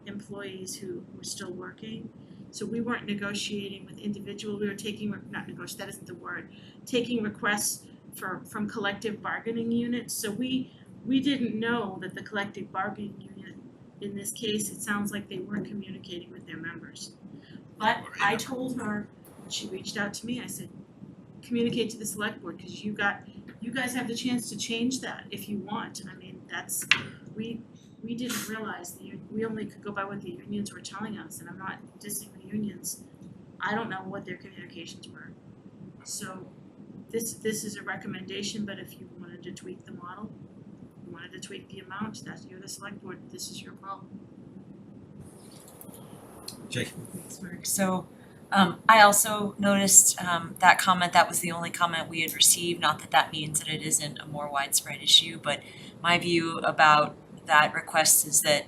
employees who were still working. So we weren't negotiating with individual, we were taking, not negotiate, that isn't the word, taking requests from collective bargaining units. So we didn't know that the collective bargaining unit, in this case, it sounds like they weren't communicating with their members. But I told her, she reached out to me, I said, communicate to the select board, because you guys have the chance to change that if you want. I mean, that's, we didn't realize we only could go by what the unions were telling us, and I'm not dissing the unions. I don't know what their communications were. So this is a recommendation, but if you wanted to tweak the model, you wanted to tweak the amount, you're the select board, this is your problem. Jake? Thanks, Mark. So I also noticed that comment. That was the only comment we had received. Not that that means that it isn't a more widespread issue, but my view about that request is that,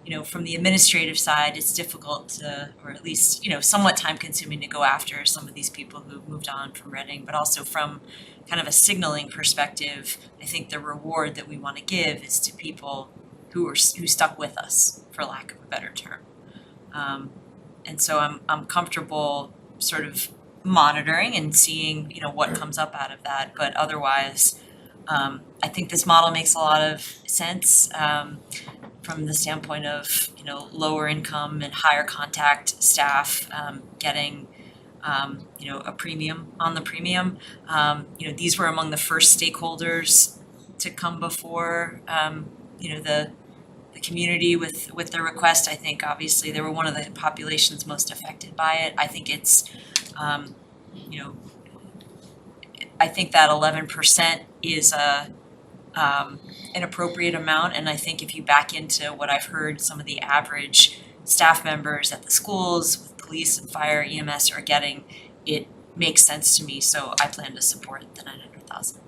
you know, from the administrative side, it's difficult to, or at least, you know, somewhat time consuming to go after some of these people who've moved on from Reading, but also from kind of a signaling perspective, I think the reward that we want to give is to people who stuck with us, for lack of a better term. And so I'm comfortable sort of monitoring and seeing, you know, what comes up out of that, but otherwise, I think this model makes a lot of sense from the standpoint of, you know, lower income and higher contact staff getting, you know, a premium on the premium. You know, these were among the first stakeholders to come before, you know, the community with their request. I think obviously they were one of the populations most affected by it. I think it's, you know, I think that 11% is an appropriate amount, and I think if you back into what I've heard some of the average staff members at the schools with police and fire, EMS are getting, it makes sense to me, so I plan to support the 900,000.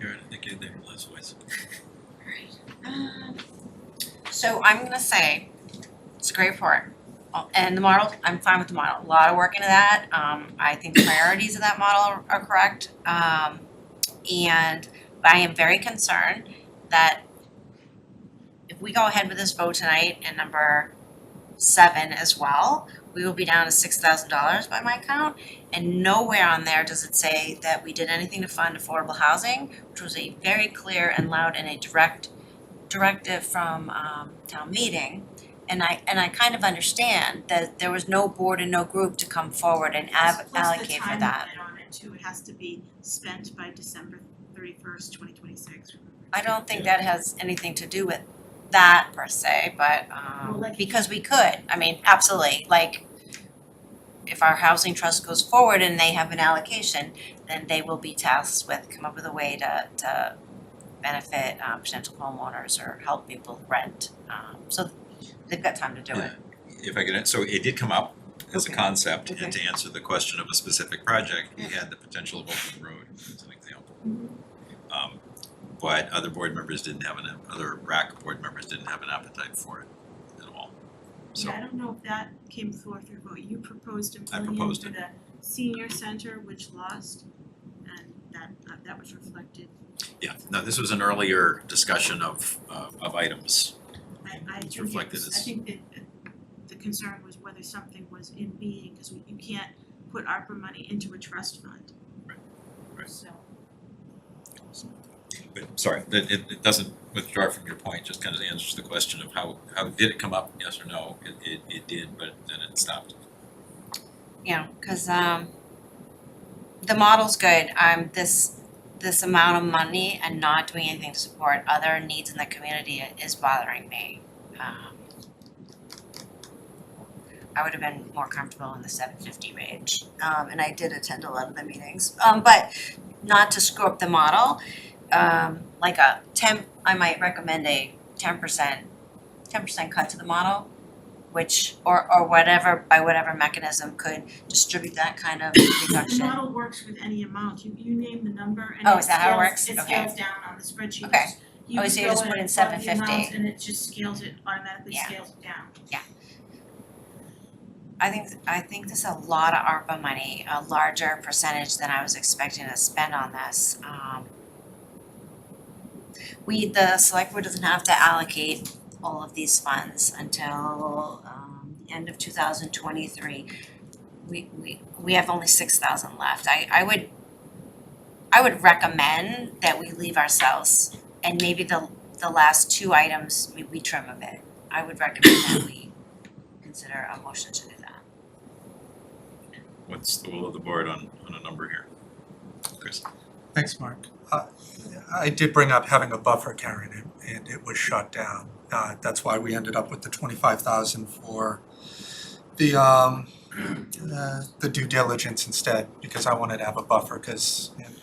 Karen, I think you're there, last voice. So I'm gonna say, it's a great report. And the model, I'm fine with the model. A lot of work into that. I think the priorities of that model are correct. And I am very concerned that if we go ahead with this vote tonight and number 7 as well, we will be down to $6,000 by my count. And nowhere on there does it say that we did anything to fund affordable housing, which was a very clear and loud and a directive from town meeting. And I kind of understand that there was no board and no group to come forward and allocate for that. Plus the time limit on it too, it has to be spent by December 31st, 2026. I don't think that has anything to do with that per se, but because we could, I mean, absolutely, like if our housing trust goes forward and they have an allocation, then they will be tasked with come up with a way to benefit potential homeowners or help people rent. So they've got time to do it. If I could, so it did come up as a Okay. concept, Okay. and to answer the question of a specific project, we had the potential of opening the road as an example. But other board members didn't have other RAC board members didn't have an appetite for it at all. So Yeah, I don't know if that came forth through vote. You proposed I $1 million proposed for it. the senior center, which lost, and that was reflected. yeah, no, this was an earlier discussion of items. I It's think reflected I as- think that the concern was whether something was in being, because you can't put ARPA money into a trust fund. Right. So. But sorry, it doesn't withdraw from your point, just kind of answers the question of how did it come up, yes or no? It did, but then it stopped. Yeah, cause the model's good. This amount of money and not doing anything to support other needs in the community is bothering me. I would have been more comfortable in the 750 range. And I did attend a lot of the meetings. But not to screw up the model, like I might recommend a 10% cut to the model, which, or whatever, by whatever mechanism could distribute that kind of The reduction. model works with any amount. You name the number and Oh, it is that how it scales- works? It Okay. scales down on the spreadsheet. Okay. You Oh, so you go just put in and plug the 750. amount and it just scales it, automatically Yeah. scales it down. I think there's a lot of ARPA money, a larger percentage than I was expecting to spend on this. the select board doesn't have to allocate all of these funds until the end of 2023. We have only 6,000 left. I would recommend that we leave ourselves, and maybe the last two items we trim a bit. I would recommend that we consider a motion to do that. What's the will of the board on a number here? Chris? Thanks, Mark. I did bring up having a buffer, Karen, and it was shut down. That's why we ended up with the 25,000 for the due diligence instead, because I wanted to have a buffer,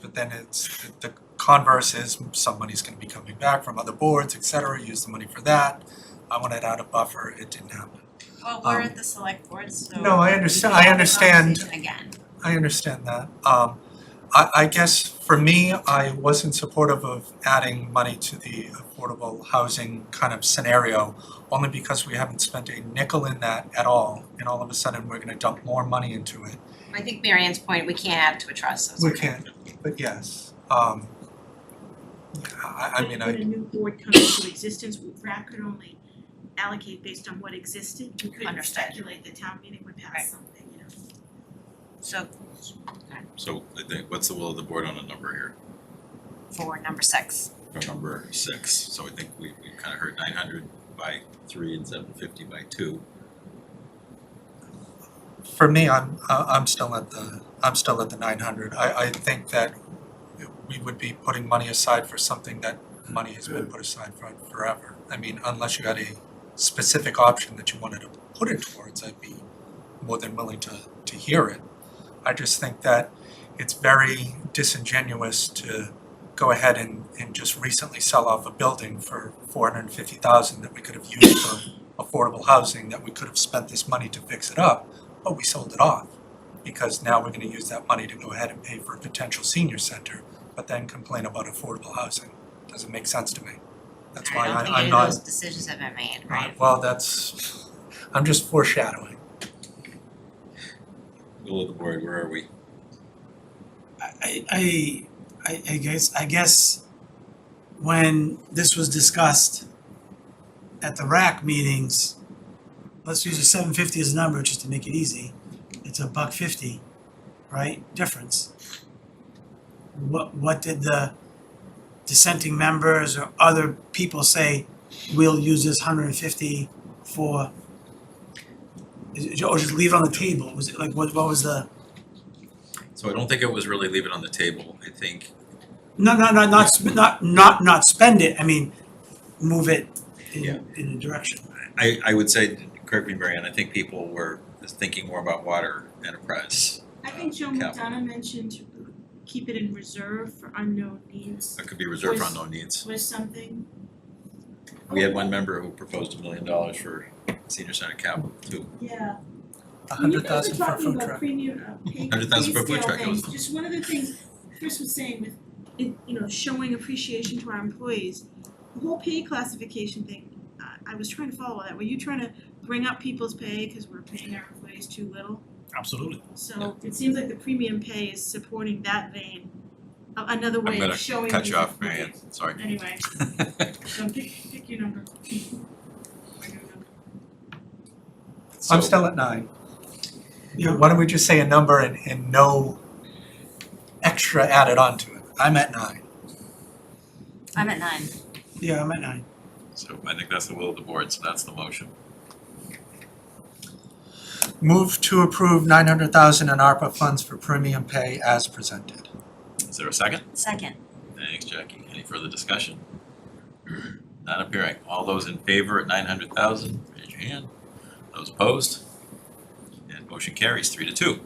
but then it's, the converse is some money's gonna be coming back from other boards, et cetera, use the money for that. I wanted to add a buffer, it didn't happen. Well, we're at the select board, so. No, I understand, I understand. Again. I understand that. I guess for me, I wasn't supportive of adding money to the affordable housing kind of scenario, only because we haven't spent a nickel in that at all, and all of a sudden we're gonna dump more money into it. I think Marianne's point, we can't add to a trust, so it's We okay. can't, but yes, I mean, When a new board comes into existence, RAC could only allocate based on what existed. We couldn't Understood. speculate the town meeting would pass Right. something, you know. So So I think, what's the will of the board on a number here? for number 6. For number 6, so I think we kind of heard 900 by 3 and 750 by 2. for me, I'm still at the 900. I think that we would be putting money aside for something that money has been put aside for forever. I mean, unless you had a specific option that you wanted to put it towards, I'd be more than willing to hear it. I just think that it's very disingenuous to go ahead and just recently sell off a building for $450,000 that we could have used for affordable housing, that we could have spent this money to fix it up, but we sold it off. Because now we're gonna use that money to go ahead and pay for a potential senior center, but then complain about affordable housing. Doesn't make sense to me. That's why I don't think I'm any of not. those decisions have been made, right? Well, I'm just foreshadowing. Will of the board, where are we? I guess when this was discussed at the RAC meetings, let's use a 750 as a number just to make it easy. It's $1.50, right? Difference. What did the dissenting members or other people say? We'll use this 150 for, or just leave it on the table? Was it like what was the? So I don't think it was really leave it on the table. I think Not spend it. I mean, move it in a direction. I would say, correct me, Marianne, I think people were thinking more about water enterprise. I think Joe Capital. McDonough mentioned to keep it in reserve for unknown needs. That could be reserved for Was- unknown needs. Was something. We had one member who proposed $1 million for senior center capital too. Yeah. 100,000 for a food truck. Premium, pay 100,000 for a food scale truck, that was- things. Just one of the things Chris was saying with, showing appreciation to our employees. The whole pay classification thing, I was trying to follow that. Were you trying to bring up people's pay because we're paying our employees too little? Absolutely. So it seems like the premium pay is supporting that vein. Another I'm way gonna of showing. cut these you off, employees. Marianne, sorry. Anyway, so pick your number. I'm still at 9. Why don't we just say a number and no extra added onto it? I'm at 9. I'm at 9. Yeah, I'm at 9. So I think that's the will of the board, so that's the motion. Move to approve 900,000 in ARPA funds for premium pay as presented. Is there a second? Second. Thanks, Jackie. Any further discussion? Not appearing. All those in favor at 900,000, raise your hand. Those opposed? And motion carries 3-2.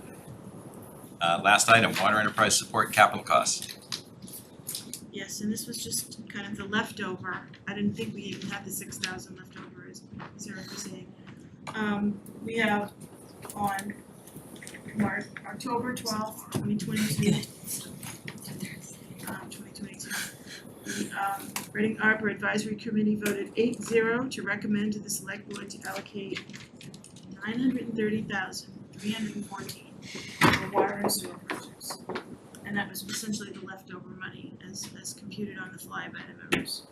Last item, water enterprise support capital costs. Yes, and this was just kind of the leftover. I didn't think we even had the 6,000 left over, as Sarah was saying. We have on October 12th, 2022. 2022. The Reading Arbor Advisory Committee voted 8-0 to recommend to the select board to allocate $930,314 for water and sewer projects. And that was essentially the leftover money as computed on the fly by the members.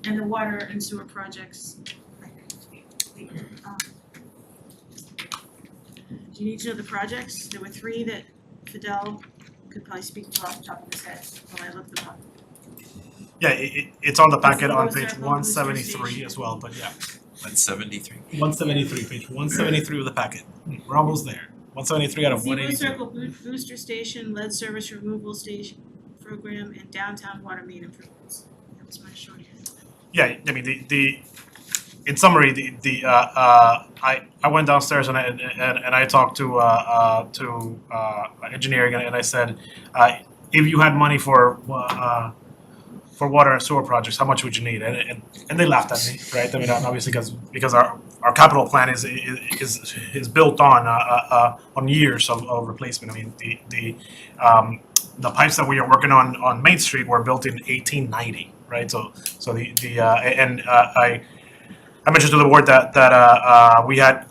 And the water and sewer projects. Do you need to know the projects? There were 3 that Fidel could probably speak to off the top of his head while I look them up. Yeah, it's on the packet on Booster page Circle, one Booster seventy-three Station. as well, but yeah. 173. 173, page 173 of the packet. We're almost there. 173 out of Seaboard 182. Circle Booster Station, lead service removal station program, and downtown water main improvements. That was my shorthand. Yeah, I mean, the in summary, I went downstairs and I talked to engineering and I said, if you had money for water and sewer projects, how much would you need? And they laughed at me, right? I mean, obviously because our capital plan is built on years of replacement. I mean, the pipes that we are working on Main Street were built in 1890, right? So I mentioned to the board that we had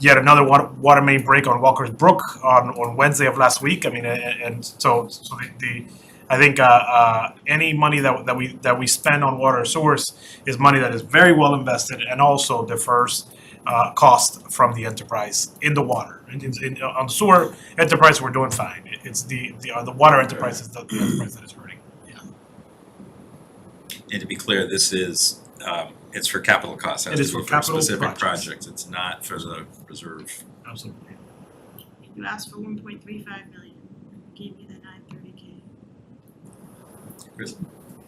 yet another water main break on Walker's Brook on Wednesday of last week. I mean, and so I think any money that we spend on water or sewers is money that is very well invested and also defers cost from the enterprise in the water. On the sewer enterprise, we're doing fine. It's the water enterprise is the enterprise that is hurting. And to be clear, this is, it's for capital costs. It is for capital specific projects. projects. It's not for the reserve. Absolutely. You asked for 1.35 million, gave me the 930K. Chris?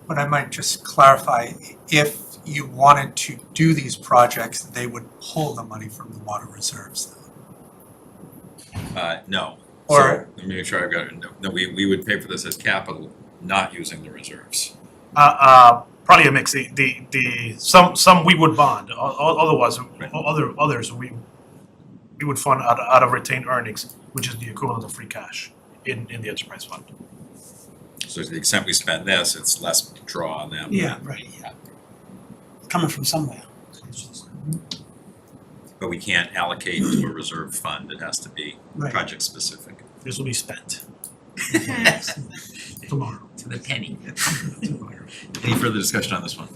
But I might just clarify, if you wanted to do these projects, they would pull the money from the water reserves. No. Or- So, let me make sure I've got it. No, we would pay for this as capital, not using the reserves. Probably a mix. Some we would bond. Otherwise, others we would fund out of retained earnings, which is the equivalent of free cash in the enterprise fund. So to the extent we spend this, it's less draw on them. Yeah, right, yeah. Coming from somewhere. But we can't allocate to a reserve fund. It has to be Right. project specific. This will be spent tomorrow. To the penny. Any further discussion on this one?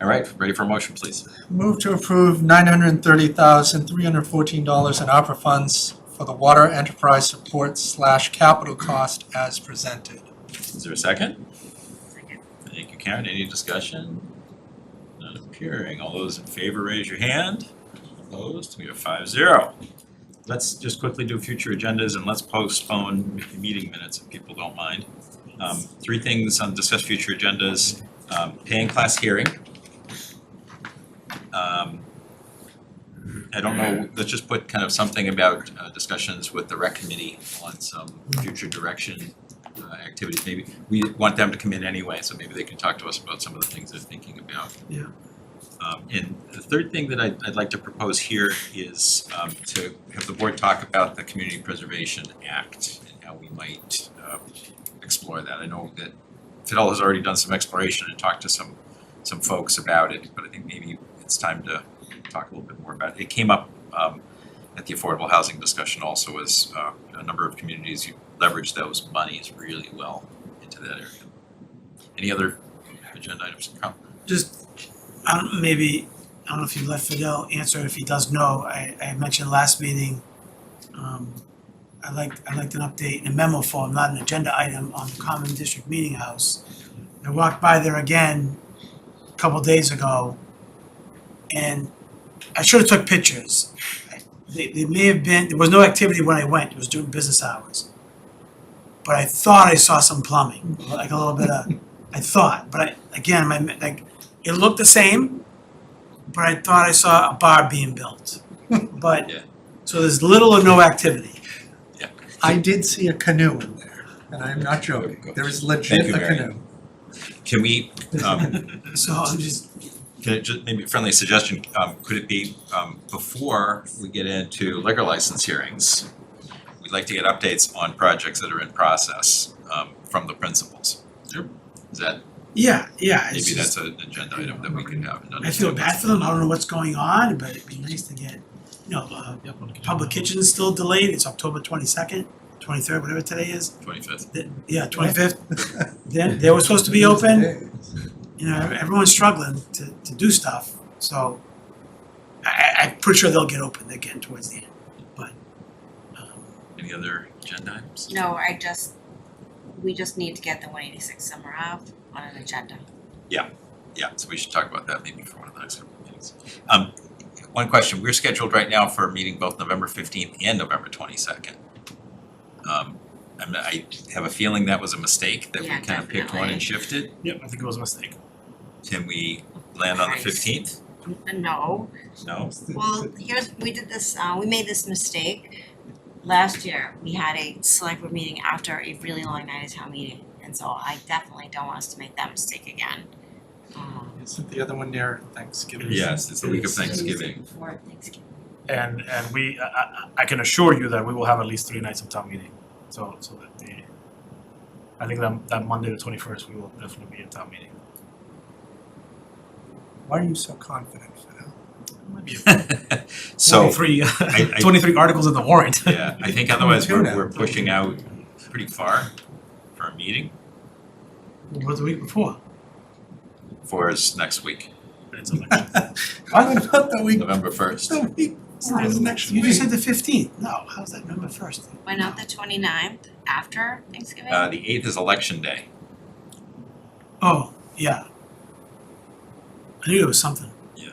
All right, ready for a motion, please? Move to approve $930,314 in ARPA funds for the water enterprise support / capital cost as presented. Is there a second? Second. Thank you, Karen. Any discussion? None appearing. All those in favor, raise your hand. Opposed? We have 5-0. Let's just quickly do future agendas and let's postpone meeting minutes if people don't mind. 3 things on discuss future agendas. Paying class hearing. I don't know, let's just put kind of something about discussions with the rec committee on some future direction activities. Maybe we want them to come in anyway, so maybe they can talk to us about some of the things they're thinking about. Yeah. And the third thing that I'd like to propose here is to have the board talk about the Community Preservation Act and how we might explore that. I know that Fidel has already done some exploration and talked to some folks about it, but I think maybe it's time to talk a little bit more about it. It came up at the affordable housing discussion also as a number of communities leverage those monies really well into that area. Any other agenda items? Just, I don't know if you let Fidel answer, if he does know, I mentioned last meeting, I'd like an update in memo form, not an agenda item, on the Common District Meeting House. I walked by there again a couple days ago, and I should have took pictures. They may have been, there was no activity when I went, it was during business hours. But I thought I saw some plumbing, like a little bit of, it looked the same, but I thought I saw a bar being built. But, Yeah. so there's little or no activity. I did see a canoe in there, and I'm not joking. There is legit Thank you, a Mary. canoe. Can we, So I'm just, can it just, maybe a friendly suggestion, could it be before we get into liquor license hearings, we'd like to get updates on projects that are in process from the principals. Is that, yeah, it's maybe just, that's an agenda item that we could have and I feel understand bad what's for them, going I on. don't know what's going on, but it'd be nice to get, Public Kitchen's still delayed, it's October 22nd. 23rd, whatever today is. 25th. Yeah, 25th. Then they were supposed to be open. You know, everyone's struggling to do stuff, so I'm pretty sure they'll get open. They're getting towards the end, but. Any other agenda items? No, we just need to get the 186 Summer Ave on an agenda. Yeah, so we should talk about that maybe for one of the next couple of meetings. One question, we're scheduled right now for a meeting both November 15th and November 22nd. I have a feeling that was a mistake, that we Yeah, kind of picked one and definitely. shifted. Yep, I think it was a mistake. Can we land on the Christ. 15th? No, No? well, we made this mistake. Last year, we had a select board meeting after a really long night of town meeting, and so I definitely don't want us to make that mistake again. Isn't the other one near Thanksgiving? Yes, it's the week of Tuesday Thanksgiving. before Thanksgiving. And we, I can assure you that we will have at least 3 nights of town meeting. So that I think that Monday the 21st, we will definitely be at town meeting. Why are you so confident, Fidel? So, 23 articles in the warrant. yeah, I think otherwise 22 now. we're pushing out pretty far for a meeting What was the week before? for us next week, It's election. What about the week? November 1st. The week before next You week. just said the 15th. No, how's that November 1st? Why not the 29th after Thanksgiving? The 8th is election day. Oh, yeah. I knew there was something. Yeah.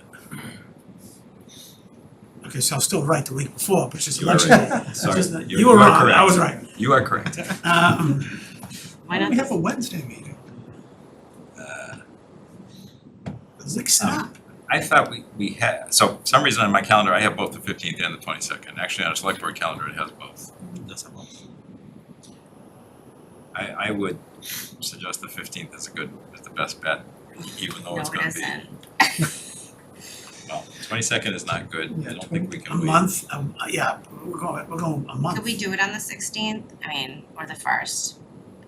Okay, so I was still right the week before, but it's just You are election right. day. It's Sorry, just that- you You were are wrong, correct. I was right. You are correct. Why Why don't not we have the a Wednesday meeting? Mix it up. I thought we had, so for some reason on my calendar, I have both the 15th and the 22nd. Actually, on a select board calendar, it has both. It does have both. I would suggest the 15th is the best bet, even though No, it's it gonna be. isn't. Well, 22nd is not good. I don't think we A can wait. month, yeah, we're going a month. Could we do it on the 16th? I mean, or the 1st?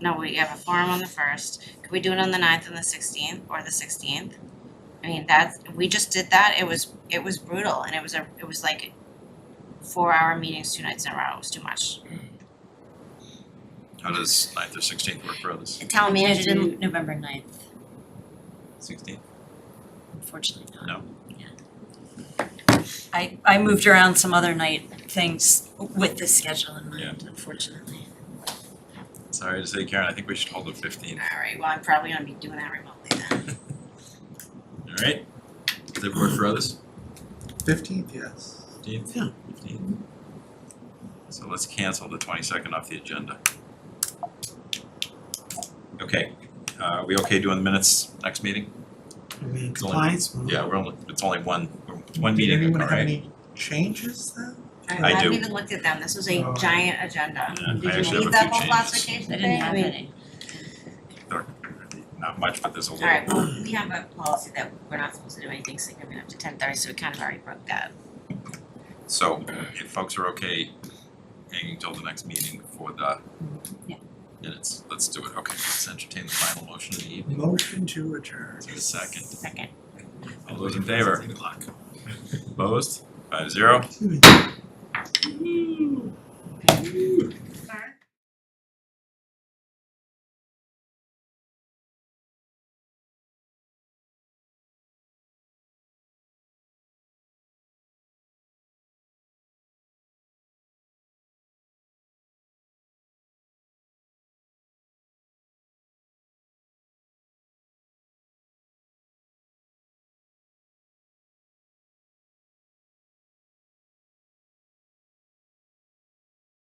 No, we have a forum on the 1st. Could we do it on the 9th and the 16th, or the 16th? I mean, we just did that. It was brutal, and it was like 4-hour meetings 2 nights in a row. It was too much. How does 9th or 16th work for others? The town manager Do didn't. November 9th, 16th? unfortunately not. No? I moved around some other night things with this schedule in mind, unfortunately. Sorry to say, Karen, I think we should hold the 15th. All right. Well, I'm probably gonna be doing that remotely then. All right? Does that work for others? 15th, yes. 15th? Yeah. 15th. So let's cancel the 22nd off the agenda. Okay, are we okay doing the minutes next meeting? I mean, It's only- compliance. Yeah, it's only one Did meeting, anyone all have right? any changes then? I haven't do. even looked at them. This was a Oh. giant agenda. Yeah, I Did you actually have need a that few whole changes. classification I thing? didn't have mean, any. Not much, but there's a little. Alright, well, we have a policy that we're not supposed to do anything significant up to 10:30, so we kind of already broke that. So if folks are okay hanging till the next meeting for the Yeah. minutes, let's do it. Okay, let's entertain the final motion of the evening. Motion to adjourn. Is there a second? Second. All those in favor? Opposed? 5-0. Excuse me.